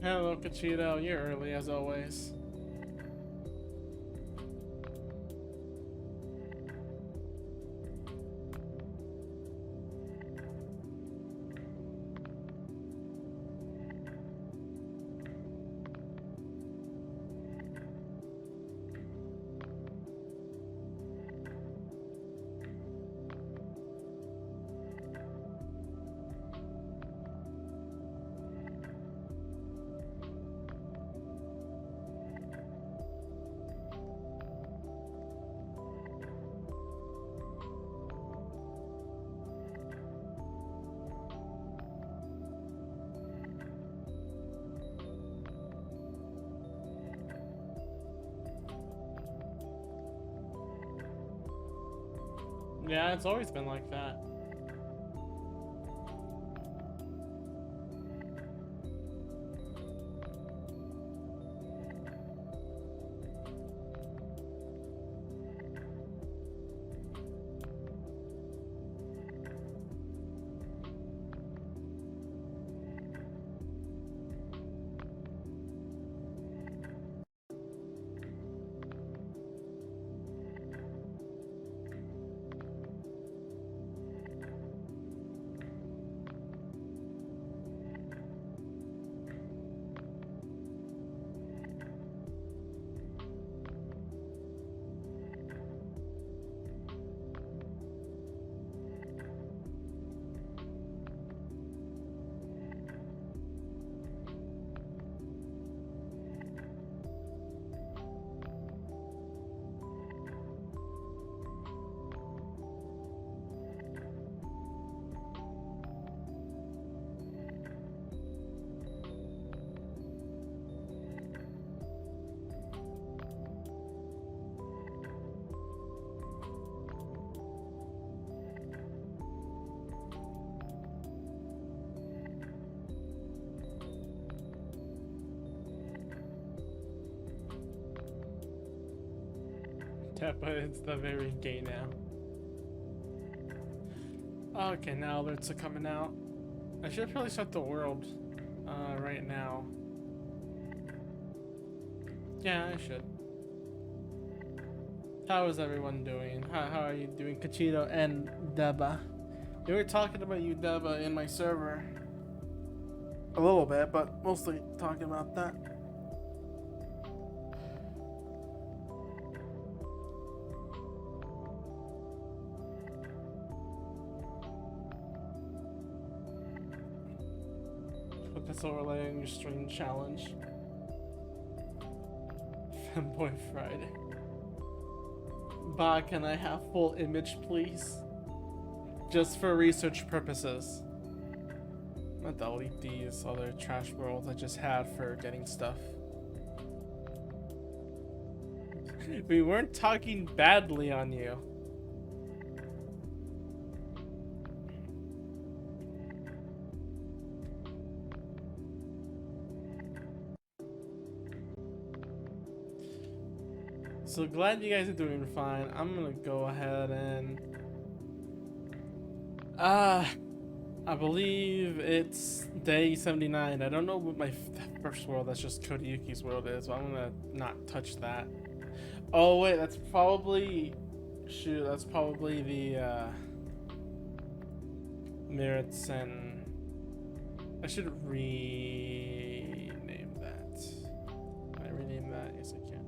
Hello, Cachito. You're early as always. Yeah, it's always been like that. Yeah, but it's the very gay now. Okay, now alerts are coming out. I should probably start the world right now. Yeah, I should. How is everyone doing? How are you doing, Cachito and Deba? We were talking about you, Deba, in my server. A little bit, but mostly talking about that. Put this overlay on your stream challenge. Fanboy Friday. Bah, can I have full image, please? Just for research purposes. I'm gonna delete these other trash worlds I just had for getting stuff. We weren't talking badly on you. So glad you guys are doing fine. I'm gonna go ahead and I believe it's day 79. I don't know what my first world, that's just Kodayuki's world is, but I'm gonna not touch that. Oh wait, that's probably shoot, that's probably the merits, and I should rename that. Can I rename that? Yes, I can.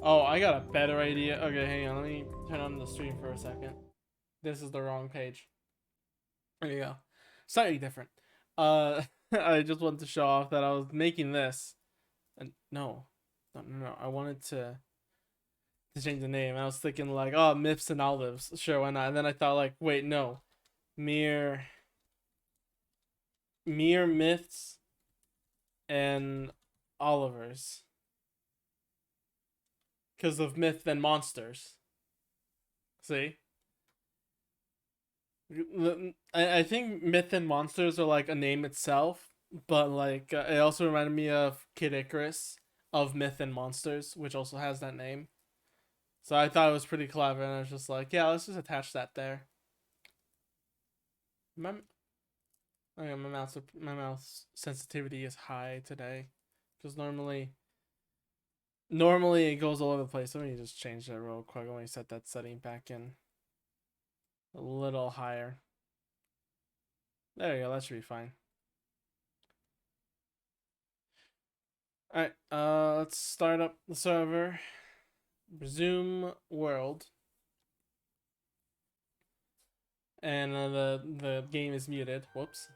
Oh, I got a better idea. Okay, hang on. Let me turn on the stream for a second. This is the wrong page. There you go. Slightly different. I just wanted to show off that I was making this. And no. I wanted to change the name. I was thinking like, oh, Myths and Olives. Sure, why not? And then I thought like, wait, no. Mere Myths and Olivers. Because of myth and monsters. See? I think myth and monsters are like a name itself, but like it also reminded me of Kid Icarus, of Myth and Monsters, which also has that name. So I thought it was pretty clever, and I was just like, yeah, let's just attach that there. My, okay, my mouse sensitivity is high today, because normally it goes all over the place. Let me just change that real quick. Let me set that setting back in a little higher. There you go. That should be fine. All right. Let's start up the server. Resume world. And the game is muted. Whoops.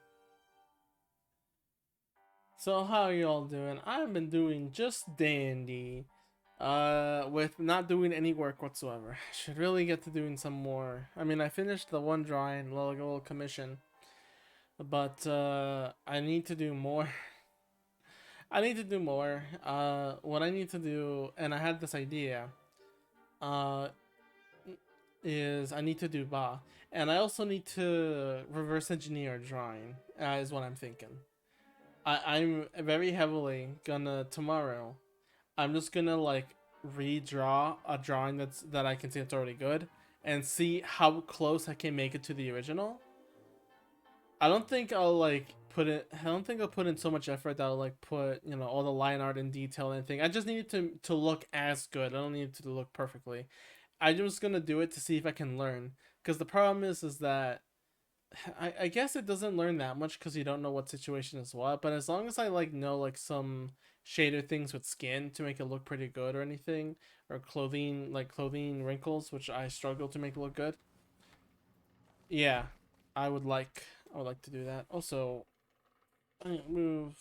So how are y'all doing? I've been doing just dandy. With not doing any work whatsoever. Should really get to doing some more. I mean, I finished the one drawing, little commission, but I need to do more. I need to do more. What I need to do, and I had this idea, uh, is I need to do ba, and I also need to reverse engineer a drawing. Is what I'm thinking. I'm very heavily gonna tomorrow. I'm just gonna like redraw a drawing that I can see it's already good and see how close I can make it to the original. I don't think I'll like put it. I don't think I'll put in so much effort that I'll like put all the line art in detail and anything. I just need it to look as good. I don't need it to look perfectly. I'm just gonna do it to see if I can learn. Because the problem is that I guess it doesn't learn that much because you don't know what situation is what. But as long as I like know like some shader things with skin to make it look pretty good or anything, or clothing wrinkles, which I struggle to make look good. Yeah, I would like to do that. Also, I'm gonna move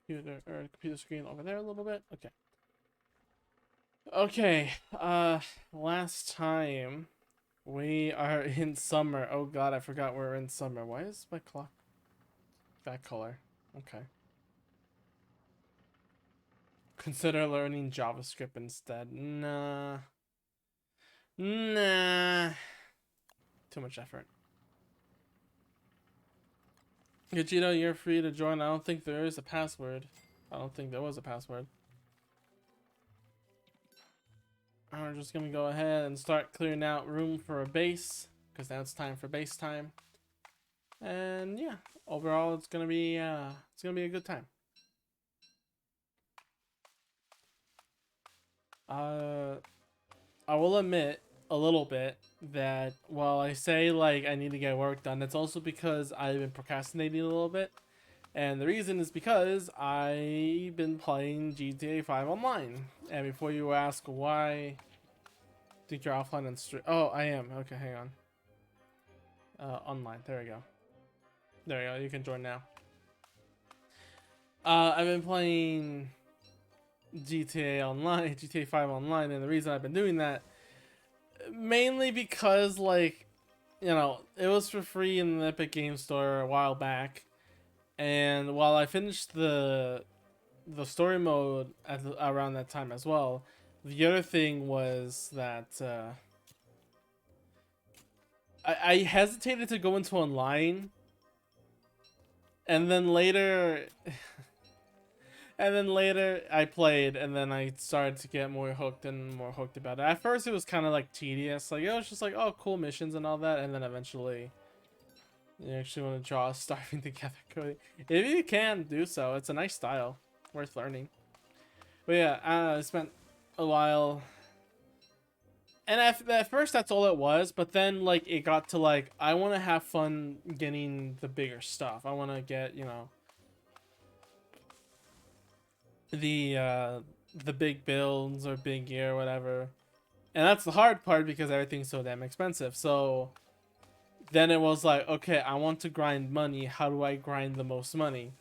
computer screen over there a little bit. Okay. Okay. Last time we are in summer. Oh god, I forgot we're in summer. Why is my clock that color? Okay. Consider learning JavaScript instead. Nah. Nah. Too much effort. Vegeta, you're free to join. I don't think there is a password. I don't think there was a password. I'm just gonna go ahead and start clearing out room for a base, because now it's time for base time. And yeah, overall it's gonna be a good time. I will admit a little bit that while I say like I need to get work done, it's also because I've been procrastinating a little bit. And the reason is because I've been playing GTA 5 online. And before you ask why think you're offline and stream. Oh, I am. Okay, hang on. Online. There we go. There we go. You can join now. I've been playing GTA Online, GTA 5 Online, and the reason I've been doing that mainly because like, it was for free in the Epic Game Store a while back, and while I finished the story mode around that time as well, the other thing was that I hesitated to go into online, and then later I played, and then I started to get more hooked and more hooked about it. At first it was kind of like tedious, like it was just like, oh, cool missions and all that, and then eventually you actually want to draw starving together coding. If you can do so, it's a nice style, worth learning. But yeah, I spent a while, and at first that's all it was, but then like it got to like, I want to have fun getting the bigger stuff. I want to get, the big builds or big gear or whatever. And that's the hard part because everything's so damn expensive. So then it was like, okay, I want to grind money. How do I grind the most money?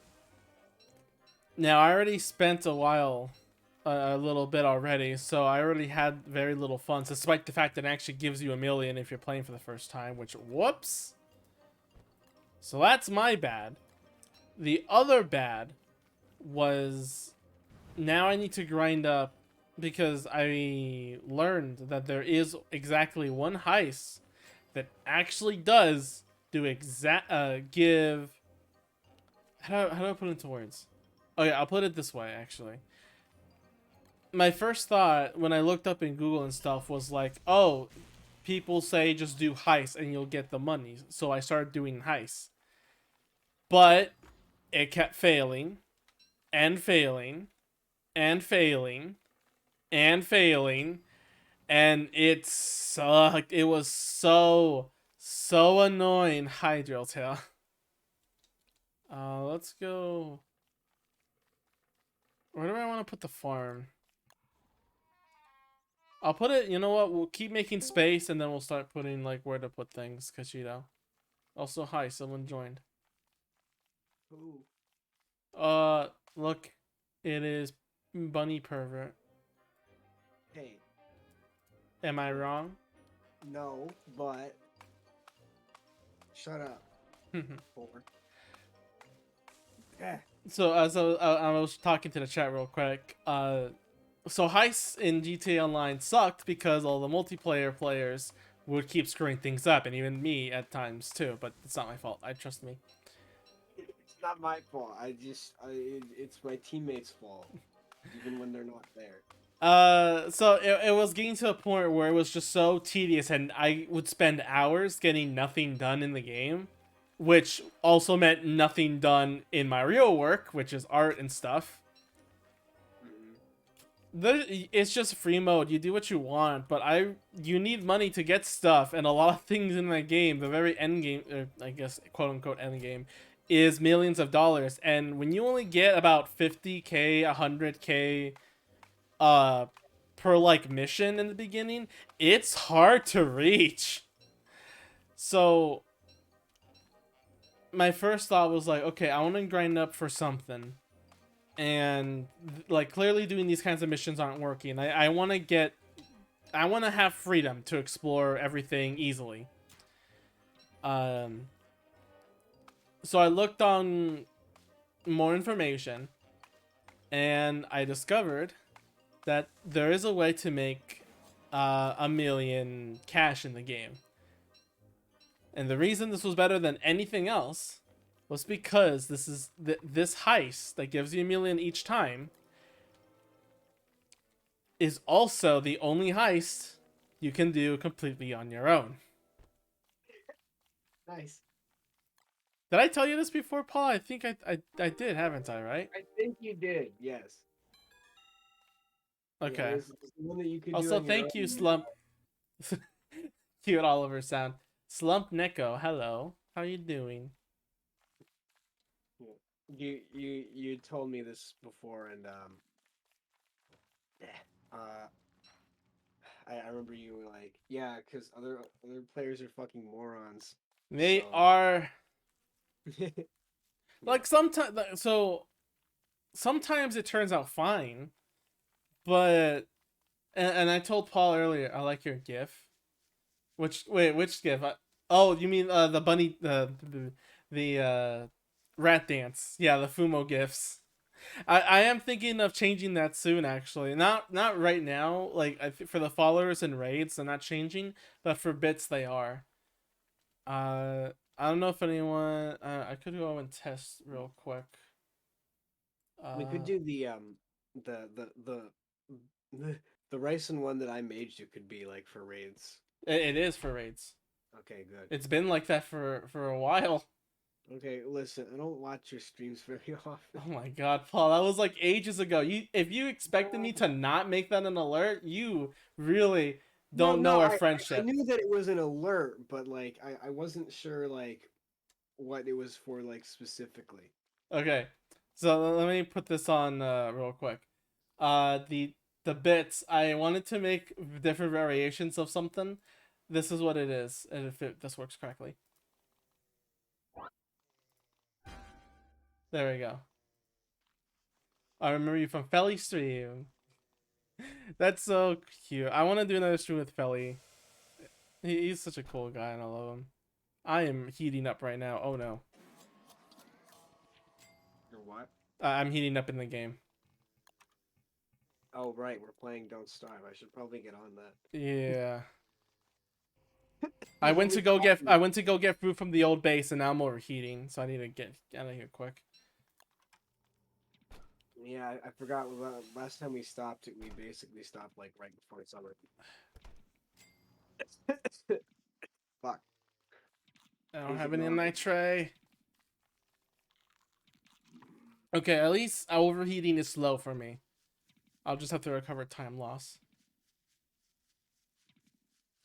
Now I already spent a little bit already, so I already had very little funds, despite the fact that it actually gives you 1,000,000 if you're playing for the first time, which, whoops. So that's my bad. The other bad was now I need to grind up because I learned that there is exactly one heist that actually does do give. How do I put it into words? Oh yeah, I'll put it this way actually. my first thought when I looked up in Google and stuff was like, oh, people say just do heists and you'll get the money. So I started doing heists. But it kept failing and failing and failing and failing, and it sucked. It was so annoying. Hi, Drilltail. Let's go. Where do I want to put the farm? I'll put it. You know what? We'll keep making space, and then we'll start putting like where to put things. Cause you know. Also, hi, someone joined. Ooh. Look, it is Bunny Pervert. Hey, Am I wrong? no, but shut up. Four. Yeah. So as I was talking to the chat real quick, so heists in GTA Online sucked because all the multiplayer players would keep screwing things up, and even me at times too. But it's not my fault. I trust me. It's not my fault. It's my teammates' fault, even when they're not there. So it was getting to a point where it was just so tedious, and I would spend hours getting nothing done in the game, which also meant nothing done in my real work, which is art and stuff. Mm-hmm. It's just free mode. You do what you want, but you need money to get stuff, and a lot of things in that game, the very end game, I guess quote unquote end game, is millions of dollars. And when you only get about 50K, 100K, uh, per like mission in the beginning, it's hard to reach. So my first thought was like, okay, I want to grind up for something, and like clearly doing these kinds of missions aren't working. I want to get I want to have freedom to explore everything easily. Um, so I looked on more information, and I discovered that there is a way to make 1 million cash in the game. And the reason this was better than anything else was because this heist that gives you 1 million each time is also the only heist you can do completely on your own. Nice. Did I tell you this before, Paul? I think I did, haven't I, right? I think you did. Yes. Yeah. Okay. This is one that you can do Also, on your thank you, own. Slump. Cute Oliver sound. Slump Neko, hello. How you doing? Yeah. You told me this before, and yeah. Uh, I remember you were like, yeah, because other players are fucking morons. They So are yeah. like sometimes it turns out fine, but and I told Paul earlier I like your GIF. Which GIF? Oh, you mean the bunny the rat dance? Yeah, the Fumo gifs. I am thinking of changing that soon. Actually, not right now. Like for the followers and raids, they're not changing, but for bits they are. I don't know if anyone. I could go and test real quick. We could Uh, do the the the the rice and one that I made you could be like for raids. it is for raids. Okay, good. It's been like that for a while. Okay, listen, I don't watch your streams very often. Oh my god, Paul, that was like ages ago. If you expected No, me to not make that an alert, you really no, don't no, know our I friendship. knew that it was an alert, but like I wasn't sure like what it was for like specifically. Okay, so let me put this on real quick. The bits I wanted to make different variations of something. This is what it is, and if this works correctly, there we go. I remember you from Felly stream. That's so cute. I want to do another stream with Felly. He's such a cool guy, and I love him. I am heating up right now. Oh no, Or what? I'm heating up in the game. Oh right, we're playing Don't Starve. I should probably get on that. Yeah. There's only I coffee. went to go get food from the old base, and now I'm overheating, so I need to get out of here quick. Yeah, I forgot. Last time we stopped, we basically stopped like right before summer. Fuck. I don't Is have it any in not? my tray. Okay, at least overheating is slow for me. I'll just have to recover time loss.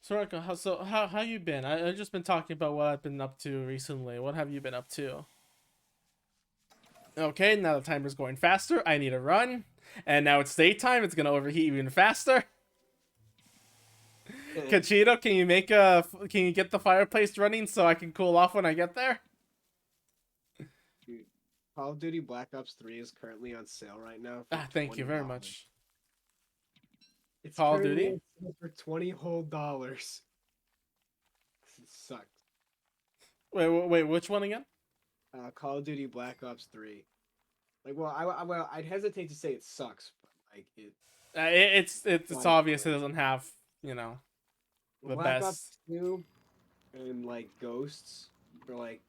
Soraka, how you been? I've just been talking about what I've been up to recently. What have you been up to? Okay, now the timer's going faster. I need to run. And now it's daytime. It's gonna overheat even faster. Kachito, can you get the fireplace running so I can cool off when I get there? Dude, Call of Duty Black Ops 3 is currently on sale right now for Ah, thank you very $20. much. It's Call of currently Duty? on sale for $20 whole. It sucks. Wait, which one again? Call of Duty Black Ops 3. Like, well, I'd hesitate to say it sucks, but like It's not as obvious it great. doesn't have, you know, the Black Ops best. 2 and like Ghosts, or like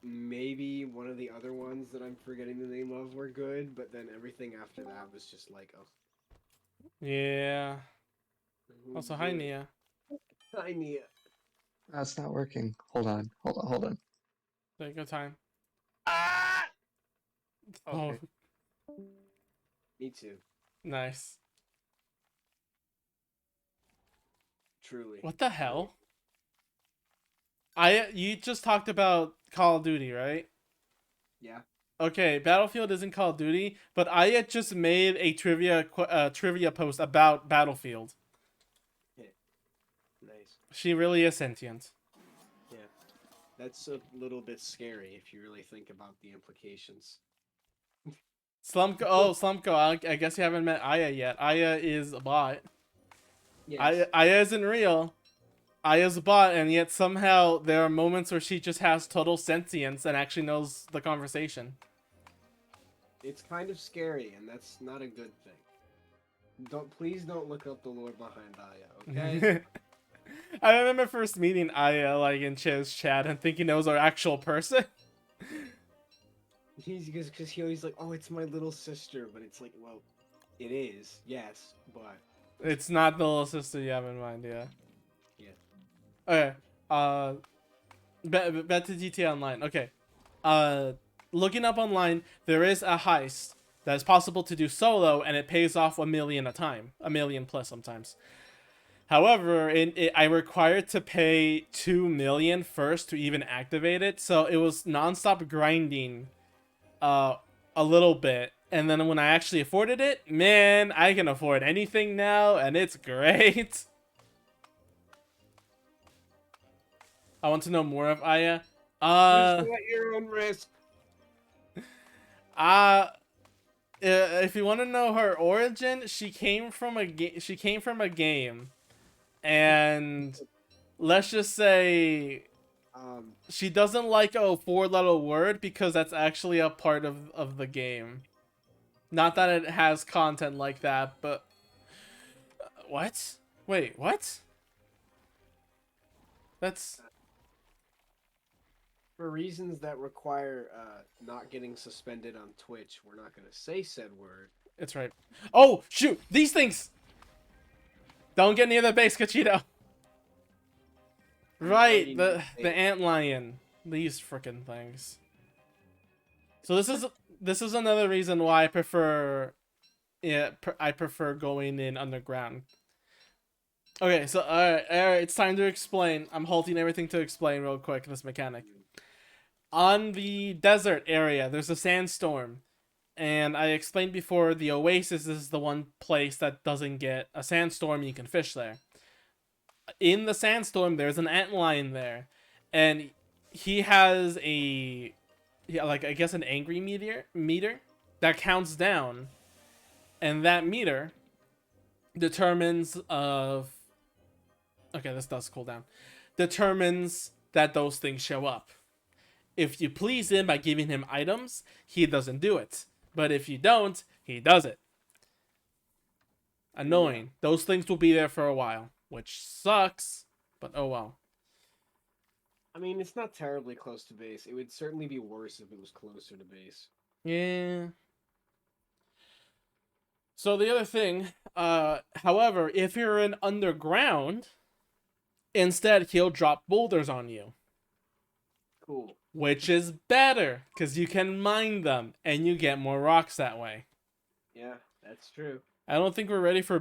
maybe one of the other ones that I'm forgetting the name of, were good, but then everything after that was just like, oh, Yeah. who Also, hi gives Nia. I need That's not working. Hold on. Take your time. ah. Oh, Okay. Me too, nice. truly. What the hell? You just talked about Call of Duty, right? Yeah. Okay, Battlefield isn't Call of Duty, but Aya just made a trivia post about Battlefield. Yeah. Nice. She really is sentient. Yeah. That's a little bit scary if you really think about the implications. Slumko, I guess you haven't met Aya yet. Aya is a bot. Yes. Aya isn't real. Aya's a bot, and yet somehow there are moments where she just has total sentience and actually knows the conversation. It's kind of scary, and that's not a good thing. Please don't look up the lore behind Aya, okay? I remember first meeting Aya like in Chiz's chat and thinking it was our actual person. Because he always like, oh, it's my little sister, but it's like, well, it is, yes, but It's not the little sister you have in mind, yeah. yeah. Okay. Uh, back to GTA Online. Okay. Uh, looking up online, there is a heist that is possible to do solo, and it pays off 1 million a time, 1 million plus sometimes. However, I required to pay 2 million first to even activate it, so it was nonstop grinding, uh, a little bit, and then when I actually afforded it, man, I can afford anything now, and it's great. I want to know more of Aya. Just Uh, at your own risk. uh, if you want to know her origin, she came from a She came from a game, and let's just say Um, she doesn't like a four-letter word because that's actually a part of the game. Not that it has content like that, but what? Wait, what? That's for reasons that require not getting suspended on Twitch, we're not gonna say said word. it's right. Oh shoot! These things. Don't get near the base, Cachito. You already Right, know the antlion. These freaking things. So this is another reason why I prefer, yeah, I prefer going in underground. Okay, so all right, it's time to explain. I'm halting everything to explain real quick this mechanic. On the desert area, there's a sandstorm, and I explained before the oasis is the one place that doesn't get a sandstorm. You can fish there. In the sandstorm, there's an antlion there, and he has a, yeah, like I guess an angry meter that counts down, and that meter determines of, okay, this does cool down, determines that those things show up. If you please him by giving him items, he doesn't do it. But if you don't, he does it. Yeah. Annoying. Those things will be there for a while, which sucks, but oh well. I mean, it's not terribly close to base. It would certainly be worse if it was closer to base. Yeah. So the other thing, however, if you're in underground, instead he'll drop boulders on you, Cool. which is better because you can mine them and you get more rocks that way. Yeah, that's true. I don't think we're ready for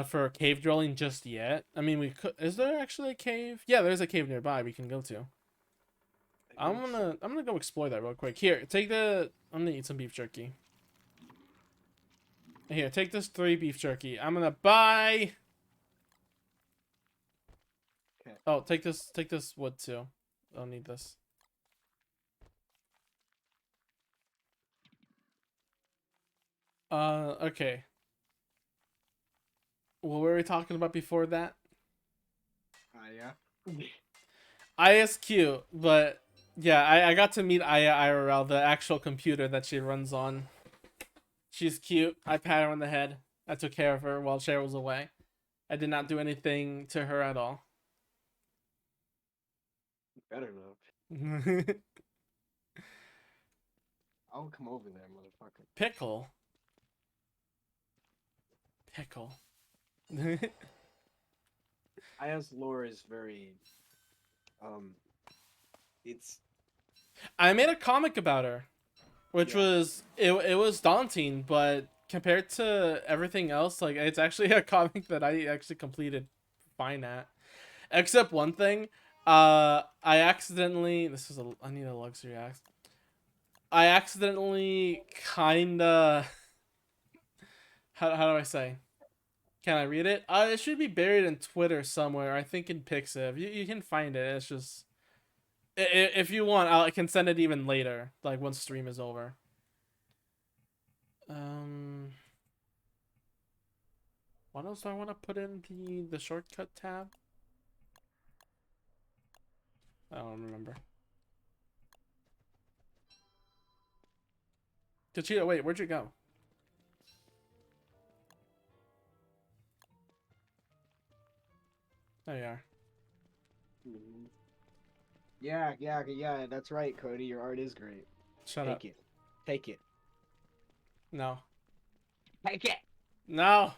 for cave drilling just yet. I mean, we could. Is there actually a cave? Yeah, there's a cave nearby we can go to. I think so. I'm gonna go explore that real quick. Here, take the. I'm gonna eat some beef jerky. Here, take this 3 beef jerky. I'm gonna buy. Okay. Oh, take this. Take this wood too. I don't need this. Okay. What were we talking about before that? Yeah. Aya's cute, but yeah, I got to meet Aya IRL, the actual computer that she runs on. She's cute. I pat her on the head. I took care of her while Cheryl was away. I did not do anything to her at all. Better not. I'll come over there, motherfucker. Pickle. Pickle. Aya's lore is very, it's I made a comic about her, which Yeah. was it was daunting, but compared to everything else, like it's actually a comic that I actually completed fine at. Except one thing, I accidentally I need a luxury axe. I accidentally kinda how do I say? Can I read it? It should be buried in Twitter somewhere. I think in Pixiv. You can find it. It's just if you want, I can send it even later, like once stream is over. What else do I want to put in the shortcut tab? I don't remember. Kachita, wait, where'd you go? There you are. Mhm. Yeah, that's right, Cody. Your art is great. Shut up. Take it. Take it. No. Take it! No.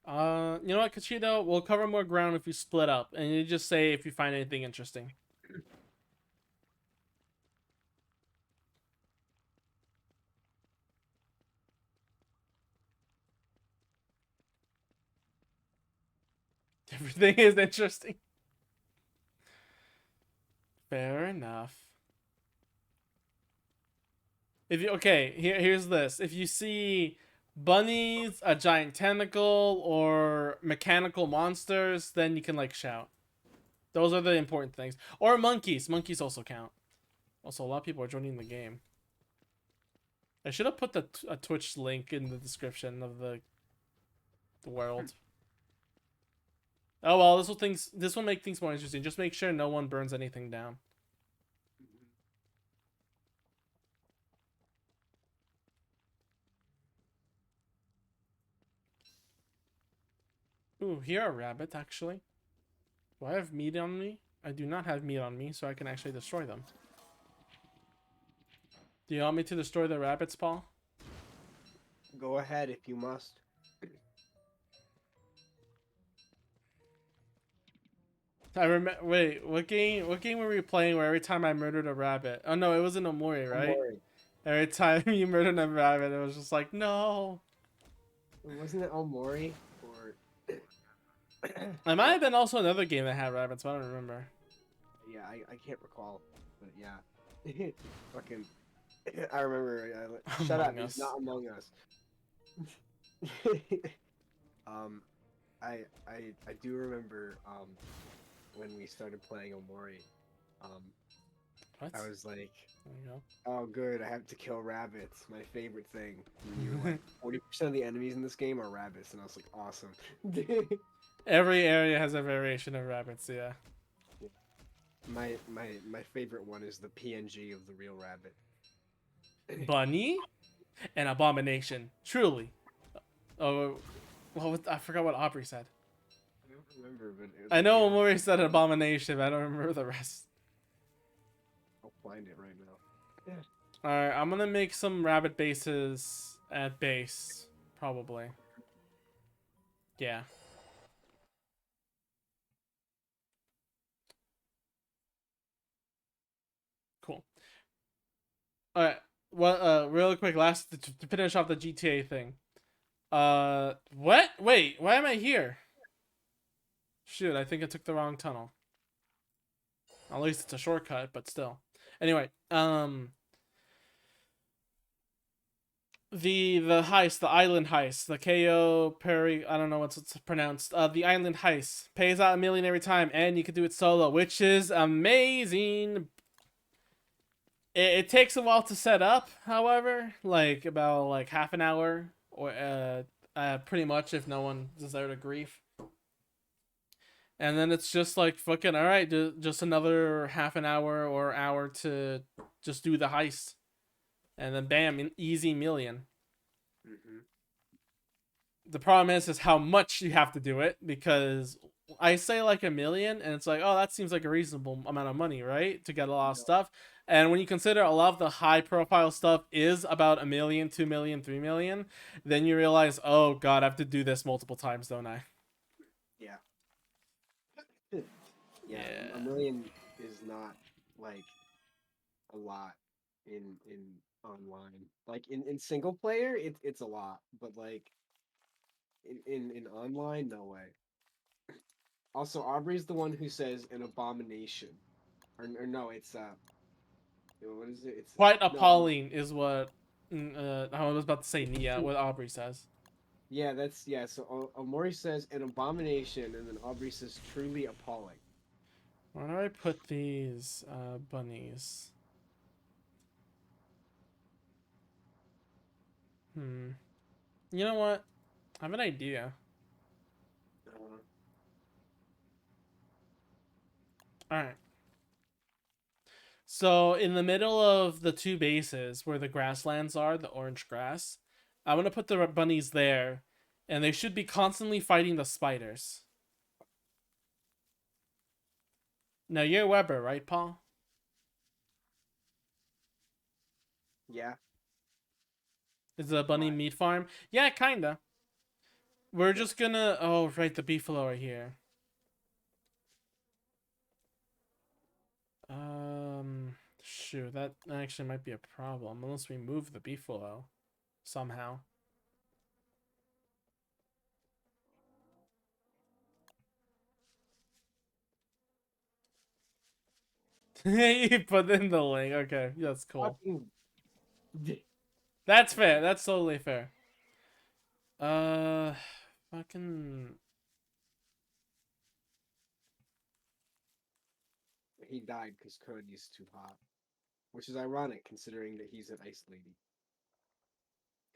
You know what, Kachito? We'll cover more ground if you split up, and you just say if you find anything interesting. Everything is interesting. Fair enough. If you here's this. If you see bunnies, a giant tentacle, or mechanical monsters, then you can like shout. Those are the important things. Or monkeys. Monkeys also count. Also, a lot of people are joining the game. I should have put a Twitch link in the description of the world. Oh well, this will make things more interesting. Just make sure no one burns anything down. Ooh, here are rabbits actually. Do I have meat on me? I do not have meat on me, so I can actually destroy them. Do you want me to destroy the rabbits, Paul? Go ahead if you must. I remember. Wait, what game? What game were we playing where every time I murdered a rabbit? Oh no, it was in Omori, right? Omori. Every time you murdered a rabbit, it was just like no. Wasn't it Omori? Or It might have been also another game that had rabbits, but I don't remember. yeah, I can't recall, but yeah, fucking. I remember. Shut up! Among Us. He's not Among Us. I do remember when we started playing Omori. What? I was like, There you go. oh good, I have to kill rabbits. My favorite thing. And you were like, 40% of the enemies in this game are rabbits, and I was like, awesome. Every area has a variation of rabbits. Yeah. My favorite one is the PNG of the real rabbit. Bunny, an abomination. Truly. Oh, I forgot what Aubrey said. I don't remember, but it was I know like, Omori said abomination, but I don't remember the rest. I'll find it right now. Alright, I'm gonna make some rabbit bases at base. Probably. Yeah. Cool. Alright. Well, really quick, last to finish off the GTA thing. What? Wait, why am I here? Shoot, I think I took the wrong tunnel. At least it's a shortcut, but still. Anyway, the heist, the island heist, the KO Perry, I don't know what's it's pronounced. The island heist pays out 1 million every time, and you can do it solo, which is amazing. It takes a while to set up, however, like about like half an hour or pretty much if no one is there to grief. And then it's just like fucking all right, just another half an hour or hour to just do the heist, and then bam, an easy million. Mm-hmm. The problem is how much you have to do it, because I say like 1 million, and it's like, oh, that seems like a reasonable amount of money, right, to get a lot of stuff. And when you consider a lot of the high profile stuff is about 1 million, 2 million, 3 million, then you realize, oh god, I have to do this multiple times, don't I? Yeah. Yeah. 1 million is not like a lot in online. Like in single player, it's a lot, but like in online, no way. Also, Aubrey's the one who says an abomination, or no, it's what is it? It's Quite no, appalling is what I was about to say. Nia, what Aubrey says. yeah, that's yeah. So Omori says an abomination, and then Aubrey says truly appalling. Where do I put these bunnies? You know what? I have an idea. Alright. So, in the middle of the two bases where the grasslands are, the orange grass, I'm going to put the bunnies there, and they should be constantly fighting the spiders. Now, you're Weber, right, Paul? Yeah. Is it a bunny Why? meat farm? Yeah, kinda. We're just gonna... Oh, right, the beefalo are here. Shoot, that actually might be a problem, unless we move the beefalo somehow. You put in the link. Okay, that's cool. Fucking. That's fair. That's totally fair. Uh, fucking. He died because Cody's too hot, which is ironic considering that he's an ice lady,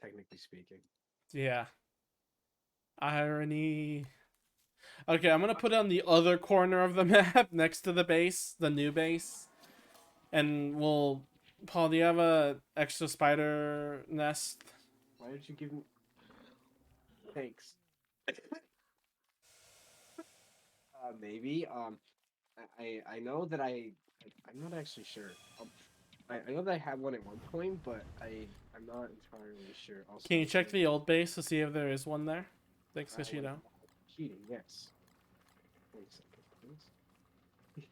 technically speaking. Yeah. Irony. Okay, I'm gonna put it on the other corner of the map next to the base, the new base. And we'll. Paul, do you have a extra spider nest? Why did you give me? Thanks. Maybe. I know that I'm not actually sure. I know that I had one at one point, but I'm not entirely sure. Also, Can you check the old base to see if there is one there? Thanks, Kashito. Cheating, yes. Wait a second, please.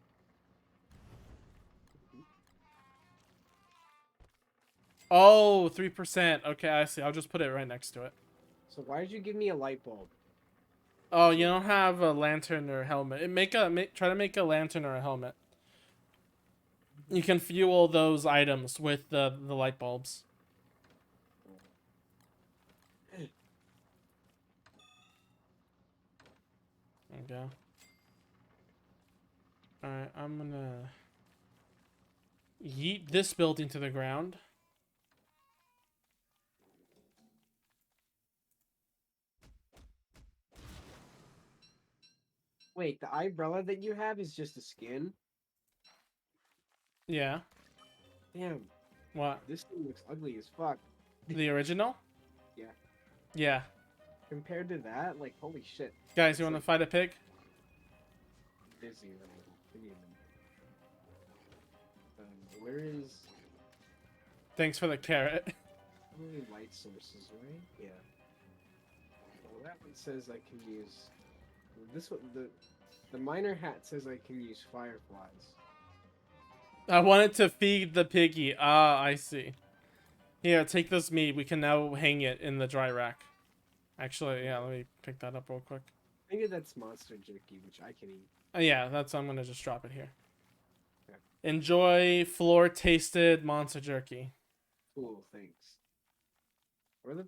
Oh, 3%. Okay, I see. I'll just put it right next to it. So why did you give me a light bulb? Oh, you don't have a lantern or a helmet. Try to make a lantern or a helmet. You can fuel those items with the light bulbs. There you go. Alright, I'm gonna yeet this building to the ground. Wait, the umbrella that you have is just a skin? Yeah. Damn, What? this thing looks ugly as fuck. The original? Yeah. Yeah. Compared to that, like, holy shit. Guys, you want to fight a pig? Busy right now. Where is... Thanks for the carrot. Only light sources, right? Yeah. Well, that one says I can use. This one, the miner hat says I can use fireflies. I wanted to feed the piggy. Ah, I see. Here, take this meat. We can now hang it in the dry rack. Actually, yeah, let me pick that up real quick. I think that's monster jerky, which I can eat. Yeah, I'm gonna just drop it here. Okay. Enjoy floor-tasted monster jerky. Cool, thanks. Where the?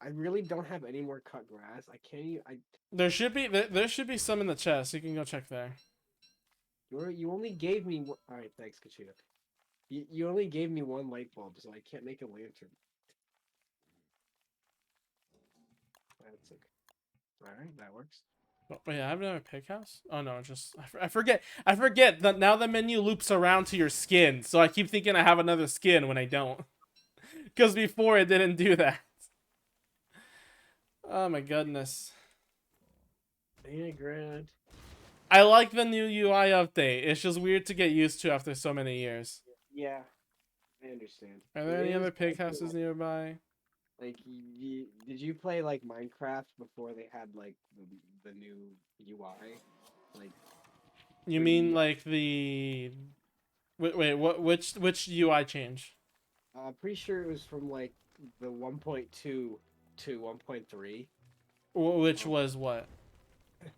I really don't have any more cut grass. I can't even. There should be some in the chest. You can go check there. You only gave me. All right, thanks, Kachita. You only gave me one light bulb, so I can't make a lantern. That's okay. All right, that works. Oh, wait, I have another pig house? Oh no, I forget. I forget that now the menu loops around to your skin, so I keep thinking I have another skin when I don't. Because before it didn't do that. Oh my goodness. Yeah, Grant. I like the new UI update. It's just weird to get used to after so many years. Yeah, I understand. Are there It any is other pig like, houses nearby? like did you play like Minecraft before they had like the new UI? Like You pretty mean like the... Wait, which UI change? pretty sure it was from like the 1.2 to 1.3. Which was what?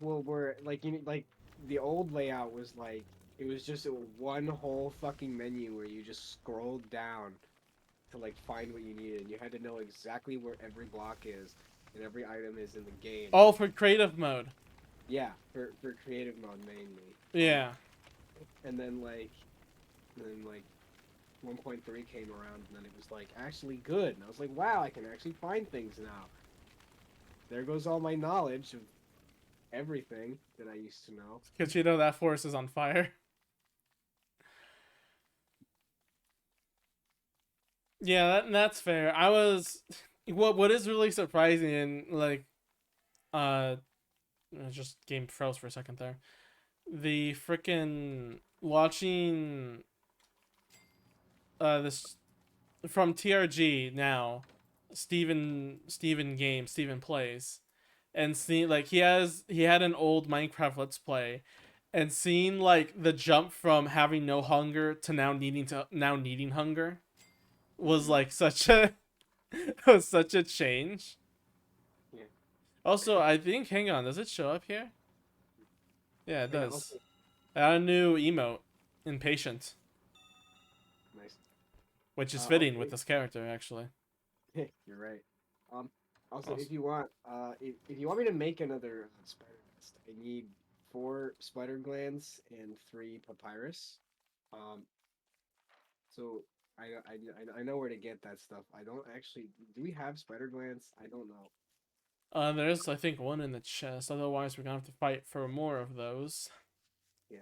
Well, we're like like the old layout was like it was just one whole fucking menu where you just scrolled down to like find what you needed. You had to know exactly where every block is and every item is in the game. Oh, for creative mode. Yeah, for creative mode mainly. Yeah. And then like 1.3 came around and then it was like actually good. And I was like, wow, I can actually find things now. There goes all my knowledge of everything that I used to know. Because you know that forest is on fire. Yeah, that's fair. I was... What is really surprising, and like... Just game froze for a second there. The freaking... Watching... This... From TRG now. Steven plays. And seeing like he had an old Minecraft Let's Play, and seeing like the jump from having no hunger to now needing hunger was like such a was such a change. Yeah. Also, I think hang on, does it show up here? Yeah, it Yeah, does. also- I got a new emote, impatient, Nice. which is fitting Okay. with this character actually. You're right. Also, Awesome. if you want, if you want me to make another spider nest, I need 4 spider glands and 3 papyrus. Um, so I know where to get that stuff. I don't actually. Do we have spider glands? I don't know. There's I think one in the chest. Otherwise, we're gonna have to fight for more of those. Yeah.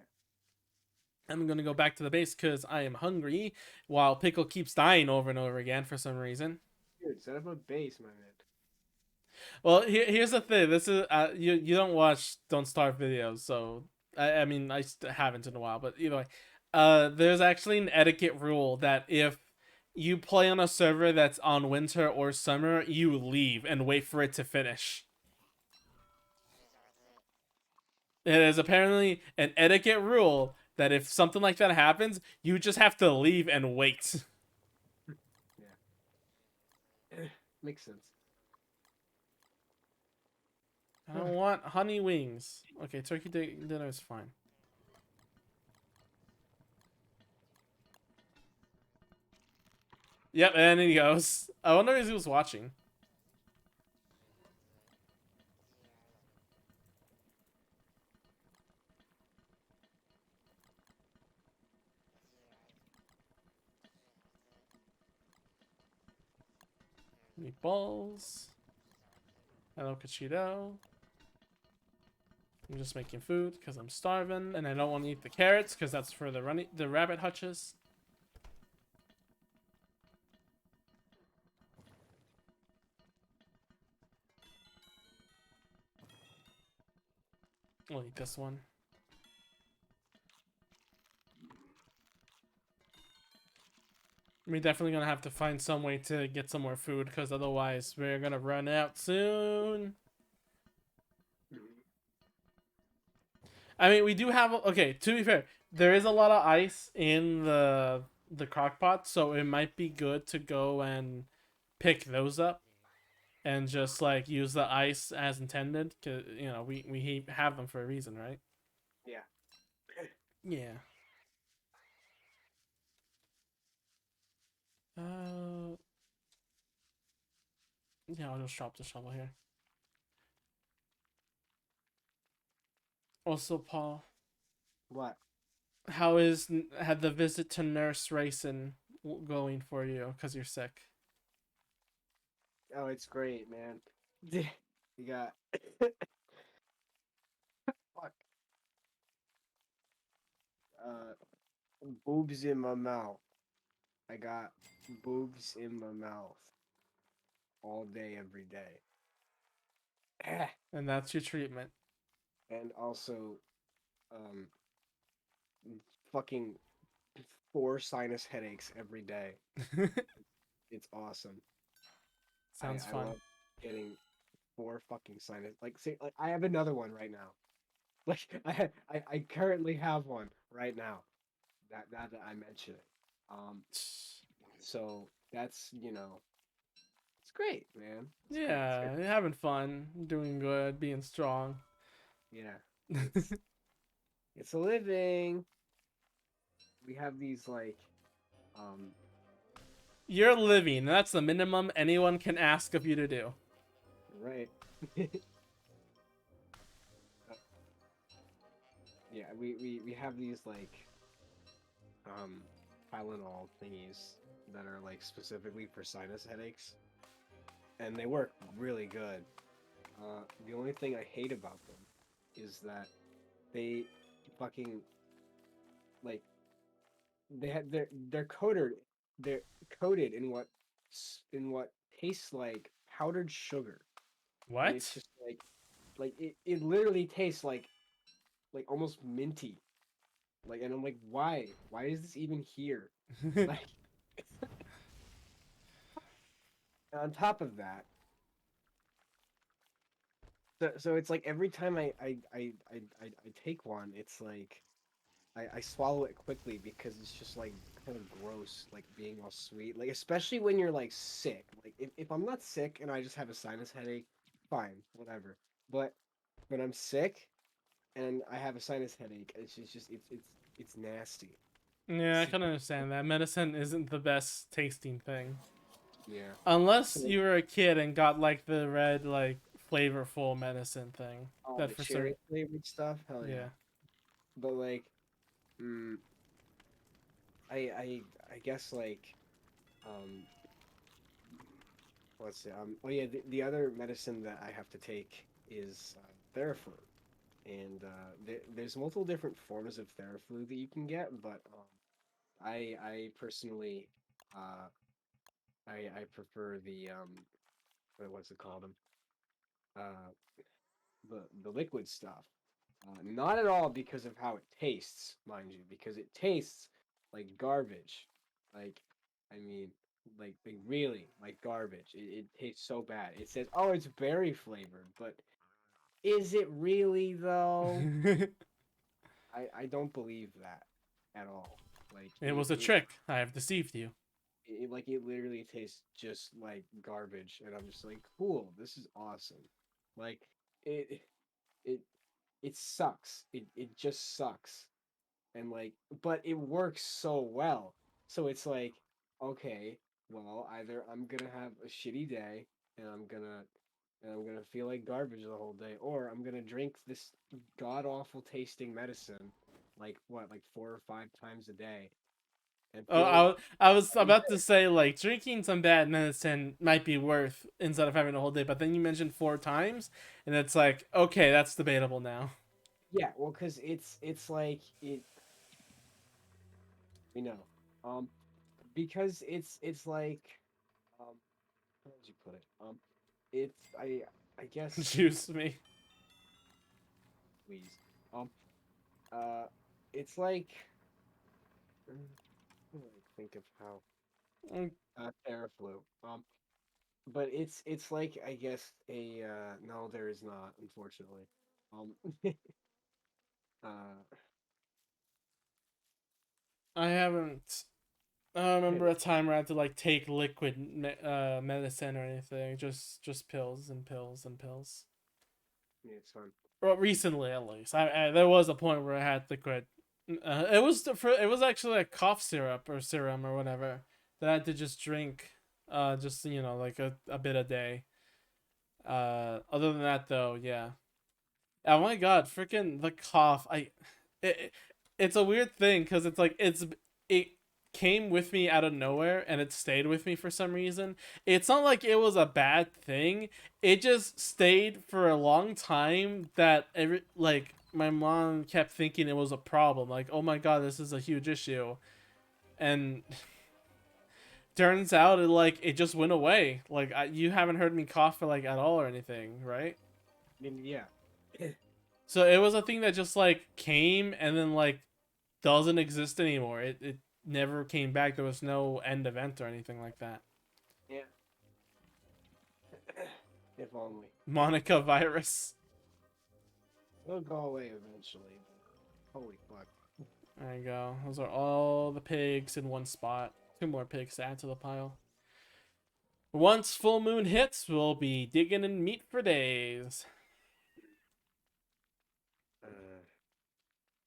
I'm gonna go back to the base because I am hungry, while Pickle keeps dying over and over again for some reason. Dude, set up a base, my man. Well, here's the thing. This is you don't watch Don't Starve videos, so I mean haven't in a while, but either way, there's actually an etiquette rule that if you play on a server that's on winter or summer, you leave and wait for it to finish. It is apparently an etiquette rule that if something like that happens, you just have to leave and wait. Makes sense. I don't want honey wings. Okay, turkey dinner is fine. Yep, and he goes. I wonder if he was watching. Meatballs. Hello, Cachito. I'm just making food because I'm starving, and I don't want to eat the carrots because that's for the rabbit hutches. I'll eat this one. We're definitely gonna have to find some way to get some more food, because otherwise we're gonna run out soon. I mean, we do have, okay, to be fair, there is a lot of ice in the crock pot, so it might be good to go and pick those up and just like use the ice as intended, cuz we have them for a reason, right? Yeah. Yeah. Uh yeah, I'll just drop the shovel here. Also, Paul, What? how is had the visit to Nurse Racing going for you cuz you're sick? Oh, it's great, man. You got fuck. Uh, boobs in my mouth. I got boobs in my mouth all day, every day. And that's your treatment. And also, um, fucking 4 sinus headaches every day. It's awesome. Sounds I fun. love getting 4 fucking sinus. Like, see, like I have another one right now. Like, I currently have one right now. That I mention it. Um, so that's it's great, man. It's great. It's great. Yeah, having fun, doing good, being strong. Yeah, it's a living. We have these like, um, You're living. That's the minimum anyone can ask of you to do. right. Yeah, we have these like um Tylenol thingies that are like specifically for sinus headaches, and they work really good. The only thing I hate about them is that they fucking like they're coated in what tastes like powdered sugar, and it's What? just like it literally tastes like almost minty. Like, and I'm like, why is this even here? Like, on top of that, so it's like every time I take one, it's like I swallow it quickly because it's just like kind of gross, like being all sweet. Like, especially when you're like sick. Like, if I'm not sick and I just have a sinus headache, fine, whatever. But when I'm sick and I have a sinus headache, it's nasty. Yeah, I It's can understand that. Medicine isn't the best tasting thing. yeah. Unless So, you were a kid and got like the red, like flavorful medicine thing. all That the for certain. cherry flavored stuff, hell yeah. Yeah. But like, mm, I guess like um let's see oh yeah, the other medicine that I have to take is Theraflu, and there's multiple different forms of Theraflu that you can get, but I personally uh I prefer the what's it called, uh the liquid stuff. Not at all because of how it tastes, mind you, because it tastes like garbage. Like, I mean, like really like garbage. It tastes so bad. It says, "Oh, it's berry flavored," but is it really though? I don't believe that at all. Like It was a trick. I have deceived you. it literally tastes just like garbage, and I'm just like, cool, this is awesome. Like it it it sucks. It just sucks. And like, but it works so well. So it's like, okay, well, either I'm gonna have a shitty day and I'm gonna feel like garbage the whole day, or I'm gonna drink this god awful tasting medicine, like what, like 4 or 5 times a day, and Oh, feel I was about to say like drinking some bad medicine might be worth instead of having a whole day, but then you mentioned 4 times, and it's like okay, that's debatable now. yeah, well, cause it's like it, you know, um, because it's like, um, how would you put it? It's I guess Juice me. please. Um, uh, it's like, trying to, like think of how. Mm, Theraflu. But it's like I guess a no, there is not, unfortunately. Um, uh, I haven't. I don't yeah, remember a time where I had to like take liquid medicine or anything. Just pills and pills and pills. it's fun. Well, recently at least. There was a point where I had to quit. It was actually a cough syrup or serum or whatever that I had to just drink, just like a bit a day. Other than that though, yeah. Oh my god, freaking the cough! It, it's a weird thing because it's like it came with me out of nowhere and it stayed with me for some reason. It's not like it was a bad thing. It just stayed for a long time that every like my mom kept thinking it was a problem. Like, oh my god, this is a huge issue, and turns out it just went away. Like you haven't heard me cough for like at all or anything, right? I mean, yeah. So it was a thing that just like came and then like doesn't exist anymore. It never came back. There was no end event or anything like that. Yeah. If only. Monica virus. It'll go away eventually. But holy fuck. There you go. Those are all the pigs in one spot. Two more pigs to add to the pile. Once full moon hits, we'll be digging in meat for days. Uh,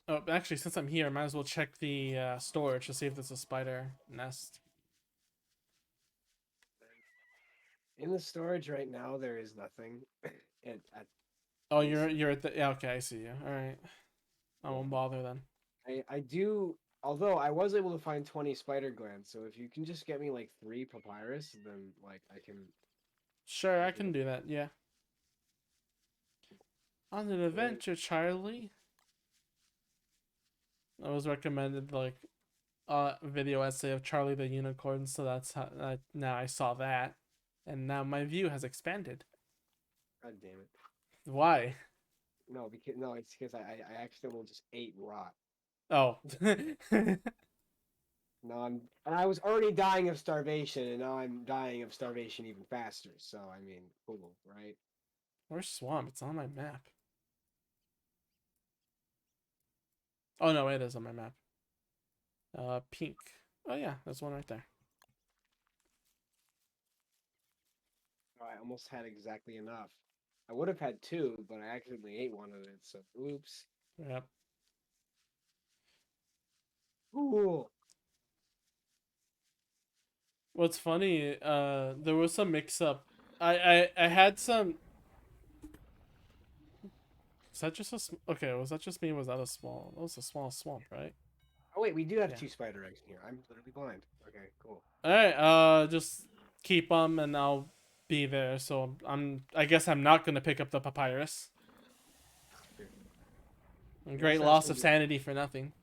Oh, actually, since I'm here, I might as well check the storage to see if there's a spider nest. in the storage right now, there is nothing. At Oh, least, you're at the yeah. Okay, I see you. All right, I yeah. won't bother then. I do. Although I was able to find 20 spider glands, so if you can just get me like 3 papyrus, then like Sure, I I can. can do that. Yeah. On an adventure, Charlie. I was recommended like video essay of Charlie the Unicorn, so that's how now I saw that, and now my view has expanded. God damn it! Why? No, because no, it's because I accidentally just ate rot. Oh, Now and I was already dying of starvation, and now I'm dying of starvation even faster. So I mean, cool, right? where's Swamp? It's on my map. Oh no, it is on my map. Pink. Oh yeah, there's one right there. Oh, I almost had exactly enough. I would have had two, but I accidentally ate one of it. So oops. Yep. Cool. What's funny? There was some mix-up. I had some. Is that just okay? Was that just me? Was that a small? That was a small swamp, right? Oh wait, we do have Yeah. 2 spider eggs in here. I'm literally blind. Okay, cool. All right. Just keep them, and I'll be there. So I guess I'm not gonna pick up the papyrus. Here. Next Great time loss of somebody sanity for nothing.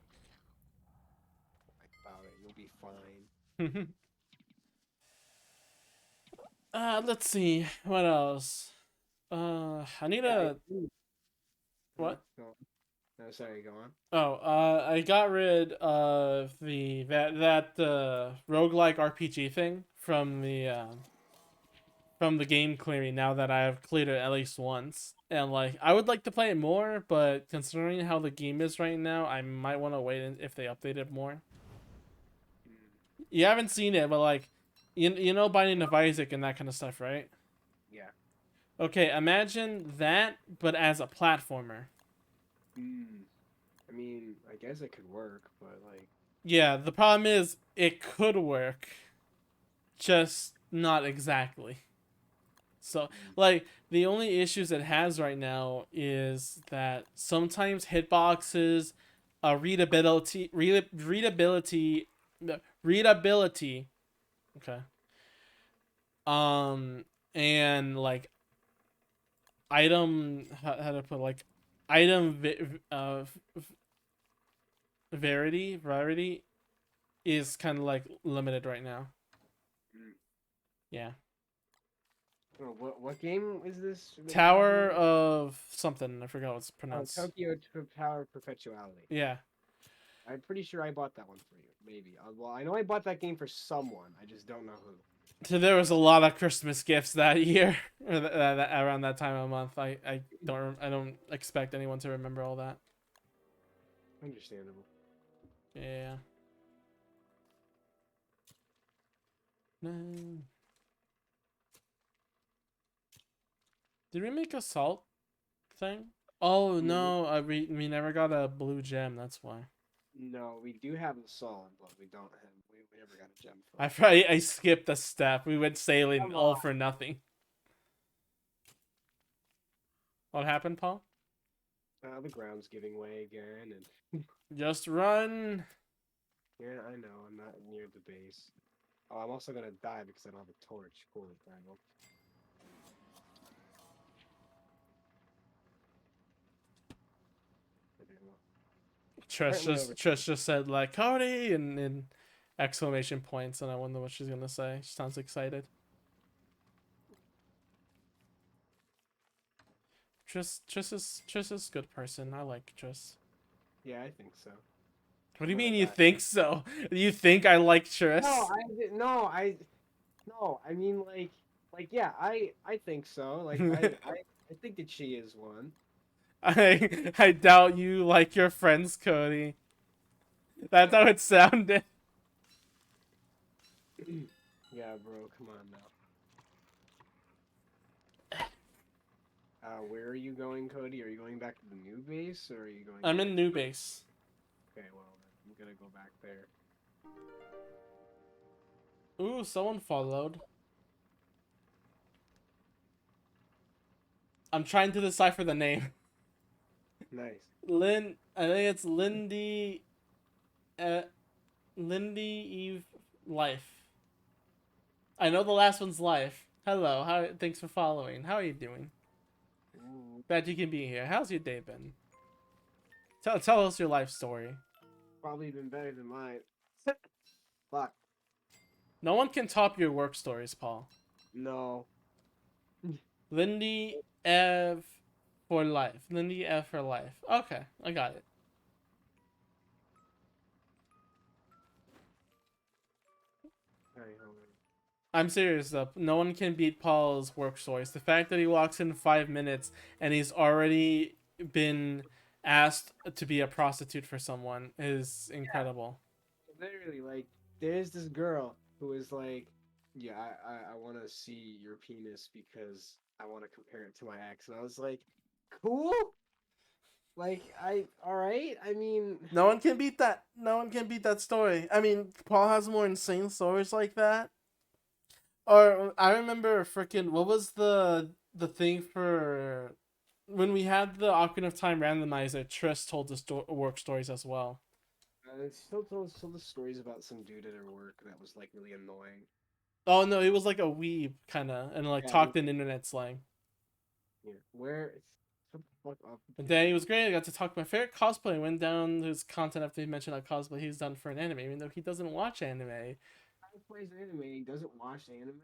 about it, you'll be fine. Let's see what else. I need Yeah, a huh? what? Go on. No, sorry, go on. Oh, I got rid of the that roguelike RPG thing from the game clearing now that I have cleared it at least once. And like I would like to play it more, but considering how the game is right now, I might want to wait if they update it more. Mm, You haven't seen it, but like you know Binding of Isaac and that kind of stuff, right? yeah. Okay, imagine that but as a platformer. Mm. I mean, I guess it could work, but like, Yeah, the problem is it could work, just not exactly. So, like, the only issues it has right now is that sometimes hitboxes, readability, okay, and like how to put like item variety is kind of like limited right now. mm. Yeah. Oh, what game is this that you're talking Tower about? of something. I forgot what's Oh, pronounced. Tokyo Tower Perpetuality. Yeah. I'm pretty sure I bought that one for you. Maybe. Well, I know I bought that game for someone. I just don't know who. So there was a lot of Christmas gifts that year, or around that time of month. I don't expect anyone to remember all that. Understandable. Yeah. No. Did we make a salt thing? Oh no, we never got a blue gem. That's why. No, we do have a solid, but we don't have. We never got a gem from. I skipped a step. We went sailing Come all on. for nothing. What happened, Paul? The ground's giving way again, and Just run. yeah, I know. I'm not near the base. Oh, I'm also gonna die because I don't have a torch. Holy crap! Okay, well, apparently over. Trish just said like Cody and exclamation points, and I wonder what she's gonna say. She sounds excited. Trish is a good person. I like Trish. Yeah, I think so. What do you I'm gonna mean you die. think so? You think I like Trish? No, I mean yeah, I think so. Like I think that she is one. I doubt you like your friends, Cody. That's how it sounded. Yeah, bro, come on now. Where are you going, Cody? Are you going back to the new base, or are you going? I'm in new base. Okay, well, then I'm gonna go back there. Ooh, someone followed. I'm trying to decipher the name. Nice. I think it's Lindy. Lindy Eve Life. I know the last one's Life. Hello, thanks for following. How are you doing? Ooh, Glad you can be here. How's your day been? Tell us your life story. probably been better than mine. Fuck. No one can top your work stories, Paul. No. Lindy Ev for life. Lindy F for life. Okay, I got it. Alright, hold on. I'm serious though. No one can beat Paul's work stories. The fact that he walks in 5 minutes and he's already been asked to be a prostitute for someone is incredible. Literally, like, there's this girl who is like, yeah, I want to see your penis because I want to compare it to my ex. And I was like, cool? Like, all right. I mean, No one can beat that. No one can beat that story. I mean, Paul has more insane stories like that. Or I remember freaking what was the thing for when we had the Ocarina of Time randomizer? Triss told the work stories as well. still the stories about some dude at her work that was like really annoying. Oh no, it was like a weeb kind of and like Yeah, talked in internet slang. yeah. Where? Shut the fuck up. And then he was great. I got to talk to my favorite cosplay. Went down his content after he mentioned a cosplay he's done for an anime, even though he doesn't watch anime. He plays anime. He doesn't watch anime.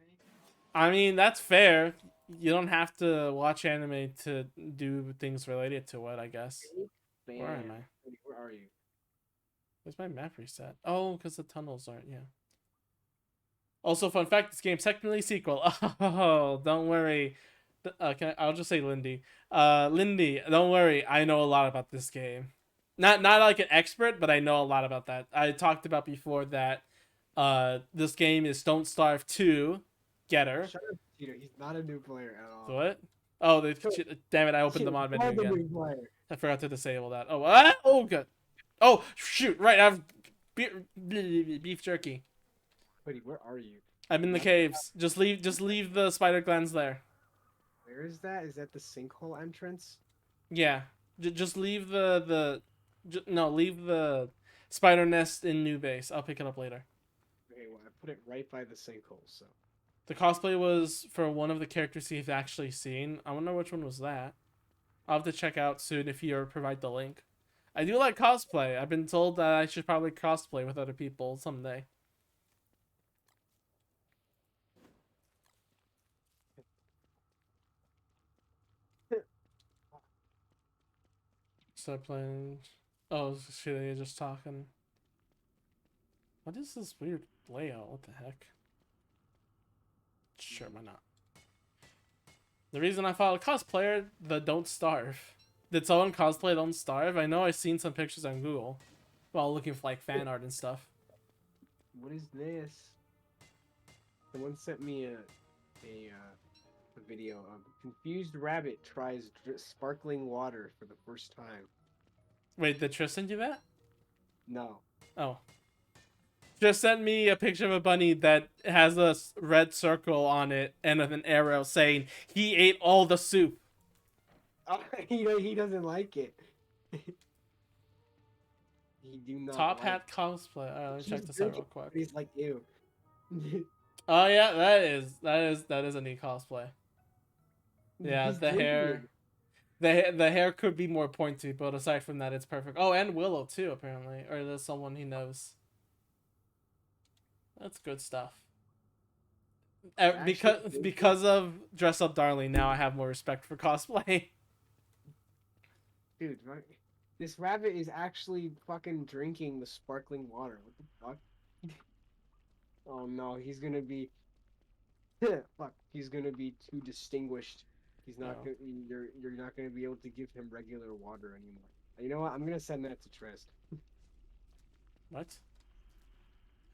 I mean, that's fair. You don't have to watch anime to do things related to it, I guess. Man, Where am I? where are you? Where's my map reset? Oh, because the tunnels aren't, yeah. Also, fun fact, this game's technically a sequel. Oh, don't worry. I'll just say Lindy. Lindy, don't worry. I know a lot about this game. Not like an expert, but I know a lot about that. I talked about before that this game is Don't Starve 2. Getter. Shut up, Peter. He's not a new player at all. What? Oh, damn it! I opened the mod menu again. I forgot to disable that. Oh, oh, good. Oh, shoot! Right, I have beef jerky. Wait, where are you? I'm in the caves. Just leave the spider glands there. Where is that? Is that the sinkhole entrance? Yeah, just leave no, leave the spider nest in new base. I'll pick it up later. Okay, well, I put it right by the sinkhole, so. The cosplay was for one of the characters you've actually seen. I wonder which one was that. I'll have to check out soon if you ever provide the link. I do like cosplay. I've been told that I should probably cosplay with other people someday. Start playing. Oh, shit, you're just talking. What is this weird layout? What the heck? Sure, why not? The reason I follow cosplayer, the Don't Starve. Did someone cosplay Don't Starve? I know I've seen some pictures on Google while looking for like fan art and stuff. What is this? Someone sent me a video of confused rabbit tries sparkling water for the first time. Wait, did Tristan do that? No. Oh. Just sent me a picture of a bunny that has a red circle on it and with an arrow saying he ate all the soup. Oh, he doesn't like it. He do not Top like. hat cosplay. Alright, let me check He's this out drinking, real quick. but he's like you. Oh yeah, that is a neat cosplay. Yeah, He's the hair. drinking. The hair could be more pointy, but aside from that, it's perfect. Oh, and Willow too, apparently, or there's someone he knows. That's good stuff. Actually, Because of Dress Up Darling, now I have more respect for cosplay. dude, this rabbit is actually fucking drinking the sparkling water. What the fuck? Oh no, he's gonna be. Fuck, he's gonna be too distinguished. He's not Oh. gonna. You're not gonna be able to give him regular water anymore. You know what? I'm gonna send that to Trist. What?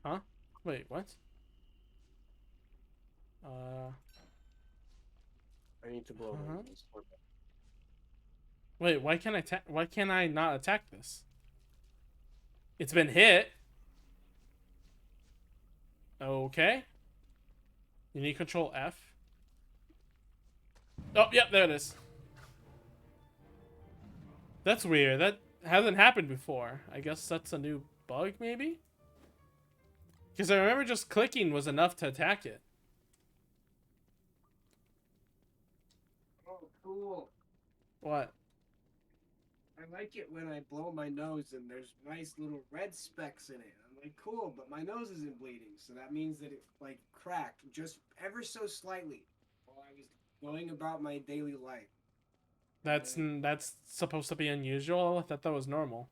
Huh? Wait, what? Uh. I need to blow my Uh-huh. nose. Wait, why can't I not attack this? It's been hit. Okay. You need control F. Oh, yep, there it is. That's weird. That hasn't happened before. I guess that's a new bug, maybe? Because I remember just clicking was enough to attack it. Oh, cool. What? I like it when I blow my nose and there's nice little red specks in it. I'm like, cool, but my nose isn't bleeding, so that means that it like cracked just ever so slightly while I was going about my daily life. That's supposed to be unusual? I thought that was normal.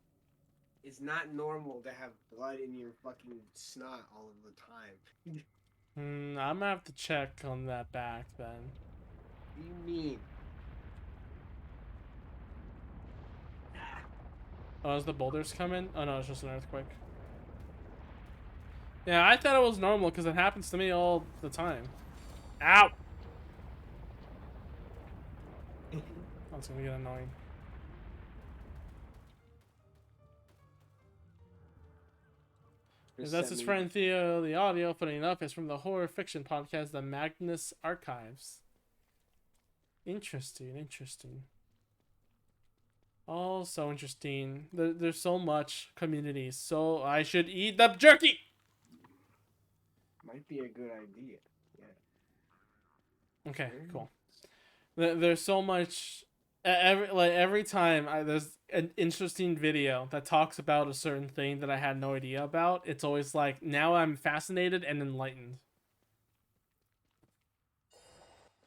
It's not normal to have blood in your fucking snot all of the time. I'm gonna have to check on that back then. What do you mean? Oh, is the boulders coming? Oh no, it's just an earthquake. Yeah, I thought it was normal because it happens to me all the time. Ow! That's gonna get annoying. That's his friend Theo. The audio putting it up is from the horror fiction podcast, The Magnus Archives. Interesting, interesting. Oh, so interesting. There's so much community. So I should eat the jerky. Might be a good idea. Yeah. Okay, cool. There's so much. Every time there's an interesting video that talks about a certain thing that I had no idea about, it's always like now I'm fascinated and enlightened.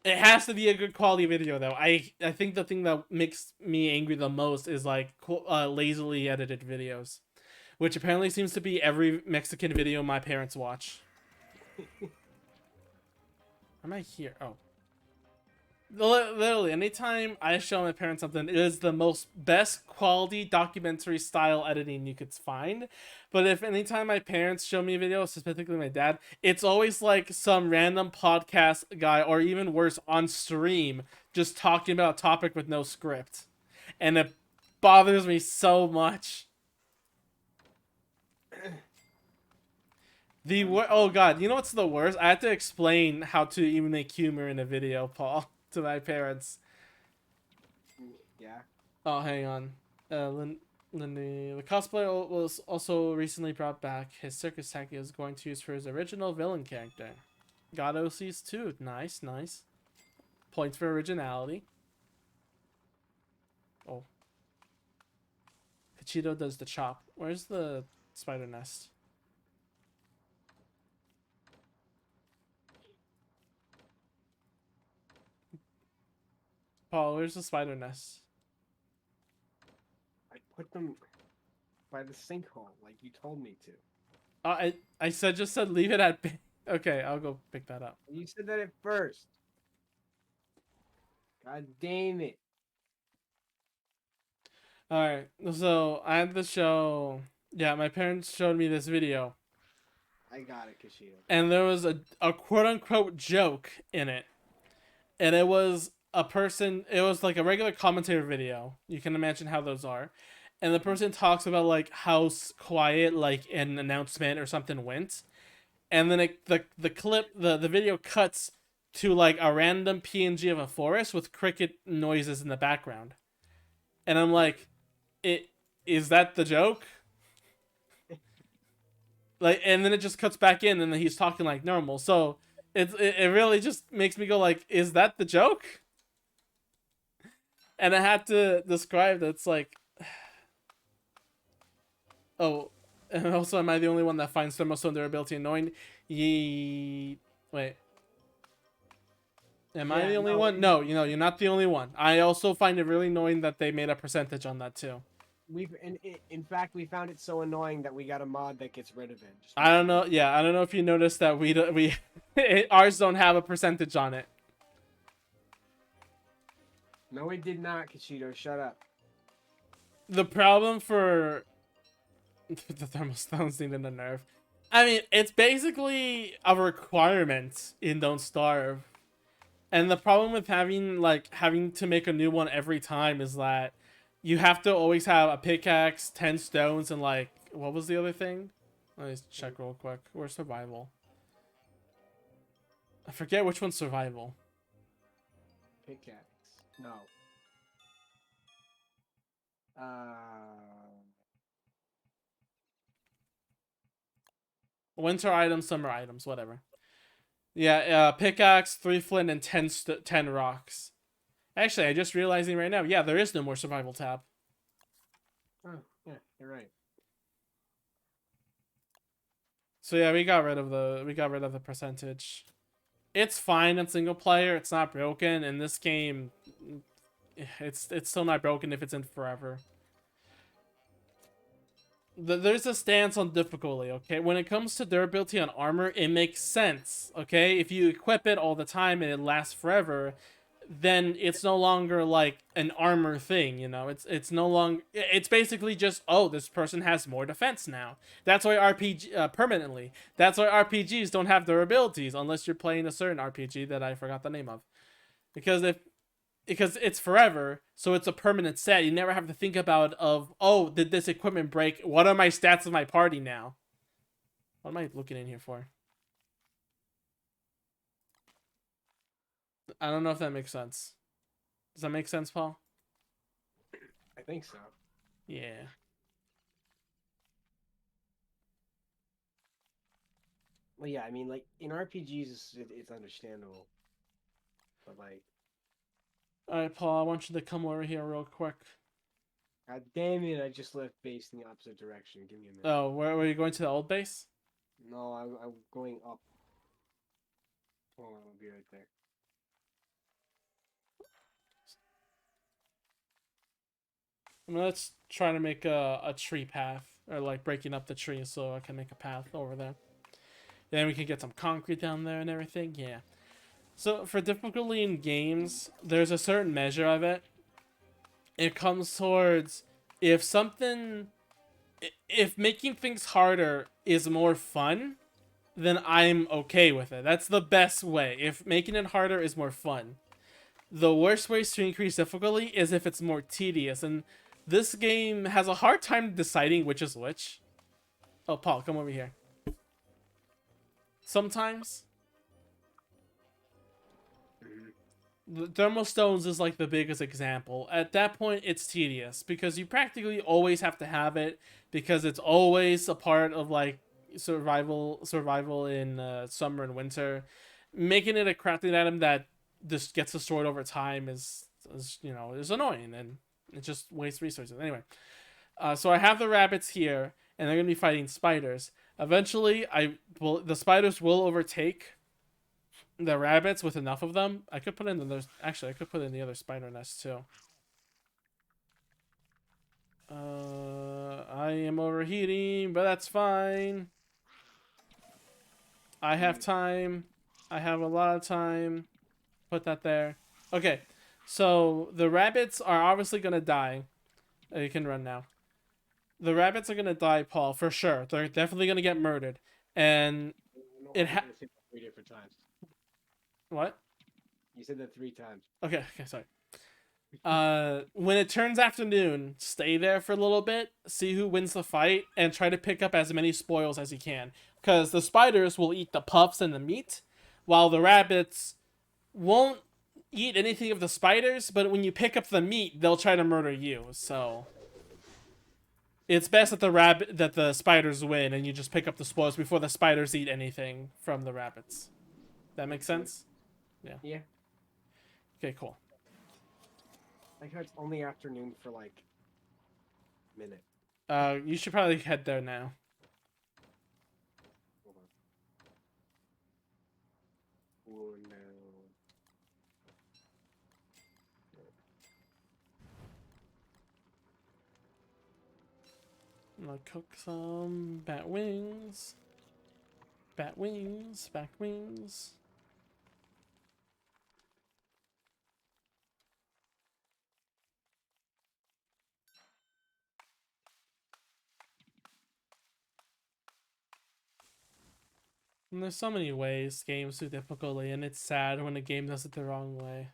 It has to be a good quality video though. I think the thing that makes me angry the most is like lazily edited videos, which apparently seems to be every Mexican video my parents watch. Am I here? Oh. Literally, anytime I show my parents something, it is the most best quality documentary style editing you could find. But if anytime my parents show me a video, specifically my dad, it's always like some random podcast guy, or even worse, on stream, just talking about a topic with no script. And it bothers me so much. Oh god, you know what's the worst? I had to explain how to even make humor in a video, Paul, to my parents. Yeah. Oh, hang on. Lindy, the cosplayer was also recently brought back. His circus tag he was going to use for his original villain character. Got OCs too. Nice, nice. Points for originality. Oh. Pachito does the chop. Where's the spider nest? Paul, where's the spider nest? I put them. by the sinkhole, like you told me to. I just said leave it at. Okay, I'll go pick that up. You said that at first. God damn it. All right, so I had the show. Yeah, my parents showed me this video, I got it, Kashida. and there was a quote unquote joke in it, and it was a person. It was like a regular commentator video. You can imagine how those are, and the person talks about like how quiet like an announcement or something went, and then the clip the video cuts to like a random PNG of a forest with cricket noises in the background, and I'm like, it is that the joke? Like, and then it just cuts back in, and then he's talking like normal. So it really just makes me go like, is that the joke? And I had to describe that. It's like, oh, and also, am I the only one that finds thermostone durability annoying? Wait. Am I the only one? No, you're not the only one. I also find it really annoying that they made a percentage on that too. In fact, we found it so annoying that we got a mod that gets rid of it. I don't know. Yeah, I don't know if you noticed that we ours don't have a percentage on it. No, it did not, Kashido. Shut up. The problem for the thermostones needing a nerf. I mean, it's basically a requirement in Don't Starve. And the problem with having to make a new one every time is that you have to always have a pickaxe, 10 stones, and like what was the other thing? Let me check real quick. Where's survival? I forget which one's survival. Pickaxe. No. Winter items, summer items, whatever. Yeah, pickaxe, 3 flint, and 10 rocks. Actually, I just realizing right now, yeah, there is no more survival tab. Oh, yeah, you're right. So yeah, we got rid of the percentage. It's fine in single player. It's not broken. In this game, it's still not broken if it's in forever. There's a stance on difficulty, okay? When it comes to durability on armor, it makes sense, okay? If you equip it all the time and it lasts forever, then it's no longer like an armor thing, you know? It's no longer... It's basically just, oh, this person has more defense now. That's why RPG... permanently. That's why RPGs don't have durabilities, unless you're playing a certain RPG that I forgot the name of. Because it's forever, so it's a permanent set. You never have to think about oh, did this equipment break? What are my stats of my party now? What am I looking in here for? I don't know if that makes sense. Does that make sense, Paul? I think so. Yeah. Well, yeah, I mean, like, in RPGs, it's understandable. But, like... Alright, Paul, I want you to come over here real quick. God damn it, I just left base in the opposite direction. Give me a minute. Oh, where were you going to the old base? No, I'm going up. Hold on, I'll be right there. Let's try to make a tree path. Or, like, breaking up the tree so I can make a path over there. Then we can get some concrete down there and everything. Yeah. So, for difficulty in games, there's a certain measure of it. It comes towards if making things harder is more fun, then I'm okay with it. That's the best way. If making it harder is more fun. The worst ways to increase difficulty is if it's more tedious, and this game has a hard time deciding which is which. Oh, Paul, come over here. Sometimes the thermal stones is like the biggest example. At that point, it's tedious because you practically always have to have it because it's always a part of like survival in summer and winter. Making it a crafting item that just gets destroyed over time is annoying and it just wastes resources. Anyway, so I have the rabbits here and they're gonna be fighting spiders. Eventually, the spiders will overtake the rabbits with enough of them. I could put in the other spider nest too. I am overheating, but that's fine. I have time. I have a lot of time. Put that there. Okay. So the rabbits are obviously gonna die. You can run now. The rabbits are gonna die, Paul, for sure. They're definitely gonna get murdered. And I know it I'm ha- gonna say that 3 different times. what? You said that 3 times. Okay, sorry. When it turns afternoon, stay there for a little bit, see who wins the fight, and try to pick up as many spoils as you can. Because the spiders will eat the puffs and the meat, while the rabbits won't eat anything of the spiders, but when you pick up the meat, they'll try to murder you. So it's best that the spiders win, and you just pick up the spoils before the spiders eat anything from the rabbits. That makes sense? Yeah. Okay, cool. Like how it's only afternoon for like a minute. You should probably head there now. Hold on. Oh no. I'm gonna cook some bat wings. Bat wings, bat wings. And there's so many ways games do difficulty, and it's sad when a game does it the wrong way.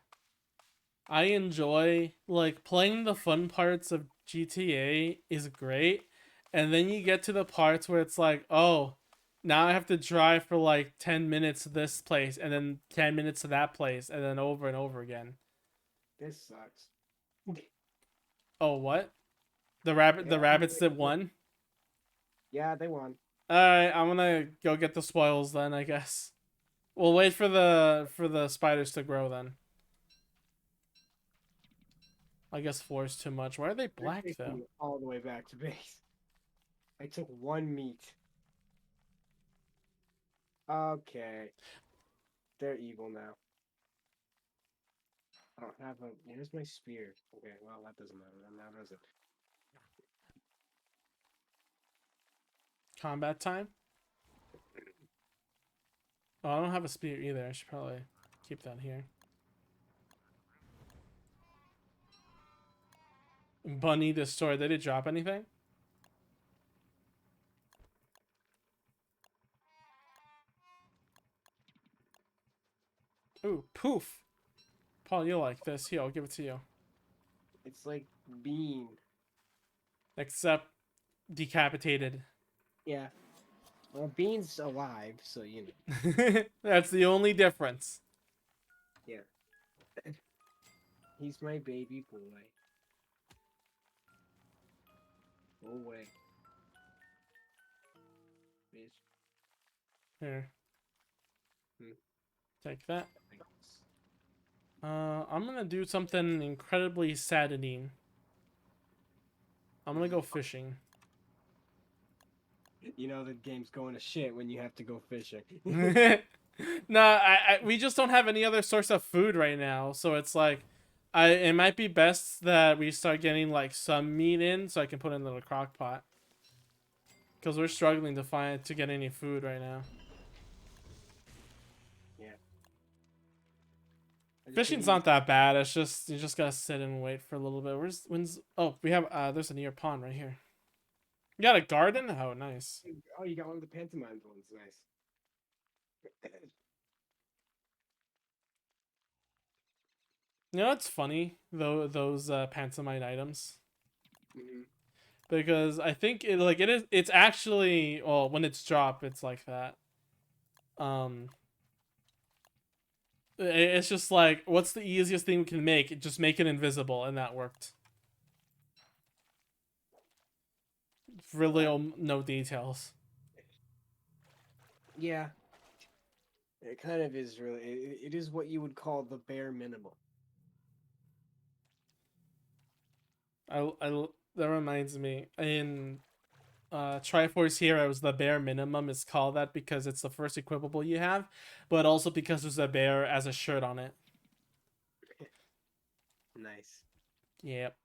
I enjoy, like, playing the fun parts of GTA is great, and then you get to the parts where it's like, oh, now I have to drive for like 10 minutes to this place, and then 10 minutes to that place, and then over and over again. This sucks. Oh, what? The Yeah, rabbits that won? yeah, they won. Alright, I'm gonna go get the spoils then, I guess. We'll wait for the spiders to grow then. I guess 4 is too much. Why are they They're black taking though? me all the way back to base. I took 1 meat. Okay. They're evil now. I don't have a. Here's my spear. Okay, well, that doesn't matter. Then now does it? Combat time? Oh, I don't have a spear either. I should probably keep that here. Bunny destroyed. Did it drop anything? Ooh, poof. Paul, you like this. Here, I'll give it to you. It's like bean. Except decapitated. Yeah. Well, Bean's alive, so you know. That's the only difference. Yeah. He's my baby boy. Go away. Bitch. Here. Hmm. Take that. Thanks. I'm gonna do something incredibly saddening. I'm gonna go fishing. You know the game's going to shit when you have to go fishing. No, we just don't have any other source of food right now, so it's like, it might be best that we start getting like some meat in, so I can put it in the crock pot. Because we're struggling to get any food right now. Yeah. Fishing's not that bad. It's just you just gotta sit and wait for a little bit. Oh, we have there's a near pond right here. You got a garden? Oh, nice. Oh, you got one of the pantomime ones. Nice. You know what's funny though? Those pantomime items, Mhm. because I think it's actually, well, when it's dropped it's like that. Um, it's just like, what's the easiest thing we can make? Just make it invisible, and that worked. Really, no details. Yeah. It kind of is really. It is what you would call the bare minimum. That reminds me, in Triforce Heroes, the bare minimum is called that because it's the first equipable you have, but also because there's a bear as a shirt on it. Nice. Yep.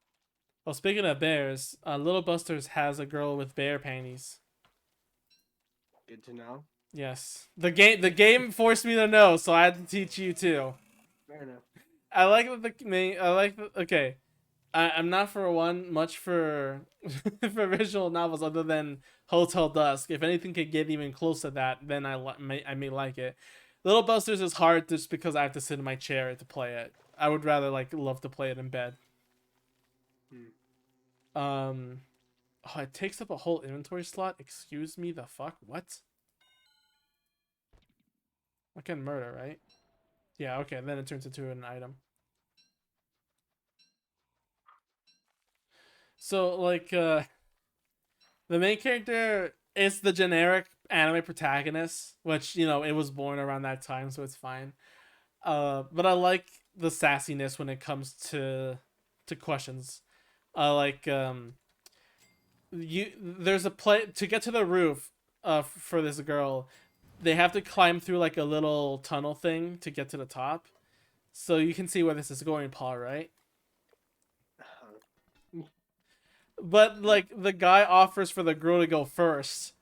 Well, speaking of bears, Little Busters has a girl with bear panties. Good to know. Yes, the game forced me to know, so I had to teach you too. Fair enough. I like that the main. I like the okay. I'm not for one much for for visual novels other than Hotel Dusk. If anything could get even close to that, then I may like it. Little Busters is hard just because I have to sit in my chair to play it. I would rather love to play it in bed. Um, oh, it takes up a whole inventory slot. Excuse me, the fuck? What? I can murder, right? Yeah, okay. Then it turns into an item. So the main character is the generic anime protagonist, which it was born around that time, so it's fine. But I like the sassiness when it comes to questions. Like there's a play to get to the roof. For this girl, they have to climb through like a little tunnel thing to get to the top. So you can see where this is going, Paul, right? But like the guy offers for the girl to go first,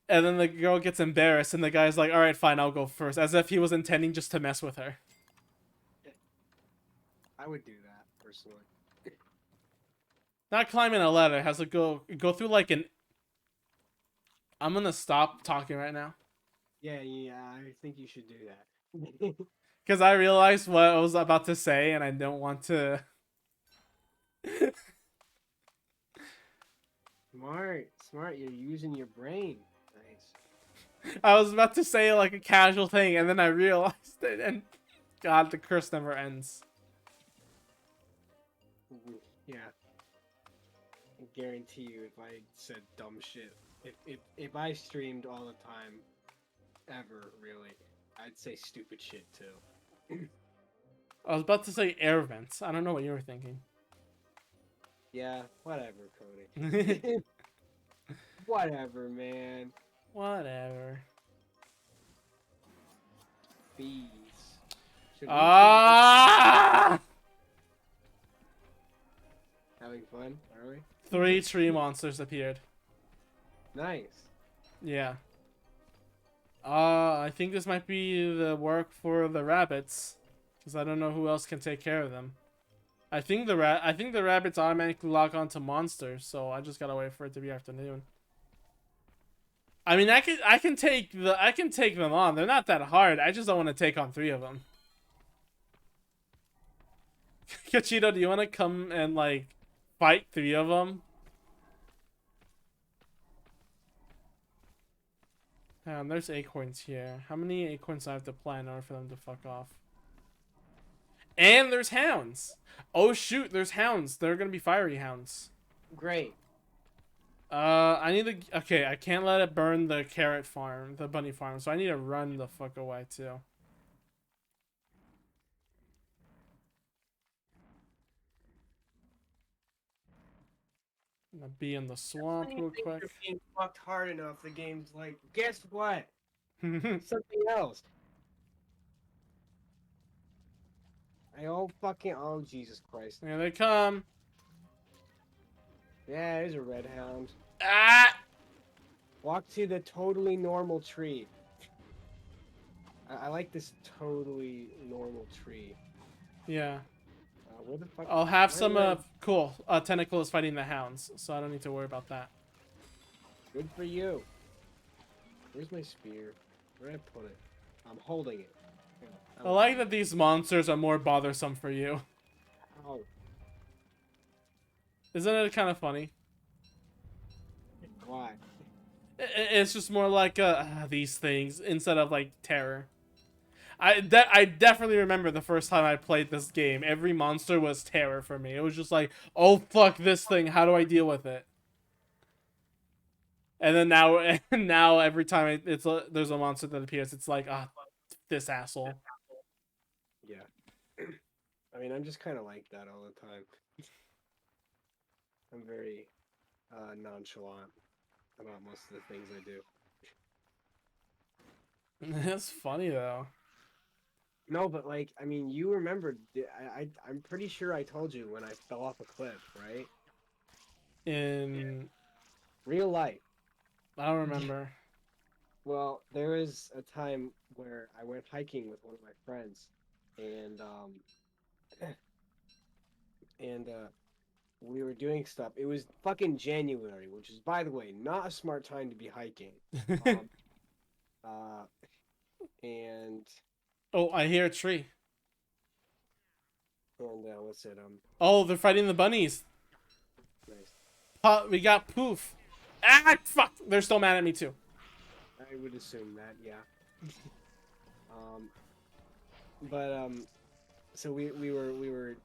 and then the girl gets embarrassed, and the guy's like, "All right, fine, I'll go first," as if he was intending just to mess with her. I would do that personally. Not climbing a ladder, has to go through like an. I'm gonna stop talking right now Yeah, I think you should do that. because I realized what I was about to say, and I don't want to. Smart. You're using your brain. Nice. I was about to say like a casual thing, and then I realized it, and God, the curse never ends. Yeah. I guarantee you, if I said dumb shit, if I streamed all the time, ever really, I'd say stupid shit too. I was about to say air vents. I don't know what you were thinking. Yeah, whatever, Cody. Whatever, man. Whatever. Bees. Should we Ah! having fun? Are we? 3 tree monsters appeared. Nice. Yeah. I think this might be the work for the rabbits, because I don't know who else can take care of them. I think the rabbits automatically lock onto monsters, so I just gotta wait for it to be afternoon. I mean, I can take them on. They're not that hard. I just don't want to take on 3 of them. Kachito, do you want to come and like fight 3 of them? There's acorns here. How many acorns do I have to plant in order for them to fuck off? And there's hounds. Oh shoot, there's hounds. They're gonna be fiery hounds. Great. I need to. Okay, I can't let it burn the carrot farm, the bunny farm. So I need to run the fuck away too. I'm gonna be in the swamp real quick. You're being fucked hard enough. The game's like, guess what? Something else. Oh Jesus Christ. Here they come. Yeah, there's a red hound. Ah! Walk to the totally normal tree. I like this totally normal tree. Yeah. Where the fuck? I'll have some where- cool tentacle is fighting the hounds, so I don't need to worry about that. Good for you. Where's my spear? Where did I put it? I'm holding it. I like that these monsters are more bothersome for you. Ow. Isn't it kind of funny? Why? It's just more like these things instead of like terror. I definitely remember the first time I played this game. Every monster was terror for me. It was just like, oh fuck this thing. How do I deal with it? And then now every time there's a monster that appears, it's like this asshole. Yeah. I mean, I'm just kind of like that all the time. I'm very nonchalant about most of the things I do. That's funny though. No, but like, I mean, you remembered. I'm pretty sure I told you when I fell off a cliff, right? In Real life. I don't remember. Well, there was a time where I went hiking with one of my friends, and we were doing stuff. It was fucking January, which is, by the way, not a smart time to be hiking. Um, uh, and Oh, I hear a tree. what's it? Oh, they're fighting the bunnies. Nice. We got poof. Ah, fuck! They're still mad at me too. I would assume that, yeah. Um, but so we were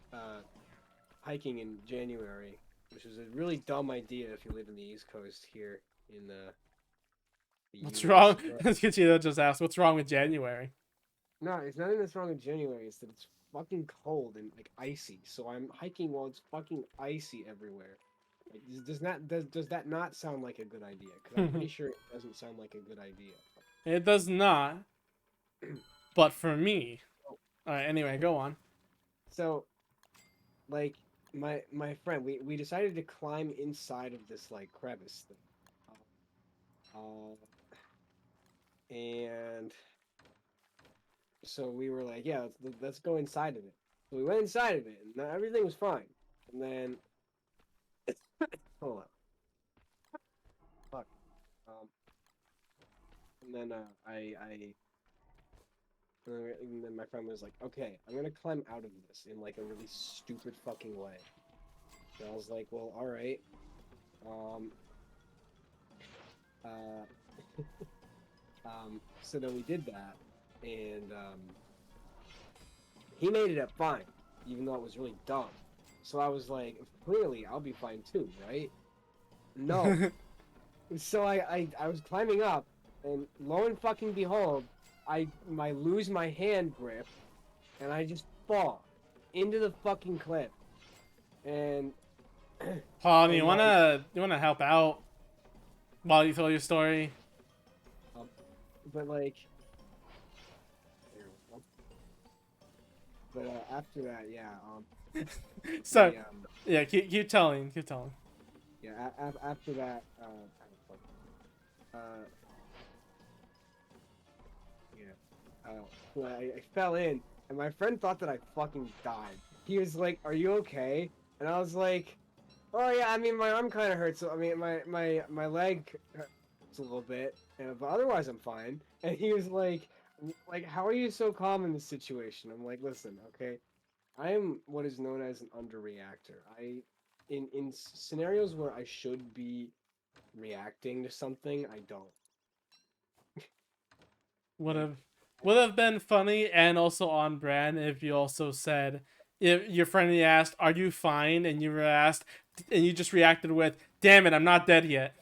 hiking in January, which was a really dumb idea if you live in the East Coast here in the What's U.S. wrong? Let's get you to just ask. What's wrong with January? No, it's nothing that's wrong with January. It's that it's fucking cold and like icy. So I'm hiking while it's fucking icy everywhere. Like, does that not sound like a good idea? Because I'm pretty sure it doesn't sound like a good idea. It does not. But for me. All right. Anyway, go on. So, like, my friend, we decided to climb inside of this like crevice thing, and so we were like, yeah, let's go inside of it. So we went inside of it, and everything was fine. And then, hold on, fuck. Um, and then and then my friend was like, okay, I'm gonna climb out of this in like a really stupid fucking way. And I was like, well, all right. Um, uh, so then we did that, and he made it up fine, even though it was really dumb. So I was like, clearly I'll be fine too, right? No. So I was climbing up, and lo and fucking behold, I lose my hand grip, and I just fall into the fucking cliff. And Paul, and like, you wanna help out while you tell your story? um, but like, there we go. But after that, yeah, So, the yeah, keep telling, keep telling. yeah, after that, uh, yeah, well, I fell in, and my friend thought that I fucking died. He was like, "Are you okay?" And I was like, "Oh yeah, I mean my arm kind of hurts. So, I mean my leg hurts a little bit, but otherwise I'm fine." And he was like, how are you so calm in this situation? I'm like, listen, okay, I am what is known as an underreactor. In scenarios where I should be reacting to something, I don't. Would Like, have would have been funny and also on brand if you also said, if your friend asked, "Are you fine?" and you were asked, and you just reacted with, "Damn it, I'm not dead yet."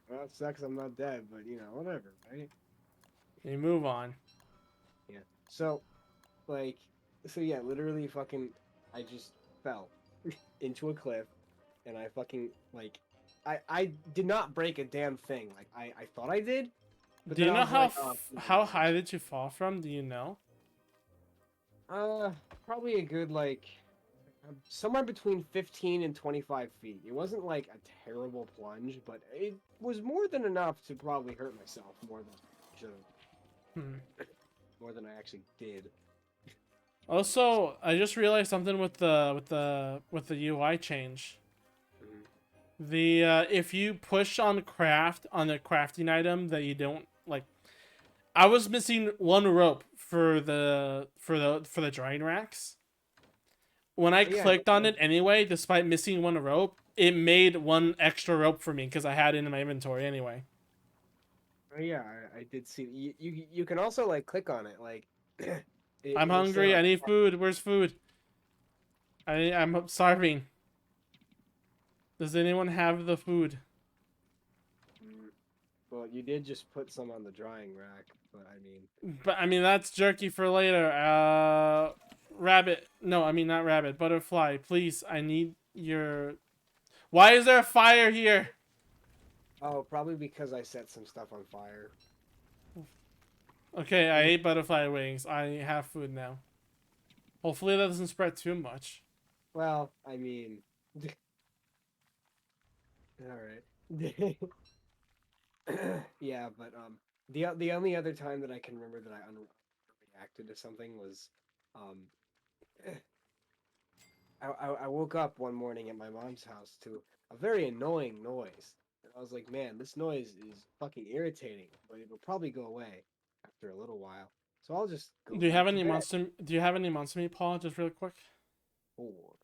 well, it sucks I'm not dead, but whatever, right? You move on. Yeah. So, like, so yeah, literally, fucking, I just fell into a cliff, and I fucking like, I did not break a damn thing. Like, I thought I did, but Do then you I know was like, oh, how high did you fall from? Do you know? probably a good like somewhere between 15 and 25 feet. It wasn't like a terrible plunge, but it was more than enough to probably hurt myself more than I should have, Hmm. more than I actually did. Also, I just realized something with the UI change. Mhm. The if you push on craft on a crafting item that you don't like, I was missing one rope for the drying racks. When I Oh, yeah, clicked on it anyway, despite missing one rope, it made one extra rope for me because I had it in my inventory anyway. oh, yeah, I did see. You can also like click on it, like I'm it'll say hungry. like, I need food. Where's food? I'm starving. Does anyone have the food? mm, well, you did just put some on the drying rack, but I mean, But I mean that's jerky for later. Rabbit. No, I mean not rabbit. Butterfly. Please, I need your. Why is there a fire here? oh, probably because I set some stuff on fire. Okay, I ate butterfly wings. I have food now. Hopefully that doesn't spread too much. Well, I mean, all right. Yeah, but the only other time that I can remember that I reacted to something was um I woke up one morning at my mom's house to a very annoying noise. And I was like, man, this noise is fucking irritating, but it'll probably go away after a little while. So I'll just go Do you have back to any bed. monster? Do you have any monster meat, Paul? Just real quick. Or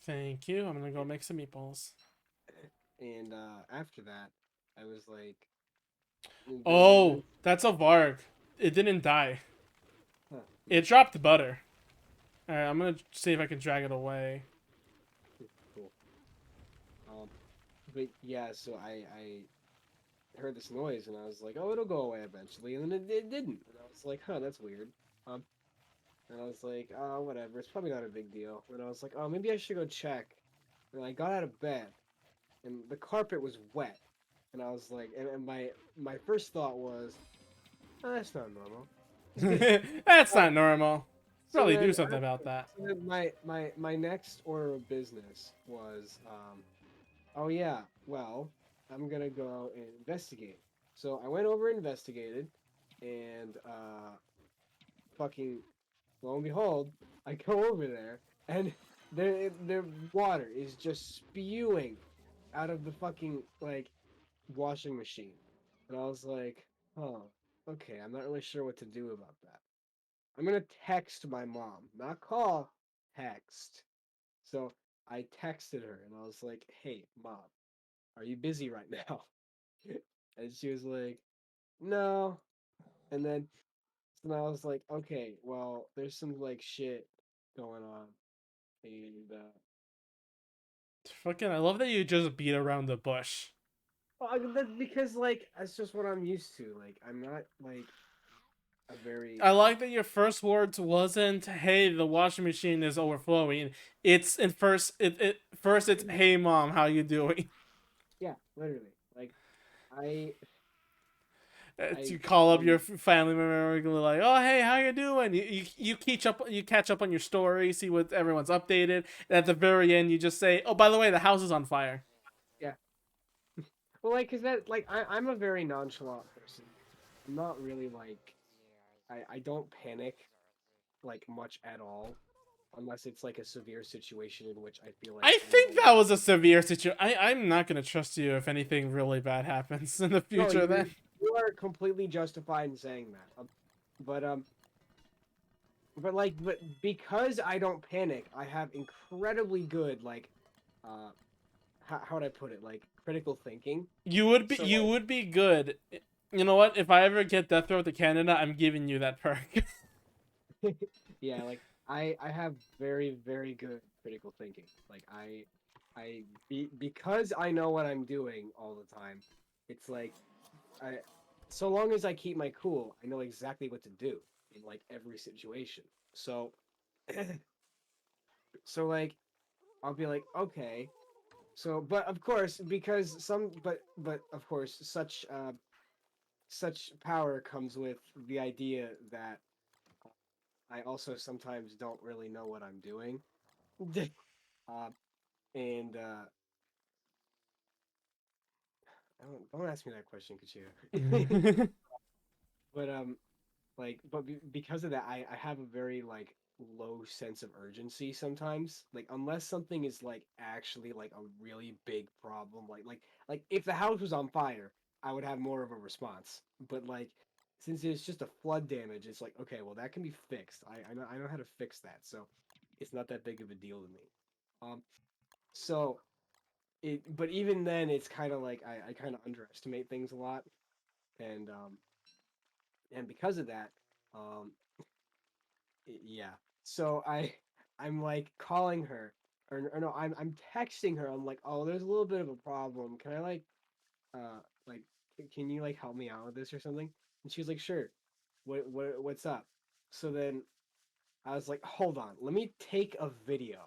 Thank you. I'm gonna go make some meatballs. and after that, I was like, Oh, that's a Varg. It didn't die. huh, It dropped butter. Alright, I'm gonna see if I can drag it away. cool. But yeah, so I heard this noise and I was like, oh, it'll go away eventually, and then it didn't, and I was like, huh, that's weird. Um, and I was like, oh, whatever, it's probably not a big deal. And I was like, oh, maybe I should go check. And I got out of bed, and the carpet was wet, and I was like, and my first thought was, oh, that's not normal. That's Uh, not normal. so Probably do then, something about that. so then my next order of business was, oh yeah, well, I'm gonna go and investigate. So I went over and investigated, and fucking lo and behold, I go over there, and their water is just spewing out of the fucking like washing machine, and I was like, oh, okay, I'm not really sure what to do about that. I'm gonna text my mom, not call, text. So I texted her, and I was like, hey, mom, are you busy right now? And she was like, no. And then so I was like, okay, well, there's some like shit going on. And Fucking, I love that you just beat around the bush. that's because like that's just what I'm used to. Like I'm not like a very I like that your first words wasn't "Hey, the washing machine is overflowing." It's in first. First. It's "Hey, mom, how you doing?" yeah, literally. Like I To I call up your family member, and go like, "Oh, hey, how you doing?" You catch up on your story, see what everyone's updated, and at the very end, you just say, "Oh, by the way, the house is on fire." yeah. Well, like, cause that like I'm a very nonchalant person. I'm not really like I don't panic like much at all unless it's like a severe situation in which I feel like I I think might. that was a severe situation. I'm not gonna trust you if anything really bad happens in the No, future. Then you are completely justified in saying that. But but because I don't panic, I have incredibly good like uh how would I put it, like critical thinking. So you would be good. You know what? If I ever get death row to Canada, I'm giving you that perk. like yeah, like I have very good critical thinking. Like because I know what I'm doing all the time. It's like I so long as I keep my cool, I know exactly what to do in like every situation. So so like I'll be like, okay. So but of course because but of course such power comes with the idea that I also sometimes don't really know what I'm doing. uh, and don't ask me that question, Kachia. But like because of that I have a very like low sense of urgency sometimes, like unless something is like actually like a really big problem, like if the house was on fire I would have more of a response, but like since it's just a flood damage it's like okay, well that can be fixed. I know how to fix that, so it's not that big of a deal to me. So it but even then it's kind of like I kind of underestimate things a lot, and because of that um yeah. So I'm like calling her, or no, I'm texting her. I'm like, oh, there's a little bit of a problem. Can I like can you like help me out with this or something? And she was like, sure. What's up? So then I was like, hold on, let me take a video.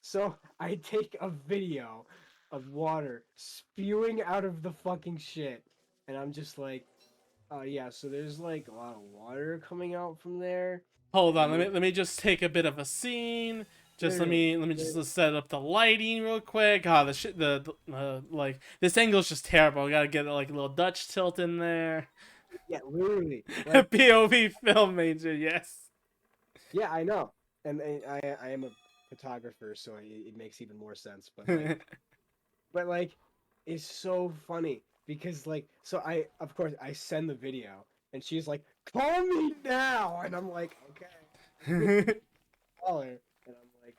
So I take a video of water spewing out of the fucking shit, and I'm just like, Yeah, so there's like a lot of water coming out from there, Hold on, and let me just take a bit of a scene. Just literally, let me literally- just set up the lighting real quick. Ah, like this angle's just terrible. I gotta get like a little Dutch tilt in there. yeah, literally, like, POV film major, yes. yeah, I know, and I am a photographer, so it makes even more sense. But like, it's so funny because like, so I of course I send the video, and she's like, "Call me now," and I'm like, "Okay." Call her, and I'm like,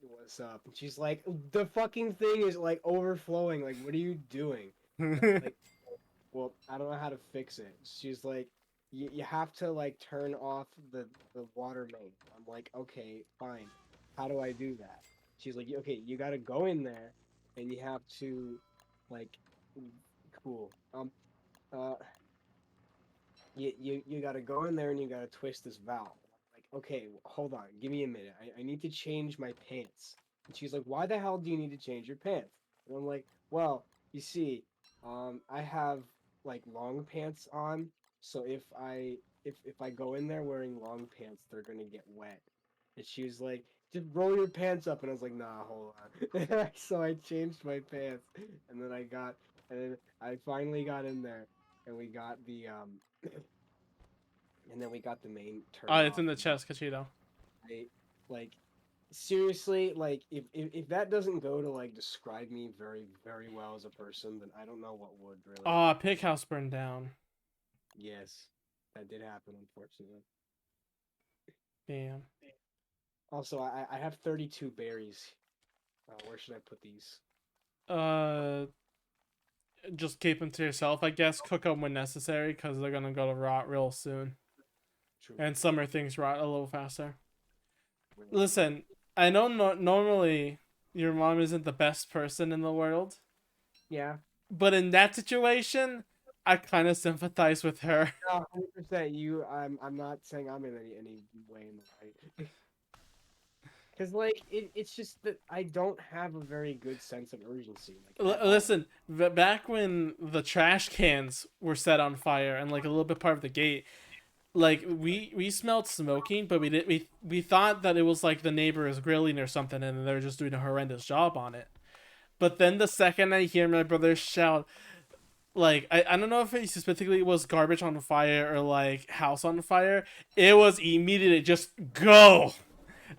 "What's up?" And she's like, "The fucking thing is like overflowing. Like, what are you doing?" And I'm like, "Well, I don't know how to fix it." She's like, you have to like turn off the water main." I'm like, "Okay, fine. How do I do that?" She's like, "Okay, you got to go in there, and you have to like, cool. Uh, you got to go in there and you got to twist this valve." Like, okay, hold on, give me a minute. I need to change my pants. And she's like, "Why the hell do you need to change your pants?" And I'm like, "Well, you see, I have like long pants on, so if I go in there wearing long pants, they're gonna get wet." And she was like, "Just roll your pants up," and I was like, "Nah, hold on." So I changed my pants, and then I finally got in there, and we got the and then we got the main Oh, turned it's off. in the chest, Kachito. I like seriously, like if that doesn't go to like describe me very well as a person, then I don't know what would really. Oh, pig house burned down. Yes, that did happen, unfortunately. Damn. Also, I have 32 berries. Where should I put these? Uh, just keep them to yourself, I guess. Cook them when necessary, because they're gonna go to rot real soon. True. And summer things rot a little faster. Really. Listen, I know normally your mom isn't the best person in the world, Yeah. but in that situation, I kind of sympathize with her. No, 100%. I'm not saying I'm in any way in the right. Because like it's just that I don't have a very good sense of urgency, like at all. Listen, back when the trash cans were set on fire and like a little bit part of the gate, like we smelled smoking, but we thought that it was like the neighbors grilling or something, and they were just doing a horrendous job on it. But then the second I hear my brother shout, like I don't know if it specifically was garbage on fire or like house on fire, it was immediately just go.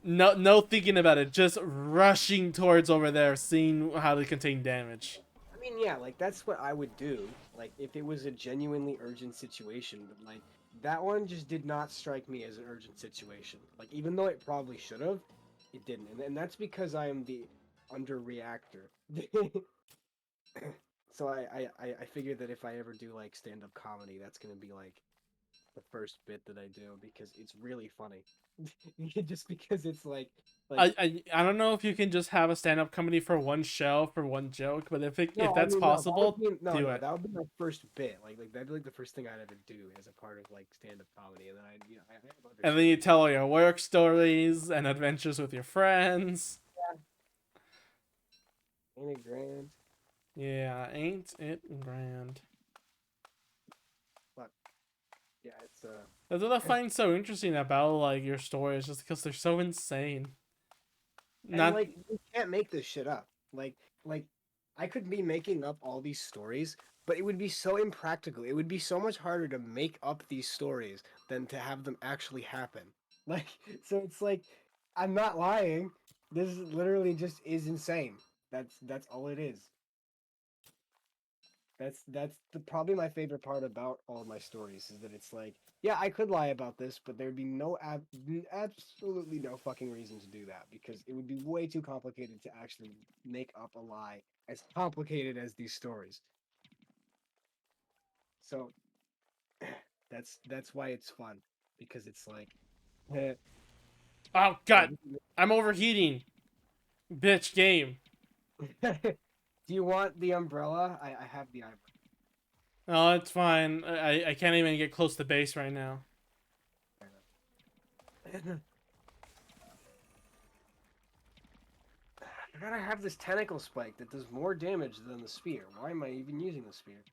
No thinking about it, just rushing towards over there, seeing how to contain damage. I mean, yeah, like that's what I would do, like if it was a genuinely urgent situation, but like that one just did not strike me as an urgent situation. Like even though it probably should have, it didn't. And that's because I am the underreactor. So I figured that if I ever do like stand-up comedy, that's gonna be like the first bit that I do because it's really funny. Just because it's like I don't know if you can just have a stand up comedy for one show for one joke, but if no, I that's mean no, that would possible, be no, do no, it. that would be my first bit. Like that'd be like the first thing I'd ever do as a part of like stand-up comedy, and then I have other And then you stories. tell all your work stories and adventures with your friends. Ain't it grand? Yeah, ain't it grand? But yeah, it's That's what I find so interesting about like your stories, just because they're so insane. and Not like you can't make this shit up. Like I could be making up all these stories, but it would be so impractical. It would be so much harder to make up these stories than to have them actually happen. Like so it's like I'm not lying. This literally just is insane. That's all it is. That's probably my favorite part about all of my stories is that it's like, yeah, I could lie about this, but there'd be absolutely no fucking reason to do that because it would be way too complicated to actually make up a lie as complicated as these stories. So that's why it's fun because it's like, oh oh, god, I'm overheating. Bitch game. do you want the umbrella? I have the No, it's fine. I can't even get close to base right now. umbrella. I gotta have this tentacle spike that does more damage than the spear. Why am I even using the spear?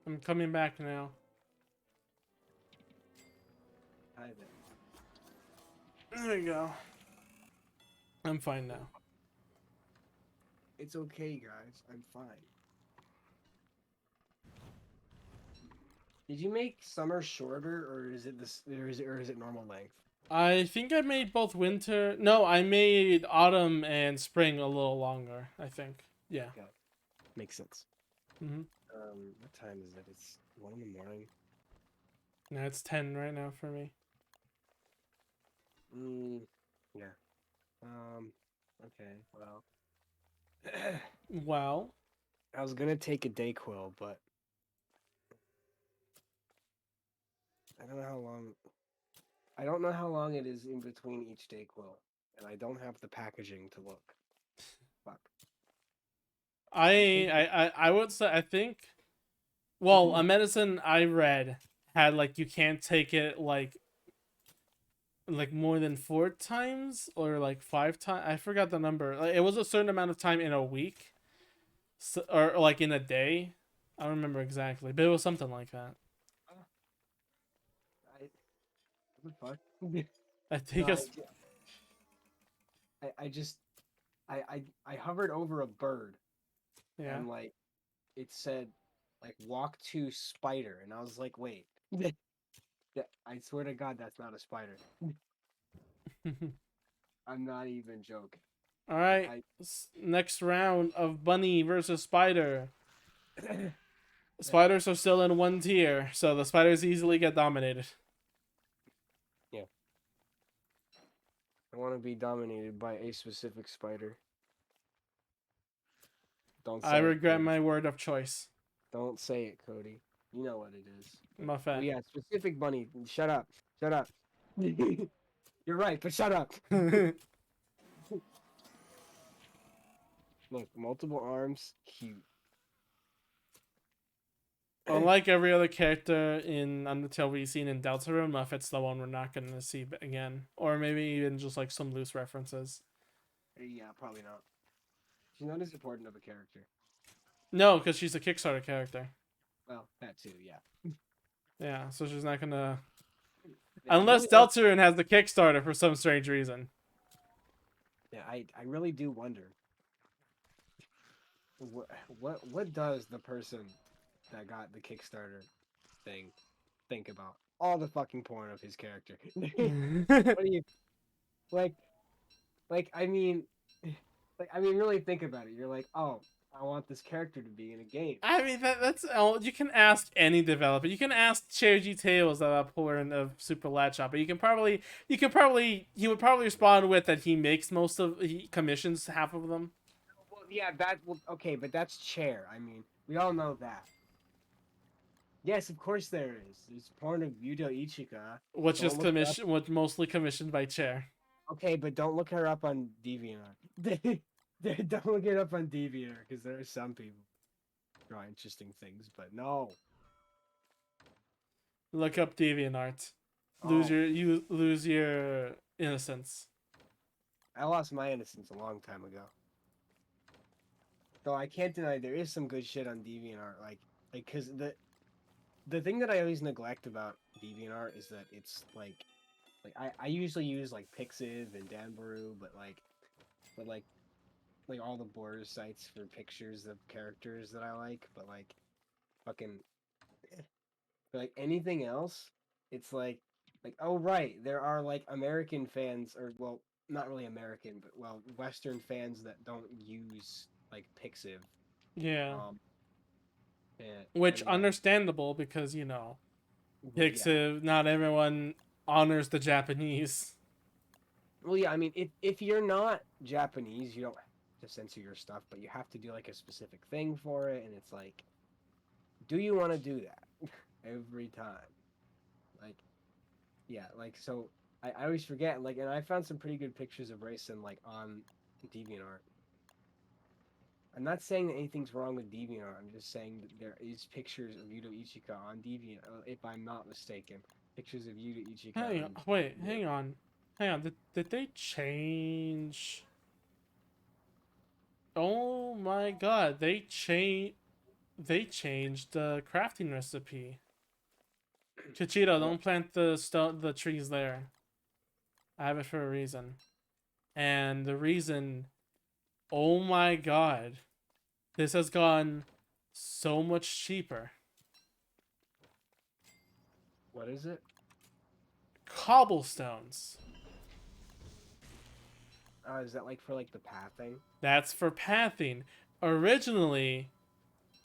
I'm coming back now. Hi there. There you go. I'm fine now. It's okay, guys. I'm fine. Did you make summer shorter, or is it this, or is it normal length? I think I made both winter. No, I made autumn and spring a little longer. I think. Yeah. Okay, makes sense. Mm-hmm. What time is it? It's 1 in the morning. Now it's 10 right now for me. Yeah. Okay. Well, Well, I was gonna take a Dayquil, but I don't know how long. I don't know how long it is in between each Dayquil, and I don't have the packaging to look. Fuck. I would say I think. Well, a medicine I read had like you can't take it like more than 4 times or like 5 times. I forgot the number. Like, it was a certain amount of time in a week, so, or like in a day. I don't remember exactly, but it was something like that. I what the fuck? I No, think it's I just I hovered over a bird yeah. and like it said like walk to spider and I was like wait I swear to God that's not a spider. I'm not even joking. All right, I next round of bunny versus spider. yeah, Spiders are still in one tier, so the spiders easily get dominated. yeah. I want to be dominated by a specific spider. Don't I say it, regret Cody. my word of choice. Don't say it, Cody. You know what it is. My Oh fat. yeah, specific bunny. Shut up. Shut up. You're right, but shut up. Look, multiple arms, cute. Unlike every other character in Undertale we've seen in Deltarune, Muffet's the one we're not going to see again. Or maybe even just like some loose references. Yeah, probably not. She's not as important of a character. No, because she's a Kickstarter character. Well, that too, yeah. Yeah, so she's not going to. I Unless really want. Deltarune has the Kickstarter for some strange reason. Yeah, I really do wonder. What does the person that got the Kickstarter thing think about all the fucking porn of his character? What do you like? Like I mean, really think about it. You're like, oh, I want this character to be in a game. I mean, that's you can ask any developer. You can ask Cherry Tales about porn of Super Lat Shop, but he would probably respond with that he makes most of he commissions half of them, Well, yeah, okay, but that's chair. I mean, we all know that. Yes, of course there is. There's porn of Yudo Ichika. which is Don't look her up. commission, which mostly commissioned by Chair. Okay, but don't look her up on DeviantArt. Don't look it up on DeviantArt because there are some people draw interesting things, but no. Look up DeviantArt. Oh, You lose your innocence. I lost my innocence a long time ago. Though I can't deny there is some good shit on DeviantArt, because the thing that I always neglect about DeviantArt is that it's I usually use like Pixiv and Danbaru, but like all the border sites for pictures of characters that I like, but like fucking but like anything else, it's like oh right, there are like American fans or well not really American, but well Western fans that don't use like Pixiv. Yeah, Um and, which and like understandable because well yeah. Pixiv. Not everyone honors the Japanese. Well yeah, I mean if you're not Japanese, you don't have to censor your stuff, but you have to do like a specific thing for it and it's like do you want to do that every time? Like yeah, like so I always forget like and I found some pretty good pictures of Racing like on DeviantArt. I'm not saying that anything's wrong with DeviantArt. I'm just saying that there is pictures of Yudo Ichika on Deviant, if I'm not mistaken. Pictures of Yudo Ichika Hang on, on wait, Deviant. hang on. Did they change? Oh my god, they changed the crafting recipe. Chichito, don't plant the trees there. I have it for a reason. And the reason, oh my god, this has gone so much cheaper. What is it? Cobblestones. Is that like for like the pathing? That's for pathing. Originally,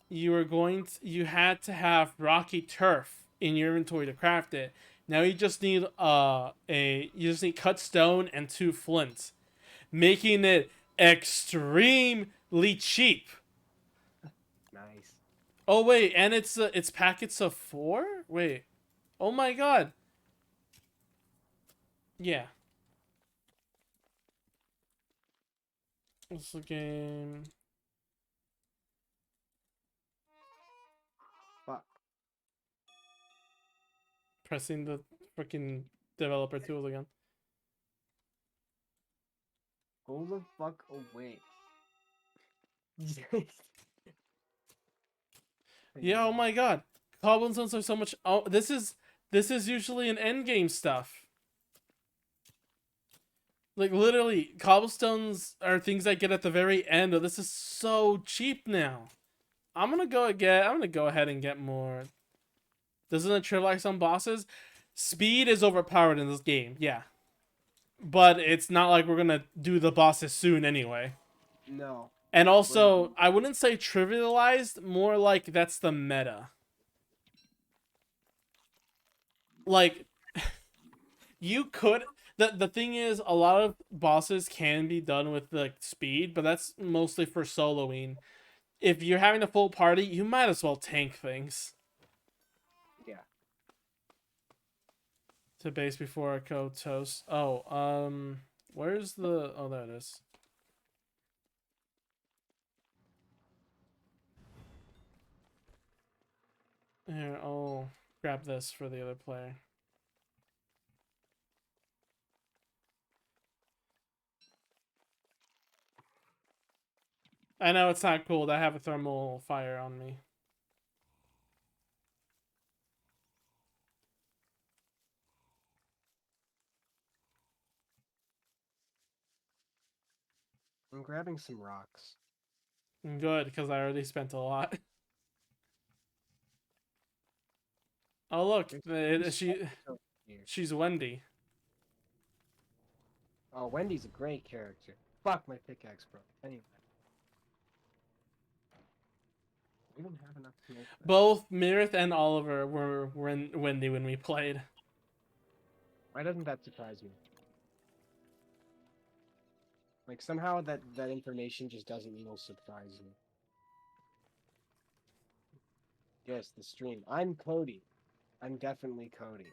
you had to have rocky turf in your inventory to craft it. Now you just need cut stone and 2 flint, making it extremely cheap. Nice. Oh wait, and it's packets of 4? Wait. Oh my god. Yeah. What's the game? Fuck. Pressing the freaking developer tools again. Go the fuck away. Yeah, oh my god. Cobblestones are so much. Oh, this is usually an end game stuff. Like literally, cobblestones are things I get at the very end. Oh, this is so cheap now. I'm gonna go ahead and get more. Doesn't it trivialize some bosses? Speed is overpowered in this game, yeah. But it's not like we're gonna do the bosses soon anyway. No. And also, I wouldn't say trivialized, more like that's the meta. Like, you could... The thing is, a lot of bosses can be done with the speed, but that's mostly for soloing. If you're having a full party, you might as well tank things. Yeah. To base before a code toast. Oh, where's the... Oh, there it is. Here, I'll grab this for the other player. I know it's not cool to have a thermal fire on me. I'm grabbing some rocks. Good, because I already spent a lot. Oh look, she's Wendy. Oh, Wendy's a great character. Fuck, my pickaxe broke. Anyway. We don't have enough to make that. Both Mirith and Oliver were in Wendy when we played. Why doesn't that surprise me? Like, somehow that information just doesn't surprise me. Yes, the stream. I'm Cody. I'm definitely Cody.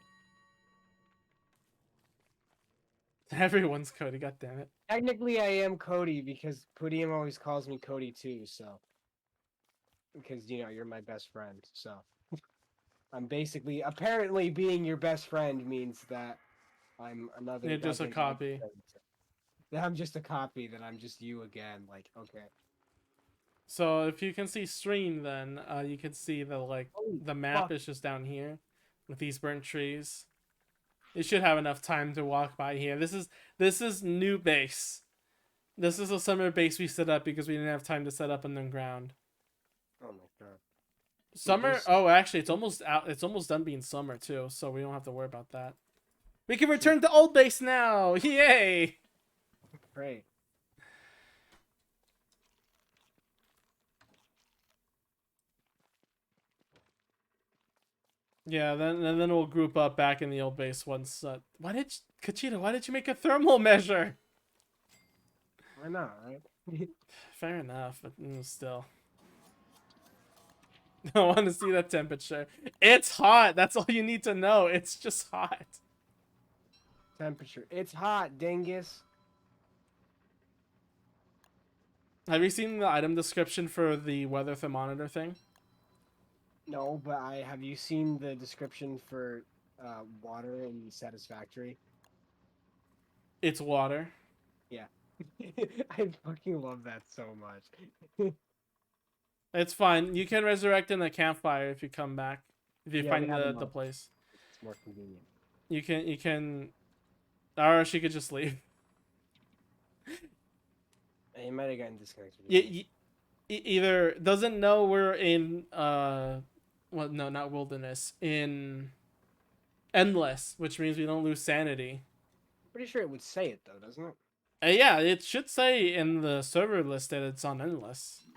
Everyone's Cody, god damn it. Technically, I am Cody because Pudium always calls me Cody too, so. Because, you know, you're my best friend, so. I'm basically, apparently being your best friend means that I'm another... You're just a copy. That I'm just a copy, that I'm just you again, like, okay. So if you can see stream, then you can see the the map is just down here with these burnt trees. You should have enough time to walk by here. This is new base. This is a summer base we set up because we didn't have time to set up underground. Oh my god. Summer? Oh, actually, it's almost out. It's almost done being summer too, so we don't have to worry about that. We can return to old base now! Yay! Great. Yeah, then we'll group up back in the old base once. Kachita? Why did you make a thermal measure? Why not, right? Fair enough, but still. I want to see that temperature. It's hot. That's all you need to know. It's just hot. Temperature. It's hot, dingus. Have you seen the item description for the weather thermometer thing? No, but have you seen the description for water in Satisfactory? It's water. Yeah. I fucking love that so much. It's fine. You can resurrect in the campfire if you come back. If you Yeah, find we have the enough. place. more convenient. You can, or she could just leave. He might have gotten disconnected. Yeah, either doesn't know we're in well, no, not wilderness, in endless, which means we don't lose sanity. Pretty sure it would say it though, doesn't it? Yeah, it should say in the server list that it's on endless.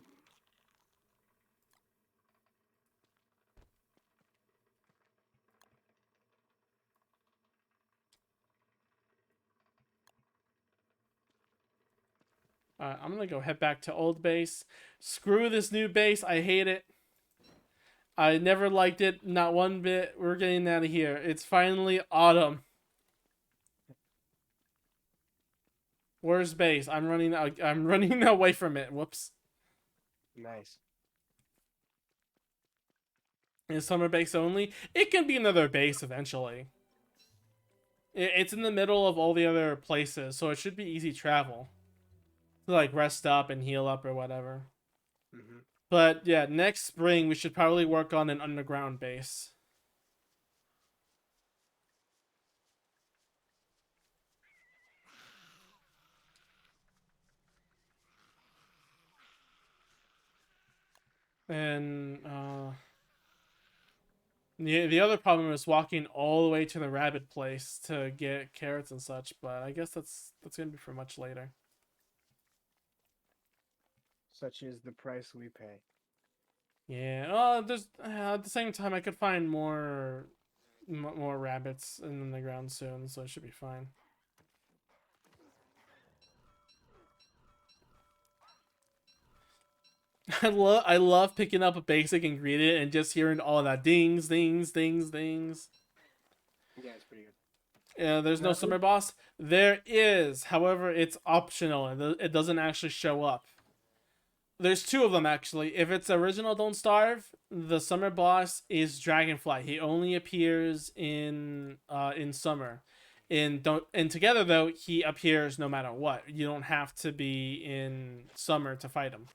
I'm gonna go head back to old base. Screw this new base. I hate it. I never liked it, not one bit. We're getting out of here. It's finally autumn. Where's base? I'm running. I'm running away from it. Whoops. Nice. Is summer base only? It can be another base eventually. It's in the middle of all the other places, so it should be easy travel. To like rest up and heal up or whatever. Mm-hmm. But yeah, next spring we should probably work on an underground base. And the other problem is walking all the way to the rabbit place to get carrots and such, but I guess that's gonna be for much later. Such is the price we pay. Yeah. There's at the same time I could find more rabbits in the ground soon, so it should be fine. I love picking up a basic ingredient and just hearing all that dings, dings, dings, dings. Yeah, it's pretty good. There's no summer boss. There is, however, it's optional. It doesn't actually show up. There's two of them actually. If it's original Don't Starve, the summer boss is Dragonfly. He only appears in summer. In Together though, he appears no matter what. You don't have to be in summer to fight him.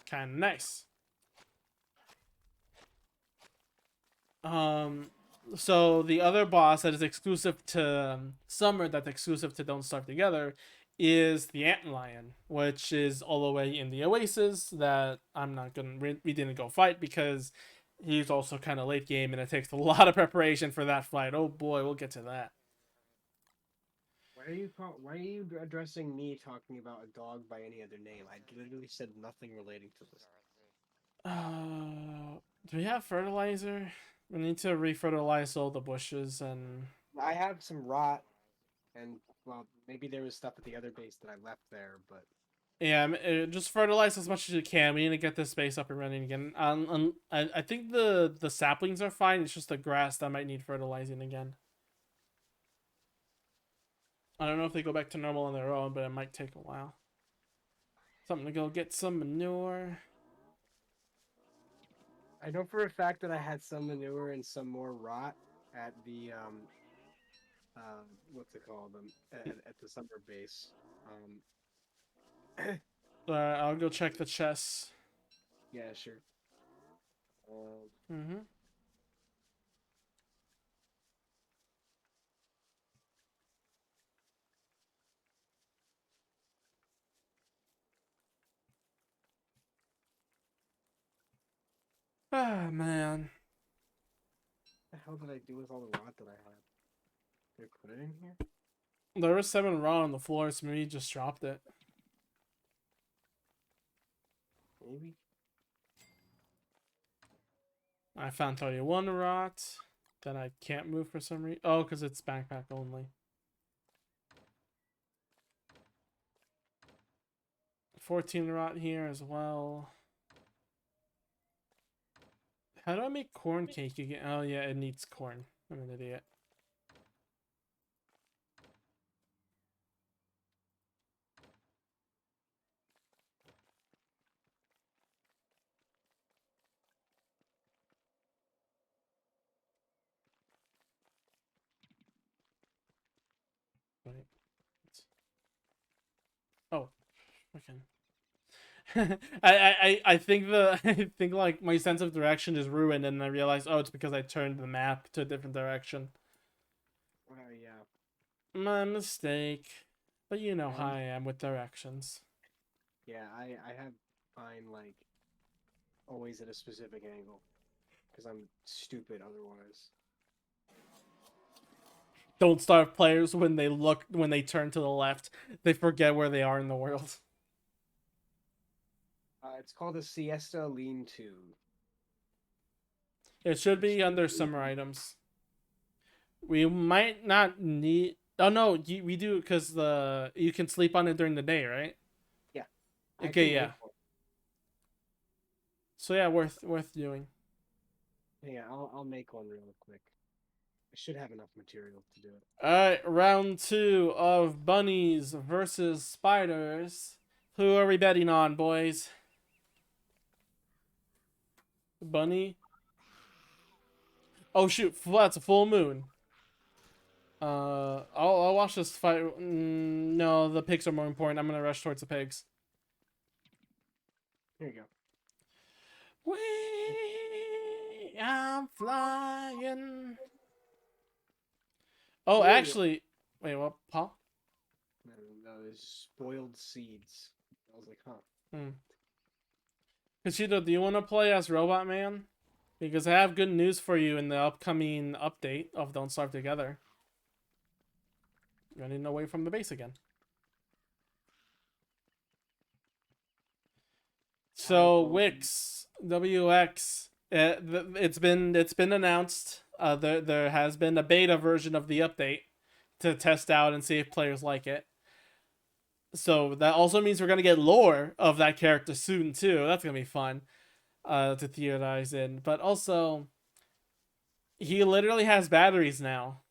Kind of nice. So the other boss that is exclusive to summer, that's exclusive to Don't Starve Together, is the Antlion, which is all the way in the Oasis. That I'm not gonna we didn't go fight because he's also kind of late game and it takes a lot of preparation for that fight. Oh boy, we'll get to that. Why are you addressing me talking about a dog by any other name? I literally said nothing relating to this. Do we have fertilizer? We need to refertilize all the bushes and I have some rot, and well, maybe there was stuff at the other base that I left there, but yeah, just fertilize as much as you can. We need to get this space up and running again. I think the saplings are fine. It's just the grass that might need fertilizing again. I don't know if they go back to normal on their own, but it might take a while. Something to go get some manure. I know for a fact that I had some manure and some more rot at the what's it called at the summer base. I'll go check the chests. Yeah, sure. Mm-hmm. Ah, man. What the hell did I do with all the rot that I had? Did I put it in here? There was 7 raw on the floor, so maybe you just dropped it. Maybe. I found 31 rot that I can't move for some reason. Oh, because it's backpack only. 14 rot here as well. How do I make corn cake again? Oh, yeah, it needs corn. I'm an idiot. Wait. Oh, freaking. I think I think like my sense of direction is ruined, and I realize, oh, it's because I turned the map to a different direction. Yeah. My mistake. But you know Yeah, how I am with directions. yeah, I have mine like always at a specific angle because I'm stupid otherwise. Don't start players when they turn to the left, they forget where they are in the world. It's called a siesta lean-to. It should be under summer items. We might not need. Oh no, we do because the you can sleep on it during the day, right? Yeah, I Okay, can yeah. make one. So yeah, worth doing. Yeah, I'll make one real quick. I should have enough material to do it. All right, round 2 of bunnies versus spiders. Who are we betting on, boys? Bunny. Oh shoot, that's a full moon. I'll watch this fight. No, the pigs are more important. I'm gonna rush towards the pigs. Here you go. Wee, I'm flying. Oh, Spoiled. actually, wait, what, Paul? No, no, there's spoiled seeds. I was like, huh. Hmm. Kashito, do you want to play as Robot Man? Because I have good news for you in the upcoming update of Don't Starve Together. Running away from the base again. So Wix, WX, it's been announced. There has been a beta version of the update to test out and see if players like it. So that also means we're gonna get lore of that character soon too. That's gonna be fun to theorize in. But also, he literally has batteries now.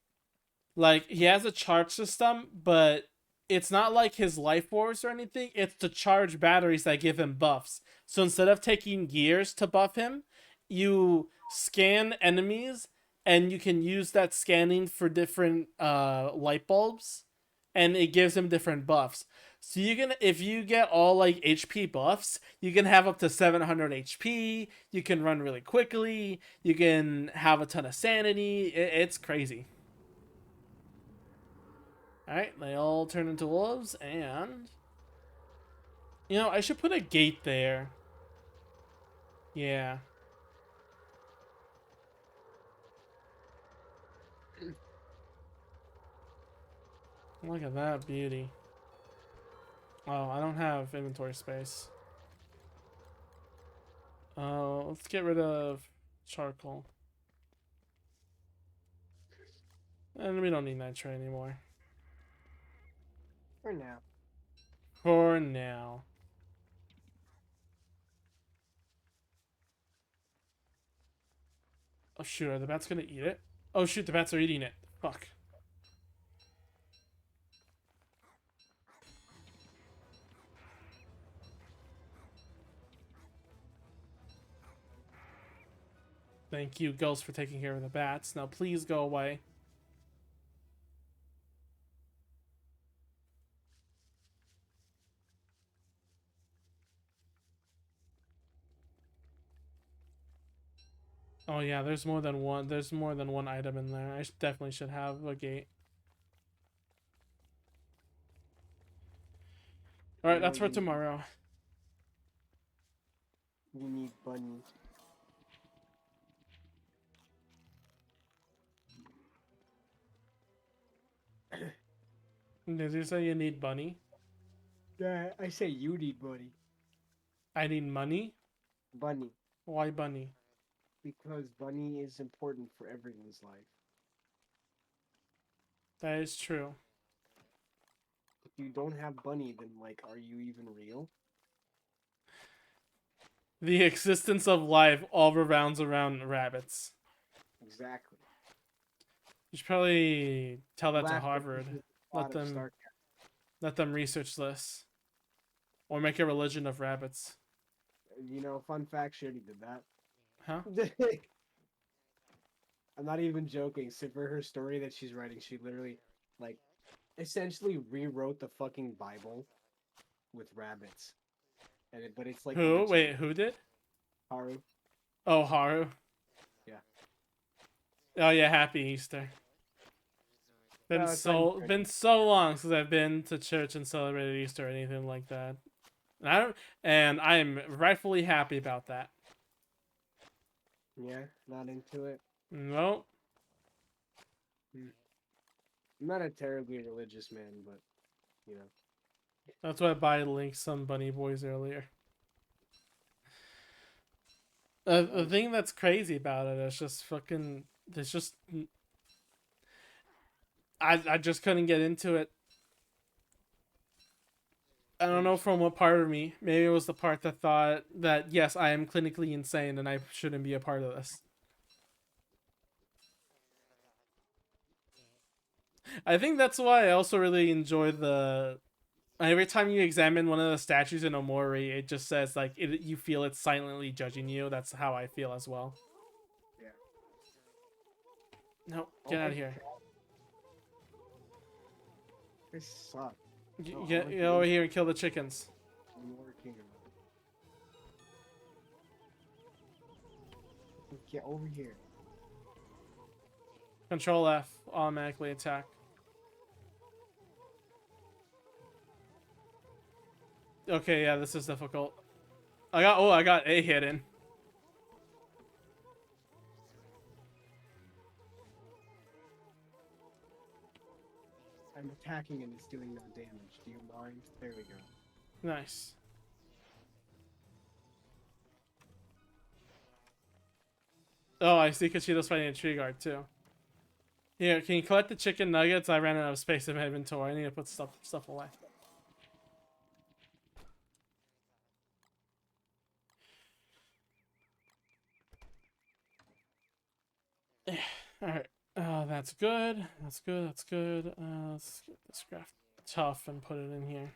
Like he has a charge system, but it's not like his life force or anything. It's to charge batteries that give him buffs. So instead of taking gears to buff him, you scan enemies and you can use that scanning for different light bulbs and it gives him different buffs. So you can if you get all like HP buffs, you can have up to 700 HP, you can run really quickly, you can have a ton of sanity. It's crazy. Alright, they all turn into wolves, and... You know, I should put a gate there. Yeah. Look at that beauty. Oh, I don't have inventory space. Let's get rid of charcoal. And we don't need nitro anymore. For now. For now. Oh shoot, are the bats gonna eat it? Oh shoot, the bats are eating it. Fuck. Thank you, Ghost, for taking care of the bats. Now please go away. Oh yeah, there's more than one. There's more than one item in there. I definitely should have a gate. All right, You know, that's for tomorrow. you need bunny. Did you say you need bunny? Yeah, I say you need bunny. I need money. Bunny. Why bunny? Because bunny is important for everyone's life. That is true. If you don't have bunny, then like, are you even real? The existence of life all revolves around rabbits. Exactly. You should probably tell that to Laugh at Harvard. the Let thought of them Stark. let them research this, or make a religion of rabbits. You know, fun fact, she already did that. Huh? I'm not even joking. So for her story that she's writing, she literally, like, essentially rewrote the fucking Bible with rabbits. but it's like Who? original. Wait, who did? Haru. Oh, Haru. Yeah. Oh yeah, Happy Easter. No, it's not even Been so long since I've been to church and celebrated Easter or anything like that. And I'm rightfully happy about that. Yeah, not into it. Nope. I'm not a terribly religious man, but you know. That's why I linked some Bunny Boys earlier. The thing that's crazy about it is just fucking. There's just. I just couldn't get into it. I don't know from what part of me. Maybe it was the part that thought that, yes, I am clinically insane and I shouldn't be a part of this. I think that's why I also really enjoy the. Every time you examine one of the statues in Omori, it just says, like, you feel it's silently judging you. That's how I feel as well. Yeah. No, get out of here. This sucks. Get over here and kill the chickens. I'm working. Get over here. Control F, automatically attack. Okay, yeah, this is difficult. I got A hidden. I'm attacking and it's doing no damage. Do you mind? There we go. Nice. Oh, I see Kachido's fighting a tree guard too. Here, can you collect the chicken nuggets? I ran out of space in my inventory. I need to put stuff away. Alright. Oh, that's good. That's good. That's good. Let's get this craft tough and put it in here.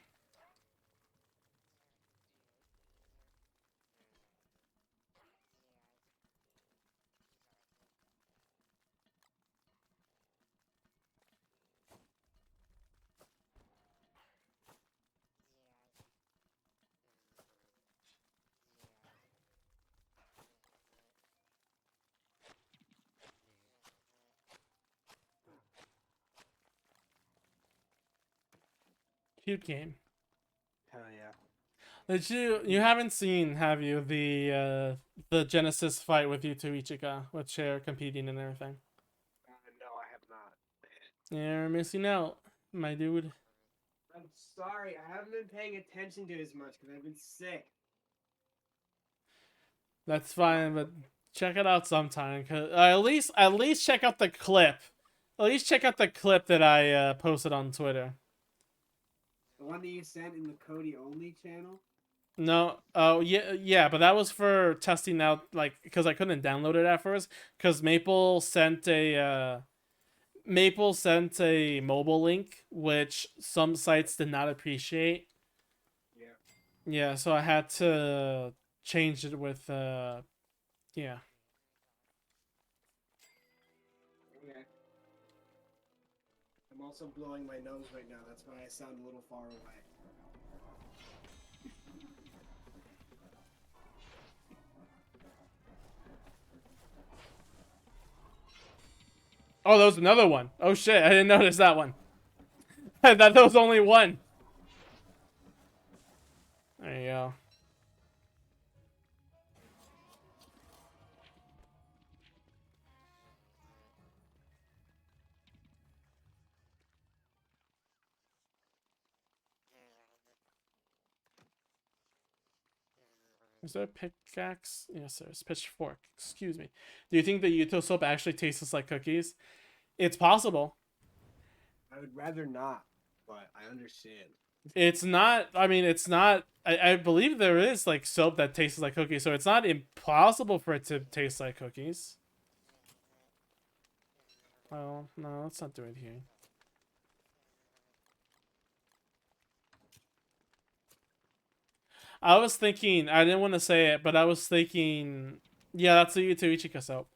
Cute game. Hell yeah. Did you haven't seen, have you, the Genesis fight with Yuto Ichika with Cher competing and everything? No, I have not. You're missing out, my dude. I'm sorry. I haven't been paying attention to it as much because I've been sick. That's fine, but check it out sometime. At least check out the clip. At least check out the clip that I posted on Twitter. The one that you sent in the Cody only channel? No, oh yeah, but that was for testing out, like, because I couldn't download it at first, because Maple sent a mobile link, which some sites did not appreciate. Yeah. Yeah, so I had to change it with yeah. Okay. I'm also blowing my nose right now. That's why I sound a little far away. Oh, there was another one. Oh shit, I didn't notice that one. I thought there was only one. There you go. Is there a pickaxe? Yes, there's pitchfork. Excuse me. Do you think the Yuto soap actually tastes like cookies? It's possible. I would rather not, but I understand. It's not. I mean, it's not. I believe there is like soap that tastes like cookies, so it's not impossible for it to taste like cookies. Well, no, let's not do it here. I was thinking. I didn't want to say it, but I was thinking. Yeah, that's the Yuto Ichika soap.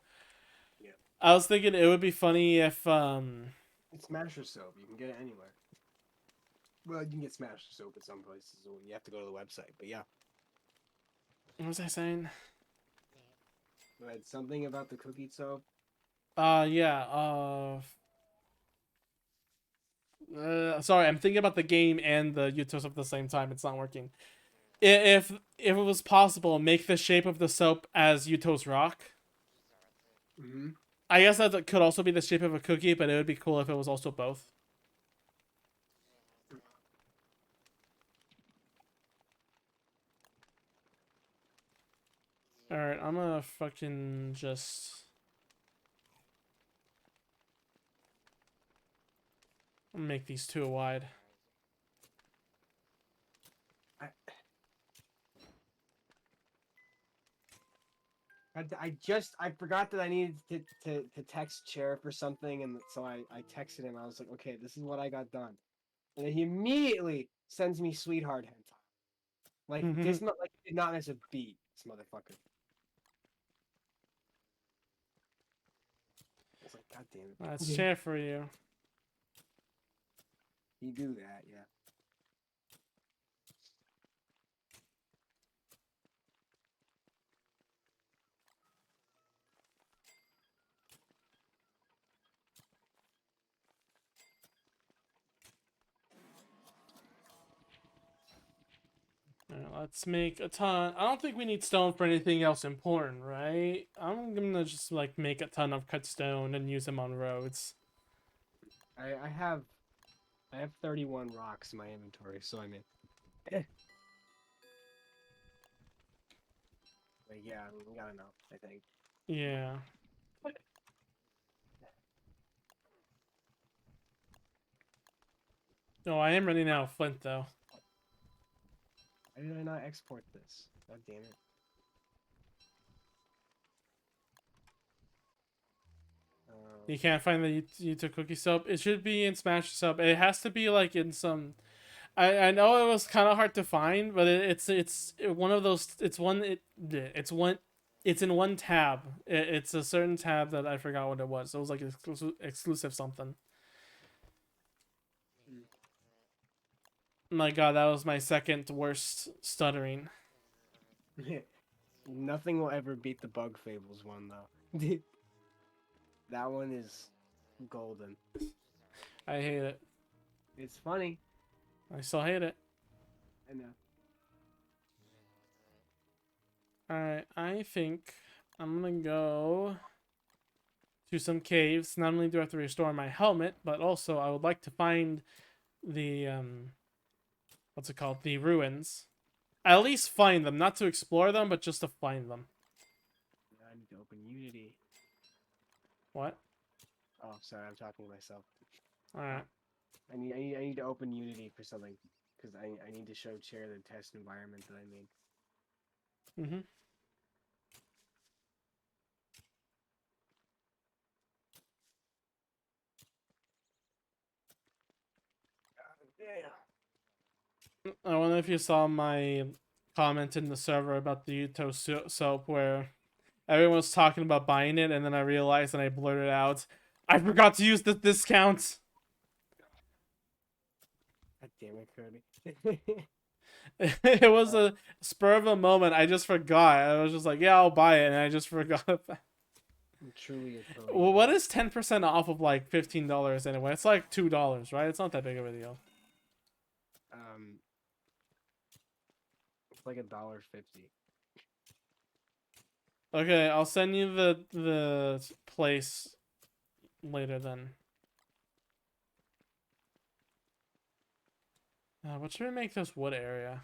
Yeah. I was thinking it would be funny if It's Smasher soap. You can get it anywhere. Well, you can get Smasher soap at some places. So you have to go to the website. But yeah. What was I saying? But something about the cookie soap. Yeah. Sorry, I'm thinking about the game and the Yutos at the same time. It's not working. If it was possible, make the shape of the soap as Yuto's rock. Mm-hmm. I guess that could also be the shape of a cookie, but it would be cool if it was also both. Alright, I'm gonna fucking just make these too wide. I forgot that I needed to text Sheriff or something, and so I texted him. I was like, okay, this is what I got done, and then he immediately sends me sweetheart hentai. Like this, not like he did not miss a beat, this motherfucker. I was like, God damn it. That's chair for you. You do that, yeah. Alright, let's make a ton. I don't think we need stone for anything else important, right? I'm gonna just like make a ton of cut stone and use them on roads. I have 31 rocks in my inventory, so I mean, but yeah, we gotta know. I think. Yeah. No, I am running out of flint though. Why did I not export this? God damn it. You can't find the Yuto cookie soap. It should be in Smash Soap. It has to be like in some. I know it was kind of hard to find, but it's one of those. It's one. It's in one tab. It's a certain tab that I forgot what it was. It was like exclusive something. My God, that was my second worst stuttering. Nothing will ever beat the Bug Fables one though. That one is golden. I hate it. It's funny. I still hate it. I know. Alright, I think I'm gonna go to some caves. Not only do I have to restore my helmet, but also I would like to find the what's it called? The ruins. At least find them, not to explore them, but just to find them. I need to open Unity. What? Oh, sorry, I'm talking to myself. Alright. I need to open Unity for something because I need to show Chair the test environment that I made. Mm-hmm. I wonder if you saw my comment in the server about the Yuto soap where everyone was talking about buying it, and then I realized and I blurted out, I forgot to use the discount. God damn it, Cody. It was a spur of a moment. I just forgot. I was just like, yeah, I'll buy it, and I just forgot about. I'm truly a Cody. Well, what is 10% off of like $15 anyway? It's like $2, right? It's not that big of a deal. It's like $1.50. Okay, I'll send you the place later then. What should we make this wood area?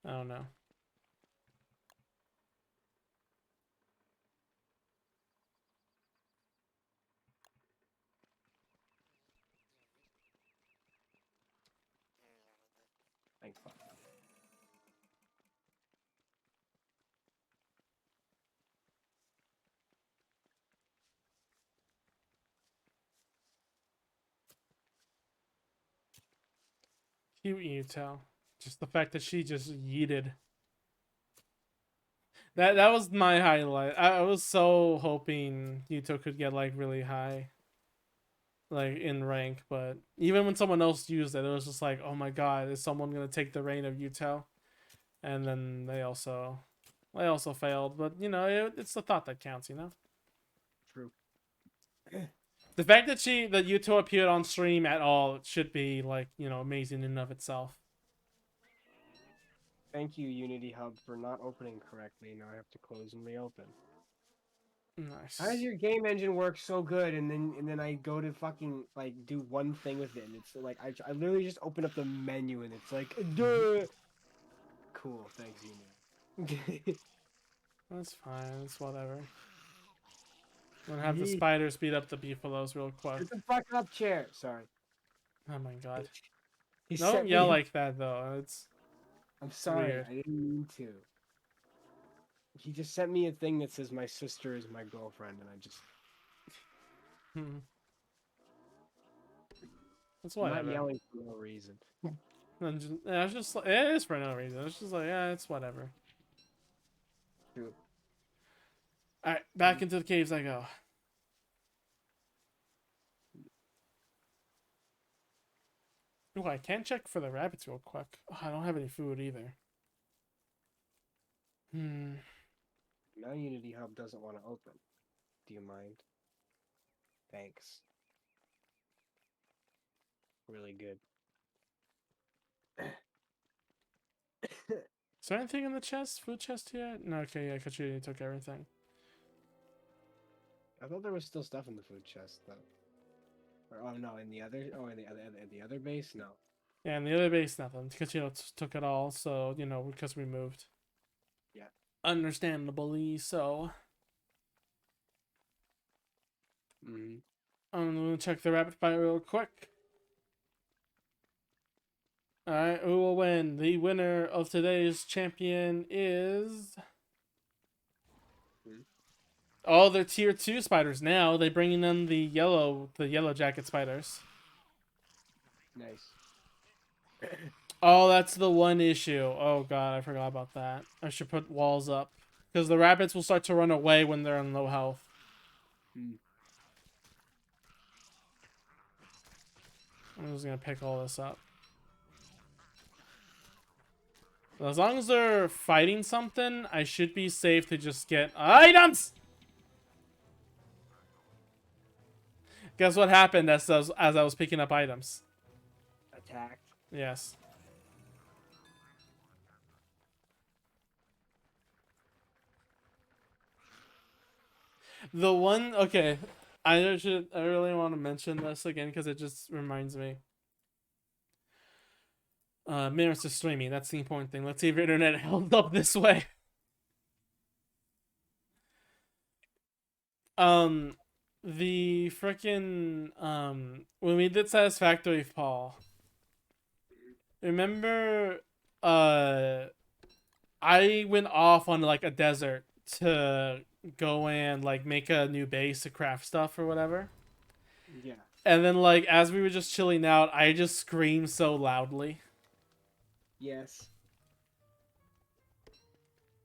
I don't know. Thanks. Cute Yuto. Just the fact that she just yeeted. That was my highlight. I was so hoping Yuto could get like really high. like in rank, but even when someone else used it, it was just like, oh my god, is someone gonna take the reign of Yuto? And then they also failed. But you know, it's the thought that counts, you know. True. The fact that Yuto appeared on stream at all should be like, you know, amazing in and of itself. Thank you, Unity Hub, for not opening correctly. Now I have to close and reopen. Nice. How does your game engine work so good, and then I go to fucking like do one thing with it, and it's like I literally just open up the menu, and it's like, duh. Cool, thanks, Unity. That's fine. It's whatever. I'm gonna have the spiders beat up the beefaloes real quick. Get the fuck up, chair. Sorry. Oh my god. He Don't sent yell me. like that though. It's I'm sorry. weird. I didn't mean to. He just sent me a thing that says my sister is my girlfriend, and I just. That's I'm whatever. not yelling for no reason. It's just like, it is for no reason. It's just like, yeah, it's whatever. True. Alright, back into the caves I go. Ooh, I can check for the rabbits real quick. Oh, I don't have any food either. Now Unity Hub doesn't want to open. Do you mind? Thanks. Really good. Is there anything in the chest? Food chest yet? No, okay, yeah, Katrina took everything. I thought there was still stuff in the food chest though. Or, oh no, in the other in the other base, no. Yeah, and the other base, nothing. Katrina took it all, so, you know, because we moved. Yeah. Understandably so. Mm-hmm. I'm gonna check the rabbit fight real quick. Alright, who will win? The winner of today's champion is... Oh, they're tier 2 spiders now. They're bringing in the yellow jacket spiders. Nice. Oh, that's the one issue. Oh god, I forgot about that. I should put walls up. Because the rabbits will start to run away when they're on low health. Mm. I'm just gonna pick all this up. As long as they're fighting something, I should be safe to just get items! Guess what happened as I was picking up items? Attacked. Yes. The one, okay, I really want to mention this again because it just reminds me. Mirrors to streaming, that's the important thing. Let's see if your internet held up this way. The frickin' when we did Satisfactory Fall, remember, I went off on like a desert to go and like make a new base to craft stuff or whatever. Yeah. And then like as we were just chilling out, I just screamed so loudly. Yes.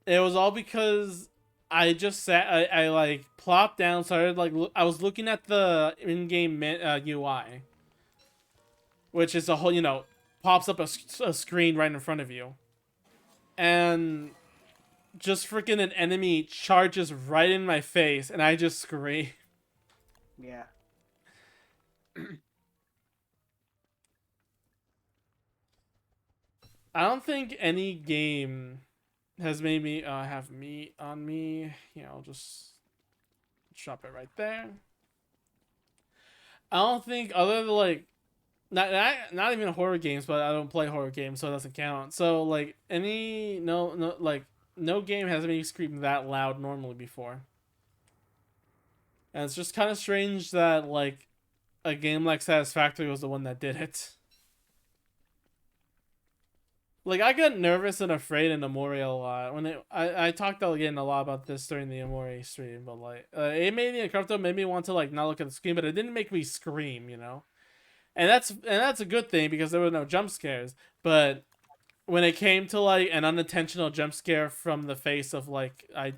It was all because I just sat. I like plopped down, started like I was looking at the in-game UI, which is a whole, you know, pops up a screen right in front of you, and just freaking an enemy charges right in my face, and I just scream. Yeah. I don't think any game has made me have meat on me. You know, I'll just drop it right there. I don't think other than like not even horror games, but I don't play horror games, so it doesn't count. So like no game has made me scream that loud normally before. And it's just kind of strange that like a game like Satisfactory was the one that did it. Like I get nervous and afraid in Amore a lot. When I talked again a lot about this during the Amore stream, but like it made me uncomfortable, made me want to like not look at the screen, but it didn't make me scream, you know. And that's a good thing because there were no jump scares. But when it came to like an unintentional jump scare from the face of like I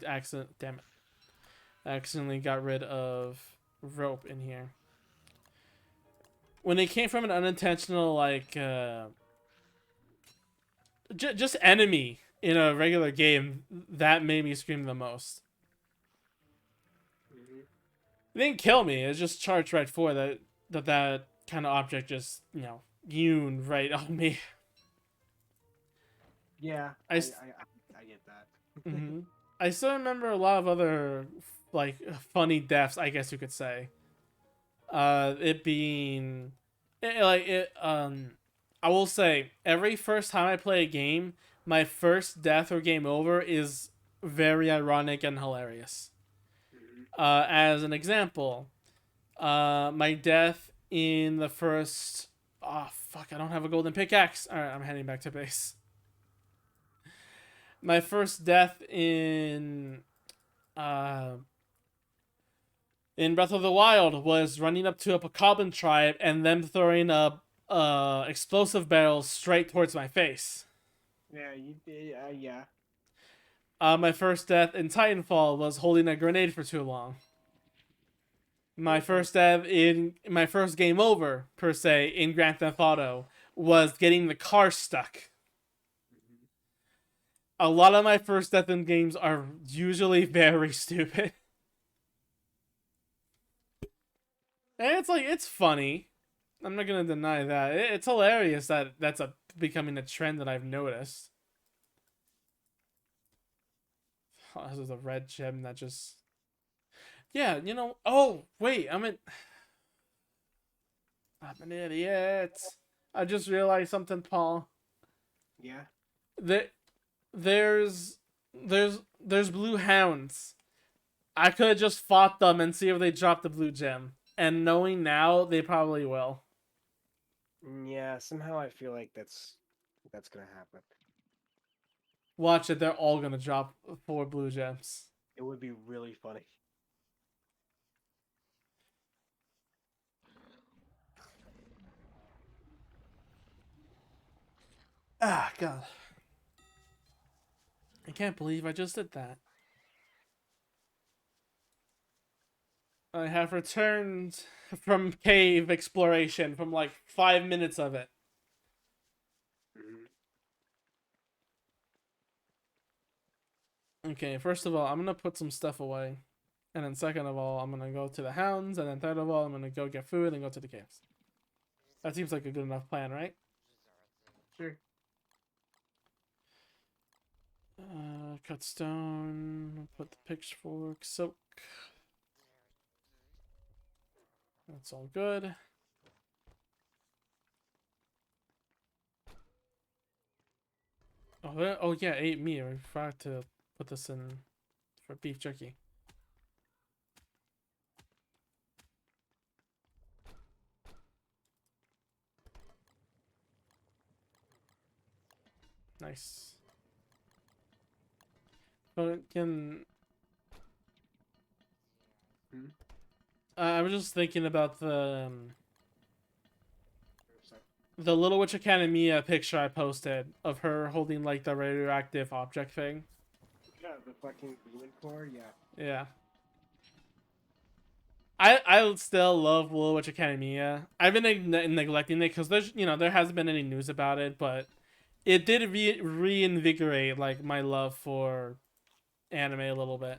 accidentally got rid of rope in here. when it came from an unintentional like just enemy in a regular game, that made me scream the most. Mhm. It didn't kill me. It just charged right for that kind of object just yoon right on me. Yeah, I s- I get that. mhm. I still remember a lot of other like funny deaths, I guess you could say. It being like it I will say every first time I play a game, my first death or game over is very ironic and hilarious. Mhm. As an example, my death in the first. Oh fuck! I don't have a golden pickaxe. All right, I'm heading back to base. My first death uh in Breath of the Wild was running up to a Bokoblin tribe and them throwing a explosive barrel straight towards my face. Yeah, you did. Yeah. My first death in Titanfall was holding a grenade for too long. My Okay. first death in my first game over per se in Grand Theft Auto was getting the car stuck. Mhm. A lot of my first death in games are usually very stupid. And it's like it's funny. I'm not gonna deny that. It's hilarious that that's becoming a trend that I've noticed. Oh, this is a red gem that just yeah, Oh wait, I'm an idiot. I just realized something, Paul. Yeah. That there's there's blue hounds. I could have just fought them and see if they drop the blue gem. And knowing now, they probably will. Yeah. Somehow I feel like that's gonna happen. Watch it, they're all gonna drop 4 blue gems. It would be really funny. Ah, God. I can't believe I just did that. I have returned from cave exploration from like 5 minutes of it. Mhm. Okay, first of all, I'm gonna put some stuff away. And then second of all, I'm gonna go to the hounds, and then third of all, I'm gonna go get food and go to the caves. That seems like a good enough plan, right? Sure. Cut stone, put the pitchfork, soak. That's all good. Oh yeah, ate meat. I forgot to put this in for beef jerky. Nice. But can Hmm? I was just thinking about Sorry. the Little Witch Academia picture I posted of her holding like the radioactive object thing. Yeah, the fucking demon core. Yeah. Yeah. I still love Little Witch Academia. I've been neglecting it because there hasn't been any news about it, but it did reinvigorate like my love for anime a little bit.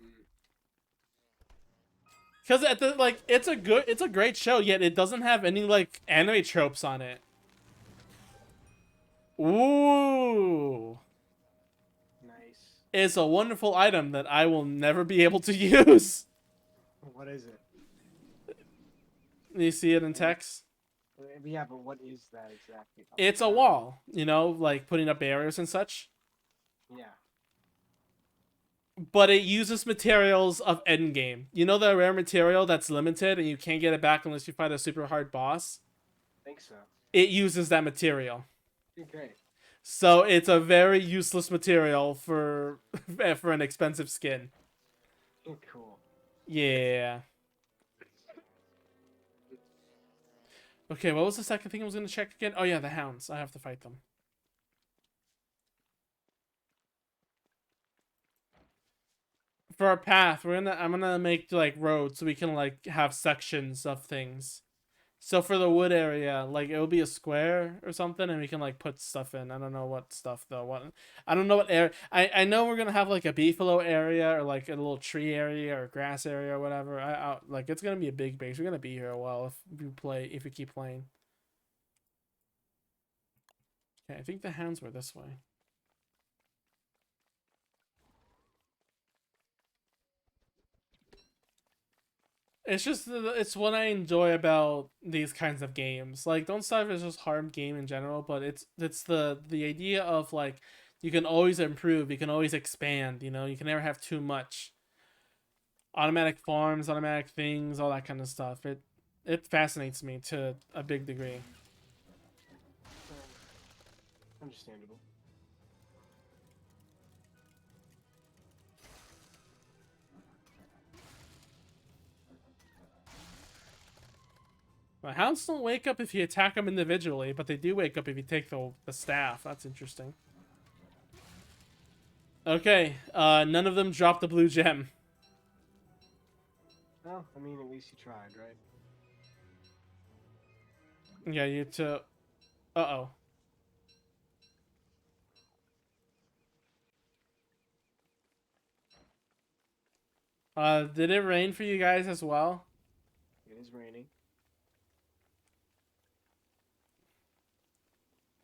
Mm. Because it's a great show, yet it doesn't have any like anime tropes on it. Ooh, Nice. it's a wonderful item that I will never be able to use. What is it? You see it in text. Yeah, but what is that exactly? It's a wall, like putting up barriers and such. Yeah. But it uses materials of Endgame. You know the rare material that's limited and you can't get it back unless you fight a super hard boss? I think so. It uses that material. Okay. So it's a very useless material for for an expensive skin. Cool. Yeah. Okay, what was the second thing I was gonna check again? Oh yeah, the hounds. I have to fight them. For our path, I'm gonna make like roads so we can like have sections of things. So for the wood area, like it will be a square or something, and we can like put stuff in. I don't know what stuff though. What I don't know what area. I know we're gonna have like a beefalo area or like a little tree area or grass area or whatever. I like it's gonna be a big base. We're gonna be here a while if we keep playing. Okay, I think the hounds were this way. It's what I enjoy about these kinds of games. Like Don't Starve is just hard game in general, but it's the idea of like you can always improve, you can always expand, you can never have too much. Automatic farms, automatic things, all that kind of stuff. It fascinates me to a big degree. Understandable. But hounds don't wake up if you attack them individually, but they do wake up if you take the staff. That's interesting. Okay, none of them dropped the blue gem. Well, I mean, at least you tried, right? Yeah, you too. Uh-oh. Did it rain for you guys as well? It is raining.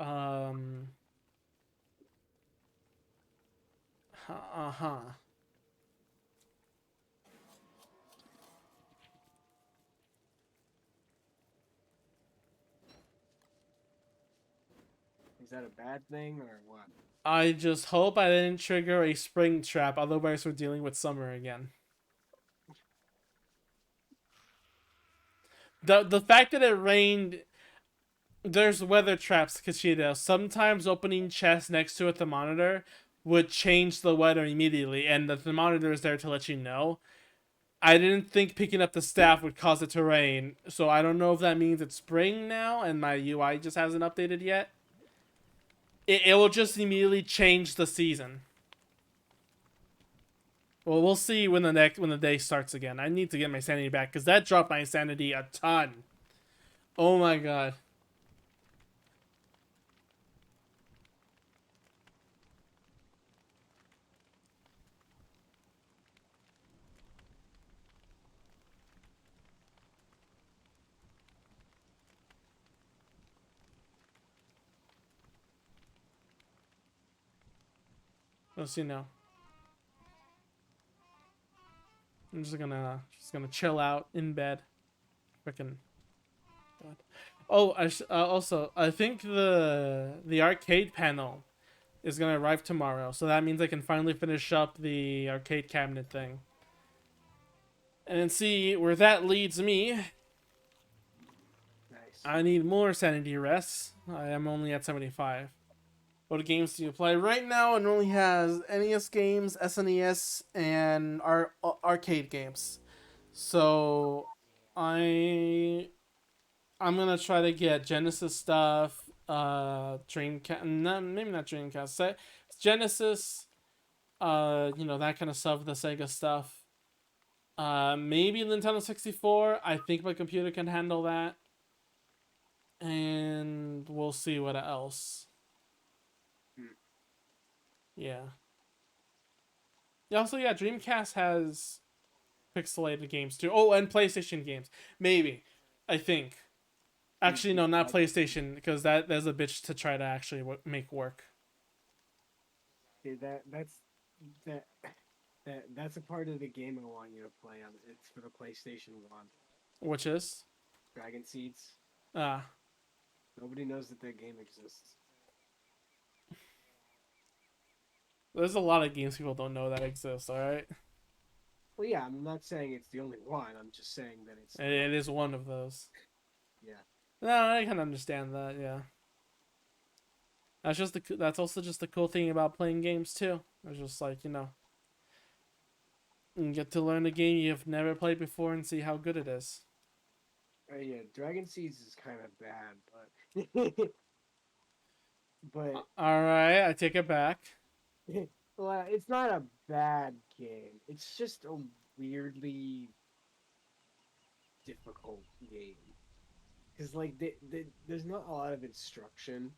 Um. Uh-huh. Is that a bad thing or what? I just hope I didn't trigger a spring trap, otherwise we're dealing with summer again. The fact that it rained, there's weather traps, Kashida. Sometimes opening chests next to a thermometer would change the weather immediately, and the thermometer is there to let you know. I didn't think picking up the staff would cause it to rain, so I don't know if that means it's spring now and my UI just hasn't updated yet. It will just immediately change the season. Well, we'll see when the day starts again. I need to get my sanity back because that dropped my sanity a ton. Oh my god. Let's see now. I'm just gonna chill out in bed. Freaking. God. Oh, also I think the arcade panel is gonna arrive tomorrow, so that means I can finally finish up the arcade cabinet thing, and then see where that leads me. Nice. I need more sanity rests. I am only at 75. What games do you play right now? It only has NES games, SNES, and arcade games. So I'm gonna try to get Genesis stuff, Dreamcast, no, maybe not Dreamcast, Genesis, that kind of stuff, the Sega stuff. Maybe Nintendo 64. I think my computer can handle that. And we'll see what else. Yeah. Yeah, also, yeah, Dreamcast has pixelated games too. Oh, and PlayStation games. Maybe. I think. Actually, no, not PlayStation, because there's a bitch to try to actually make work. Okay, that that's a part of the game I want you to play on. It's for the PlayStation 1. Which is? Dragon Seeds. Ah. Nobody knows that game exists. There's a lot of games people don't know that exist, alright? Well, yeah, I'm not saying it's the only one. I'm just saying that it's. It is one of those. Yeah. No, I can understand that, yeah. That's also just the cool thing about playing games too. It's just like, you get to learn a game you've never played before and see how good it is. Yeah, Dragon Seeds is kind of bad, but but All right, I take it back. well, it's not a bad game. It's just a weirdly difficult game because like there's not a lot of instruction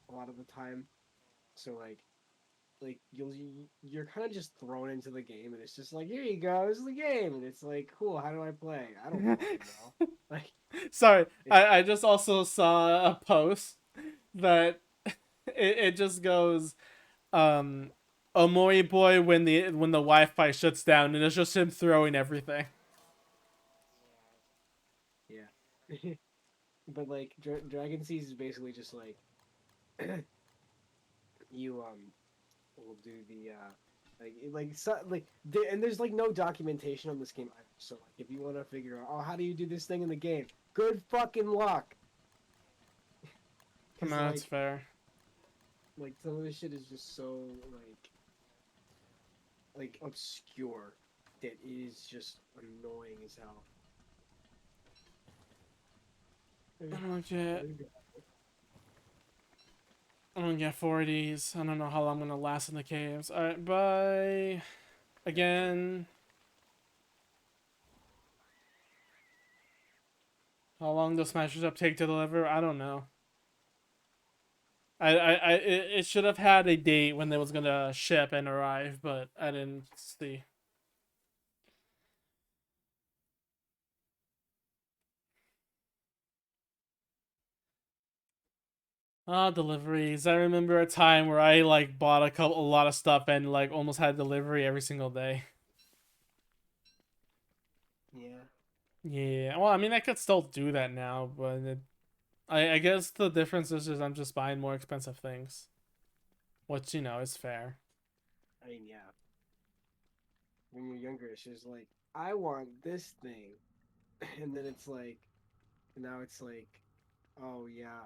a lot of the time, so like you're kind of just thrown into the game and it's just like, here you go, this is the game, and it's like, cool, how do I play? I don't fucking know. Like Sorry, it's I just also saw a post that it just goes, um, Omori boy when the Wi-Fi shuts down, and it's just him throwing everything. yeah. But like Dragon Seas is basically just like you will do the and there's like no documentation on this game either. So like if you want to figure out, oh, how do you do this thing in the game, good fucking luck. No, Because that's fair. like some of this shit is just so like obscure that it is just annoying as hell. I don't get I don't get 40s. I don't know how long I'm gonna last in the caves. Alright, bye. Again. How long does Smasher's Up take to deliver? I don't know. It should have had a date when it was gonna ship and arrive, but I didn't see. Ah, deliveries. I remember a time where I like bought a lot of stuff and like almost had delivery every single day. Yeah. Yeah. Well, I mean, I could still do that now, but I guess the difference is just I'm just buying more expensive things, which is fair. I mean, yeah. When you're younger, it's just like, I want this thing, and then it's like, now it's like, oh yeah.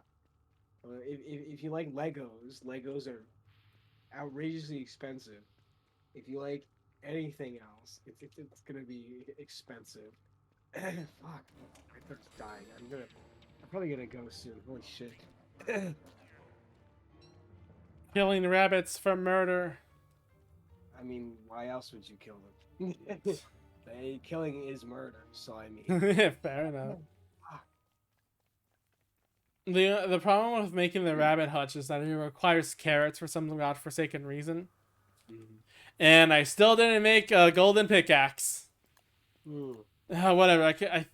If you like Legos are outrageously expensive. If you like anything else, it's gonna be expensive. Fuck, my throat's dying. I'm probably gonna go soon. Holy shit. Killing rabbits for murder. I mean, why else would you kill them? Killing is murder, so I mean. Fair enough. Fuck. The problem with making the rabbit hutch is that it requires carrots for some godforsaken reason. Mhm. And I still didn't make a golden pickaxe. Mm. Whatever.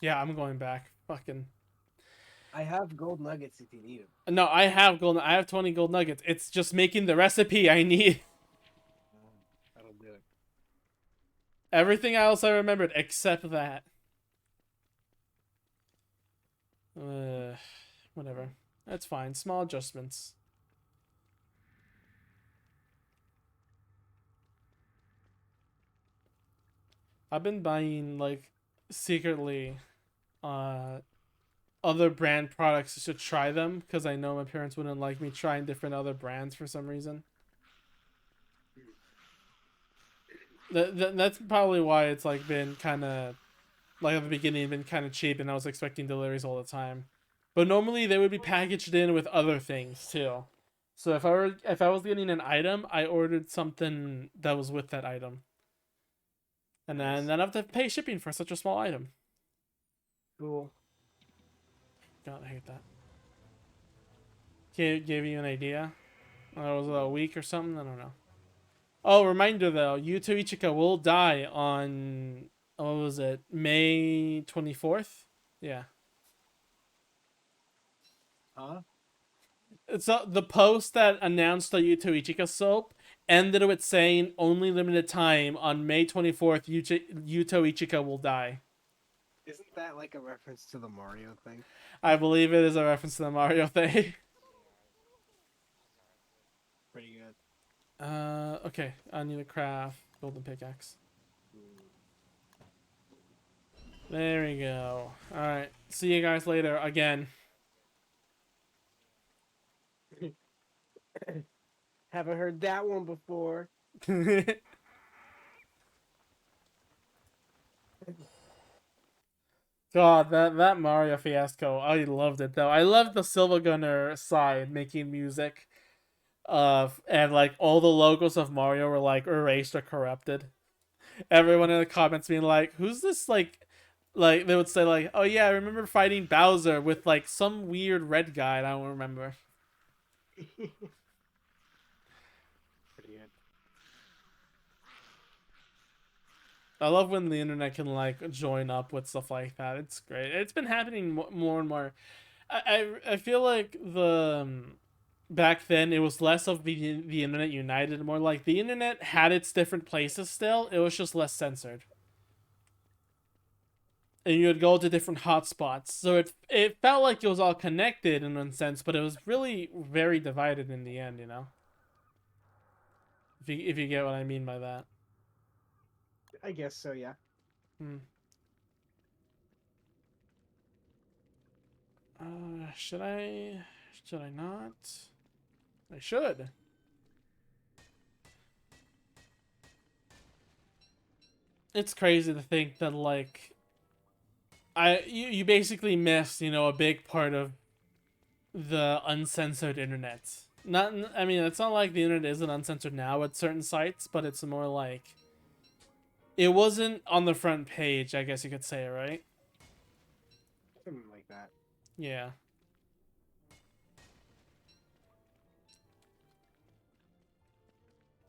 Yeah, I'm going back. Fucking. I have gold nuggets if you need them. No, I have gold. I have 20 gold nuggets. It's just making the recipe I need. That'll do it. Everything else I remembered except that. Whatever. That's fine. Small adjustments. I've been buying like secretly uh other brand products to try them because I know my parents wouldn't like me trying different other brands for some reason. That's probably why it's like been kind of like at the beginning been kind of cheap and I was expecting deliveries all the time. But normally they would be packaged in with other things too. So if I was getting an item, I ordered something that was with that item. And Nice. then I have to pay shipping for such a small item. Cool. God, I hate that. Gave you an idea? It was a week or something? I don't know. Oh, reminder though, Yuto Ichika will die on, what was it, May 24th? Yeah. Huh? It's the post that announced the Yuto Ichika soap ended with saying only limited time on May 24th, Yuto Ichika will die. Isn't that like a reference to the Mario thing? I believe it is a reference to the Mario thing. Pretty good. Okay. I need to craft golden pickaxe. There we go. Alright. See you guys later again. Haven't heard that one before. God, that Mario fiasco, I loved it though. I loved the Silver Gunner side making music. And like all the logos of Mario were like erased or corrupted. Everyone in the comments being like, "Who's this Like they would say like, "Oh yeah, I remember fighting Bowser with like some weird red guy. I don't remember." Pretty good. I love when the internet can like join up with stuff like that. It's great. It's been happening more and more. I feel like the back then it was less of the internet united, more like the internet had its different places still. It was just less censored. And you would go to different hotspots. So it felt like it was all connected in one sense, but it was really very divided in the end, you know? If you get what I mean by that. I guess so. Yeah. Hmm. Should I? Should I not? I should. It's crazy to think that like you basically missed, you know, a big part of the uncensored internet. Not I mean, it's not like the internet isn't uncensored now at certain sites, but it's more like it wasn't on the front page, I guess you could say, right? Something like that. Yeah.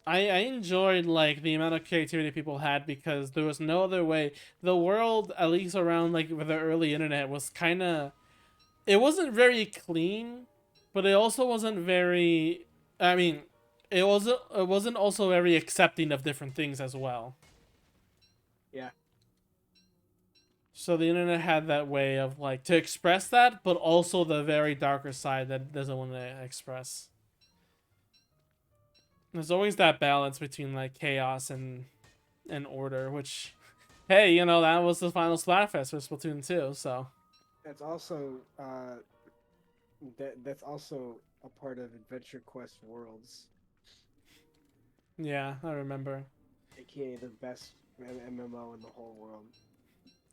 I enjoyed like the amount of creativity people had because there was no other way. The world, at least around like with the early internet, was kind of it wasn't very clean, but it also wasn't very. I mean, it wasn't also very accepting of different things as well. Yeah. So the internet had that way of like to express that, but also the very darker side that it doesn't want to express. There's always that balance between like chaos and order, which, hey, you know that was the final Splatfest for Splatoon 2, so That's also that's also a part of Adventure Quest Worlds, yeah, I remember. aka the best MMO in the whole world.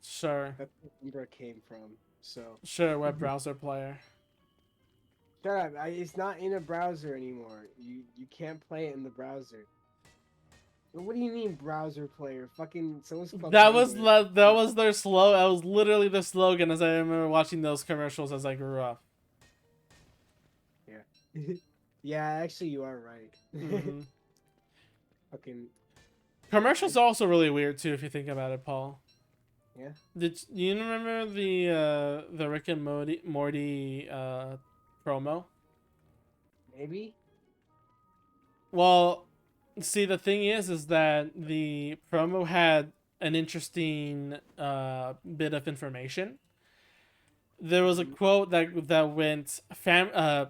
Sure, That's where it came from. So sure, web browser player. shut up. It's not in a browser anymore. You can't play it in the browser. What do you mean browser player? Fucking someone's called Tumblr. That was their slow. That was literally the slogan as I remember watching those commercials as I grew up. Yeah. Yeah, actually you are right. Hmm. Fucking Commercials are also really weird too if you think about it, Paul. yeah. Did you remember the Rick and Morty promo? Maybe? Well, see, the thing is that the promo had an interesting bit of information. There was a Mhm. quote that went,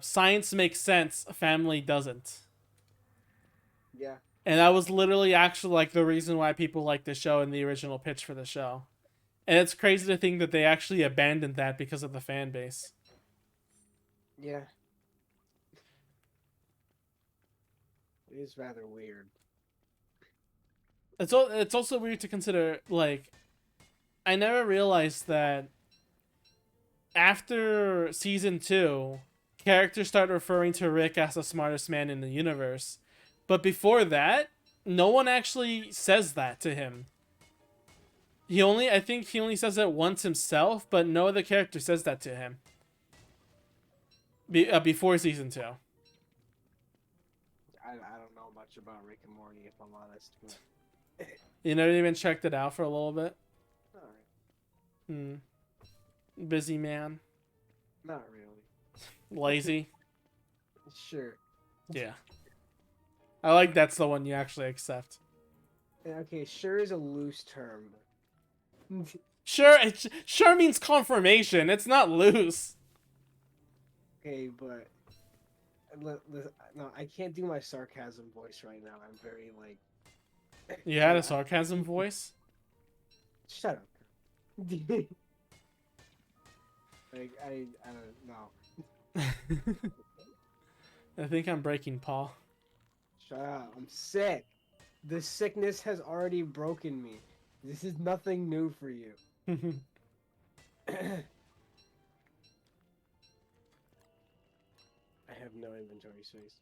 "Science makes sense, family doesn't," Yeah. and that was literally actually like the reason why people liked the show and the original pitch for the show. And it's crazy to think that they actually abandoned that because of the fan base. Yeah. It is rather weird. It's also weird to consider. Like, I never realized that after season 2, characters start referring to Rick as the smartest man in the universe, but before that, no one actually says that to him. I think he only says it once himself, but no other character says that to him. Before season 2. I don't know much about Rick and Morty if I'm honest, but You never even checked it out for a little bit. alright. Hmm. Busy man, Not really. lazy. Sure. Yeah, I like that's the one you actually accept. Okay, sure is a loose term. Sure, it sure means confirmation. It's not loose. Okay, but no, I can't do my sarcasm voice right now. I'm very like. You had a sarcasm voice. Shut up. Like I don't know. I think I'm breaking Paul. Shut up. I'm sick. The sickness has already broken me. This is nothing new for you. I have no inventory space.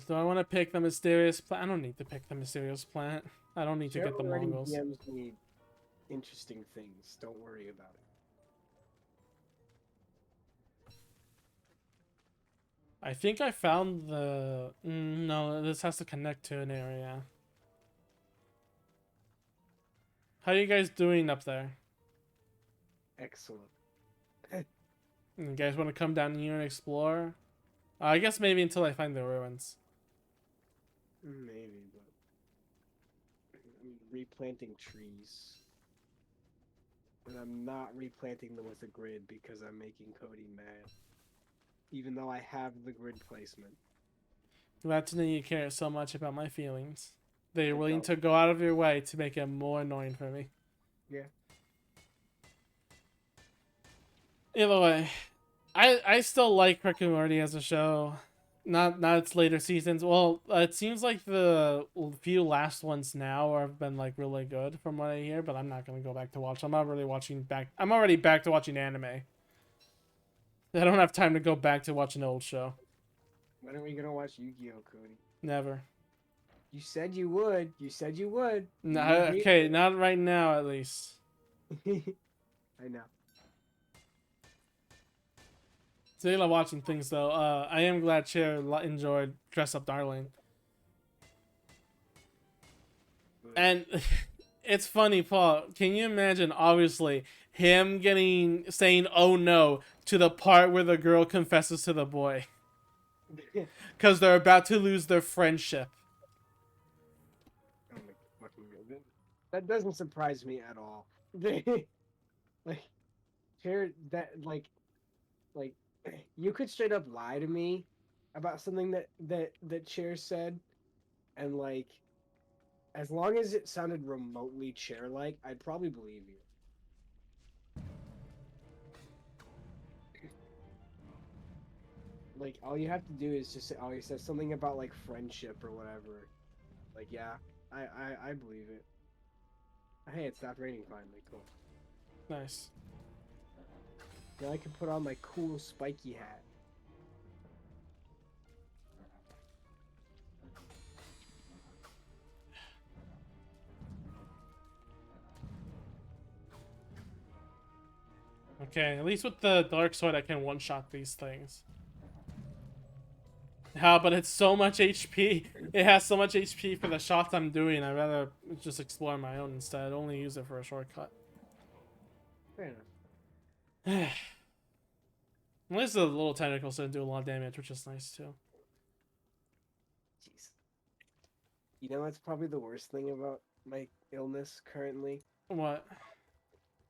Do I want to pick the mysterious plant? I don't need to pick the mysterious plant. I don't need to Cheryl get the already Mongols. DMs me interesting things. Don't worry about it. I think I found the... no, this has to connect to an area. How are you guys doing up there? Excellent. You guys want to come down here and explore? I guess maybe until I find the ruins. Maybe, but I mean, replanting trees. And I'm not replanting them with a grid because I'm making Cody mad. Even though I have the grid placement. Glad to know you care so much about my feelings. That you're I willing don't. to go out of your way to make it more annoying for me. Yeah. Either way, I still like Rick and Morty as a show. Not its later seasons. Well, it seems like the few last ones now have been like really good from what I hear, but I'm not gonna go back to watch. I'm not really watching back. I'm already back to watching anime. I don't have time to go back to watch an old show. When are we gonna watch Yu-Gi-Oh, Cody? Never. You said you would. You said you would. No, You agreed. okay, not right now at least. I know. Speaking of watching things though, I am glad Cher enjoyed Dress Up Darling. And it's funny, Paul. Can you imagine, obviously, him saying "oh no" to the part where the girl confesses to the boy, because they're about to lose their friendship. Oh my fucking god. That doesn't surprise me at all. Like, Cher, like, you could straight up lie to me about something that Cher said, and like, as long as it sounded remotely Cher-like, I'd probably believe you. Like, all you have to do is just say, oh, he says something about like friendship or whatever. Like, yeah, I believe it. Hey, it stopped raining finally. Cool. Nice. Now I can put on my cool spiky hat. Okay, at least with the dark sword, I can one-shot these things. How, but it's so much HP. It has so much HP for the shots I'm doing. I'd rather just explore my own instead. Only use it for a shortcut. Fair enough. At least the little tentacles didn't do a lot of damage, which is nice too. Jeez. You know what's probably the worst thing about my illness currently? What?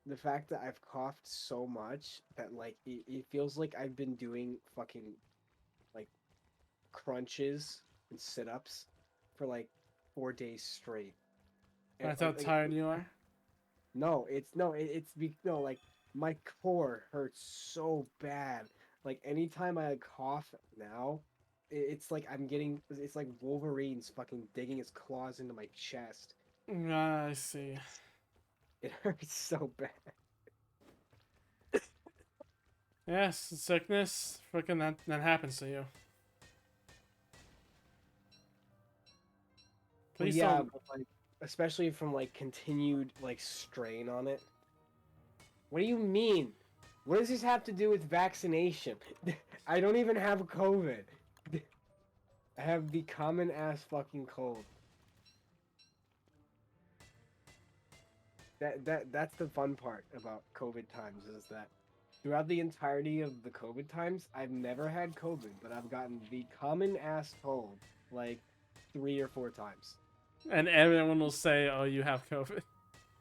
The fact that I've coughed so much that like it feels like I've been doing fucking like crunches and sit-ups for like 4 days straight. And, That's how tired you are? No, no, like my core hurts so bad. Like anytime I cough now, it's like it's like Wolverine's fucking digging his claws into my chest. I see. It hurts so bad. Yes, sickness. Freaking that happens to you. Well, Please yeah, don't. but like especially from like continued like strain on it. What do you mean? What does this have to do with vaccination? I don't even have COVID. I have the common ass fucking cold. That's the fun part about COVID times is that throughout the entirety of the COVID times, I've never had COVID, but I've gotten the common ass cold like 3 or 4 times. And everyone will say, "Oh, you have COVID."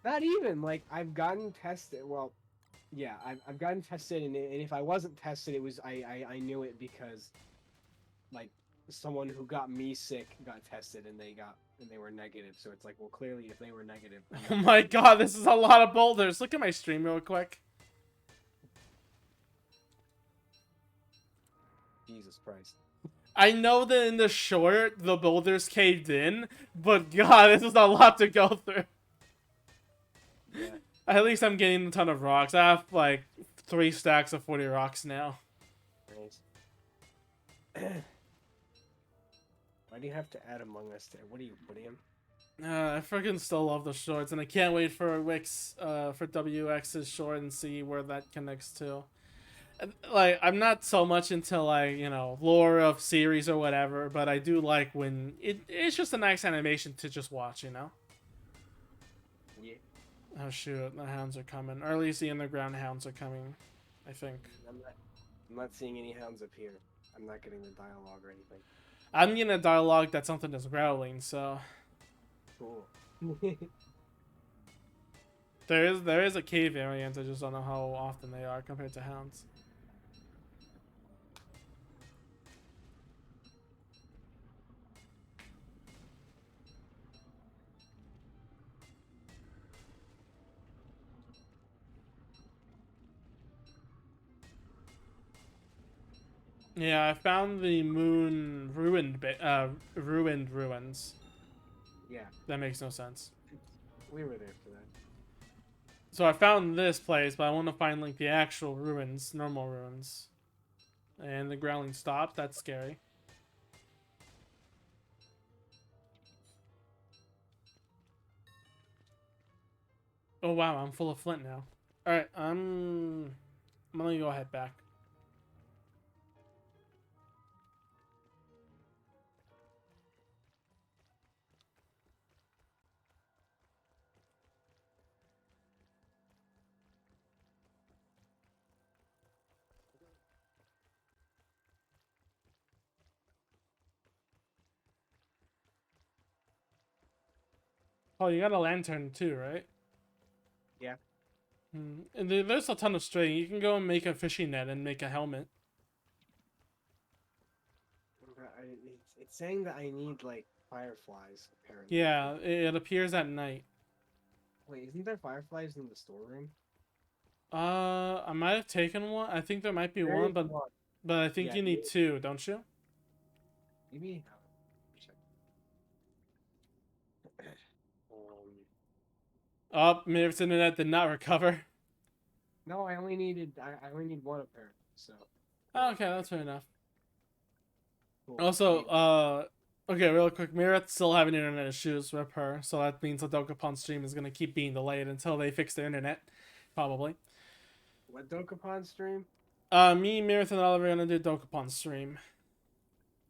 Not even like I've gotten tested. Well, yeah, I've gotten tested, and if I wasn't tested, it was I knew it because like someone who got me sick got tested and they were negative. So it's like, well, clearly if they were negative. Oh my god, this is a lot of boulders. Look at my stream real quick. Jesus Christ. I know that in the short, the boulders caved in, but god, this is a lot to go through. Yeah. At least I'm getting a ton of rocks. I have like 3 stacks of 40 rocks now. Nice. Why do you have to add Among Us there? What are you, William? I freaking still love the shorts, and I can't wait for for WX's short and see where that connects to. Like, I'm not so much into, like, lore of series or whatever, but I do like when it's just a nice animation to just watch, Yeah. Oh shoot, the hounds are coming. Or at least the underground hounds are coming, I think. I'm not seeing any hounds up here. I'm not getting the dialogue or anything. I'm getting a dialogue that something is growling, so Cool. there is a cave variant. I just don't know how often they are compared to hounds. Yeah, I found the moon ruined ruins. Yeah, That makes no sense. we were there for that. So I found this place, but I want to find like the actual ruins, normal ruins. And the growling stopped. That's scary. Oh wow, I'm full of flint now. All right, I'm gonna go head back. Oh, you got a lantern too, right? Yeah. And there's a ton of string. You can go and make a fishing net and make a helmet. It's saying that I need like fireflies apparently. Yeah, it appears at night. Wait, isn't there fireflies in the storeroom? I might have taken one. I think there might be There one, is but one. I think Yeah, you need two, don't you? maybe. Um, Oh, Mirror's internet did not recover. no, I only needed. I only need one apparently. So. Oh, okay, that's fair enough. Cool. Also, okay, real quick, Mirror's still having internet issues. Rip her. So that means the Dokapon stream is gonna keep being delayed until they fix the internet, probably. What Dokapon stream? Me, Mirror, and Oliver are gonna do Dokapon stream.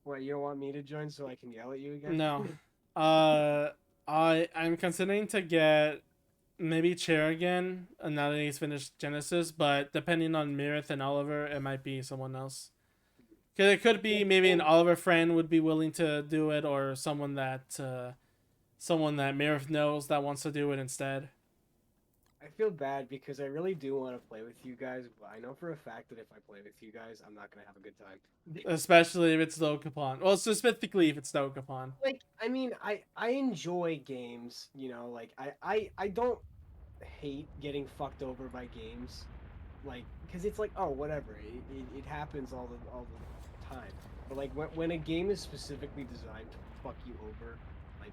What, you don't want me to join so I can yell at you again? No. I'm considering to get maybe Chair again now that he's finished Genesis, but depending on Mirith and Oliver, it might be someone else. Cause it could be maybe an Oliver friend would be willing to do it, or someone that Mirith knows that wants to do it instead. I feel bad because I really do want to play with you guys, but I know for a fact that if I play with you guys, I'm not gonna have a good time. Especially if it's Dokapon. Well, specifically if it's Dokapon. Like, I mean, I enjoy games, you know, like I don't hate getting fucked over by games, like, because it's like, oh, whatever, it happens all the time. But like when a game is specifically designed to fuck you over, like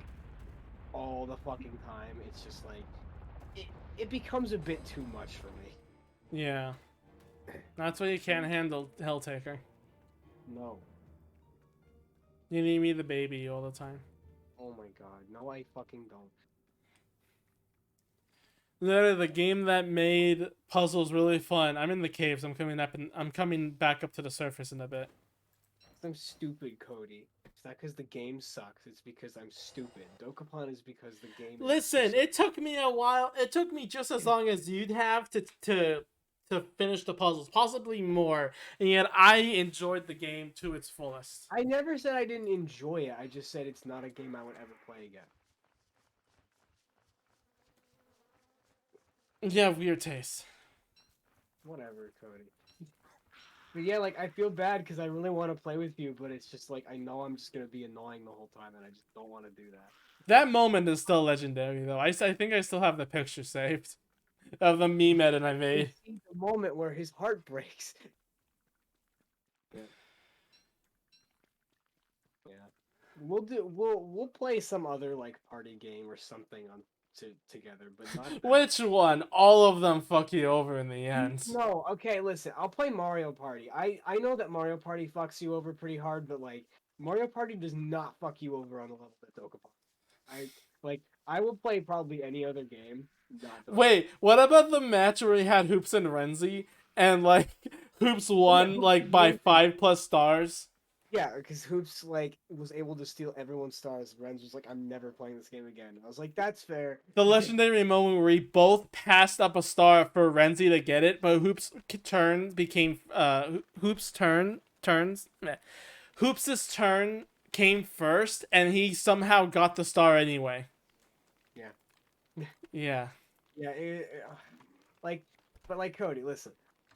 all the fucking time, it's just like it becomes a bit too much for me. Yeah. That's why you can't handle Helltaker. No. You need me the baby all the time. Oh my god. No, I fucking don't. Literally, the game that made puzzles really fun. I'm in the caves. I'm coming back up to the surface in a bit. I'm stupid, Cody. It's not because the game sucks. It's because I'm stupid. Dokapon is because the game. Listen, it took me a while. It took me just as long as you'd have to finish the puzzles, possibly more. And yet, I enjoyed the game to its fullest. I never said I didn't enjoy it. I just said it's not a game I would ever play again. You have weird taste. Whatever, Cody. But yeah, like, I feel bad because I really want to play with you, but it's just like, I know I'm just going to be annoying the whole time, and I just don't want to do that. That moment is still legendary, though. I think I still have the picture saved of the meme edit I made. The moment where his heart breaks. Yeah. Yeah. We'll play some other, like, party game or something together, but not that. Which one? All of them fuck you over in the end. No, okay, listen, I'll play Mario Party. I know that Mario Party fucks you over pretty hard, but like Mario Party does not fuck you over on the level that Dokapon. I will play probably any other game. Not Dokapon. Wait, what about the match where we had Hoops and Renzi and like Hoops Oh, yeah, won Hoops like is by amazing. 5+ stars? Yeah, because Hoops like was able to steal everyone's stars. Renz was like, "I'm never playing this game again." I was like, "That's fair." The legendary moment where we both passed up a star for Renzi to get it, but Hoops turns Hoops' turn came first, and he somehow got the star anyway. Yeah. Yeah. Yeah, like, but like Cody, listen,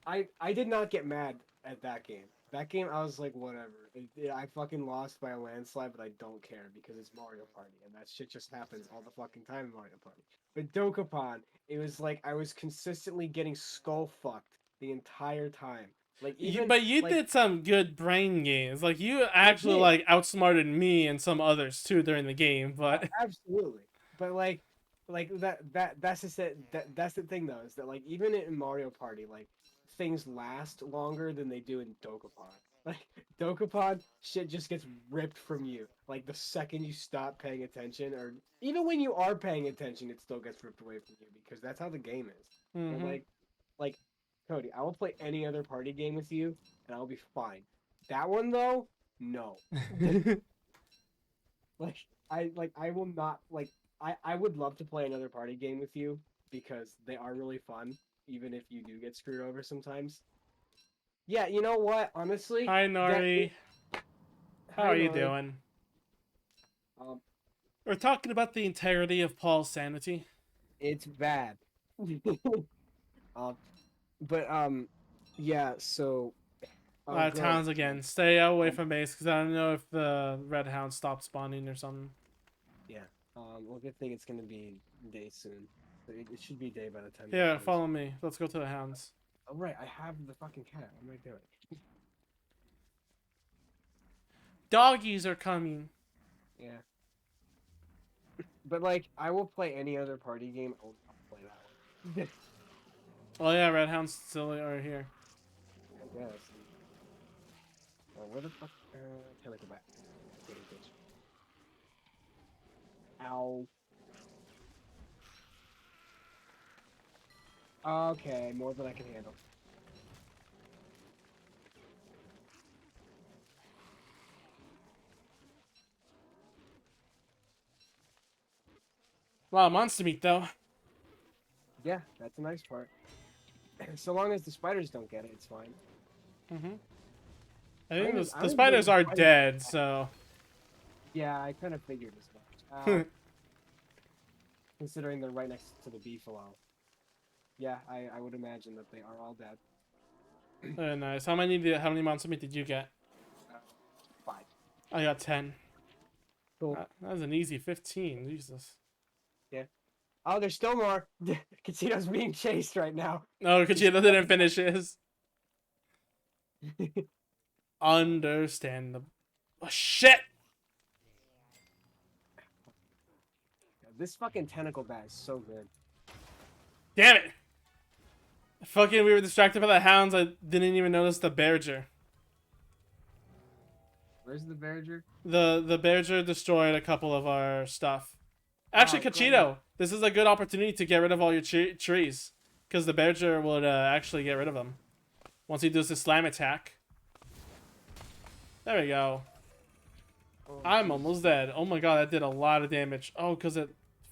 I did not get mad at that game. That game, I was like, whatever. I fucking lost by a landslide, but I don't care because it's Mario Party, and that shit just happens all the fucking time in Mario Party. But Dokapon, it was like I was consistently getting skull fucked the entire time. Like even But you like did some good brain games. Like you I actually did. like outsmarted me and some others too during the game. But Absolutely. But like that's the thing though, is that like even in Mario Party, like things last longer than they do in Dokapon. Like Dokapon, shit just gets ripped from you. Like the second you stop paying attention, or even when you are paying attention, it still gets ripped away from you because that's how the game is. But mm-hmm. like Cody, I will play any other party game with you and I'll be fine. That one though, no. I will not like I would love to play another party game with you because they are really fun, even if you do get screwed over sometimes. Yeah, you know what? Honestly, Hi Nori, how hi are you Nori. doing? Um, We're talking about the integrity of Paul's sanity. it's bad. um, but yeah. So, Grove. Towns again. Stay away from base because I don't know if the red hound stopped spawning or something. Yeah. Well, good thing it's gonna be day soon. It should be day by the time this Here, comes. follow me. Let's go to the hounds. Oh right, I have the fucking cat. What am I doing? Doggies are coming. Yeah. But like, I will play any other party game. I'll play that one. Oh yeah, red hounds still are here. I guess. Where the fuck? Can I go back? Okay, bitch. Ow. Okay, more than I can handle. A lot of monster meat though. Yeah, that's a nice part. So long as the spiders don't get it, it's fine. Mm-hmm. I think I the don't even know spiders what the are spiders. dead, so. Yeah, I kind of figured as much. Considering they're right next to the beefalo. Yeah, I would imagine that they are all dead. Very nice. How many monster meat did you get? Uh, 5. I got 10. Cool. That was an easy 15. Jesus. Yeah. Oh, there's still more. Casino's being chased right now. No, Kachita didn't finish his. Understandable. Oh, shit! This fucking tentacle bat is so good. Damn it! Fucking, we were distracted by the hounds. I didn't even notice the Berger. Where's the Verger? The Berger destroyed a couple of our stuff. Actually, Oh, Kachito, this is a good opportunity to get rid of all your trees. Because the Berger would actually get rid of them. Once he does his slam attack. There we go. Oh, I'm Jesus. almost dead. Oh my god, that did a lot of damage. Oh, because it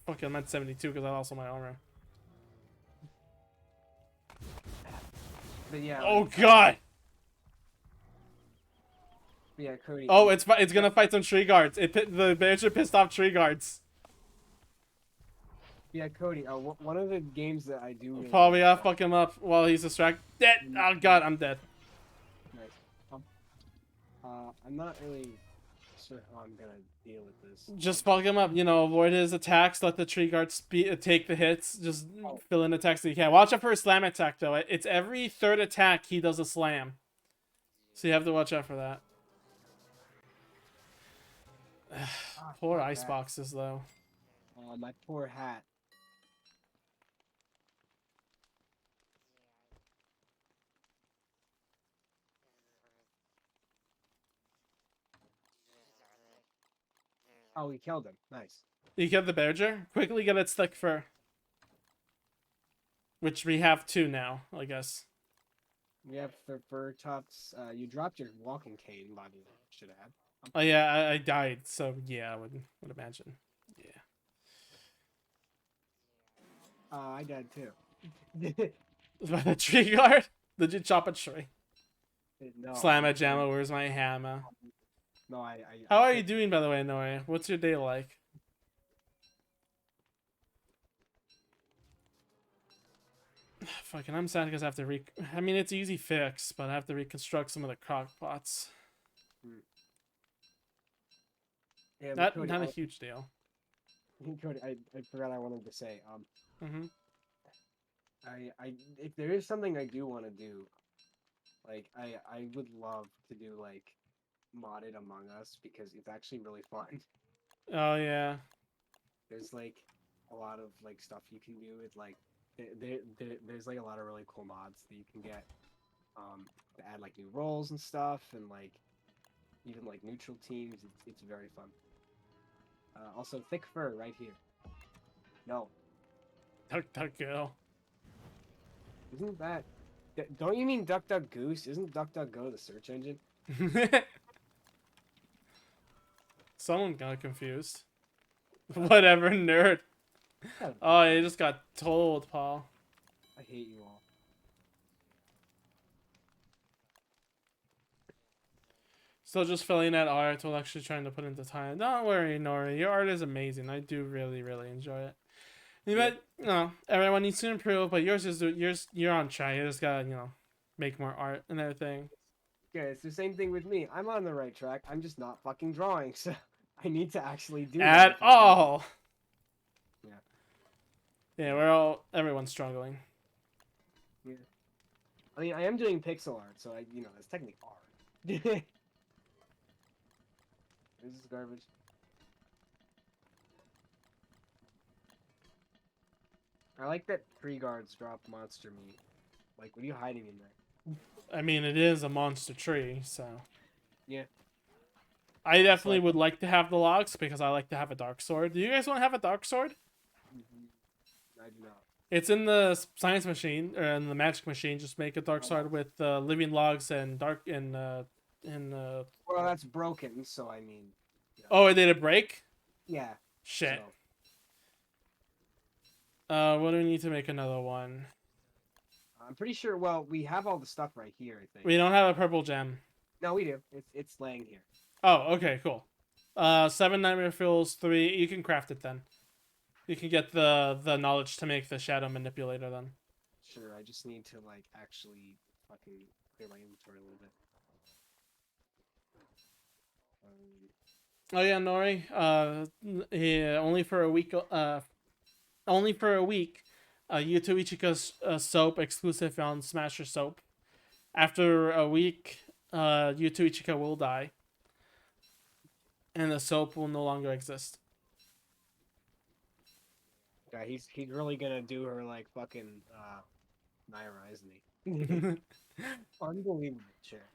fucking meant 72 because I lost all my armor. But yeah. Oh Like, god! yeah, Cody. Oh, it's gonna fight some tree guards. The Berger pissed off tree guards. Yeah, Cody. One of the games that I do. Really Probably like, gotta fuck him up while he's distracted. Dead! Oh god, I'm dead. Nice. I'm not really sure how I'm gonna deal with this. Just fuck him up, you know, avoid his attacks, let the tree guards take the hits, just fill in attacks that you can. Watch out for his slam attack, though. It's every third attack he does a slam. So you have to watch out for that. Poor fuck ice that. boxes, though. My poor hat. Oh, we killed him. Nice. You get the badger? Quickly get its thick fur. Which we have 2 now, I guess. We have the fur tufts. You dropped your walking cane, by the way. Should add. Oh yeah, I died, so yeah, I would imagine. Yeah. I died too. By the tree guard? Did you chop a tree? No. Slam a jammer, where's my hammer? No, How are you doing, by the way, Nori? What's your day like? Fucking, I'm sad because I have to I mean, it's easy fix, but I have to reconstruct some of the crock pots. Yeah, Not Cody, a huge deal. Cody, I forgot I wanted to say. Mm-hmm. If there is something I do want to do, like I would love to do like modded Among Us because it's actually really fun. Oh yeah. There's like a lot of like stuff you can do with like there's like a lot of really cool mods that you can get to add like new roles and stuff and like even like neutral teams. It's very fun. Also thick fur right here. No, Duck go. isn't that? Don't you mean DuckDuckGoose? Isn't DuckDuckGo the search engine? Someone got confused. Whatever, nerd. Oh, you just got told, Paul. I hate you all. Still just filling that art while actually trying to put into time. Don't worry, Nori. Your art is amazing. I do really, really enjoy it. But, you know, everyone needs to improve, but you're on track. You just gotta, you know, make more art and everything. Yeah, it's the same thing with me. I'm on the right track. I'm just not fucking drawing, so I need to actually do that At if I want all. Yeah. Yeah, everyone's struggling. to. Yeah. I mean, I am doing pixel art, so it's technically art. This is garbage. I like that tree guards drop monster meat. Like, what are you hiding in there? I mean, it is a monster tree, so. Yeah. I definitely would like to have the logs because I like to have a dark sword. Do you guys want to have a dark sword? I do not. It's in the science machine or in the magic machine. Just make a dark sword with living logs and dark Well, that's broken, so I mean. Oh, did it break? Yeah. Shit. So. What do we need to make another one? I'm pretty sure. Well, we have all the stuff right here. I think. We don't have a purple gem. No, we do. It's laying here. Oh, okay, cool. 7 nightmare fuels, 3. You can craft it then. You can get the knowledge to make the shadow manipulator then. Sure. I just need to like actually fucking clear my inventory a little bit. Oh yeah, Nori. Yeah, only for a week. Only for a week. Yuto Ichika's soap exclusive on Smasher Soap. After a week, Yuto Ichika will die, and the soap will no longer exist. Yeah, he's really gonna do her like fucking Naira, isn't he? Unbelievable chair.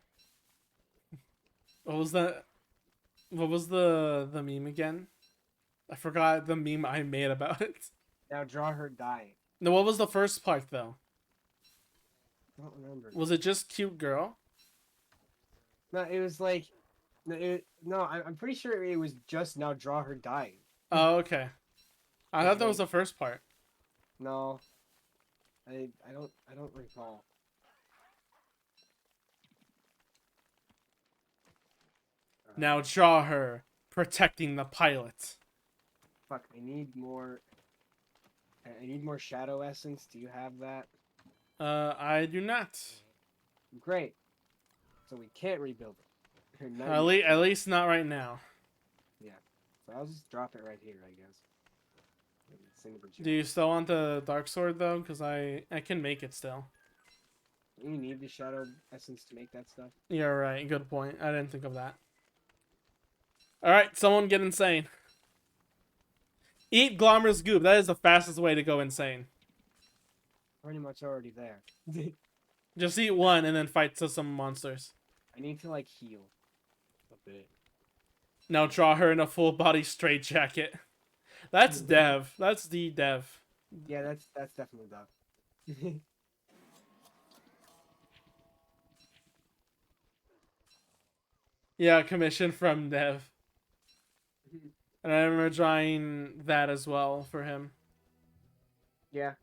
What was that? What was the meme again? I forgot the meme I made about it. Now draw her dying. No, what was the first part though? I don't remember. Was it just cute girl? No, it was like, I'm pretty sure it was just now draw her dying. Oh, okay. I thought that was the first part. No, I don't recall. Now draw her protecting the pilot. Fuck, I need more. I need more shadow essence. Do you have that? I do not. Great. So we can't rebuild it. At least not right now. Yeah. So I'll just drop it right here, I guess. Do you still want the dark sword though? Because I can make it still. You need the shadow essence to make that stuff. You're right. Good point. I didn't think of that. All right, someone get insane. Eat Glommer's goop. That is the fastest way to go insane. Pretty much already there. Just eat one and then fight some monsters. I need to like heal a bit. Now draw her in a full body straight jacket. That's Dev. That's the Dev. Yeah, that's definitely that. Yeah, commission from Dev. And I remember drawing that as well for him. Yeah.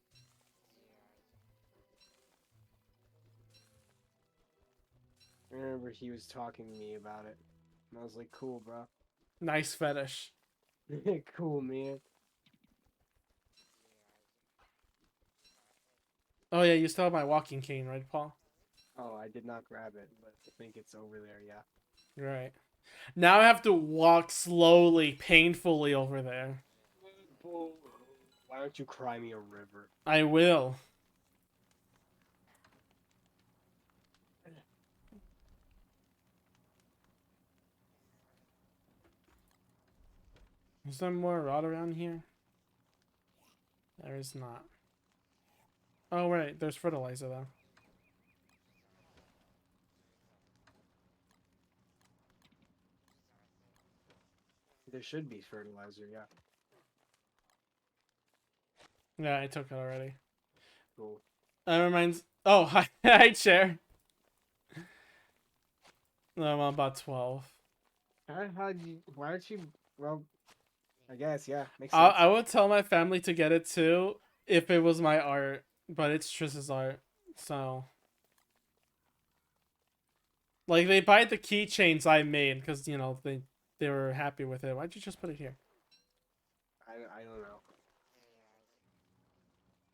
I remember he was talking to me about it. And I was like, cool, bro. Nice fetish. Cool, man. Oh yeah, you still have my walking cane, right, Paul? Oh, I did not grab it, but I think it's over there, yeah. Right. Now I have to walk slowly, painfully over there. Why don't you cry me a river? I will. Is there more rod around here? There is not. Oh, right. There's fertilizer, though. There should be fertilizer, yeah. Yeah, I took it already. Cool. That reminds... Oh, hi, hi, Chair. No, I'm about 12. How'd you... Why aren't you... Well, I guess, yeah. Makes sense. I would tell my family to get it, too, if it was my art. But it's Triss's art, so... Like, they buy the keychains I made, because, you know, they were happy with it. Why'd you just put it here? I don't know.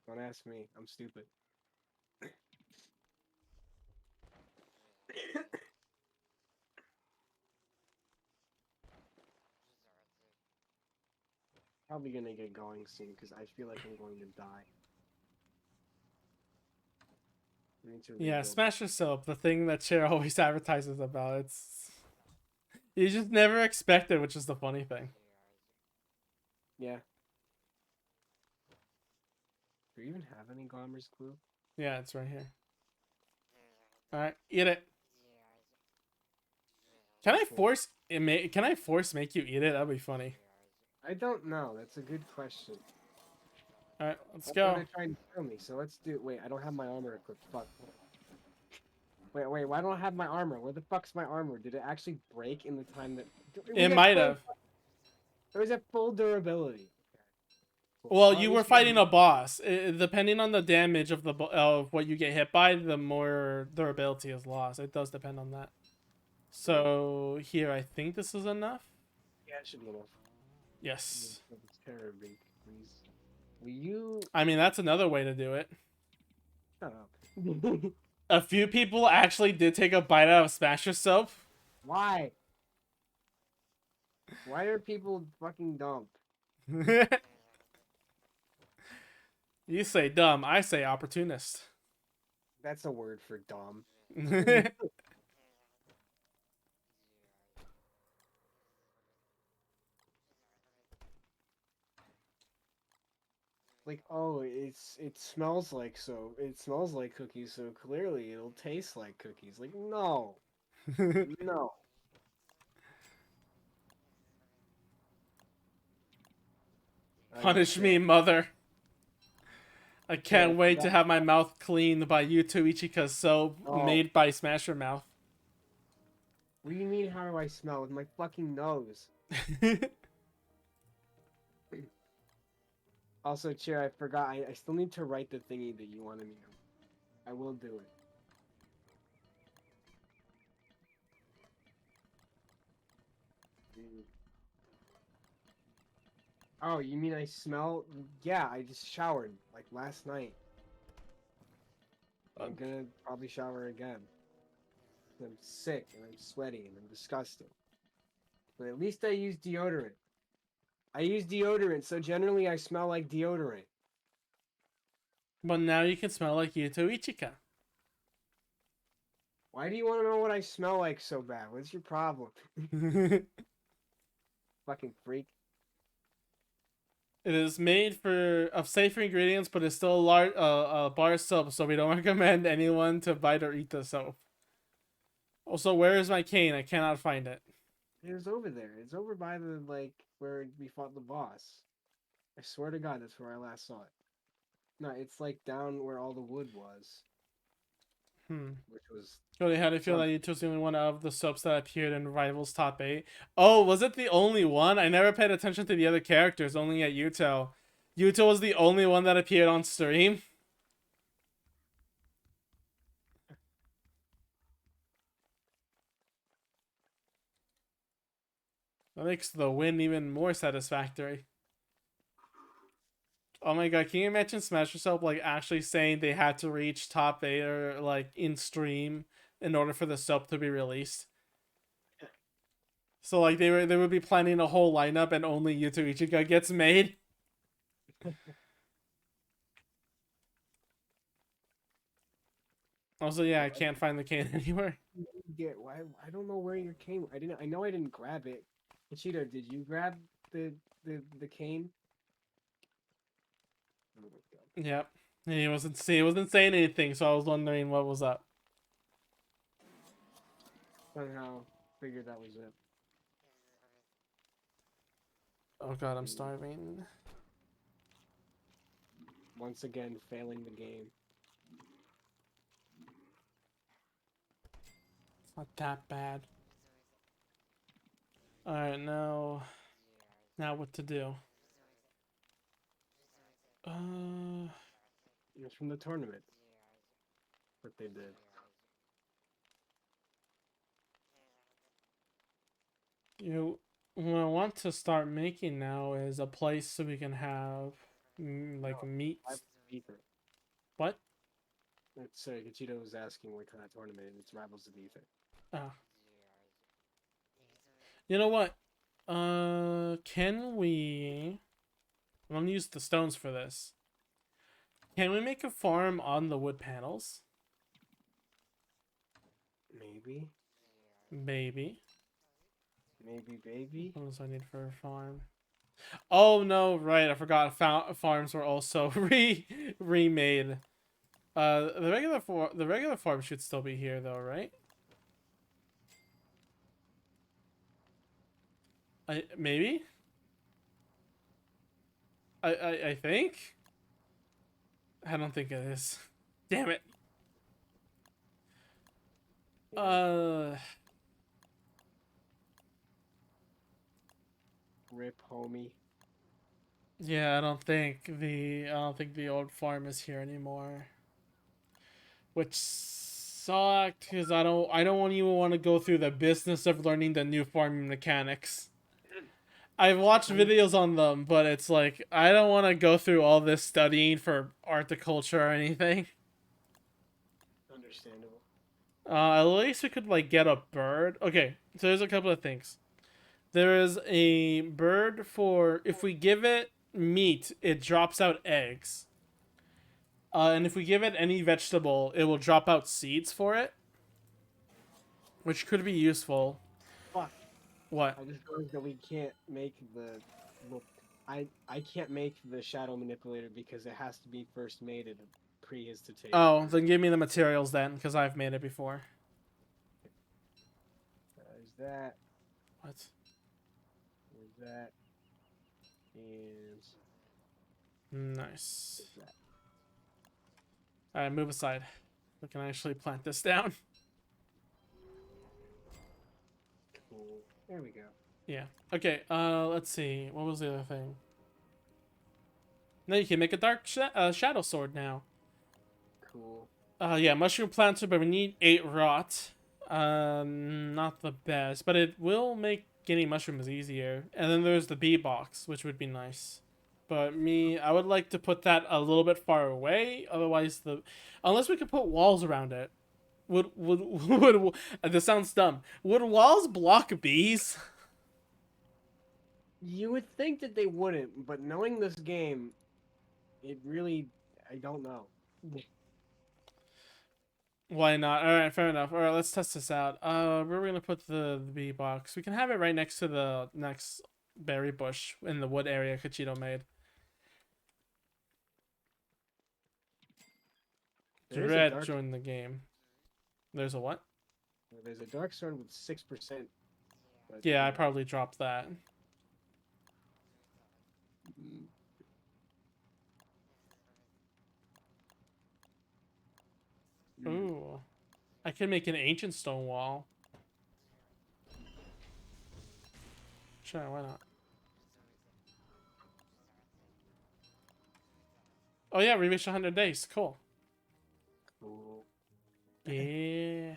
Don't ask me. I'm stupid. Probably gonna get going soon because I feel like I'm going to die. I need to Yeah, rebuild. Smash Your Soap, the thing that Chair always advertises about. It's... You just never expect it, which is the funny thing. Yeah. Do you even have any Glamor's Clue? Yeah, it's right here. Alright, eat it. Can I force can I force make you eat it? That'd be funny. I don't know. That's a good question. Alright, let's That's go. what they're trying to tell me. So let's do. Wait, I don't have my armor equipped. Fuck. Wait. Why don't I have my armor? Where the fuck's my armor? Did it actually break in the time that? It might have. It was at full durability. Well, you were fighting a boss. Depending on the damage of of what you get hit by, the more durability is lost. It does depend on that. So here, I think this is enough. Yeah, it should be enough. Yes. Terribly, please. Will you? I mean, that's another way to do it. Shut up. A few people actually did take a bite out of Smasher Soap. Why? Why are people fucking dumb? You say dumb, I say opportunist. That's a word for dumb. Like, oh, it smells like so. It smells like cookies, so clearly it'll taste like cookies. Like, no, no. Punish me, mother. I can't wait to have my mouth cleaned by Yuto Ichika's soap made by Smasher Mouth. What do you mean, how do I smell? With my fucking nose. Also, Chair, I forgot. I still need to write the thingy that you wanted me to. I will do it. Oh, you mean I smell? Yeah, I just showered, like, last night. I'm gonna probably shower again. I'm sick, and I'm sweaty, and I'm disgusting. But at least I use deodorant. I use deodorant, so generally I smell like deodorant. But now you can smell like Yuto Ichika. Why do you want to know what I smell like so bad? What's your problem? Fucking freak. It is made of safer ingredients, but it's still a bar soap, so we don't recommend anyone to bite or eat the soap. Also, where is my cane? I cannot find it. It was over there. It's over by the like where we fought the boss. I swear to God, that's where I last saw it. No, it's like down where all the wood was, Hmm. which was Really, how do you feel some. that you chose the only one of the soaps that appeared in Rivals Top 8? Oh, was it the only one? I never paid attention to the other characters, only at Yuto. Yuto was the only one that appeared on stream. That makes the win even more satisfactory. Oh my god, can you imagine Smash Yourself like actually saying they had to reach top 8 or like in stream in order for the soap to be released? So like they would be planning a whole lineup and only Yuto Ichigo gets made. Also, yeah, I can't find the cane anywhere. Get why? I don't know where your cane. I didn't. I know I didn't grab it. Cheeto, did you grab the cane? Oh my God. Yep. He wasn't saying anything, so I was wondering what was up. Somehow figured that was it. Oh god, I'm starving. Once again, failing the game. It's not that bad. Alright, now what to do? It was from the tournament. What they did. What I want to start making now is a place so we can have like No, meats. Ether. What? Sorry, Kachito was asking what kind of tournament it's Rivals of Ether. Ah. You know what? Can we? I'm gonna use the stones for this. Can we make a farm on the wood panels? Maybe. Maybe. Maybe, baby. What else I need for a farm? Oh no, right, I forgot. Farms were also remade. The regular farm should still be here though, right? Maybe. I think. I don't think it is. Damn it. Uh, Rip, homie. yeah, I don't think the old farm is here anymore. Which sucked because I don't even want to go through the business of learning the new farming mechanics. I've watched videos on them, but it's like I don't want to go through all this studying for horticulture or anything. Understandable. At least we could like get a bird. Okay, so there's a couple of things. There is a bird for if we give it meat, it drops out eggs. And if we give it any vegetable, it will drop out seeds for it, which could be useful. Fuck. What? I just realized that we can't make the. Well, I can't make the shadow manipulator because it has to be first made at a prehistoric. Oh, then give me the materials then, because I've made it before. There's that. What? There's that. And Nice. there's that. Alright, move aside. We can actually plant this down. Cool. There we go. Yeah. Okay, let's see. What was the other thing? No, you can make a dark shadow sword now. Cool. Yeah, mushroom planter, but we need 8 rot. Not the best, but it will make getting mushrooms easier. And then there's the bee box, which would be nice. But I would like to put that a little bit far away. Otherwise, unless we could put walls around it. Would this sounds dumb. Would walls block bees? You would think that they wouldn't, but knowing this game, it really, I don't know. Why not? All right, fair enough. All right, let's test this out. Where are we gonna put the bee box? We can have it right next to the next berry bush in the wood area Kachito made. Dread joined the game. There's a what? There's a dark sword with 6% But, Yeah, I probably dropped that. Mm. Ooh. I could make an ancient stone wall. Sure, why not? Oh yeah, we reached 100 days. Cool. Cool. Yeah.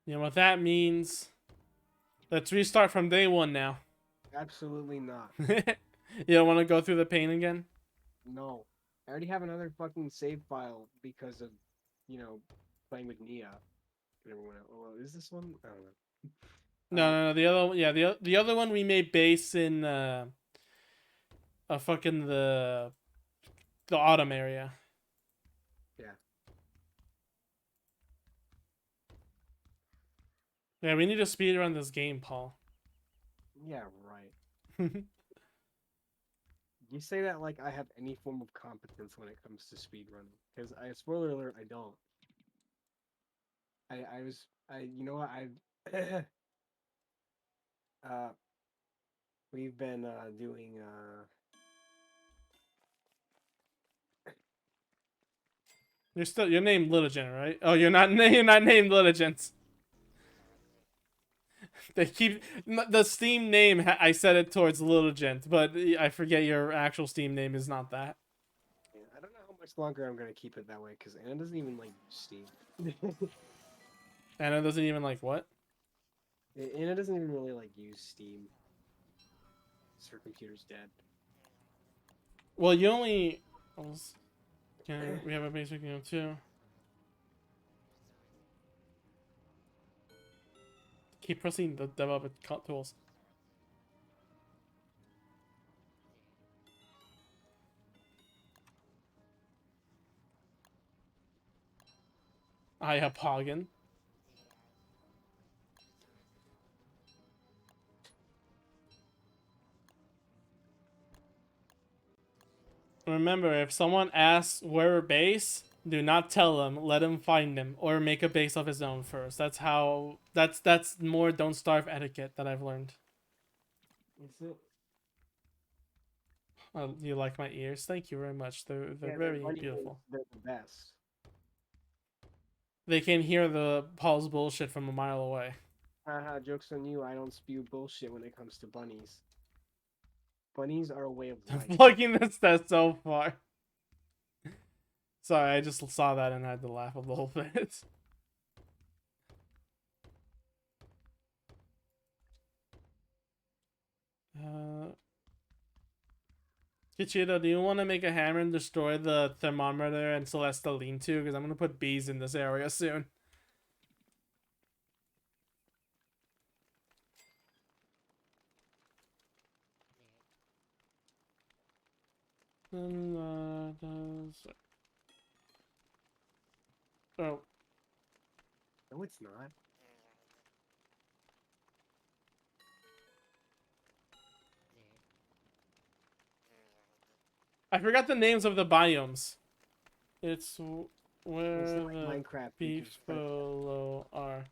You know what that means? Let's restart from day one now. Absolutely not. You don't want to go through the pain again? No. I already have another fucking save file because of, playing with Nia. And everyone else. Oh, well, is this one? I don't know. No. The other, yeah, the other one we made base in fucking the autumn area. Yeah. Yeah, we need to speed run this game, Paul. Yeah, right. You say that like I have any form of competence when it comes to speedrunning. Because spoiler alert, I don't. You know what, uh, we've been, doing, You're named Littlegent, right? Oh, you're not you're not named Littlegent. They keep the Steam name. I said it towards Littlegent, but I forget your actual Steam name is not that. yeah, I don't know how much longer I'm gonna keep it that way, because Anna doesn't even like Steam. And it doesn't even like what? Anna doesn't even really like use Steam. Her computer's dead. Well, you only. We have a basic too. Keep pressing the develop tools. I have Hagen. Remember, if someone asks where a base, do not tell them. Let him find them, or make a base of his own first. That's how. That's more don't starve etiquette that I've learned. Is it? You like my ears? Thank you very much. They're Yeah, very bunny ears, beautiful. they're the best. They can hear the Paul's bullshit from a mile away. Haha, joke's on you, I don't spew bullshit when it comes to bunnies. Bunnies are a way of life. Plugging this test so far. Sorry, I just saw that and had to laugh a little bit. Kichiro, do you want to make a hammer and destroy the thermometer and Celesta lean-to? Because I'm going to put bees in this area soon. Oh. No, it's not. I forgot the names of the biomes. It's where It's not like the Minecraft. You can just press below are.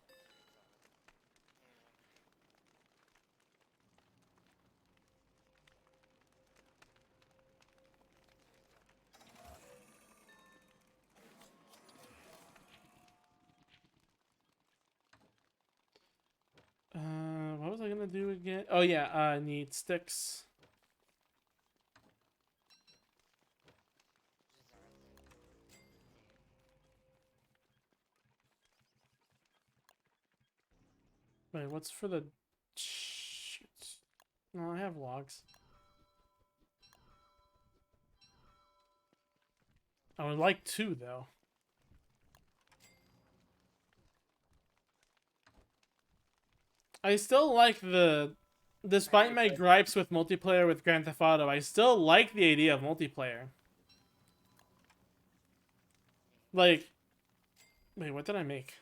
What was I gonna do again? Oh yeah, I need sticks. Wait, what's for the? Shit. No, I have logs. I would like two though. I still like despite my gripes with multiplayer with Grand Theft Auto, I still like the idea of multiplayer. Like, wait, what did I make?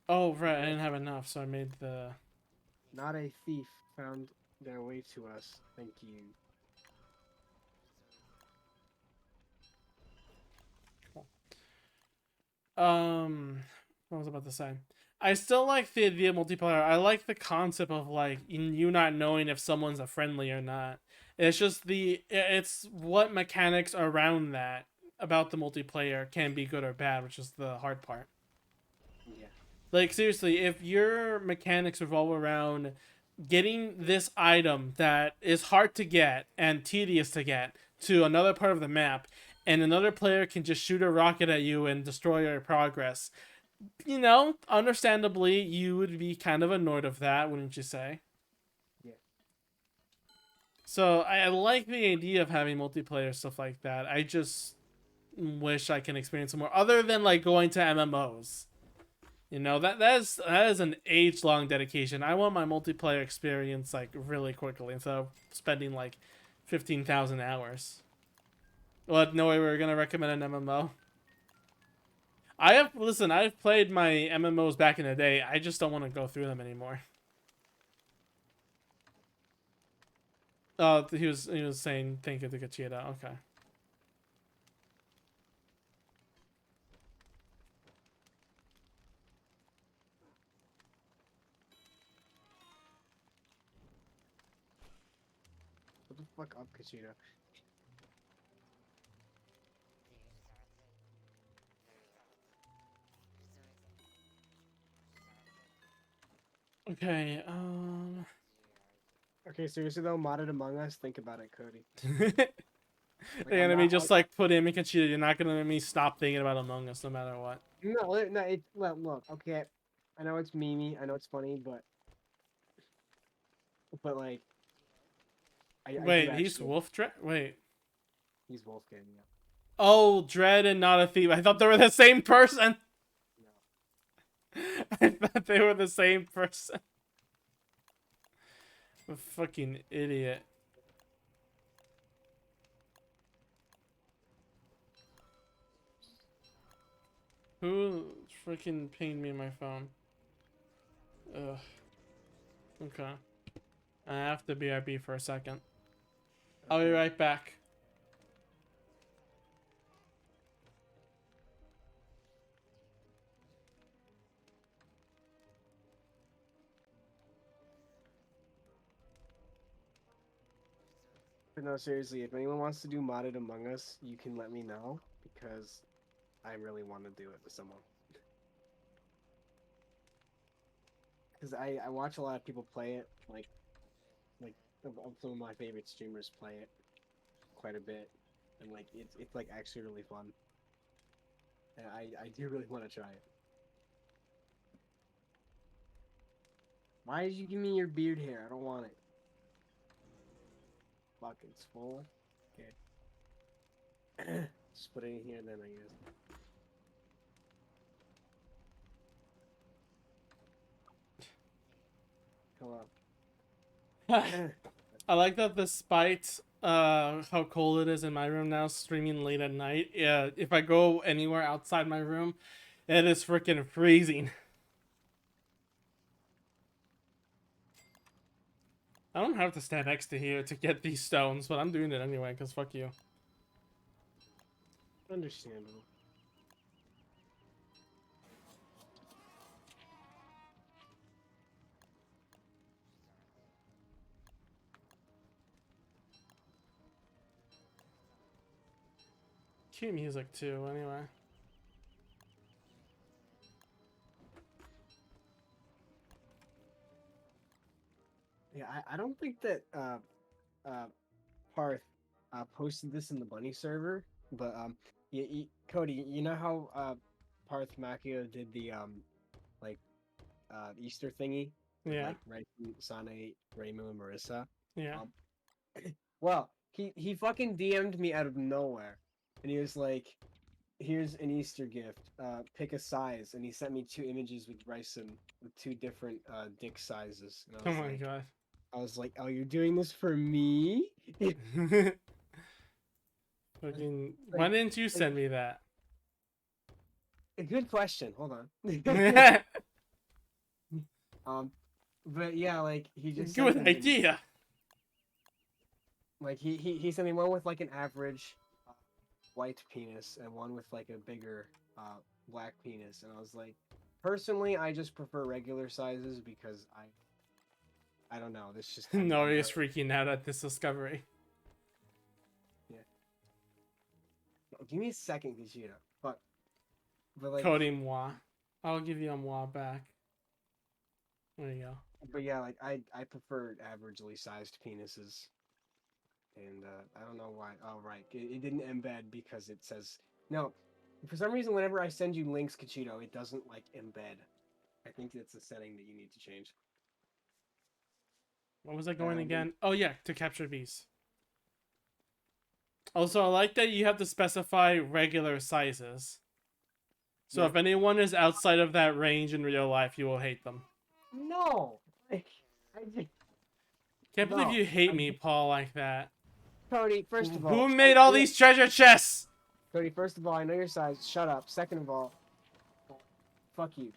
Oh, right, I didn't have enough, so I made the... Not a thief found their way to us. Thank you. what was I about to say? I still like the idea of multiplayer. I like the concept of like you not knowing if someone's a friendly or not. It's just it's what mechanics around that about the multiplayer can be good or bad, which is the hard part. Yeah. Like seriously, if your mechanics revolve around getting this item that is hard to get and tedious to get to another part of the map, and another player can just shoot a rocket at you and destroy your progress, you know, understandably, you would be kind of annoyed of that, wouldn't you say? Yeah. So I like the idea of having multiplayer stuff like that. I just wish I can experience it more, other than like going to MMOs. You know, that is an age long dedication. I want my multiplayer experience like really quickly instead of spending like 15,000 hours. What? No way we're gonna recommend an MMO. I've played my MMOs back in the day. I just don't want to go through them anymore. Oh, he was saying thank you to Gachida. Okay. What the fuck up, Kachina? Okay. Okay, seriously though, modded Among Us. Think about it, Cody. The I'm enemy not just like put in Gachida. You're not gonna let me stop thinking about Among Us no matter what. no, no. Look. Okay, I know it's memey. I know it's funny, but like, I do Wait, he's actually. Wolf Dread. Wait. He's Wolfgang. Yeah. Oh, Dread and not a thief. I thought they were the same person. No. I thought they were the same person. A fucking idiot. Who freaking pinged me on my phone? Ugh. Okay. I have to BRB for a second. I'll be right back. But no, seriously, if anyone wants to do modded Among Us, you can let me know because I really want to do it with someone. Because I watch a lot of people play it, like some of my favorite streamers play it quite a bit, and like it's like actually really fun. And I do really want to try it. Why did you give me your beard hair? I don't want it. Fuck, it's full. Okay. Just put it in here then, I guess. Hello. I like that despite how cold it is in my room now, streaming late at night. Yeah, if I go anywhere outside my room, it is freaking freezing. I don't have to stand next to here to get these stones, but I'm doing it anyway, because fuck you. Understandable. Cute music too, anyway. Yeah, I don't think that uh Parth posted this in the bunny server, but Cody, you know how Parth Macchio did the like Easter thingy with Yeah, like Raikun, Sane, Reimu, and Marissa. yeah. Um, well, he fucking DM'd me out of nowhere, and he was like, "Here's an Easter gift. Pick a size." And he sent me 2 images with Ryson with 2 different dick sizes, and Oh my god. I was like, "Oh, you're doing this for me?" Fucking, why like, didn't you like, send me that? a good question. Hold on. But yeah, like he just sent Good them to me. idea. Like he sent me one with like an average white penis and one with like a bigger black penis, and I was like, personally, I just prefer regular sizes because I don't know. This just Nori's freaking out at this discovery. Give me a second, Vegeta. But like, Cody moi. I'll give you a moi back. There you go. but yeah, like I prefer averagely sized penises, and I don't know why. Oh right, it didn't embed because it says no. For some reason, whenever I send you links, Kachito, it doesn't like embed. I think it's a setting that you need to change. What was I going Um, again? Oh yeah, to capture bees. Also, I like that you have to specify regular sizes. So Yeah. if anyone is outside of that range in real life, you will hate them. No, like I just Can't believe no. you hate me, Paul, like that. Cody, first of all, Who made all these treasure chests? Cody, first of all, I know your size. Shut up. Second of all, fuck you.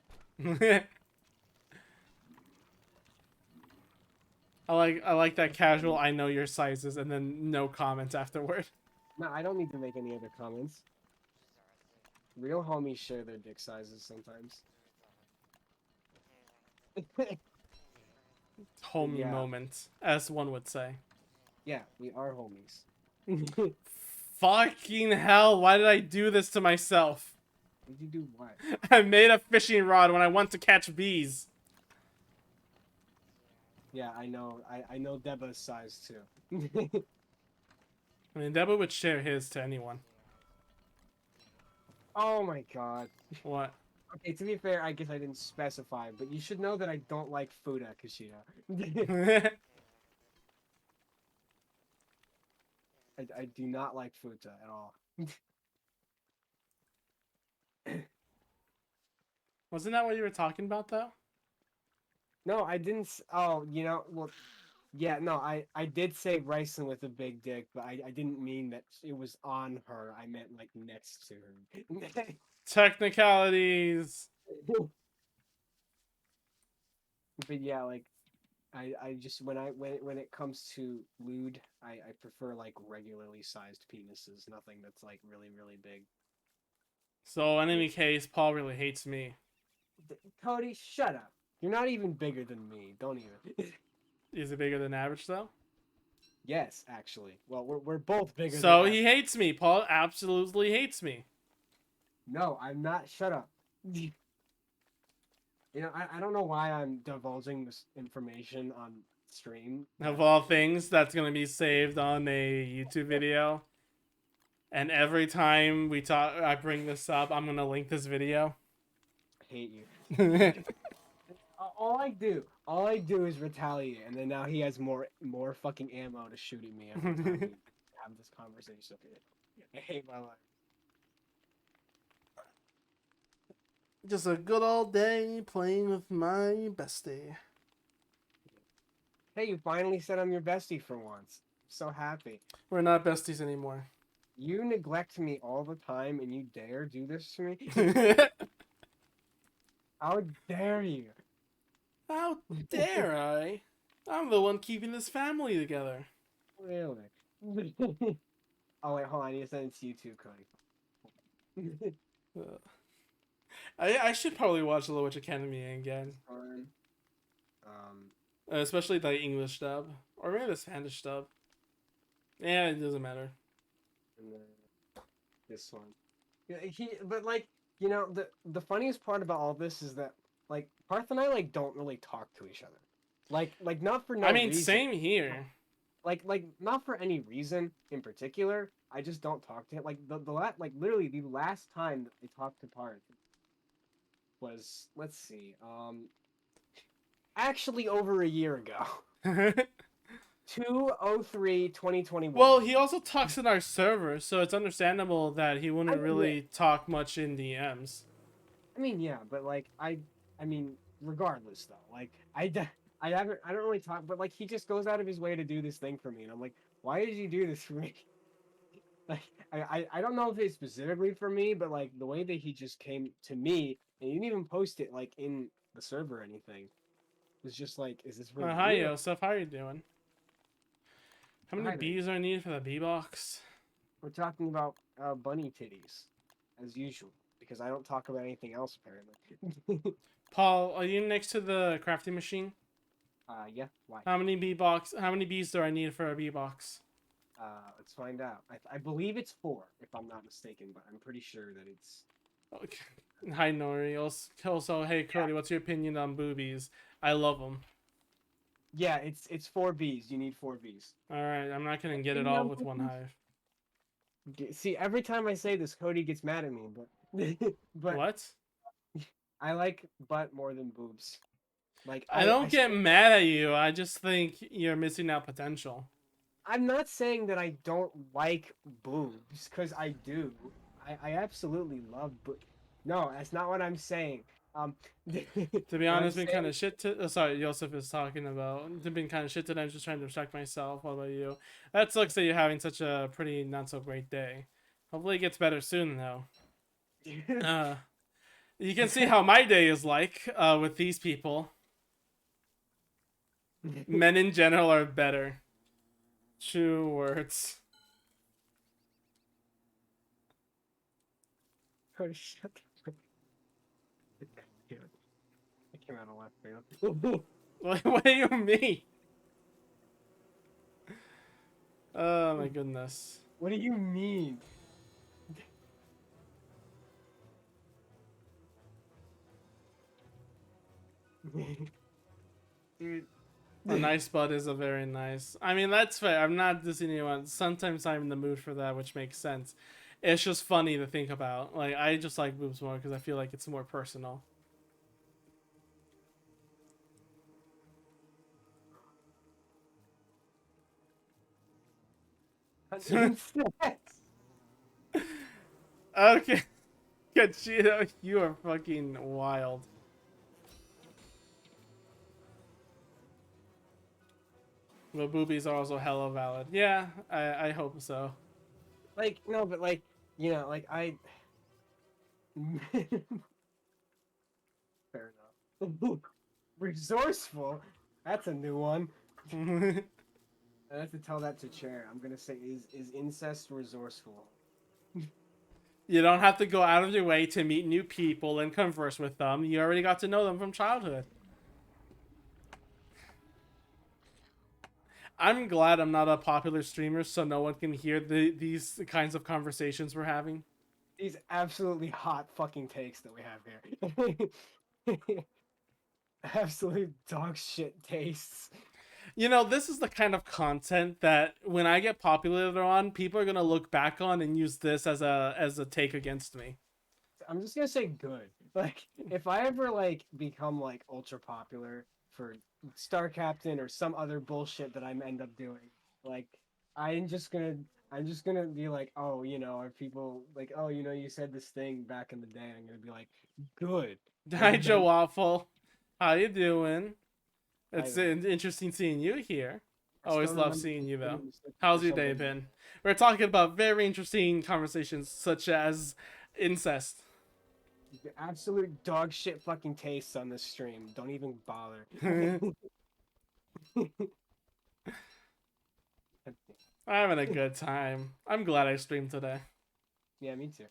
I like that casual I know your sizes and then no comments afterward. No, I don't need to make any other comments. Real homies share their dick sizes sometimes. Homie Yeah. moment, as one would say. Yeah, we are homies. Fucking hell, why did I do this to myself? Did you do what? I made a fishing rod when I want to catch bees. Yeah, I know. I know Deba's size too. I mean, Deborah would share his to anyone. Oh my god. What? Okay, to be fair, I guess I didn't specify, but you should know that I don't like Fuda, Kushida. I do not like Futa at all. Wasn't that what you were talking about, though? No, I didn't. Oh, well, yeah, no, I did say Ryson with a big dick, but I didn't mean that it was on her. I meant like next to her. Technicalities. But yeah, like I just when it comes to lewd, I prefer like regularly sized penises, nothing that's like really really big. So in any case, Paul really hates me. Cody, shut up. You're not even bigger than me. Don't even. Is it bigger than average, though? Yes, actually. Well, we're both bigger So than he hates me. Paul absolutely hates me. No, I'm not. Shut up. I don't know why I'm divulging this information on stream. Of all things, that's gonna be saved on a YouTube video. And every time I bring this up, I'm gonna link this video. I hate you. All I do is retaliate, and then now he has more fucking ammo to shoot at me every time we have this conversation. I hate my life. Just a good old day playing with my bestie. Hey, you finally said I'm your bestie for once. I'm so happy. We're not besties anymore. You neglect me all the time, and you dare do this to me? How dare you? How dare I? I'm the one keeping this family together. Really? Oh wait, hold on. I need to send it to you too, Cody. I should probably watch The Witch Academy again. Especially the English dub. Or maybe the Spanish dub. Yeah, it doesn't matter. And then this one. Yeah, but like, the funniest part about all this is that like Parth and I like don't really talk to each other. Like not for no I mean, reason. same here. Like not for any reason in particular. I just don't talk to him. Like literally the last time that I talked to Parth was, let's see, actually over a year ago. 2/03/2021. Well, he also talks in our server, so it's understandable that he wouldn't really talk much in DMs. I mean, yeah, but like I mean, regardless though, like I don't really talk, but like he just goes out of his way to do this thing for me, and I'm like, why did you do this for me? Like I don't know if it's specifically for me, but like the way that he just came to me, and he didn't even post it like in the server or anything. It was just like, is this for Hi, me? Yosef. How are you doing? How many Hi there. bees are needed for the bee box? We're talking about bunny titties, as usual. because I don't talk about anything else apparently. Paul, are you next to the crafting machine? Yeah. Why? How many How many bees do I need for a bee box? Let's find out. I believe it's 4, if I'm not mistaken, but I'm pretty sure that it's. Okay. Hi, Nori. Also, hey, Cody, what's your opinion on boobies? I love them. Yeah, it's 4 bees. You need 4 bees. All right, I'm not gonna get it Opinion all on with one boobies? hive. See, every time I say this, Cody gets mad at me, but but What? I like butt more than boobs. Like I don't get swear, mad at you. I just think you're missing out potential. I'm not saying that I don't like boobs, because I do. I absolutely love boobs. No, that's not what I'm saying. Um, To be what I'm honest, been kind saying, of shit. Sorry, Joseph is talking about. Been kind of shit today. I'm just trying to distract myself. What about you? That sucks that you're having such a pretty not so great day. Hopefully, it gets better soon, though. Uh, you can see how my day is like with these people. Men in general are better. True words. Cody, shut the fuck up. I came out of left field. What do you mean? Oh my goodness. What do you mean? Dude. A nice butt is a very nice. I mean, that's fair. I'm not dissing anyone. Sometimes I'm in the mood for that, which makes sense. It's just funny to think about. Like, I just like boobs more because I feel like it's more personal. Okay, Kachito, you are fucking wild. But boobies are also hella valid. Yeah, I hope so. Like, no, but like, like I. Fair enough. Resourceful. That's a new one. I have to tell that to Chair. I'm gonna say, is incest resourceful? You don't have to go out of your way to meet new people and converse with them. You already got to know them from childhood. I'm glad I'm not a popular streamer, so no one can hear these kinds of conversations we're having. These absolutely hot fucking takes that we have here. Absolute dog shit tastes. You know, this is the kind of content that when I get popular later on, people are gonna look back on and use this as a take against me. I'm just gonna say good. Like, if I ever like become like ultra popular for Star Captain or some other bullshit that I end up doing, like, I'm just gonna I'm just gonna be like, oh, are people like, oh, you said this thing back in the day. I'm gonna be like, good. Hi, Joe Waffle. How you doing? I It's know. interesting seeing you here. I still Always love remember seeing you though. for How's your some day reason. been? We're talking about very interesting conversations such as incest. The absolute dog shit fucking tastes on this stream. Don't even bother. I'm having a good time. I'm glad I streamed today. Yeah, me too.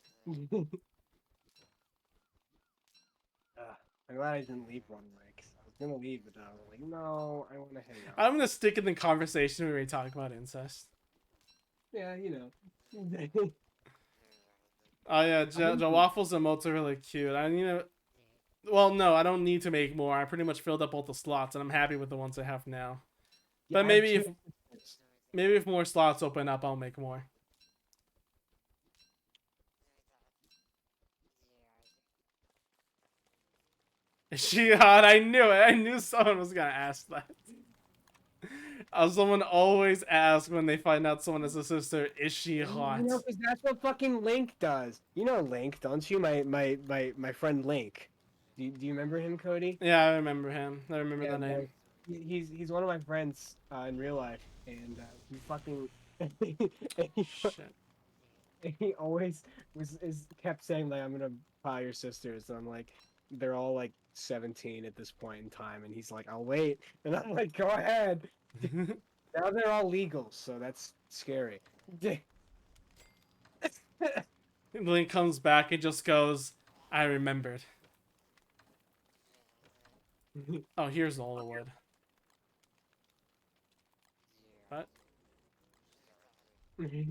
I'm glad I didn't leave one way, 'cause I was gonna leave, but then I was like, no, I want to hang out. I'm gonna stick in the conversation when we talk about incest. Yeah, Oh yeah, Joe Waffle's emotes are really cute. Well, no, I don't need to make more. I pretty much filled up all the slots, and I'm happy with the ones I have now. Yeah, But I have maybe if more slots open up, I'll make more. Is she hot? I knew it. I knew someone was gonna ask that. Someone always asks when they find out someone is a sister, is she hot? because that's what fucking Link does. You know Link, don't you? My friend Link. Do you remember him, Cody? Yeah, I remember him. I remember Yeah, the name. well, he's one of my friends in real life, and he fucking and Shit. he always kept saying like, I'm gonna buy your sisters, and I'm like, they're all like 17 at this point in time, and he's like, I'll wait, and I'm like, go ahead. Now they're all legal, so that's scary. Link comes back and just goes, I remembered. Oh, here's all the wood. What? Okay.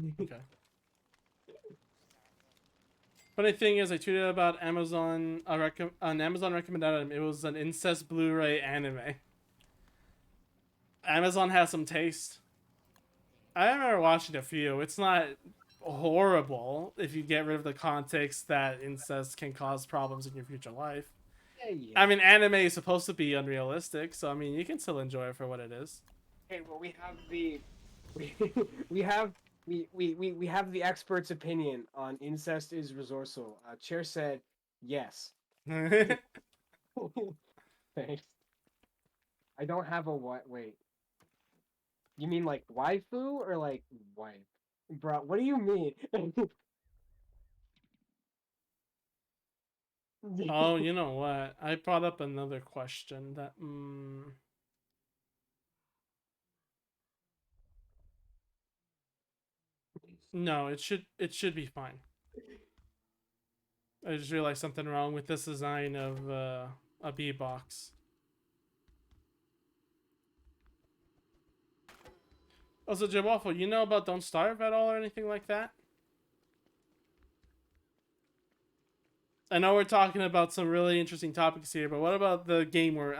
Funny thing is, I tweeted about Amazon an Amazon recommended item. It was an incest Blu-ray anime. Amazon has some taste. I remember watching a few. It's not horrible if you get rid of the context that incest can cause problems in your future life. Yeah, yeah. I mean, anime is supposed to be unrealistic, so I mean, you can still enjoy it for what it is. Okay, well, we have the we, we have the expert's opinion on incest is resourceful. Chair said yes. Thanks. I don't have a what? Wait, you mean like waifu or like wife? Bro, what do you mean? Oh, you know what? I brought up another question that. No, it should be fine. I just realized something wrong with this design of a B box. Also, Jim Waffle, you know about Don't Starve at all or anything like that? I know we're talking about some really interesting topics here, but what about the game we're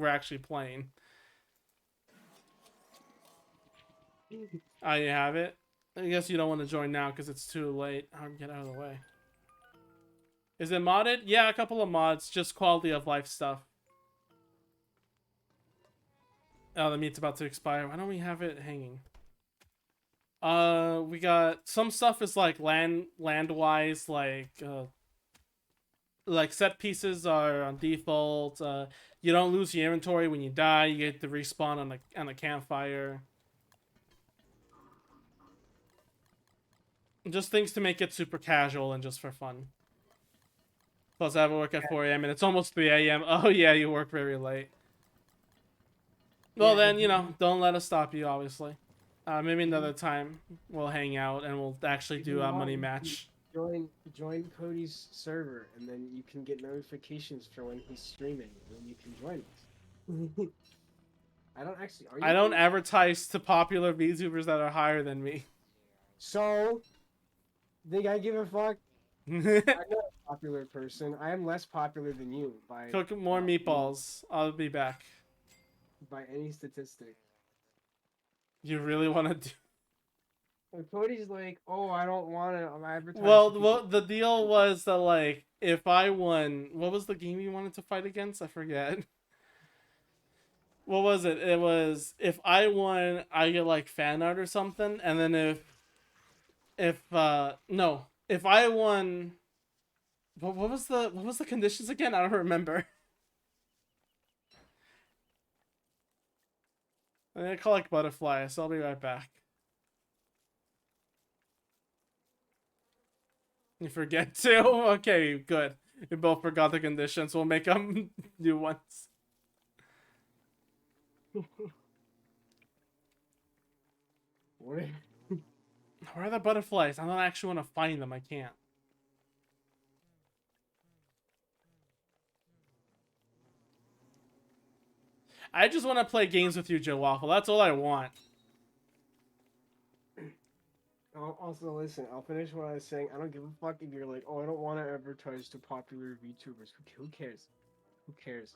actually playing? Oh, you have it? I guess you don't want to join now because it's too late. I'll get out of the way. Is it modded? Yeah, a couple of mods, just quality of life stuff. Oh, the meat's about to expire. Why don't we have it hanging? We got some stuff is like land wise, like set pieces are on default. You don't lose your inventory when you die. You get to respawn on a campfire. Just things to make it super casual and just for fun. Plus, I have to work at 4 a.m. and it's almost 3 a.m. Oh yeah, you work very late. Well Yeah, then, you know, don't let us stop you. Obviously, maybe another time we'll hang out and we'll actually if you do a want, money you can match. join Cody's server, and then you can get notifications for when he's streaming, and then you can join us. I don't actually. Are you? I don't advertise to popular VTubers that are higher than me. So, think I give a fuck? I'm not a popular person. I am less popular than you Cook more meatballs. I'll be back. by any statistic. You really want to do? And Cody's like, oh, I don't want to advertise. Well, the deal was that like if I won, what was the game you wanted to fight against? I forget. What was it? It was if I won, I get like fan art or something, and then if no, if I won, what was the conditions again? I don't remember. I'm gonna collect butterflies, so I'll be right back. You forget to? Okay, good. We both forgot the conditions. We'll make them new ones. What? Where are the butterflies? I don't actually want to find them. I can't. I just want to play games with you, Joe Waffle. That's all I want. Also, listen, I'll finish what I was saying. I don't give a fuck if you're like, oh, I don't want to advertise to popular VTubers. Who cares? Who cares?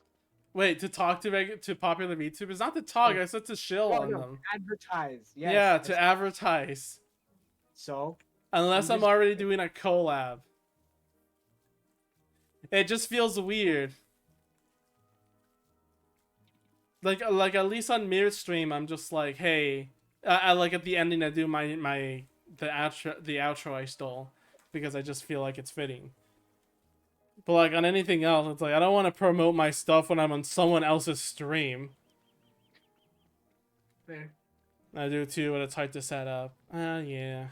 Wait, to talk to popular VTubers? Not to talk. Oh. I said to shill on them. Advertise. Yes. Yeah, to advertise. So. Unless I'm just- already doing a collab. It just feels weird. Like at least on Mirror Stream, I'm just like, hey, I like at the ending I do the outro I stole because I just feel like it's fitting. But like on anything else, it's like I don't want to promote my stuff when I'm on someone else's stream. Fair. I do too, but it's hard to set up. Yeah.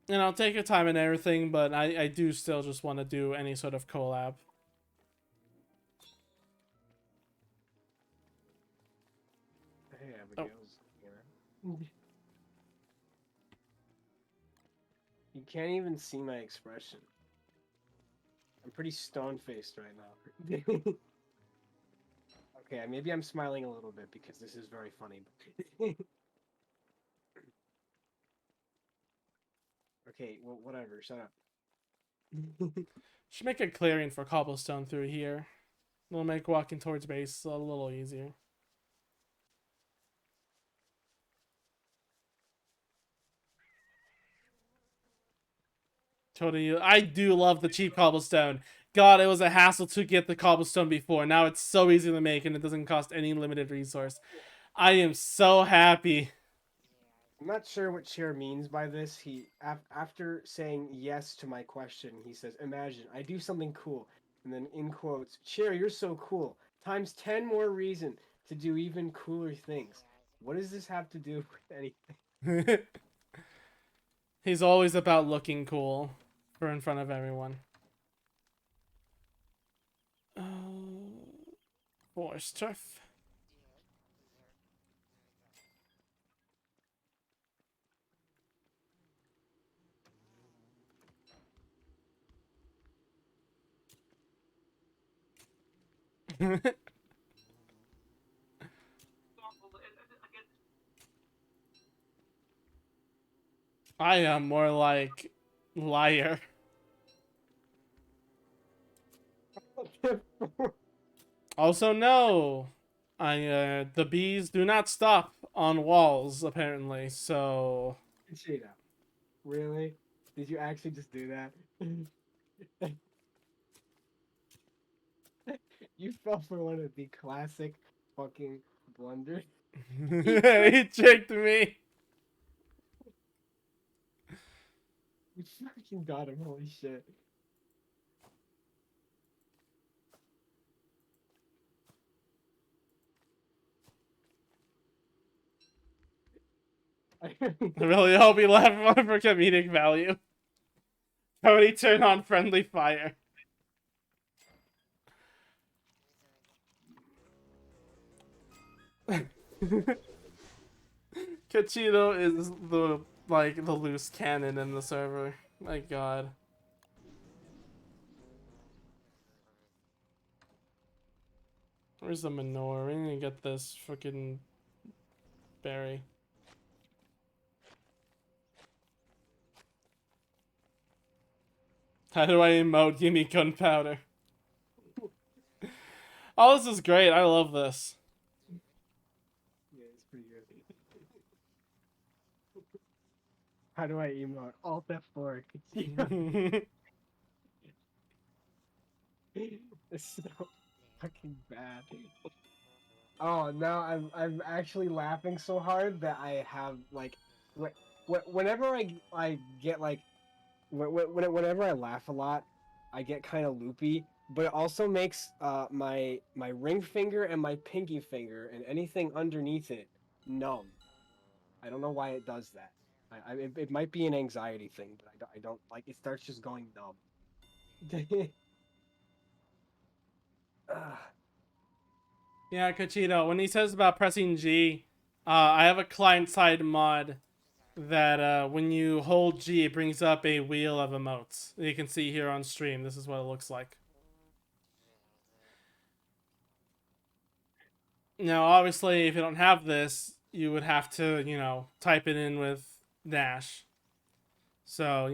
And I'll take your time and everything, but I do still just want to do any sort of collab. Hey, Abigail's here. You can't even see my expression. I'm pretty stone-faced right now. Okay, maybe I'm smiling a little bit because this is very funny. Okay, well, whatever. Shut up. Should make a clearing for cobblestone through here. It'll make walking towards base a little easier. Totally, I do love the cheap cobblestone. God, it was a hassle to get the cobblestone before. Now it's so easy to make and it doesn't cost any limited resource. I am so happy. I'm not sure what Cher means by this. After saying yes to my question, he says, "Imagine I do something cool," and then in quotes, "Cher, you're so cool. Times 10 more reason to do even cooler things." What does this have to do with anything? He's always about looking cool for in front of everyone. Forest turf. I am more like liar. Also, no. The bees do not stop on walls apparently. So Cheetah. Really? Did you actually just do that? You fell for one of the classic fucking blunders. he tricked me. You fucking got him, holy shit. I really hope he left one for comedic value. Cody, turn on friendly fire. Cachito is the loose cannon in the server. My god. Where's the manure? We need to get this freaking berry. How do I emote? Give me gunpowder. Oh, this is great. I love this. Yeah, it's pretty good. How do I emote? Alt F4. It's so fucking bad. Oh, now I'm actually laughing so hard that I have like, whenever I get like, whenever I laugh a lot, I get kind of loopy. But it also makes my ring finger and my pinky finger and anything underneath it numb. I don't know why it does that. It might be an anxiety thing, but I don't like it starts just going numb. Ugh. Yeah, Cachito, when he says about pressing G, I have a client-side mod that when you hold G, it brings up a wheel of emotes. You can see here on stream. This is what it looks like. Now, obviously, if you don't have this, you would have to, type it in with dash. So,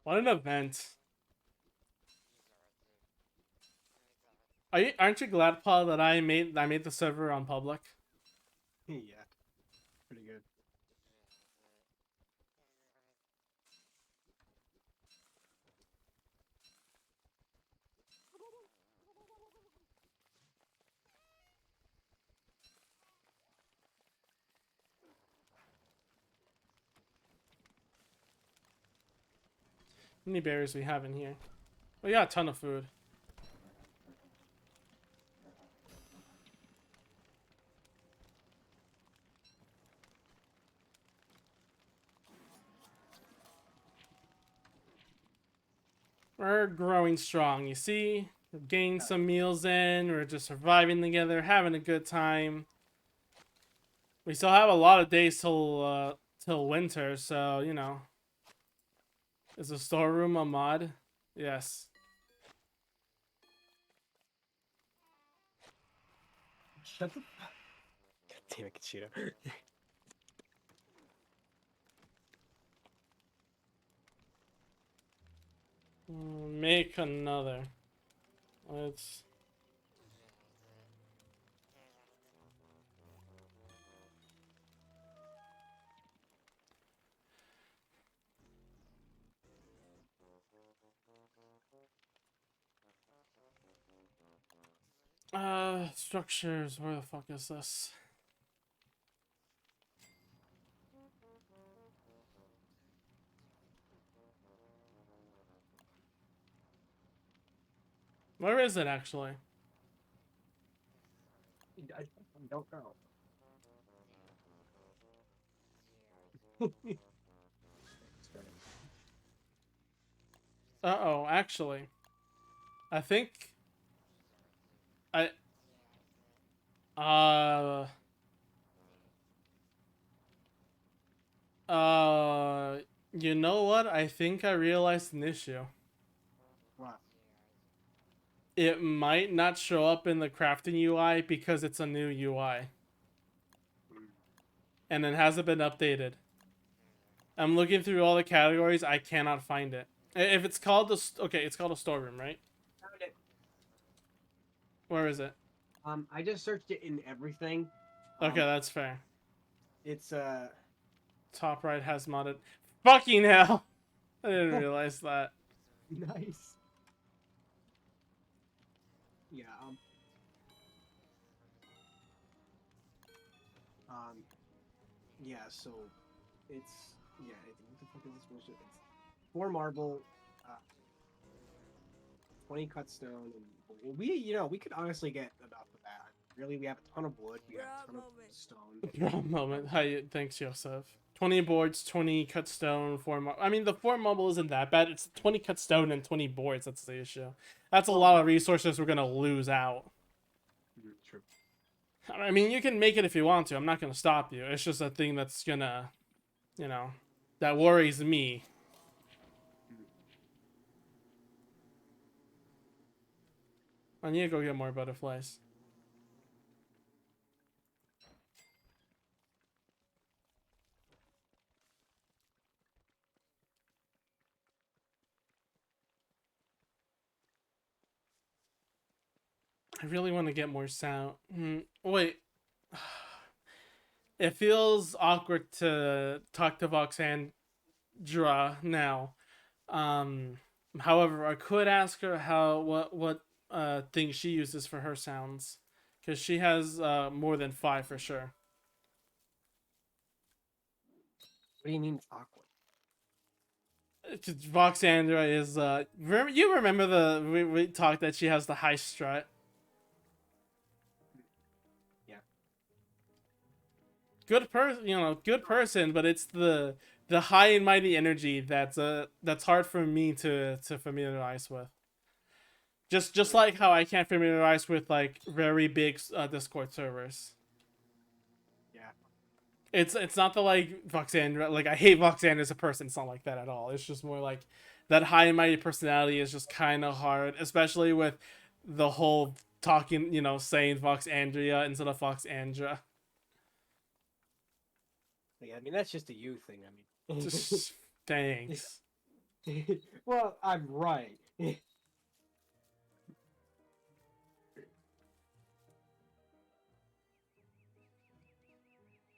what an event. Aren't you glad, Paul, that I made the server on public? Yeah, pretty good. How many berries we have in here? We got a ton of food. We're growing strong, you see? getting some meals in. We're just surviving together, having a good time. We still have a lot of days till winter, so you know. Is the storeroom a mod? Yes. Shut the fuck. God damn it, Kachito. Make another. Let's. Structures. Where the fuck is this? Where is it actually? I don't know. Uh-oh, actually. I think I uh you know what? I think I realized an issue. What? It might not show up in the crafting UI because it's a new UI and it hasn't been updated. I'm looking through all the categories, I cannot find it. If it's called okay, it's called a storeroom, right? Found it. Where is it? I just searched it in everything. Okay, that's fair. It's Top right has modded. Fucking hell! I didn't realize that. nice. Yeah. Yeah. So, it's yeah. What the fuck is this bullshit? It's 4 marble, uh, 20 cut stone, and we could honestly get enough of that. Really, we have a ton of wood. We have a ton of stone. Wrong moment. Hi, thanks, Joseph. 20 boards, 20 cut stone, 4 I mean, the 4 marble isn't that bad. It's 20 cut stone and 20 boards. That's the issue. That's a lot of resources we're going to lose out. True. I mean, you can make it if you want to. I'm not going to stop you. It's just a thing that's going to, you know, that worries me. I need to go get more butterflies. I really want to get more sound. Wait. It feels awkward to talk to Voxandra now. However, I could ask her what thing she uses for her sounds, because she has more than 5 for sure. What do you mean it's awkward? Voxandra is you remember we talked that she has the high strut. Yeah. Good person, but it's the high and mighty energy that's hard for me to familiarize with. Just like how I can't familiarize with like very big Discord servers. Yeah. It's not the like Voxandra, like I hate Voxandra as a person. It's not like that at all. It's just more like that high and mighty personality is just kind of hard, especially with the whole talking, saying Voxandria instead of Voxandra. Yeah, I mean that's just a you thing. I mean, Just thanks. well, I'm right.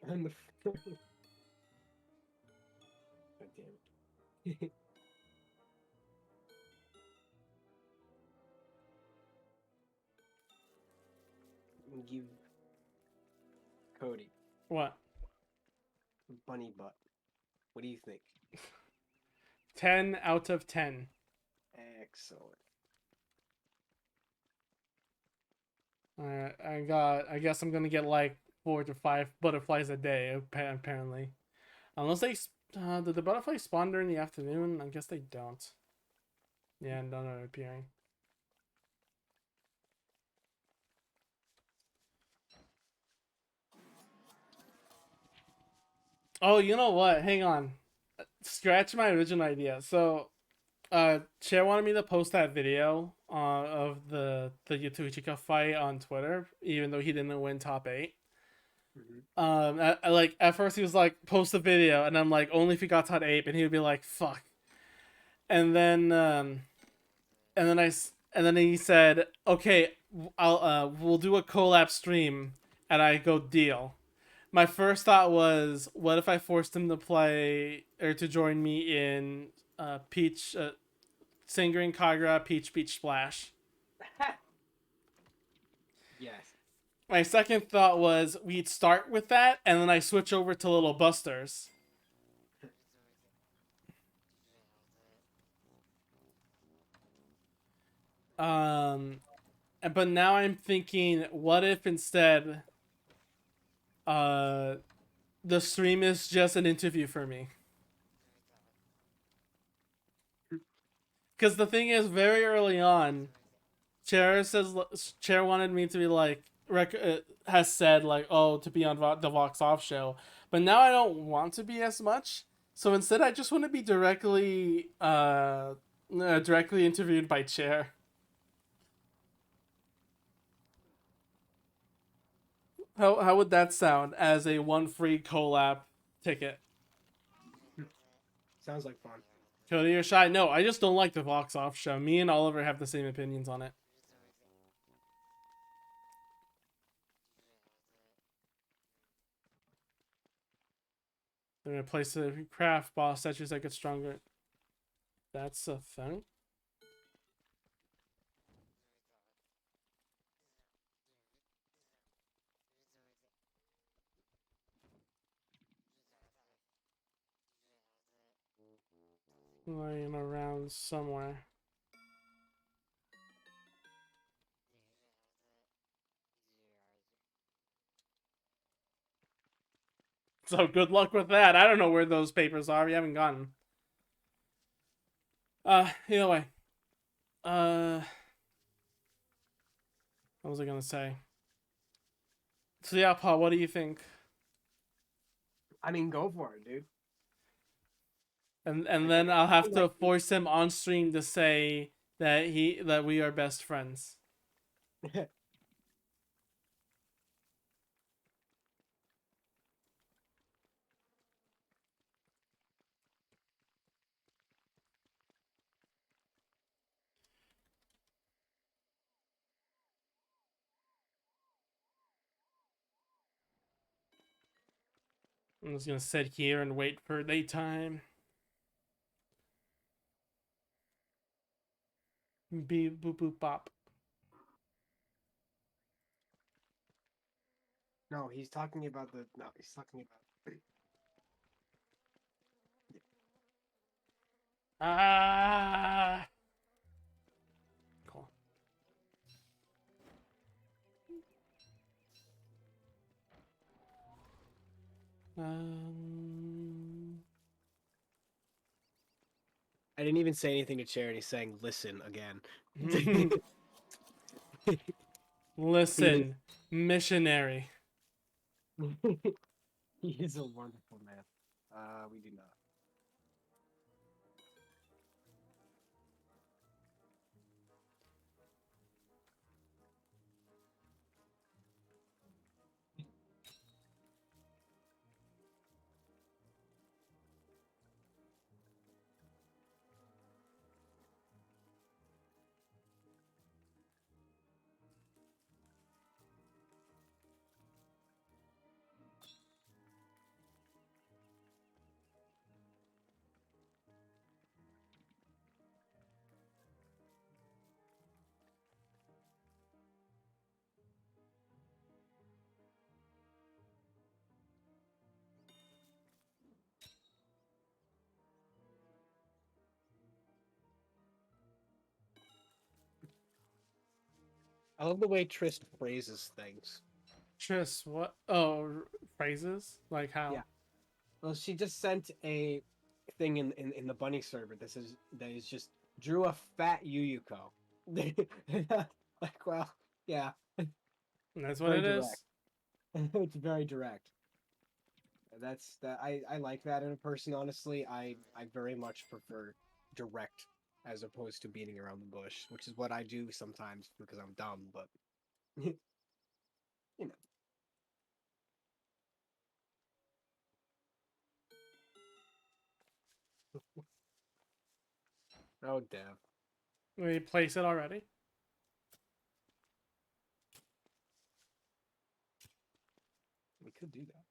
I'm the. God damn it. Give Cody What? bunny butt. What do you think? 10 out of 10. Excellent. I guess I'm gonna get like 4 to 5 butterflies a day apparently, unless did the butterflies spawn during the afternoon? I guess they don't. Yeah, and none are appearing. Oh, you know what? Hang on. Scratch my original idea. So, Chair wanted me to post that video of the Yuto Ichika fight on Twitter, even though he didn't win top 8. Mhm. Like at first he was like, post the video, and I'm like, only if he got top 8, and he would be like, fuck. And then and then and then he said, okay, we'll do a collab stream, and I go deal. My first thought was, what if I forced him to play or to join me in Peach, Singering Kagura, Peach Peach Splash. Yes. My second thought was we'd start with that, and then I switch over to Little Busters. Um, but now I'm thinking, what if instead, uh, the stream is just an interview for me? Because the thing is, very early on, Chair wanted me to be like has said like, oh, to be on the Vox Off show, but now I don't want to be as much. So instead, I just want to be directly interviewed by Chair. How would that sound as a one free collab ticket? Sounds like fun. Cody or Shy? No, I just don't like the Vox Off show. Me and Oliver have the same opinions on it. They're gonna place the craft boss statues that get stronger. That's a thing. Lying around somewhere. So good luck with that. I don't know where those papers are. We haven't gotten. Either way. What was I gonna say? So yeah, Paul, what do you think? I mean, go for it, dude. And Like, then I'll have to like, force him on stream to say that we are best friends. I'm just gonna sit here and wait for daytime. Beep boop boop bop. no, he's talking about the. No, he's talking about. Ah. Cool. Um. I didn't even say anything to Charity, saying "listen" again. Listen, missionary. He is a wonderful man. We do not. I love the way Trist phrases things. Tris, what? Oh, phrases? Like how? Yeah. Well, she just sent a thing in the bunny server. That is just drew a fat Yuyuko. Like, well, yeah, That's what very it direct. is. It's very direct. That's that. I like that in a person. Honestly, I very much prefer direct as opposed to beating around the bush, which is what I do sometimes because I'm dumb. But you know, oh damn, We place it already. we could do that.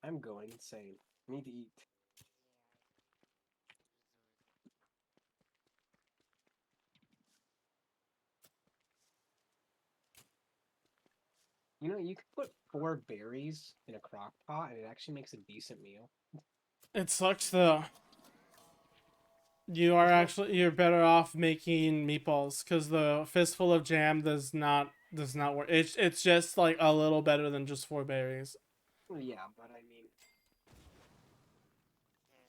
I'm going insane. I need to eat. You know, you could put 4 berries in a crock pot, and it actually makes a decent meal. It sucks though. You're better off making meatballs because the fistful of jam does not work. It's just like a little better than just 4 berries. Well, yeah, but I mean,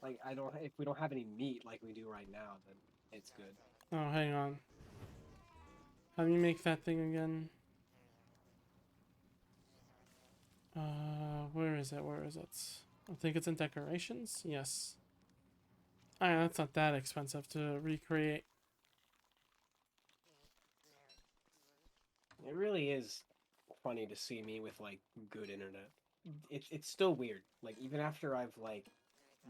like, I don't. If we don't have any meat like we do right now, then it's good. Oh, hang on. How do you make that thing again? Where is it? Where is it? I think it's in decorations. Yes. Alright, that's not that expensive to recreate. It really is funny to see me with like good internet. It's still weird. Like even after I've like,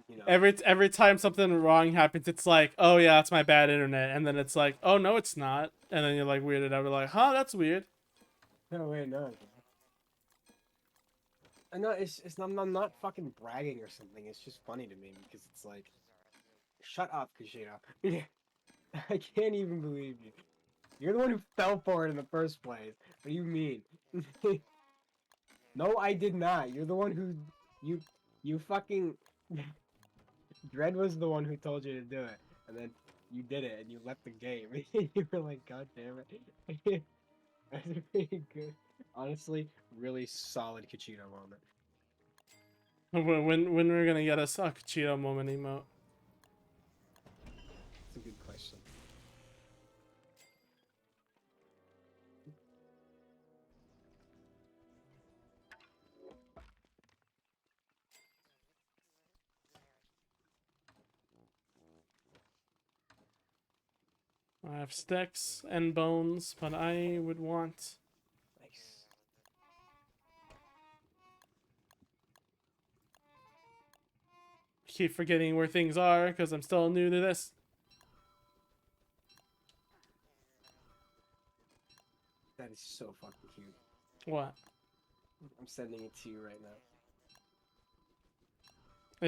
you know, Every time something wrong happens, it's like, oh yeah, it's my bad internet, and then it's like, oh no, it's not, and then you're like weirded out. We're like, huh, that's weird. no wait no. I know it's I'm not fucking bragging or something. It's just funny to me because it's like, shut up, Kushida. I can't even believe you. You're the one who fell for it in the first place. What do you mean? No, I did not. You're the one who you you fucking Dread was the one who told you to do it, and then you did it and you left the game. You were like, God damn it. That's pretty good. Honestly, really solid Kachito moment. When we're gonna get a suck Cheeto moment emote? It's a good question. I have sticks and bones, but I would want. Nice. Keep forgetting where things are because I'm still new to this. That is so fucking cute. What I'm sending it to you right now.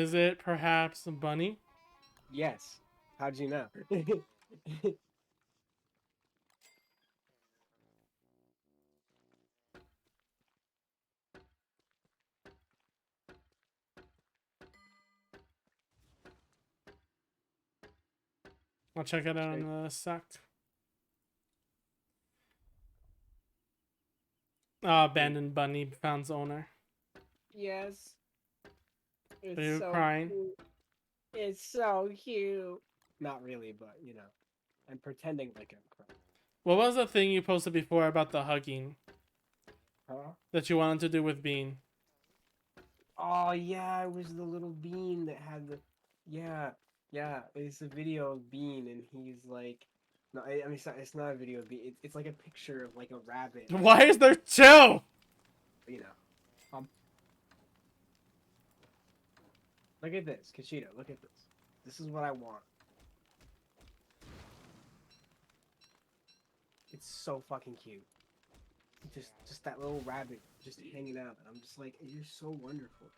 is it? Perhaps a bunny? Yes. How'd you know? I'll check it out Okay. in a sec. Abandoned bunny found owner. Yes. Are It's you so crying? cute. It's so cute. Not really, but you know, I'm pretending like I'm crying. What was the thing you posted before about the hugging Huh? that you wanted to do with Bean? Oh yeah, it was the little bean that had the. Yeah, yeah. It's a video of Bean, and he's like, no, I mean it's not a video of Bean. It's like a picture of like a rabbit. Why is there two? You know. Look at this, Kashida. Look at this. This is what I want. It's so fucking cute. Just that little rabbit just hanging out, and I'm just like, you're so wonderful.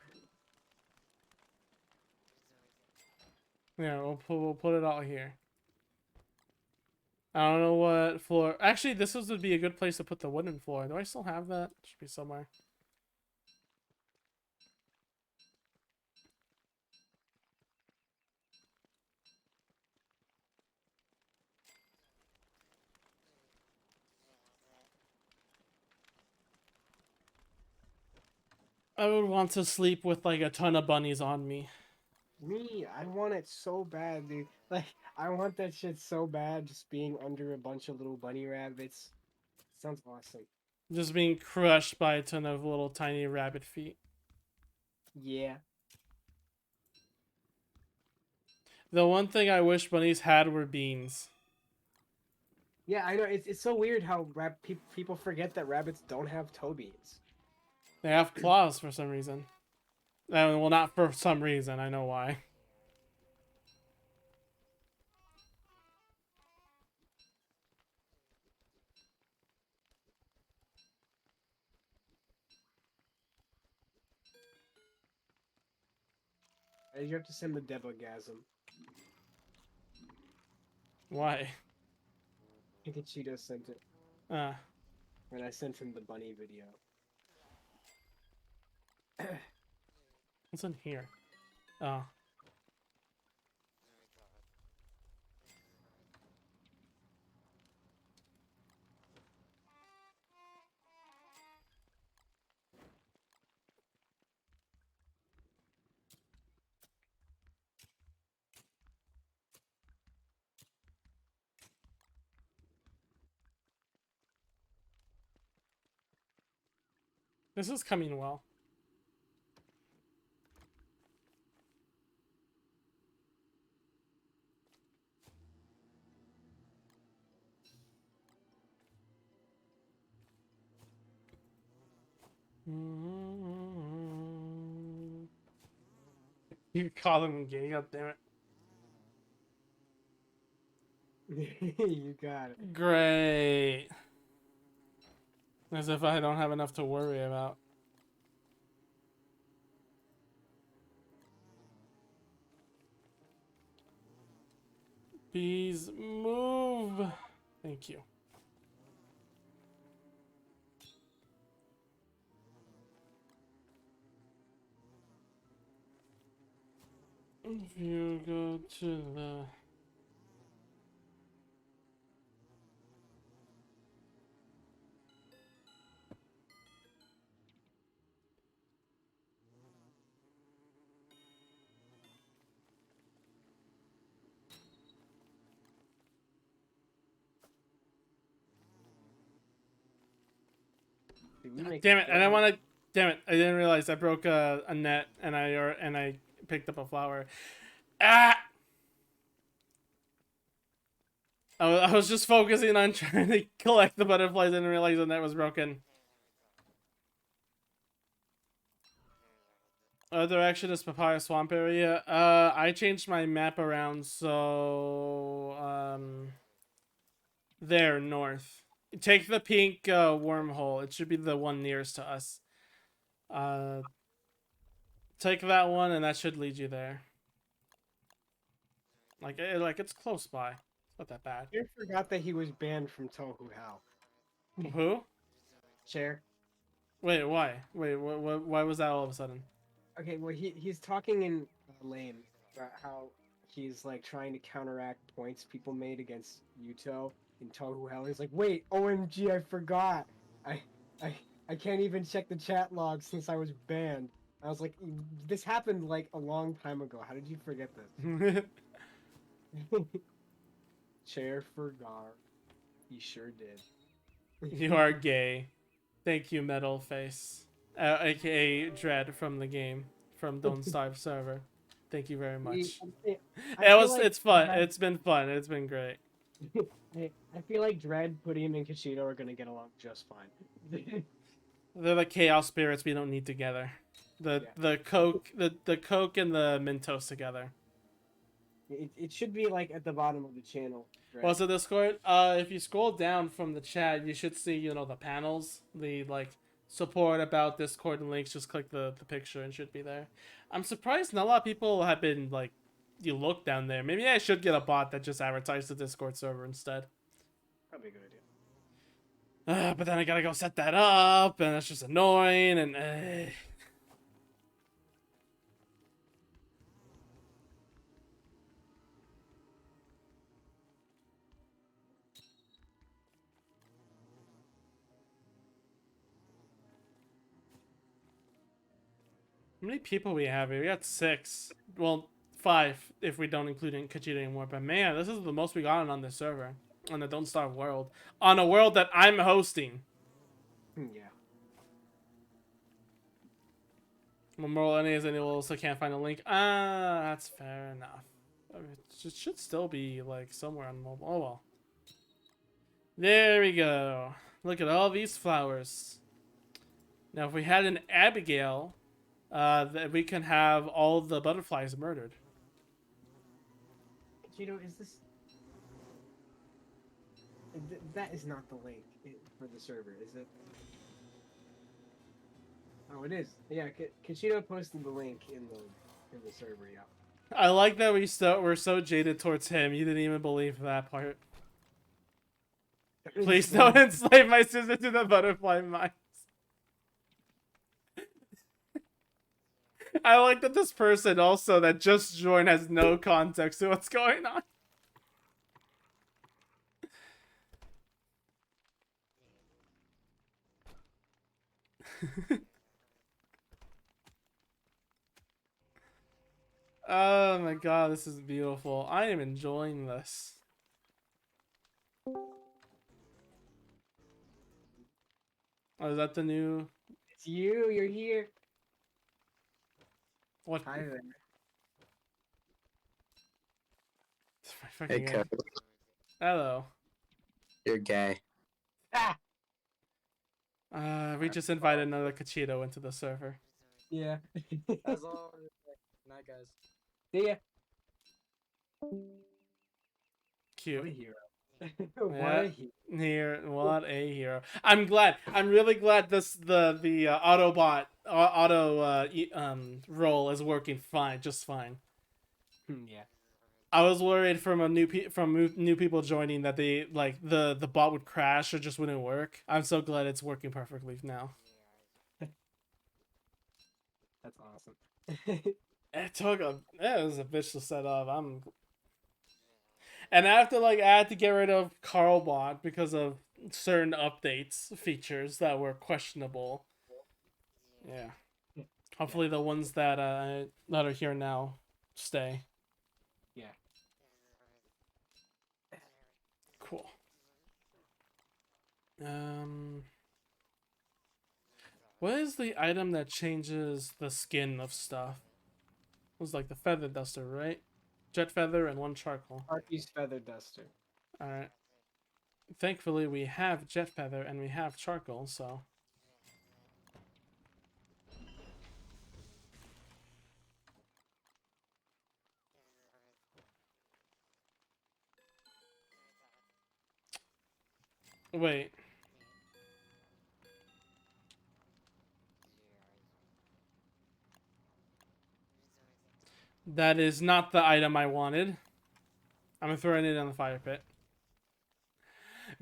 Yeah, we'll put it all here. I don't know what floor. Actually, would be a good place to put the wooden floor. Do I still have that? Should be somewhere. I would want to sleep with like a ton of bunnies on me. Me, I want it so bad, dude. Like, I want that shit so bad, just being under a bunch of little bunny rabbits. Sounds awesome. Just being crushed by a ton of little tiny rabbit feet. Yeah. The one thing I wish bunnies had were beans. Yeah, I know. It's so weird how people forget that rabbits don't have toe beans. They have claws for some reason. Well, not for some reason. I know why. You have to send the Debagasm. Why? Cheeto sent it, Uh, and I sent him the bunny video. what's in here? Oh. This is coming well. You call him gay, god damn You got it. it. Great. As if I don't have enough to worry about. Please move. Thank you. If you go to the... Dude, we make Damn it! I don't so- want to. Damn it! I didn't realize I broke a net and I picked up a flower. Ah! I was just focusing on trying to collect the butterflies. I didn't realize the net was broken. Other direction is Papaya Swamp area. I changed my map around so there north. Take the pink wormhole. It should be the one nearest to us. Take that one, and that should lead you there. Like it's close by. It's not that bad. I forgot that he was banned from Tohu Hao. Who? Chair. Wait, why? Wait, why was that all of a sudden? Okay, well he's talking in lame about how he's like trying to counteract points people made against Yuto in Tohu Hell. He's like, wait, OMG, I forgot. I I I can't even check the chat log since I was banned. I was like, this happened like a long time ago. How did you forget this? Chair for Gar. He sure did. You are gay. Thank you, Metal Face, aka Dread from the game, from Don't Starve server. Thank you very much. It's fun. It's been fun. It's been great. I feel like Dread, Pudium, and Kashido are gonna get along just fine. They're the chaos spirits we don't need together. The Coke and the Mentos together. It should be like at the bottom of the channel. Dread. What's the Discord? If you scroll down from the chat, you should see, the panels, the like support, about, Discord, and links. Just click the picture and should be there. I'm surprised not a lot of people have been like, you look down there. Maybe I should get a bot that just advertises the Discord server instead. Probably a good idea. But then I gotta go set that up, and that's just annoying, and How many people we have here? We got 6. Well, 5 if we don't include Kachita anymore. But man, this is the most we gotten on this server. On the Don't Starve world. On a world that I'm hosting. Yeah. Memorial NA is annual, so can't find a link. Ah, that's fair enough. It should still be like somewhere on mobile. Oh well. There we go. Look at all these flowers. Now, if we had an Abigail, that we can have all the butterflies murdered. Kachito, is this? That is not the link for the server, is it? Oh, it is. Yeah, Kachito posted the link in the server. Yeah. I like that we're so jaded towards him. You didn't even believe that part. Please don't enslave my sister to the butterfly mines. I like that this person also that just joined has no context to what's going on. Oh my god, this is beautiful. I am enjoying this. Oh, is that the new... It's you. You're here. What? Hi there. It's my Hey, fucking Cody, Hello. you're gay. Ah. We just invited another Cachito into the server. Yeah. That's all. Night, guys. See ya. Cute. What a hero. What Yeah. a hero. Here, what a hero! I'm glad. I'm really glad the Autobot role is working fine, just fine. Yeah. I was worried from new people joining that they like the bot would crash or just wouldn't work. I'm so glad it's working perfectly now. That's awesome. It was a bitch to set up. And I had to get rid of Carlbot because of certain updates features that were questionable. Yeah. Hopefully the ones that are here now stay. Yeah. Cool. What is the item that changes the skin of stuff? It was like the feather duster, right? Jet feather and one charcoal. Arky's feather duster. Alright. Thankfully we have jet feather and we have charcoal, so wait. That is not the item I wanted. I'm throwing it in the fire pit.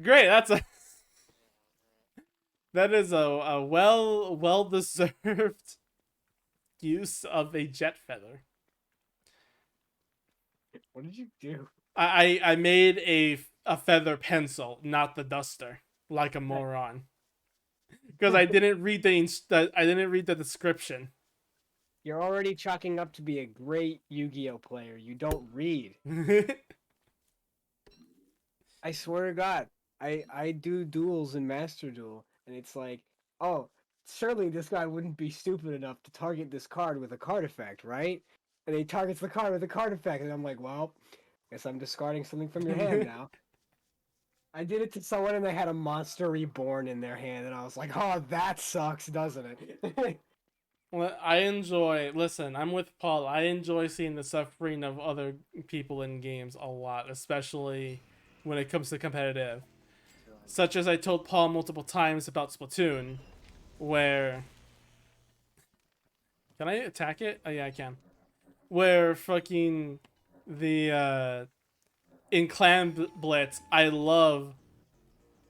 Great, that is a well deserved use of a jet feather. What did you do? I made a feather pencil, not the duster, like a moron. Because I didn't read the description. You're already chalking up to be a great Yu-Gi-Oh player. You don't read. I swear to God, I do duels in Master Duel, and it's like, oh, surely this guy wouldn't be stupid enough to target this card with a card effect, right? And he targets the card with a card effect, and I'm like, well, guess I'm discarding something from your hand now. I did it to someone, and they had a Monster Reborn in their hand, and I was like, oh, that sucks, doesn't it? Well, listen, I'm with Paul. I enjoy seeing the suffering of other people in games a lot, especially when it comes to competitive. Such as I told Paul multiple times about Splatoon, where... Can I attack it? Oh, yeah, I can. Where fucking the, in Clan Blitz, I love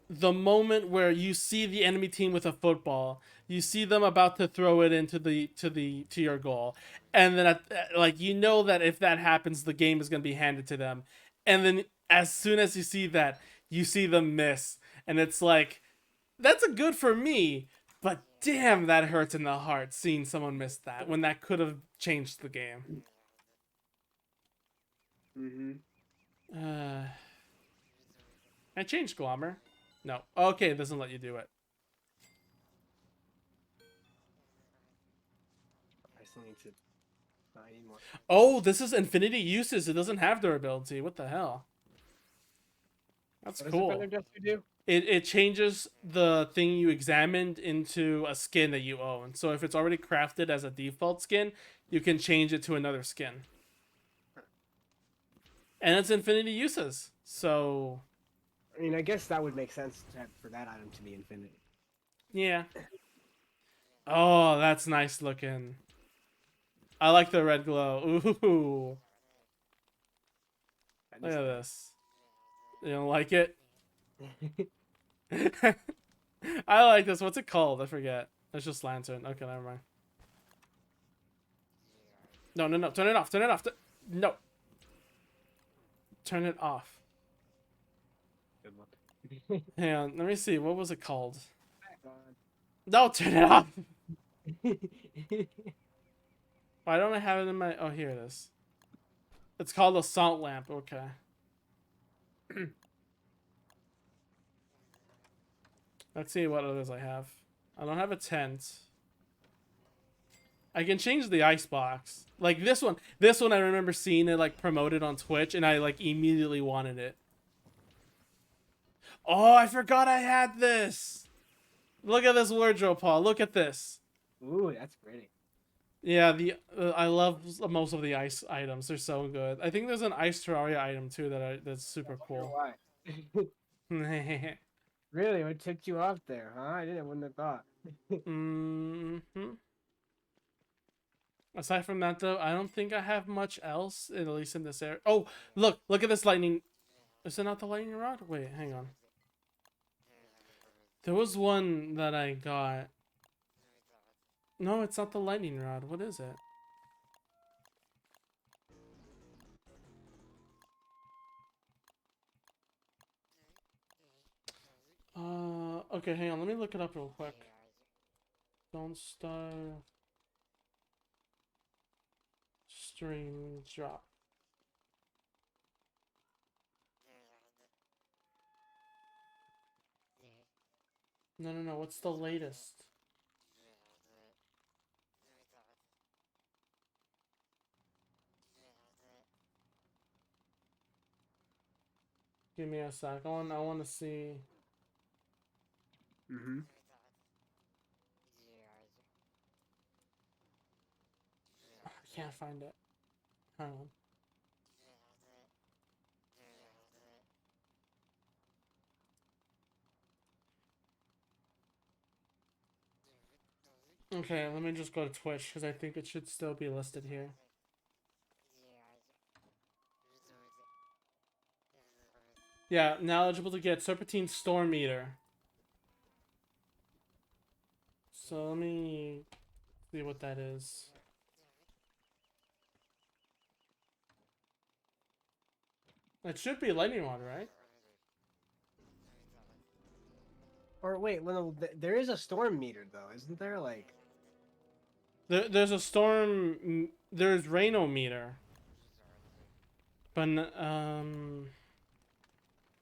the moment where you see the enemy team with a football, you see them about to throw it into to your goal, and then like you know that if that happens, the game is gonna be handed to them, and then as soon as you see that, you see them miss, and it's like that's a good for me, but damn, that hurts in the heart seeing someone miss that when that could have changed the game. I changed Glommer. No. Okay, it doesn't let you do it. still need to. I need more. Oh, this is infinity uses. It doesn't have durability. What the hell? That's What does cool. the feather duster do? It changes the thing you examined into a skin that you own. So if it's already crafted as a default skin, you can change it to another skin. And it's infinity uses. So I mean, I guess that would make sense for that item to be infinity. yeah. Oh, that's nice looking. I like the red glow. Ooh. Look at this. You don't like it? I like this. What's it called? I forget. It's just lantern. Okay, never mind. No, no, no. Turn it off. Turn it off. No. Turn it off. Good luck. Hang on. Let me see. What was it called? No, turn it off. Why don't I have it in my... Oh, here it is. It's called a salt lamp. Okay. Let's see what others I have. I don't have a tent. I can change the icebox. Like this one. This one I remember seeing it like promoted on Twitch and I like immediately wanted it. Oh, I forgot I had this. Look at this wardrobe, Paul. Look at this. Ooh, that's pretty. Yeah, I love most of the ice items. They're so good. I think there's an ice Terraria item too that's super cool. Why? Really? What tipped you off there, huh? I wouldn't have thought. hmm Aside from that, though, I don't think I have much else, at least in this area. Oh, look at this lightning. Is it not the lightning rod? Wait, hang on. There was one that I got. No, it's not the lightning rod. What is it? Okay, hang on. Let me look it up real quick. Don't start. Stream drop. No, no, no. What's the latest? Give me a sec. I want to see. Mm-hmm. I can't find it. Hang on. Okay, let me just go to Twitch because I think it should still be listed here. Yeah, now eligible to get Serpentine Storm Meter. So let me see what that is. It should be lightning rod, right? Or wait, well, no, there is a storm meter though, isn't there? Like, There's a storm. There's Rainometer. But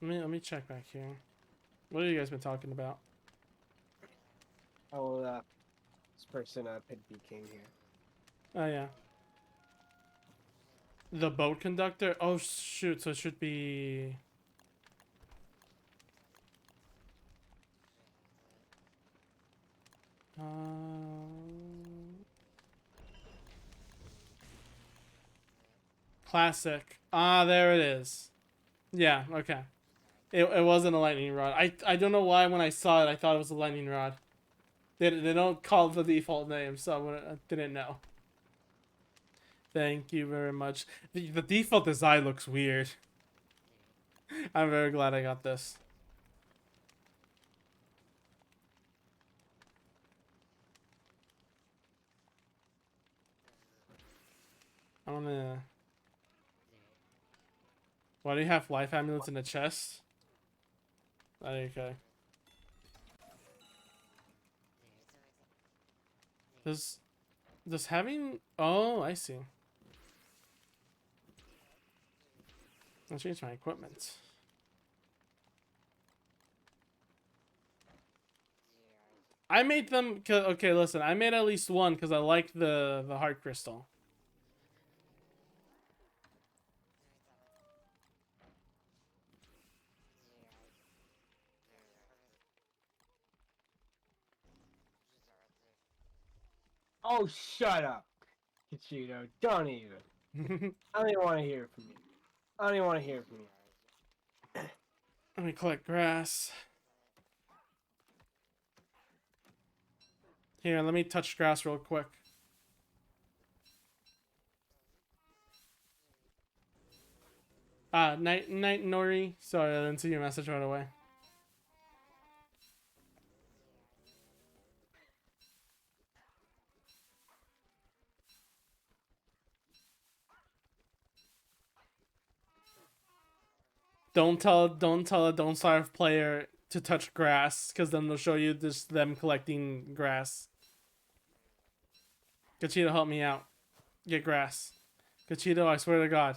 let me check back here. What have you guys been talking about? oh, this person came here. Oh yeah. The boat conductor. Oh shoot! So it should be. Classic. Ah, there it is. Yeah. Okay. It wasn't a lightning rod. I don't know why when I saw it I thought it was a lightning rod. They don't call it the default name, so I didn't know. Thank you very much. The default design looks weird. I'm very glad I got this. I wanna. Why do you have life amulets in the chest? Okay. Does having... Oh, I see. I'll change my equipment. I made them. Okay, listen. I made at least one because I liked the heart crystal. Oh, shut up, Kachito. Don't even. I don't even want to hear it from you. I don't even want to hear it from you. Let me collect grass. Here, let me touch grass real quick. Night, Nori. Sorry, I didn't see your message right away. Don't tell a Don't Starve player to touch grass, because then they'll show you just them collecting grass. Gachito, help me out. Get grass. Gachito, I swear to God.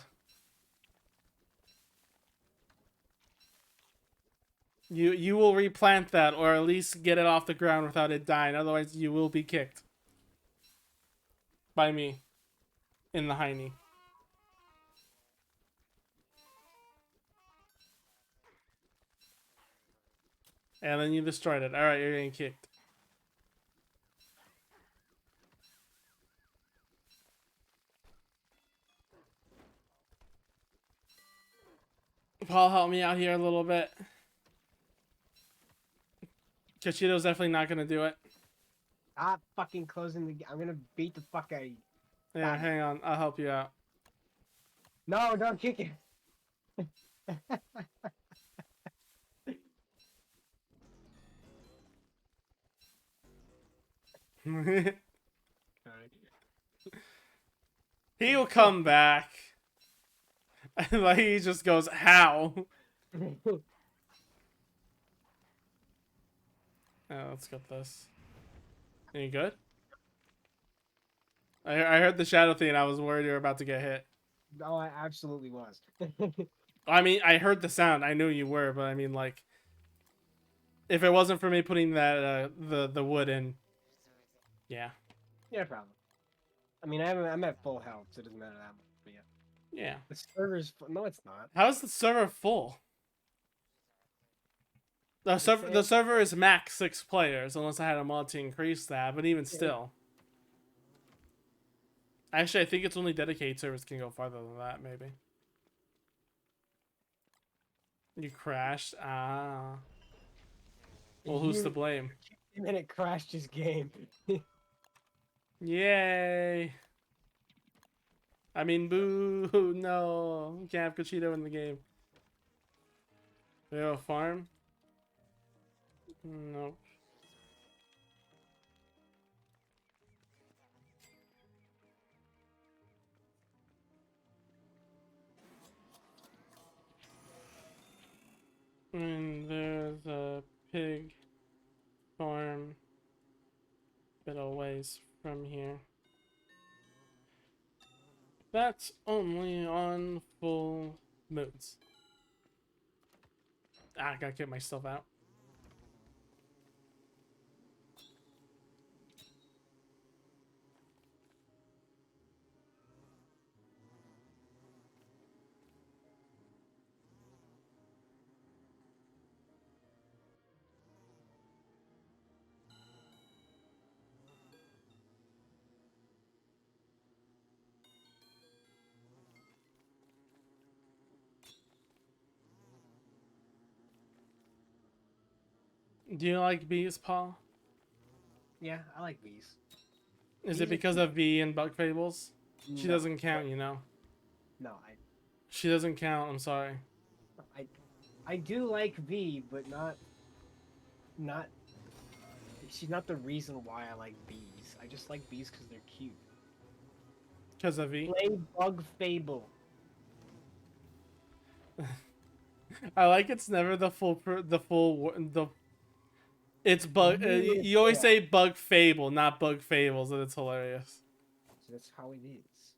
You will replant that, or at least get it off the ground without it dying. Otherwise, you will be kicked. By me. In the hiney. And then you destroyed it. Alright, you're getting kicked. Paul, help me out here a little bit. Kachito's definitely not gonna do it. Stop fucking closing the. I'm gonna beat the fuck out of you. Yeah, hang on. I'll help you out. No, don't kick it. He'll come back. Like he just goes, how? Let's get this. Are you good? I heard the shadow thing and I was worried you were about to get hit. No, I absolutely was. I mean, I heard the sound. I knew you were, but I mean, like, if it wasn't for me putting that the wood in, yeah. Yeah, no problem. I mean, I'm at full health, so it doesn't matter that much. But yeah. Yeah. The server's no, it's not. How is the server full? The server is max 6 players, unless I had a mod to increase that. But even still, actually, I think it's only dedicated servers can go farther than that. Maybe. You crashed. Ah. Well, who's to blame? And then it crashed his game. Yay. I mean, boo! No, you can't have Cuchito in the game. We have a farm? No. And there's a pig farm a bit a ways from here. That's only on full moons. Ah, I gotta get myself out. Do you like bees, Paul? Yeah, I like bees. Is Bees it are because cute. of Bee and Bug Fables? She No, doesn't count, you know. No, She doesn't count, I'm sorry. I do like V, but not. She's not the reason why I like bees. I just like bees because they're cute. Because of V? Play Bug Fable. I like it's never it's bug. You always say Bug Fable, not Bug Fables, and it's hilarious. So that's how it is.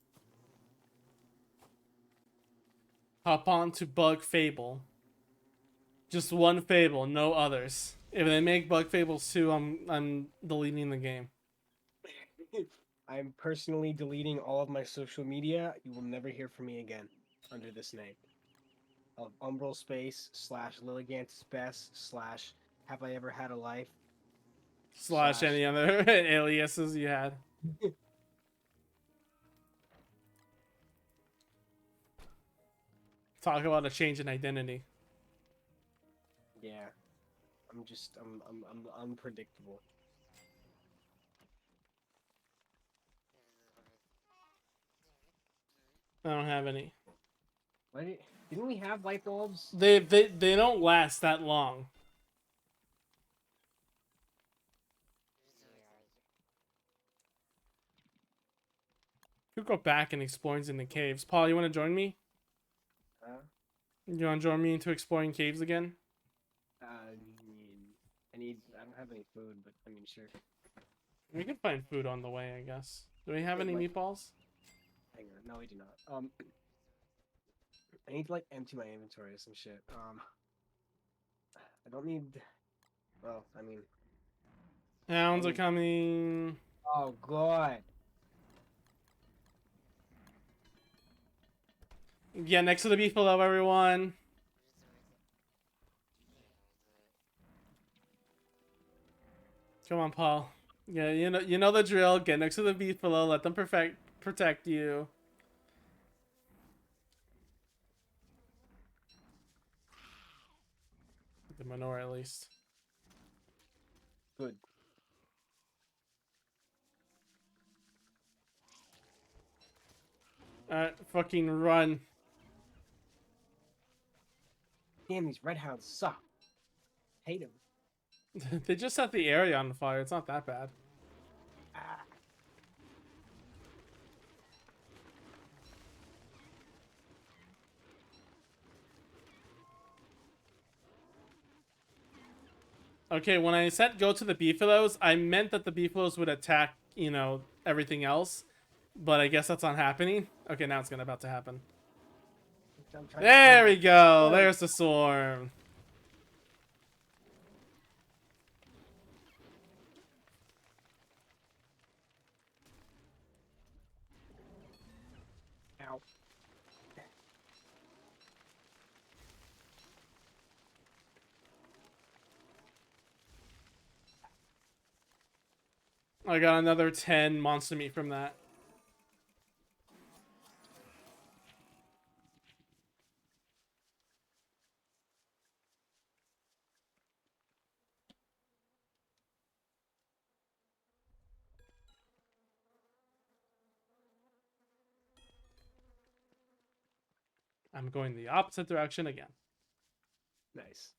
Hop on to Bug Fable. Just one Fable, no others. If they make Bug Fables 2, I'm deleting the game. I'm personally deleting all of my social media. You will never hear from me again under this name of Umbral Space / Lilligan's Best / Have I Ever Had a Life Slash any other aliases you had. Talk about a change in identity. Yeah, I'm unpredictable. I don't have any. Didn't we have light bulbs? They don't last that long. You go back and explore in the caves. Paul, you want to join me? You want to join me into exploring caves again? I don't have any food, but I mean, sure. We can find food on the way, I guess. Do we have any meatballs? Hang on, no, we do not. I need to like empty my inventory of some shit. I don't need. Well, I mean. Hounds are coming. Oh god. Yeah, next to the beefalo, everyone. Come on, Paul. Yeah, you know the drill. Get next to the beefalo. Let them protect you. The manure, at least. Good. Alright, fucking run. Damn, these red hounds suck. Hate them. They just set the area on fire. It's not that bad. Ah. Okay, when I said go to the beefalos, I meant that the beefalos would attack, you know, everything else. But I guess that's not happening. Okay, now it's about to happen. There we go. There's the swarm. Ow. I got another 10 monster meat from that. I'm going the opposite direction again. Nice.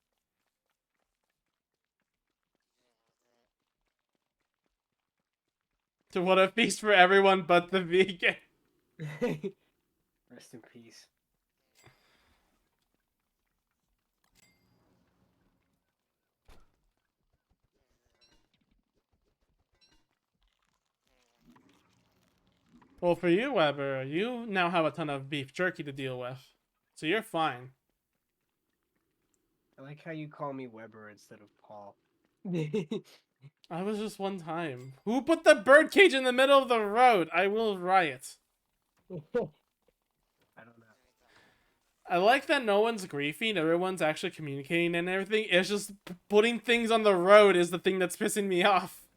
To what a feast for everyone but the vegan. Rest in peace. Well, for you, Weber, you now have a ton of beef jerky to deal with. So you're fine. I like how you call me Weber instead of Paul. I was just one time. Who put the birdcage in the middle of the road? I will riot. I don't know. I like that no one's griefing. Everyone's actually communicating and everything. It's just putting things on the road is the thing that's pissing me off.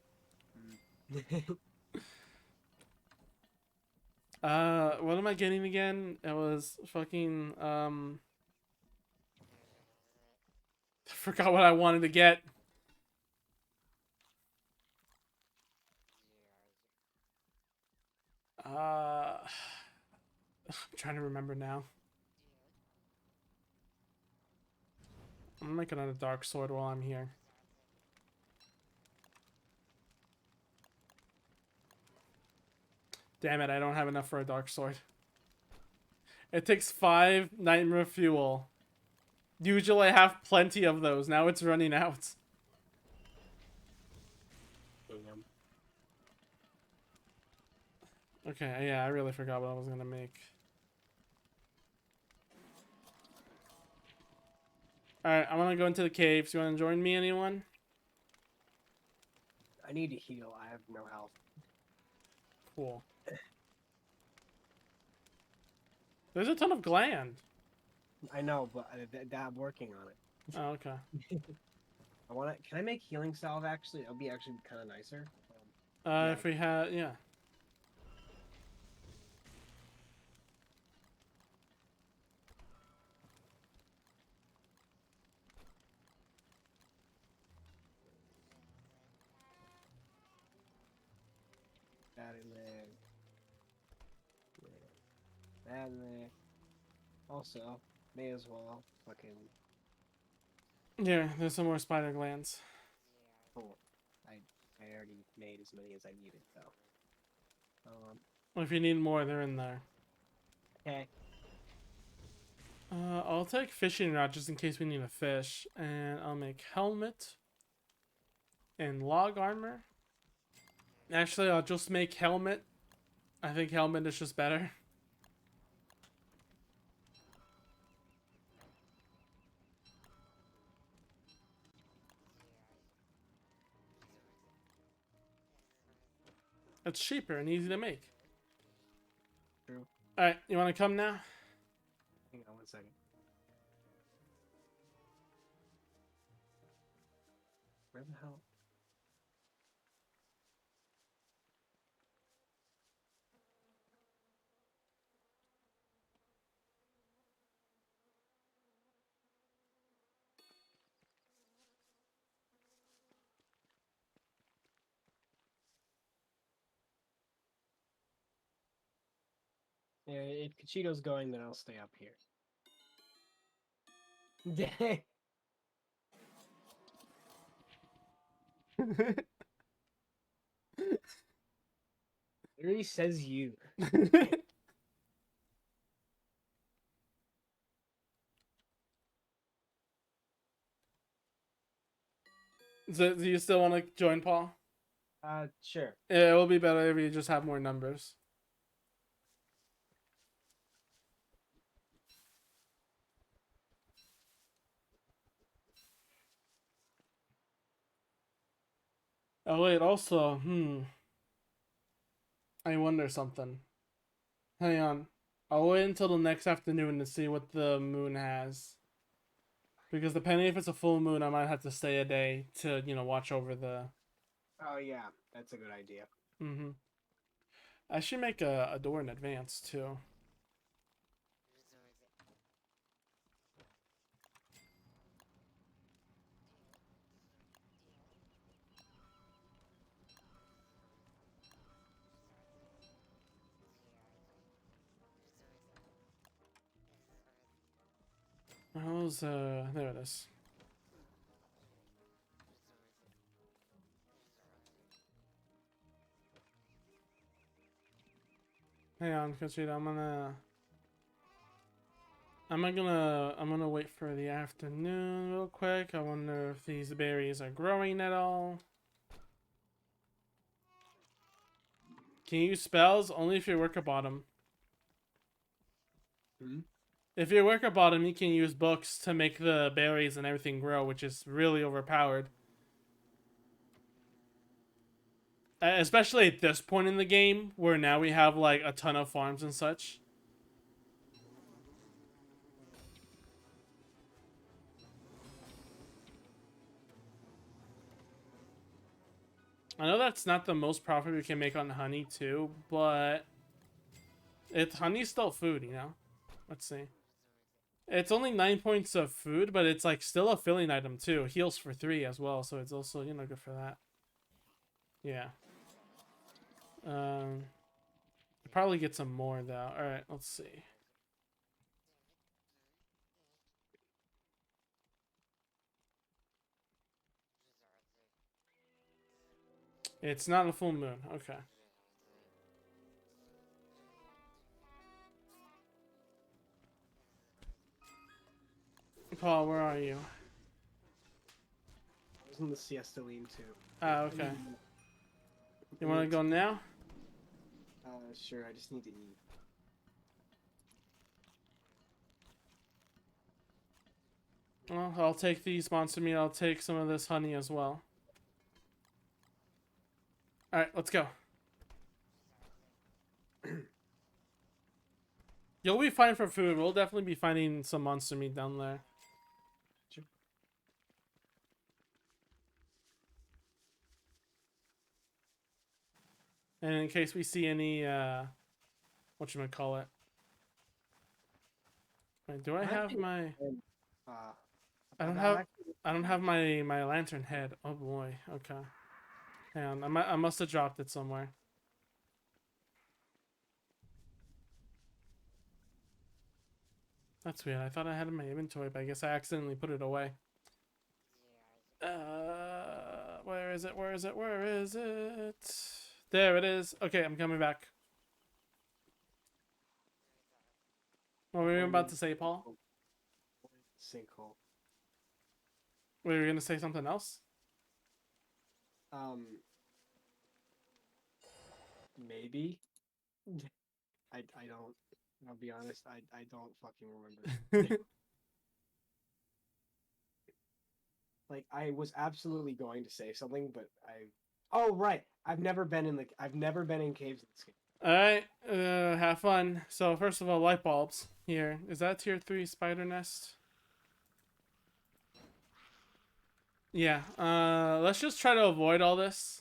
What am I getting again? It was fucking, I forgot what I wanted to get. I'm trying to remember now. I'm making a dark sword while I'm here. Damn it, I don't have enough for a dark sword. It takes 5 nightmare fuel. Usually I have plenty of those. Now it's running out. Damn. Okay, yeah, I really forgot what I was gonna make. Alright, I'm gonna go into the caves. You wanna join me, anyone? I need to heal. I have no health. Cool. There's a ton of gland. I know, but I'm working on it. Oh, okay. I want to. Can I make healing salve? Actually, it'll be actually kind of nicer. Yeah. If we had, yeah. That in there. That in there. Also, may as well fucking. Here, there's some more spider glands. Cool. I already made as many as I needed though. If you need more, they're in there. Okay. I'll take fishing rod just in case we need a fish, and I'll make helmet and log armor. Actually, I'll just make helmet. I think helmet is just better. It's cheaper and easy to make. True. Alright, you want to come now? Hang on 1 second. Where the hell? Yeah, if Kachido's going, then I'll stay up here. Dang. It really says you. So, do you still want to join, Paul? Sure. Yeah, it will be better if you just have more numbers. Oh wait, also, I wonder something. Hang on. I'll wait until the next afternoon to see what the moon has. Because depending if it's a full moon, I might have to stay a day to, watch over the... Oh yeah, that's a good idea. Mm-hmm. I should make a door in advance, too. How's, there it is. Hang on, Katrina, I'm gonna wait for the afternoon real quick. I wonder if these berries are growing at all. Can you use spells? Only if you work at bottom. Hmm? If you work at bottom, you can use books to make the berries and everything grow, which is really overpowered. Especially at this point in the game, where now we have like a ton of farms and such. I know that's not the most profit we can make on honey too, but honey's still food, Let's see. It's only 9 points of food, but it's like still a filling item too. Heals for 3 as well, so it's also, good for that. Yeah. Probably get some more though. Alright, let's see. It's not a full moon. Okay. Paul, where are you? I was in the siesta lean too. Ah, okay. You want to go now? Sure. I just need to eat. Well, I'll take the monster meat. I'll take some of this honey as well. All right, let's go. You'll be fine for food. We'll definitely be finding some monster meat down there. Sure. And in case we see any, whatchamacallit. Wait, do I have my... Uh, I don't I'm have... actually- I don't have my lantern head. Oh boy. Okay. Hang on. I must have dropped it somewhere. That's weird. I thought I had it in my inventory, but I guess I accidentally put it away. Where is it? Where is it? Where is it? There it is. Okay, I'm coming back. What were you about to say, Paul? Sinkhole. Were you gonna say something else? Maybe. I don't. I'll be honest. I don't fucking remember. Like I was absolutely going to say something, but I. Oh right. I've never been in caves in this game. Alright, have fun. So, first of all, light bulbs. Here. Is that tier 3 spider nest? Yeah, let's just try to avoid all this.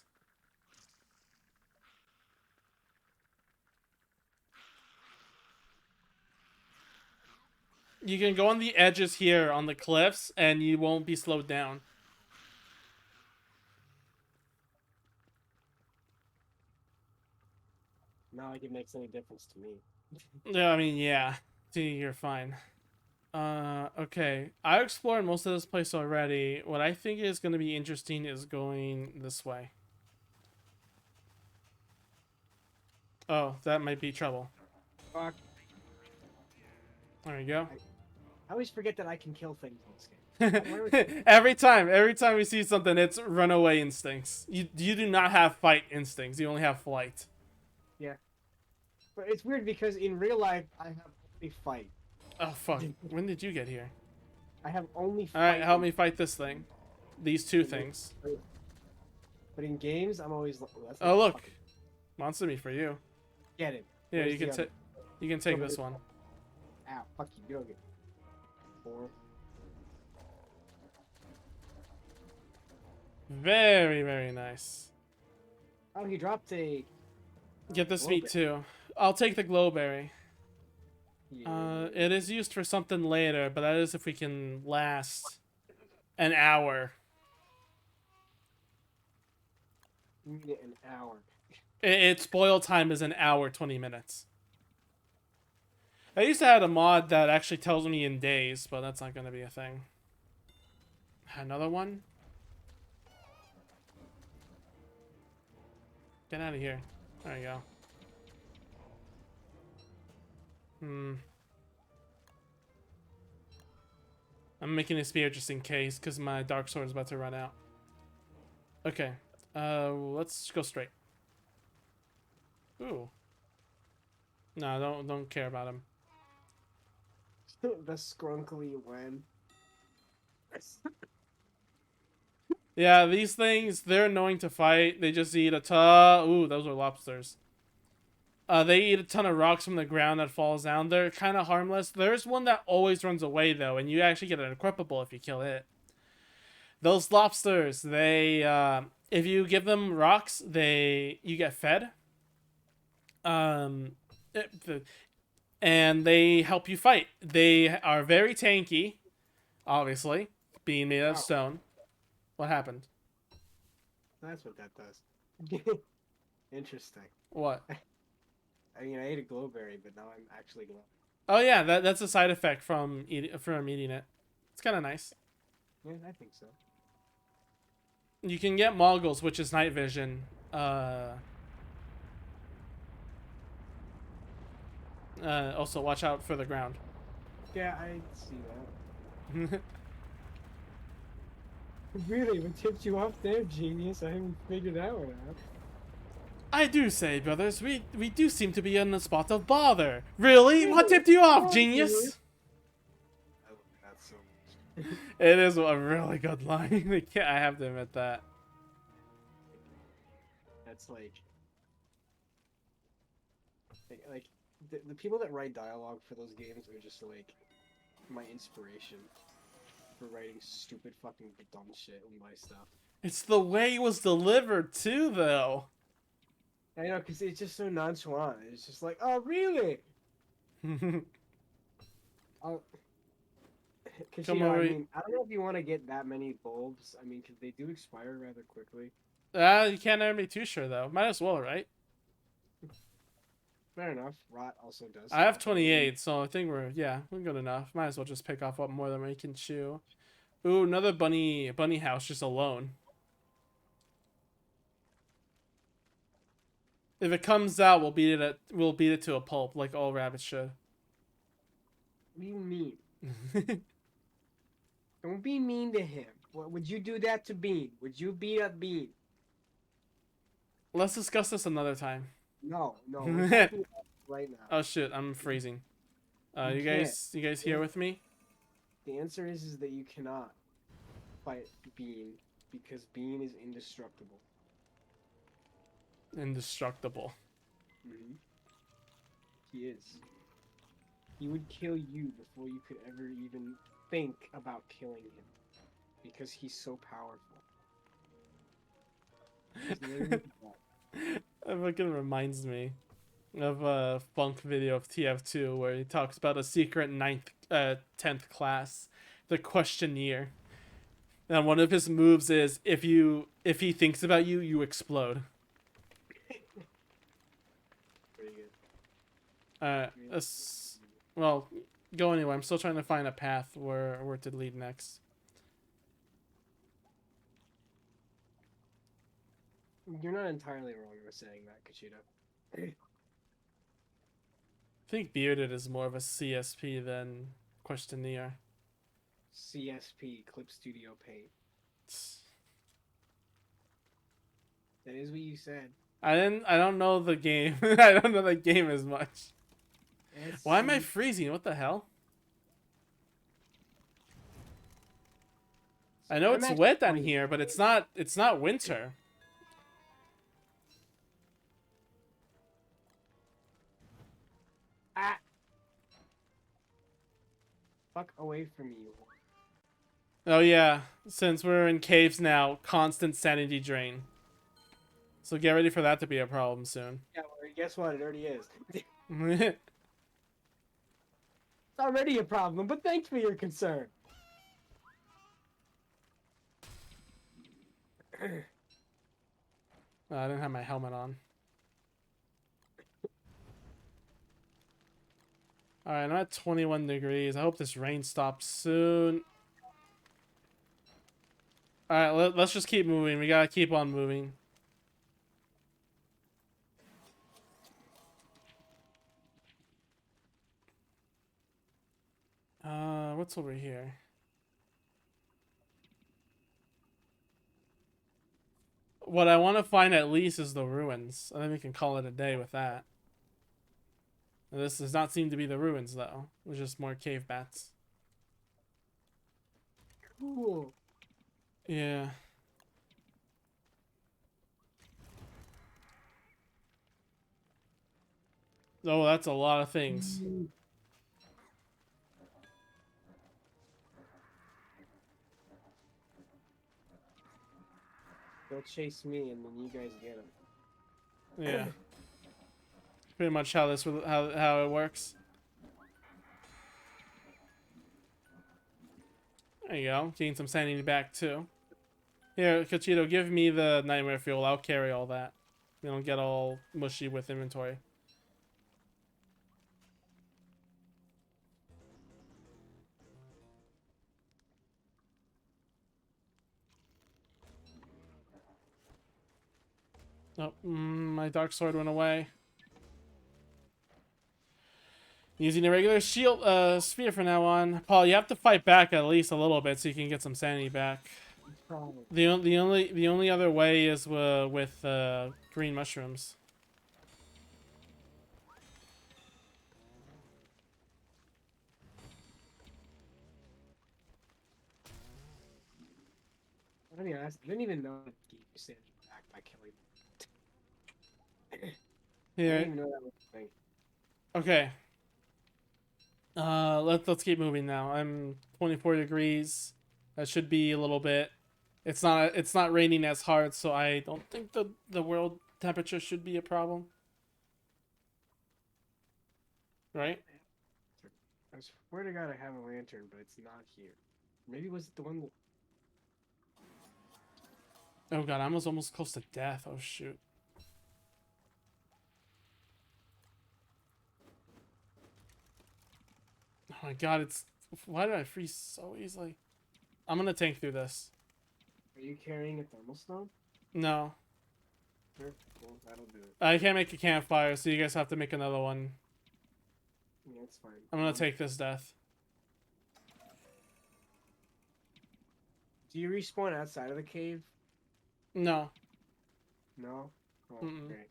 You can go on the edges here on the cliffs, and you won't be slowed down. Not like it makes any difference to me. Yeah, I mean, yeah. See, you're fine. Okay. I explored most of this place already. What I think is going to be interesting is going this way. Oh, that might be trouble. Fuck. There we go. I always forget that I can kill things in this game. every time we see something, it's runaway instincts. You do not have fight instincts. You only have flight. Yeah. But it's weird because in real life, I have only fight. Oh, fuck. When did you get here? I have only fight. Alright, help me fight this thing. These two things. But in games, I'm always like, that's Oh, not look. fucking- Monster meat for you. Get it. Yeah, Where's you can the other? take you can take this one. Ow, fuck you, get over here. 4. Very, very nice. Oh, he dropped a... Get this Glowberry. meat too. I'll take the glowberry. Yeah. It is used for something later, but that is if we can last an hour. We need it an hour. Its boil time is an hour, 20 minutes. I used to have a mod that actually tells me in days, but that's not going to be a thing. Another one? Get out of here. There you go. I'm making a spear just in case, because my dark sword is about to run out. Okay. Let's go straight. Ooh. No, don't care about him. The scrunkly when. Yeah, these things, they're annoying to fight. They just eat a ton... Ooh, those are lobsters. They eat a ton of rocks from the ground that falls down. They're kind of harmless. There's one that always runs away, though, and you actually get an equipable if you kill it. Those lobsters, they... if you give them rocks, you get fed. And they help you fight. They are very tanky, obviously, being made of stone. What happened? That's what that does. Interesting. What? I mean, I ate a glowberry, but now I'm actually glowing. Oh yeah, that's a side effect from eating it. It's kind of nice. Yeah, I think so. You can get moggles, which is night vision. Also, watch out for the ground. Yeah, I see that. Really, what tipped you off there, genius? I haven't figured that one out. I do say, brothers, we do seem to be in the spot of bother. Really? What tipped you off, genius? I love that so much. It is a really good line. I have to admit that. that's like the people that write dialogue for those games are just like my inspiration for writing stupid fucking dumb shit in my stuff. It's the way it was delivered too, though. I know, because it's just so nonchalant. It's just like, oh, really? Oh, because Come I over. mean, I don't know if you want to get that many bulbs. I mean, because they do expire rather quickly. You can't ever be too sure though. Might as well, right? Fair enough. Rot also does. I have 28, so I think we're good enough. Might as well just pick off what more than we can chew. Ooh, another bunny house just alone. If it comes out, we'll beat it to a pulp like all rabbits should. What do you mean? Don't be mean to him. What would you do that to Bean? Would you beat up Bean? Let's discuss this another time. No, we're talking about right now. Oh shit, I'm freezing. You you guys here with me? The answer is that you cannot fight Bean because Bean is indestructible. Indestructible. Mm-hmm. He is. He would kill you before you could ever even think about killing him because he's so powerful. He's literally It fucking reminds me of a Funk video of TF2 where he talks about a secret 10th class, the questionnaire. And one of his moves is if he thinks about you, you explode. pretty good. Well, go anyway. I'm still trying to find a path where to lead next. You're not entirely wrong in saying that, Kachita. I think Bearded is more of a CSP than questionnaire. CSP, Clip Studio Paint. That is what you said. I don't know the game. I don't know the game as much. Why am I freezing? What the hell? I know it's wet down here, but it's not winter. Ah! Fuck away from you. Oh yeah, since we're in caves now, constant sanity drain. So get ready for that to be a problem soon. Yeah, well, guess what? It already is. It's already a problem, but thanks for your concern. Oh, I didn't have my helmet on. Alright, I'm at 21 degrees. I hope this rain stops soon. Alright, let's just keep moving. We gotta keep on moving. What's over here? What I want to find at least is the ruins. I think we can call it a day with that. This does not seem to be the ruins, though. It's just more cave bats. Cool. Yeah. Oh, that's a lot of things. They'll chase me, and then you guys get them. Yeah. Pretty much how it works. There you go. Gain some sanity back too. Here, Kachito, give me the nightmare fuel. I'll carry all that. We don't get all mushy with inventory. Oh, my dark sword went away. Using a regular shield sphere from now on. Paul, you have to fight back at least a little bit so you can get some sanity back. The only other way is with green mushrooms. I didn't even know that you sanity back by killing them. I Here. didn't even know that was a thing. Okay. Let's keep moving now. I'm 24 degrees. That should be a little bit. It's not raining as hard, so I don't think the world temperature should be a problem. Right? I swear to God, I have a lantern, but it's not here. Maybe was it the one that? Oh god, I was almost close to death. Oh shoot. Oh my god, it's why did I freeze so easily? I'm gonna tank through this. Are you carrying a thermal stone? No. Sure. Well, that'll do it. I can't make a campfire, so you guys have to make another one. Yeah, that's fine. I'm gonna take this death. Do you respawn outside of the cave? No. No. Oh, Mm-mm. great.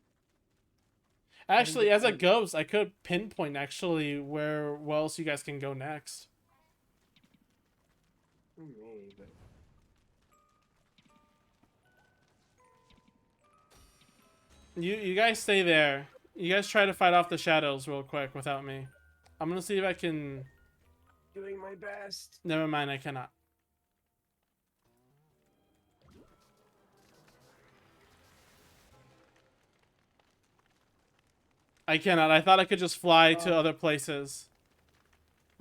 Actually, as it goes, I could pinpoint actually where else you guys can go next. Maybe, but You guys stay there. You guys try to fight off the shadows real quick without me. I'm gonna see if I can. doing my best. Never mind, I cannot. I cannot. I thought I could just fly to other places.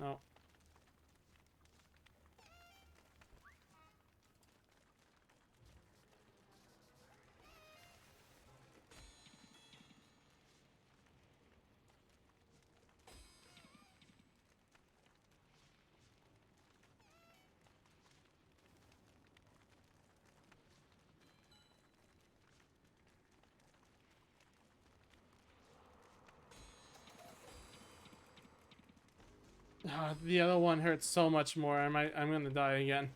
No. The other one hurts so much more. I'm gonna die again.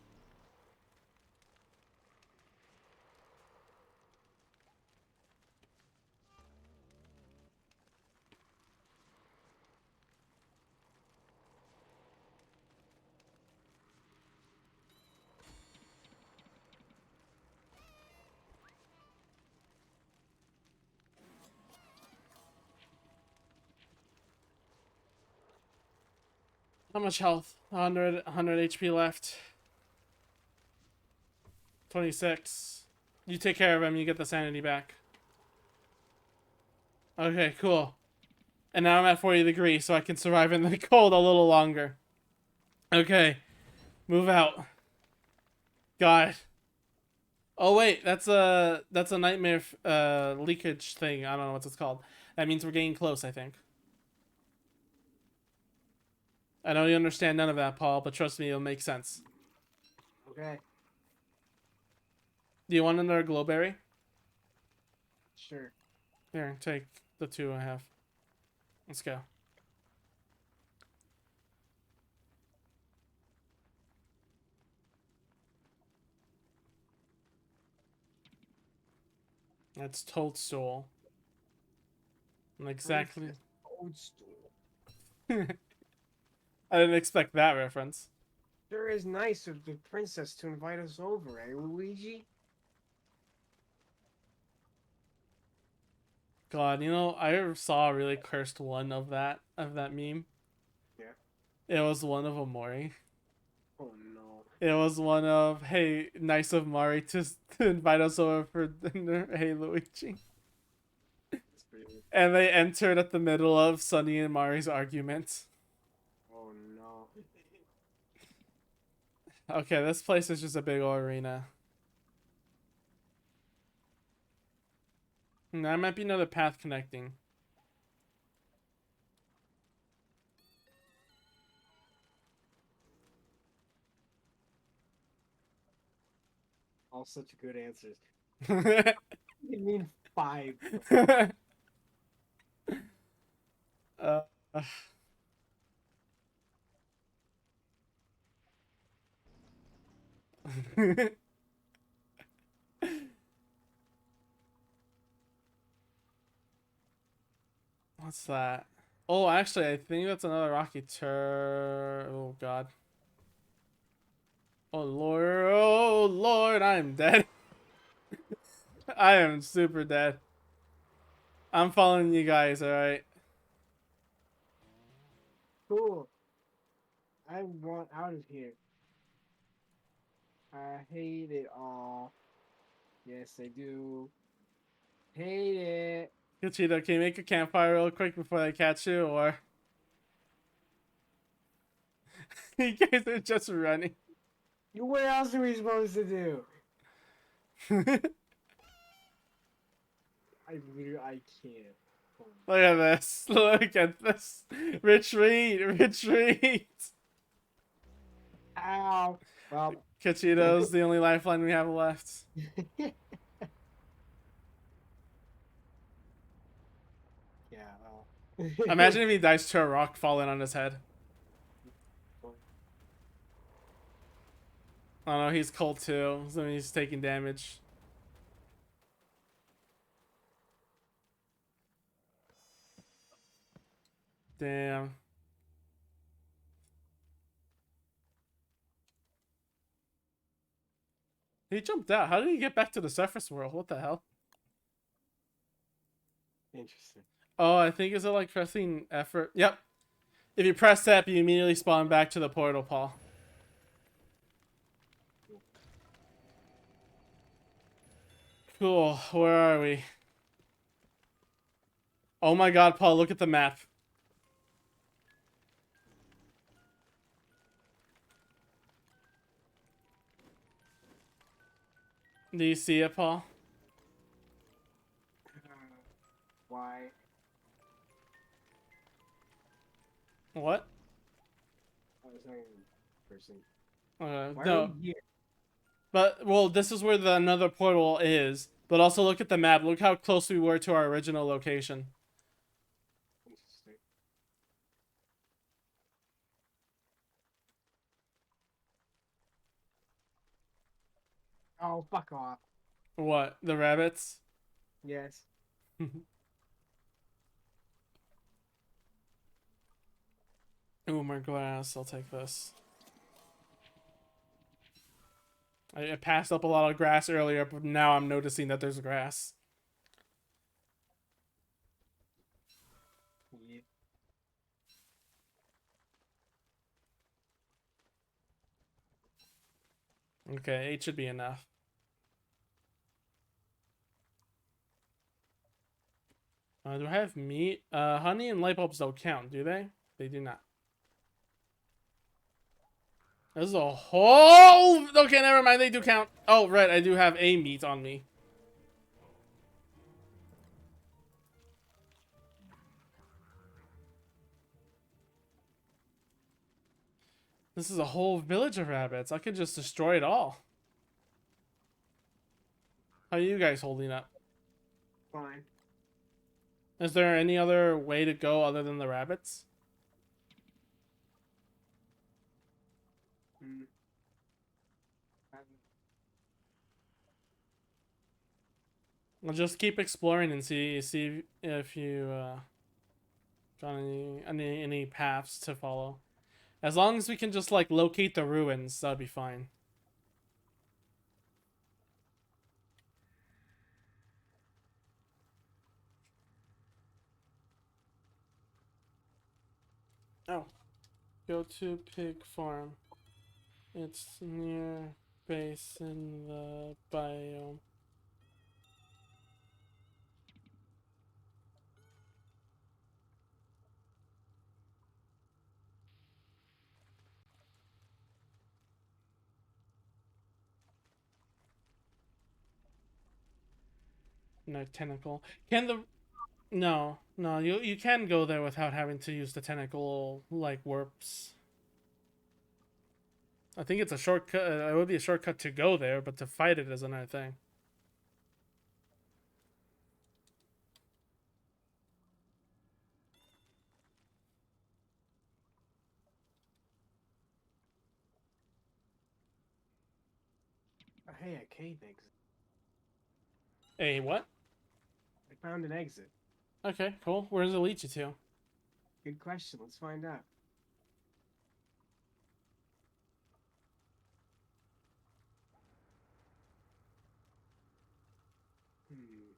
How much health? 100 HP left. 26. You take care of him, you get the sanity back. Okay, cool. And now I'm at 40 degrees, so I can survive in the cold a little longer. Okay. Move out. God. Oh wait, that's a nightmare leakage thing. I don't know what it's called. That means we're getting close, I think. I know you understand none of that, Paul, but trust me, it'll make sense. Okay. Do you want another glowberry? Sure. Here, take the 2 I have. Let's go. That's toadstool. And exactly. Toadstool. I didn't expect that reference. Sure is nice of the princess to invite us over, eh, Luigi? God, you know, I saw a really cursed one of that meme. Yeah. It was one of Amori. Oh no. It was one of, hey, nice of Mari to invite us over for dinner. Hey, Luigi. That's pretty. And they entered at the middle of Sunny and Mari's argument. Oh no. Okay, this place is just a big old arena. There might be another path connecting. All such good answers. You mean 5? uh, What's that? Oh, actually, I think that's another Rocky Tur. Oh, God. Oh, Lord, I'm dead. I am super dead. I'm following you guys, alright? Cool. I want out of here. I hate it all. Yes, I do. Hate it. Kachito, can you make a campfire real quick before they catch you, or... You guys are just running. What else are we supposed to do? I can't. Look at this. Look at this. Retreat. Retreat. Ow. Well. Kachito's the only lifeline we have left. Yeah. Well. Imagine if he dies to a rock falling on his head. Oh no, he's cold too, so he's taking damage. Damn. He jumped out. How did he get back to the surface world? What the hell? Interesting. Oh, I think is it like pressing effort? Yep. If you press that, you immediately spawn back to the portal, Paul. Cool. Where are we? Oh my god, Paul, look at the map. Do you see it, Paul? Why? What? I was not even person. Why No. are we here? But, well, this is where the another portal is. But also look at the map. Look how close we were to our original location. Interesting. Oh, fuck off. What? The rabbits? Yes. Ooh, more glass. I'll take this. I passed up a lot of grass earlier, but now I'm noticing that there's grass. Yeah. Okay, 8 should be enough. Do I have meat? Honey and light bulbs don't count, do they? They do not. This is a whole... Okay, never mind, they do count. Oh, right, I do have a meat on me. This is a whole village of rabbits. I could just destroy it all. How are you guys holding up? Fine. Is there any other way to go other than the rabbits? Hmm. I'll just keep exploring and see if you got any paths to follow. As long as we can just like locate the ruins, that'd be fine. Oh, go to pig farm. It's near base in the biome. No tentacle. Can the no, no, you can go there without having to use the tentacle like warps. I think it's a shortcut. It would be a shortcut to go there, but to fight it is another thing. Oh, hey, a cave exit. Hey, what? I found an exit. Okay, cool. Where does it lead you to? Good question. Let's find out. Hmm.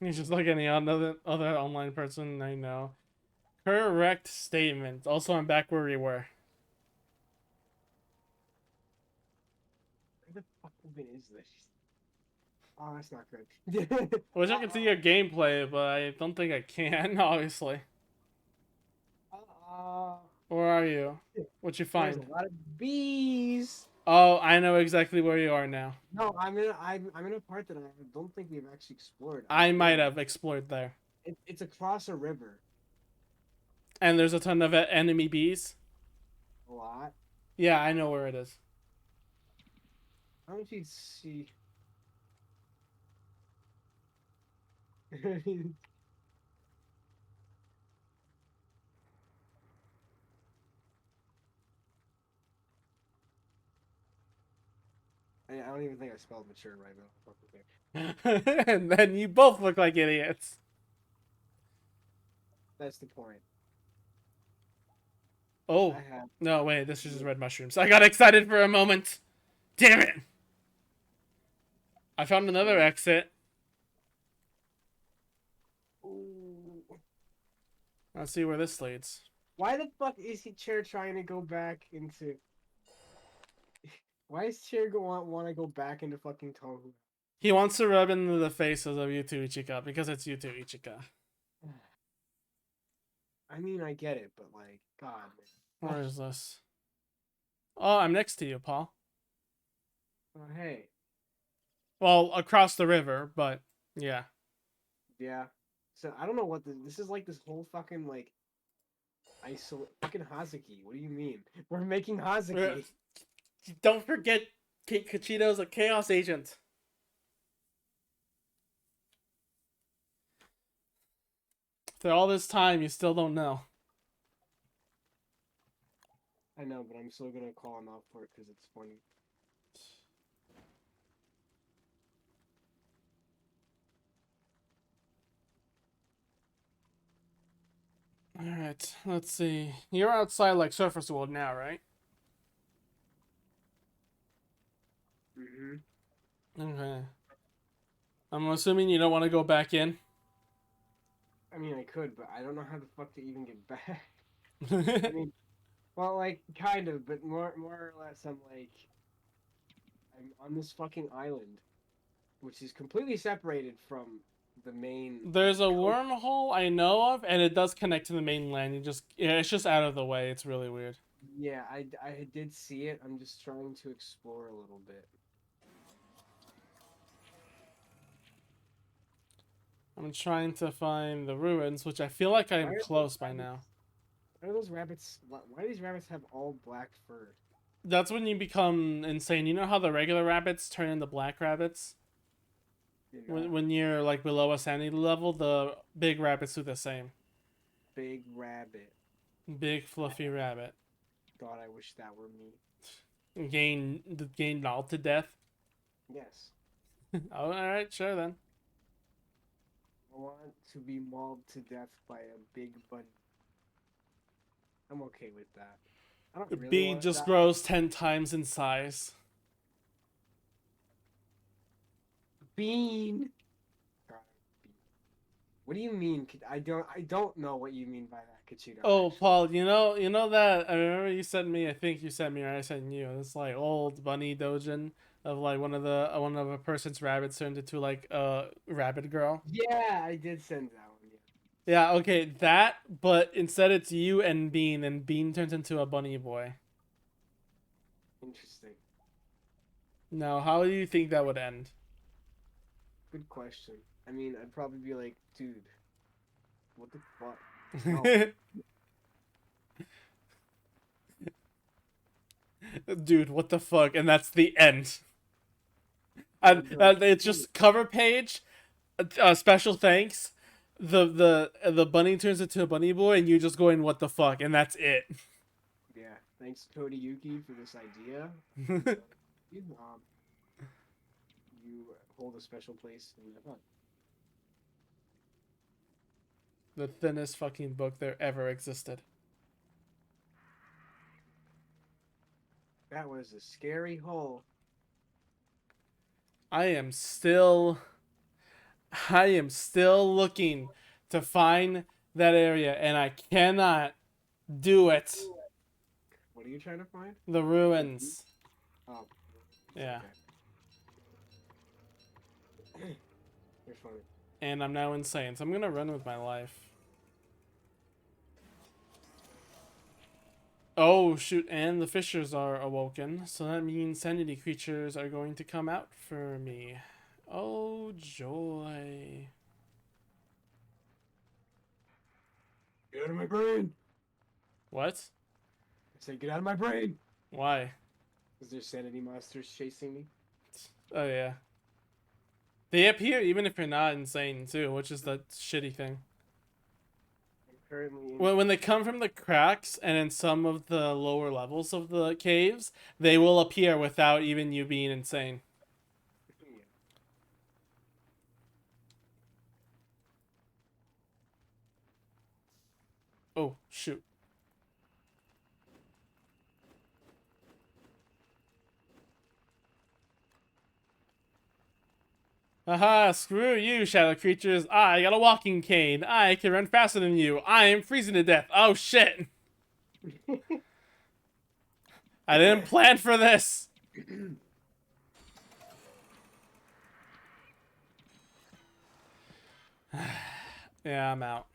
He's just like any other online person I know. Correct statement. Also, I'm back where we were. Where the fuck even is this? Oh, that's not good. I wish I could see your gameplay, but I don't think I can, obviously. Uh, Where are you? What you there's a find? lot of bees. Oh, I know exactly where you are now. No, I'm in a part that I don't think we've actually explored. I I might swear. have explored there. It's across a river. And there's a ton of enemy bees. A lot. Yeah, I know where it is. How don't you see? I don't even think I spelled mature right now. Okay. And then you both look like idiots. That's the point. Oh, I have. no, wait, this is just red mushrooms. I got excited for a moment. Damn it. I found another exit. Ooh. Let's see where this leads. Why the fuck is he Chair trying to go back into? Why is Chair want to go back into fucking Tohu? He wants to rub into the faces of you two Ichika because it's you two Ichika. I mean, I get it, but like, God, man. Where is this? Oh, I'm next to you, Paul. Oh, hey, Well, across the river, but yeah. yeah. So I don't know what this is like. This whole fucking like fucking Hazuki. What do you mean? We're making Hazuki. Don't forget, Kachito's a chaos agent. After all this time, you still don't know. I know, but I'm still gonna call him out for it because it's funny. Alright, let's see. You're outside like Surface World now, right? Okay. I'm assuming you don't want to go back in. I mean, I could, but I don't know how the fuck to even get back. I mean, well, like kind of, but more or less, I'm on this fucking island, which is completely separated from the main. There's a coast. wormhole I know of, and it does connect to the mainland. It's just out of the way. It's really weird. Yeah, I did see it. I'm just trying to explore a little bit. I'm trying to find the ruins, which I feel like I'm Why are close those by rabbits- now. Why are those rabbits? Why do these rabbits have all black fur? That's when you become insane. You know how the regular rabbits turn into black rabbits? You know, When you're like below a sanity level, the big rabbits do the same. big rabbit. Big fluffy rabbit. God, I wish that were me. Gain mauled to death. Yes, Oh, alright, sure then. I want to be mauled to death by a big bunny. I'm okay with that. I don't The really bee want to just die. grows 10 times in size. Bean. God, bean. What do you mean? I don't know what you mean by that, Kachito. Oh, actually. Paul, you know that I remember you sent me. I think you sent me, or I sent you. This like old bunny dojin of like one of a person's rabbits turned into like a rabbit girl. Yeah, I did send that one. Yeah. Yeah, okay, that. But instead, it's you and Bean, and Bean turns into a bunny boy. Interesting. Now, how do you think that would end? Good question. I mean, I'd probably be like, dude, what the fuck? No. Dude, what the fuck? And that's the end. And it's just cover page. Special thanks. The bunny turns into a bunny boy, and you just going what the fuck, and that's it. Yeah. Thanks, Cody Yuki, for this idea. You, you hold a special place in my heart. The thinnest fucking book there ever existed. That was a scary hole. I am still. I am still looking to find that area, and I cannot do it. What are you trying to find? The ruins. Oh, Yeah. okay. You're funny. And I'm now insane, so I'm gonna run with my life. Oh, shoot, and the fishers are awoken, so that means sanity creatures are going to come out for me. Oh, joy. Get out of my brain! What? I said, get out of my brain! Why? Is there sanity monsters chasing me? Oh, yeah. They appear even if you're not insane, too, which is the shitty thing. I'm currently in... When they come from the cracks and in some of the lower levels of the caves, they will appear without even you being insane. Yeah. Oh, shoot. Haha, screw you, shadow creatures. I got a walking cane. I can run faster than you. I am freezing to death. Oh, shit. I didn't plan for this. Yeah, I'm out.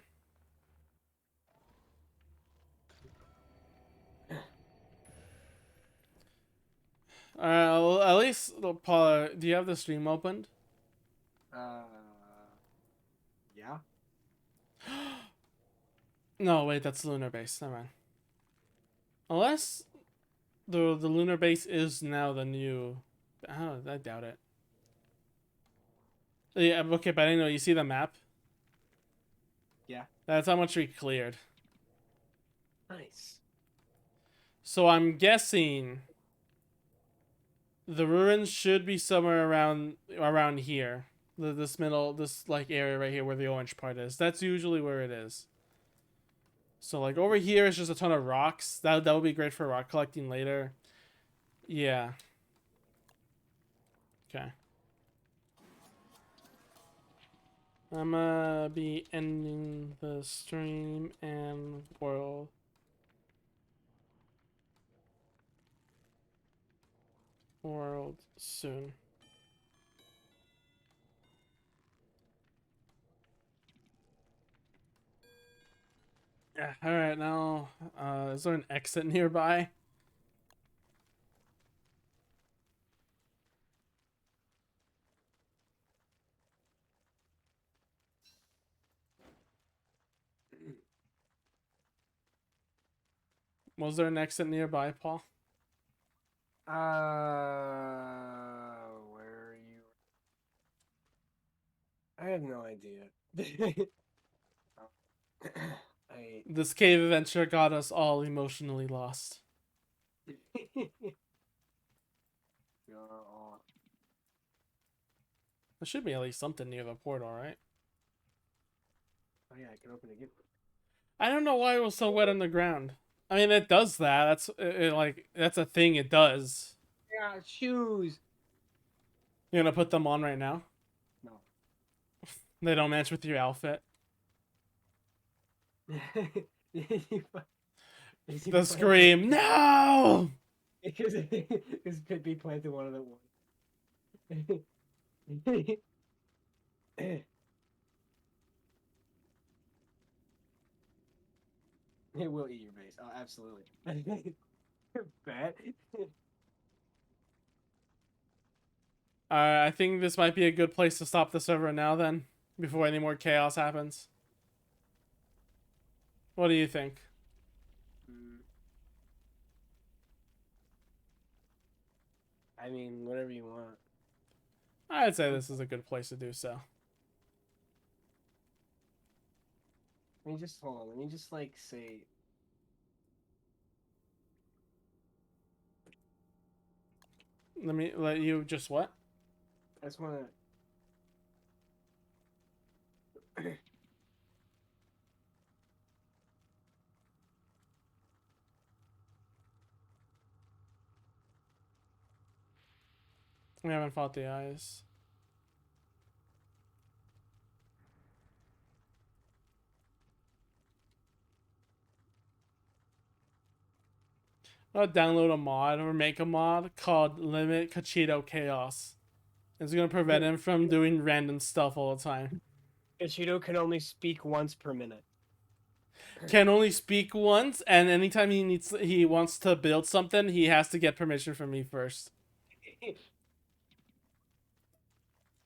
At least, Paula, do you have the stream opened? Uh... Yeah? No, wait, that's the lunar base. Never mind. Unless the lunar base is now the new... I doubt it. Yeah, okay, but I know you see the map? Yeah. That's how much we cleared. Nice. So I'm guessing the ruins should be somewhere around here. This middle, this like area right here where the orange part is. That's usually where it is. So like over here is just a ton of rocks. That would be great for rock collecting later. Yeah. Okay. I'm gonna be ending the stream and world soon. Yeah. All right. Now, is there an exit nearby? Was there an exit nearby, Paul? Where are you? I have no idea. I... This cave adventure got us all emotionally lost. We are all... There should be at least something near the portal, right? Oh yeah, I can open it again. I don't know why it was so wet on the ground. I mean, it does that. Like that's a thing it does. Yeah, shoes! You're gonna put them on right now? No. They don't match with your outfit. The scream, no! Because Pippi planted one of the ones. It will eat your base. Oh, absolutely. Bet. I think this might be a good place to stop the server now then, before any more chaos happens. What do you think? I mean, whatever you want. I'd say this is a good place to do so. Let me just hold on. Let me just like say. Let me let you just what? I just want to. We haven't fought the eyes. I'll download a mod or make a mod called Limit Cachito Chaos. It's gonna prevent him from doing random stuff all the time. Ichido can only speak once per minute. Can only speak once, and anytime he wants to build something, he has to get permission from me first.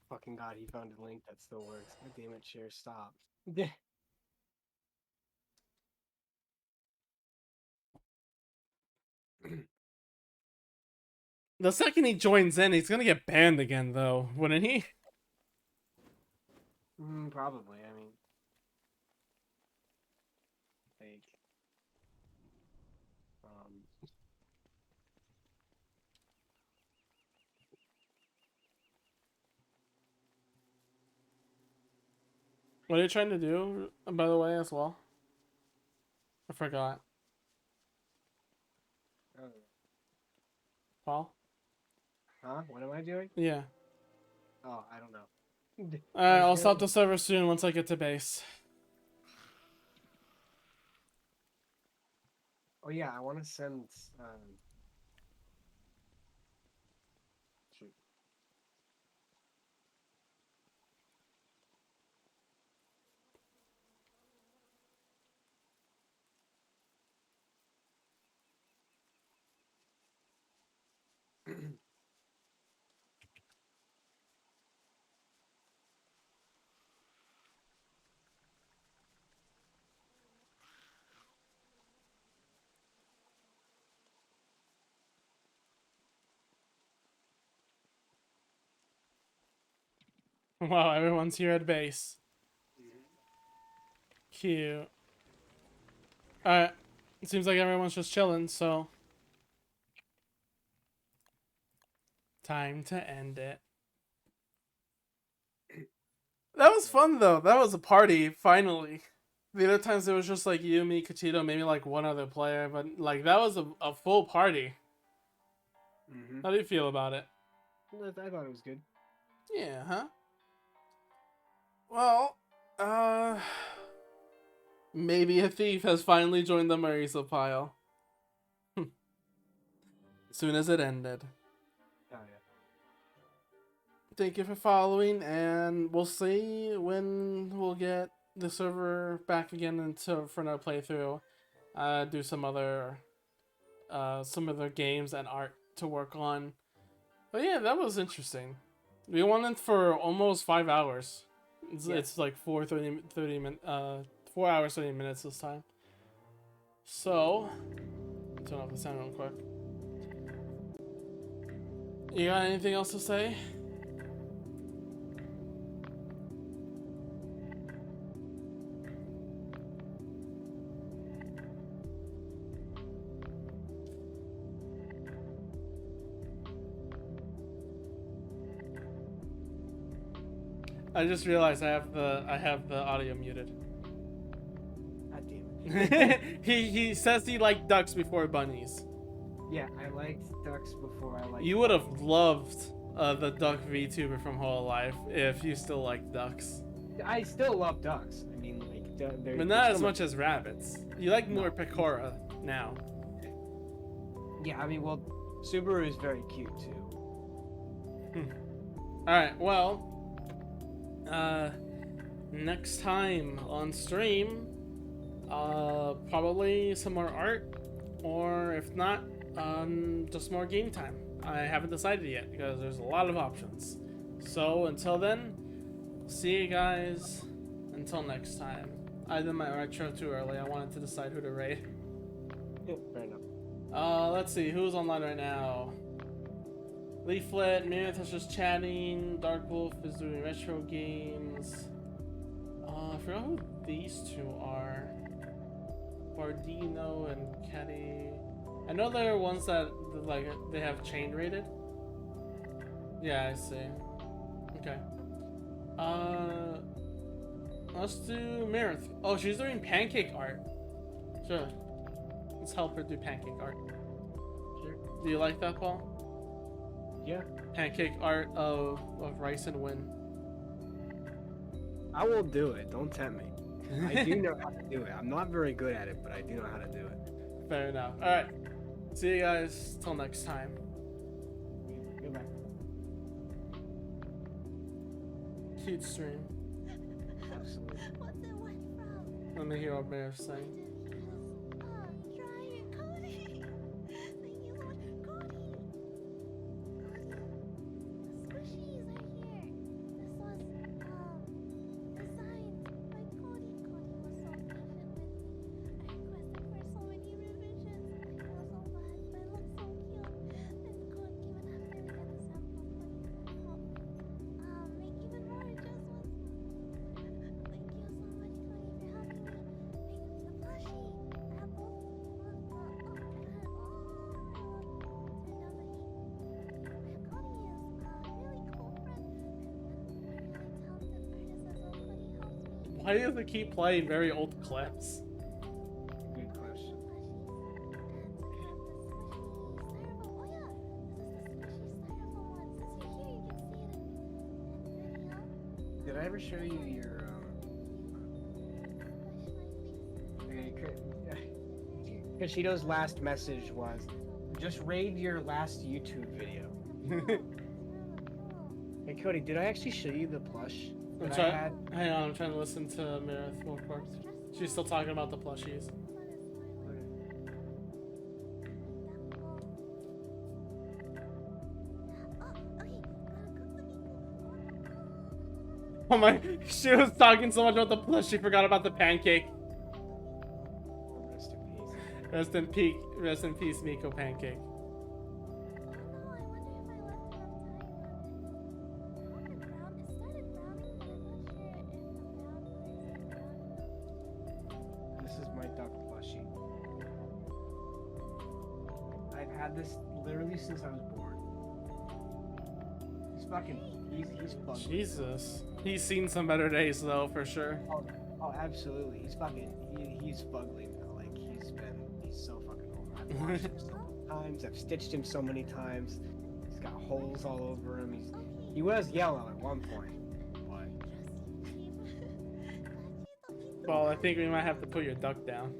Fucking god, he found a link that still works. God damn it, share, stop. The second he joins in, he's gonna get banned again, though, wouldn't he? Probably, I mean. Like. What are you trying to do, by the way, as well? I forgot. Paul? Huh? What am I doing? Yeah. Oh, I don't know. Alright, I'll stop the server soon once I get to base. Oh yeah, I want to send. Shoot. Wow, everyone's here at base. Cute. Alright. It seems like everyone's just chilling, so. Time to end it. That was fun, though. That was a party, finally. The other times it was just like you, me, Cachito, maybe like one other player, but like that was a full party. How do you feel about it? I thought it was good. Yeah, huh? Well, maybe a thief has finally joined the Marisa pile. Soon as it ended. Oh yeah. Thank you for following, and we'll see when we'll get the server back again for another playthrough. Do some other games and art to work on. But yeah, that was interesting. We went in for almost 5 hours. It's like 4 hours 30 minutes this time. So, turn off the sound real quick. You got anything else to say? I just realized I have the audio muted. God damn it. he says he liked ducks before bunnies. Yeah, I liked ducks before I liked. You would have loved the duck VTuber from Whole Life if you still like ducks. I still love ducks. I mean, like, they're. But not as much as rabbits. You like more Pecora now. Yeah, I mean, well, Subaru is very cute too. Alright, well. Next time on stream, probably some more art, or if not, just more game time. I haven't decided yet because there's a lot of options. So until then, see you guys until next time. I did my retro too early. I wanted to decide who to raid. Yeah, fair enough. Let's see who's online right now. Leaflet, Meredith is just chatting. Dark Wolf is doing retro games. I forgot who these two are. Bardino and Caddy. I know they're ones that like they have chain rated. Yeah, I see. Okay. Let's do Meredith. Oh, she's doing pancake art. Sure. Let's help her do pancake art. Sure. Do you like that, Paul? Yeah. Pancake art of rice and wind. I will do it. Don't tempt me. I do know how to do it. I'm not very good at it, but I do know how to do it. Fair enough. Alright. See you guys till next time. Goodbye. Cute stream. Absolutely. What's it went from? Let me hear what Mayor's saying. Try it, Cody. Thank you so much, Cody. The squishies are here. This was designed by Cody. Cody was so patient with me. I requested for so many revisions. I feel so bad, but it looks so cute. And Cody, even after we get the sample, Cody help make even more adjustments. Thank you so much, Cody, for helping me. The plushie. I have both. Why do they keep playing very old clips? Good question. Did I ever show you your Kashido's last message was, just raid your last YouTube video. Hey Cody, did I actually show you the plush I'm that I had? hang on, I'm trying to listen to Meredith real quick. She's still talking about the plushies. Oh my, she was talking so much about the plush, she forgot about the pancake. Rest in peace. Rest in peace, Miko Pancake. This is my duck plushie. I've had this literally since I was born. He's fucking. Jesus. He's seen some better days though, for sure. Oh, absolutely. He's fugly now. Like he's so fucking old. I've washed him so many times. I've stitched him so many times. He's got holes all over him. He was yellow at one point. But Well, I think we might have to put your duck down.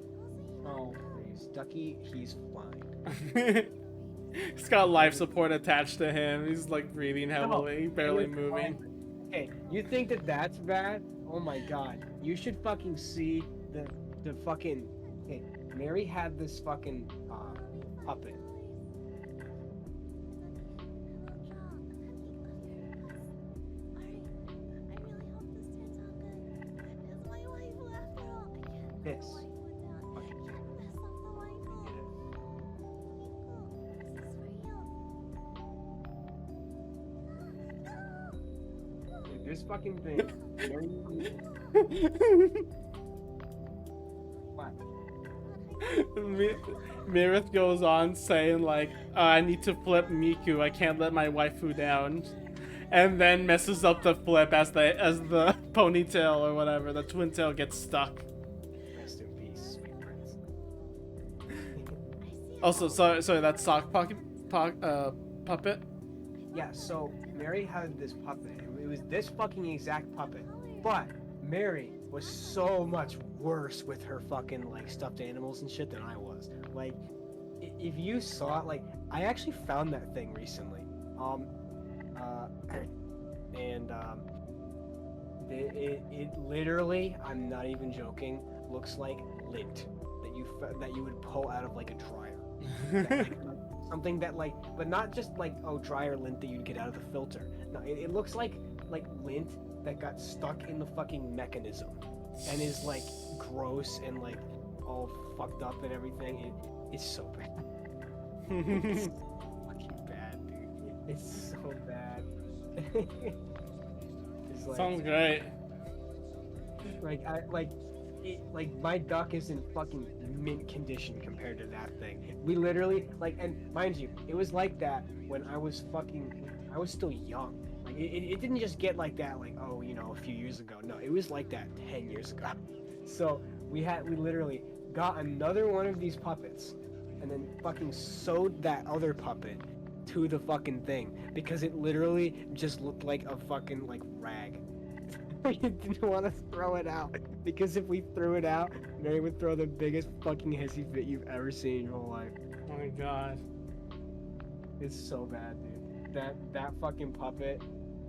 oh please, Ducky, he's flying. He's got life support attached to him. He's like breathing heavily, barely he was moving. Okay, you think that that's bad? Oh my god, you should fucking see the fucking. Okay, Mary had this fucking puppet. This. Fucking thing. Dude, this fucking thing. Mary. What? Mirith goes on saying like, I need to flip Miku. I can't let my waifu down, and then messes up the flip as the ponytail or whatever, the twin tail gets stuck. Rest in peace, sweet prince. Also, sorry, that sock puppet. Yeah, so Mary had this puppet. It was this fucking exact puppet. But Mary was so much worse with her fucking like stuffed animals and shit than I was. Like, if you saw it, like, I actually found that thing recently. It literally, I'm not even joking, looks like lint that you would pull out of like a dryer. Like, something that like, but not just like, oh, dryer lint that you'd get out of the filter. No, it looks like lint that got stuck in the fucking mechanism and is like gross and like all fucked up and everything. It's so bad. It's so fucking bad, dude. It's so bad. It's like, Sounds great. like my duck is in fucking mint condition compared to that thing. We literally like, and mind you, it was like that when I was still young. Like it didn't just get like that like, oh, you know, a few years ago. No, it was like that 10 years ago. So we literally got another one of these puppets and then fucking sewed that other puppet to the fucking thing because it literally just looked like a fucking like rag. We didn't want to throw it out because if we threw it out, Mary would throw the biggest fucking hissy fit you've ever seen in your whole life. Oh my god. It's so bad, dude. That fucking puppet,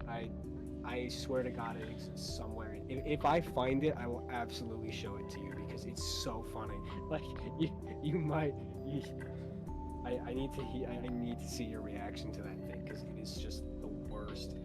I swear to God it exists somewhere. If I find it, I will absolutely show it to you because it's so funny. Like you might you, I need to see your reaction to that thing because it is just the worst.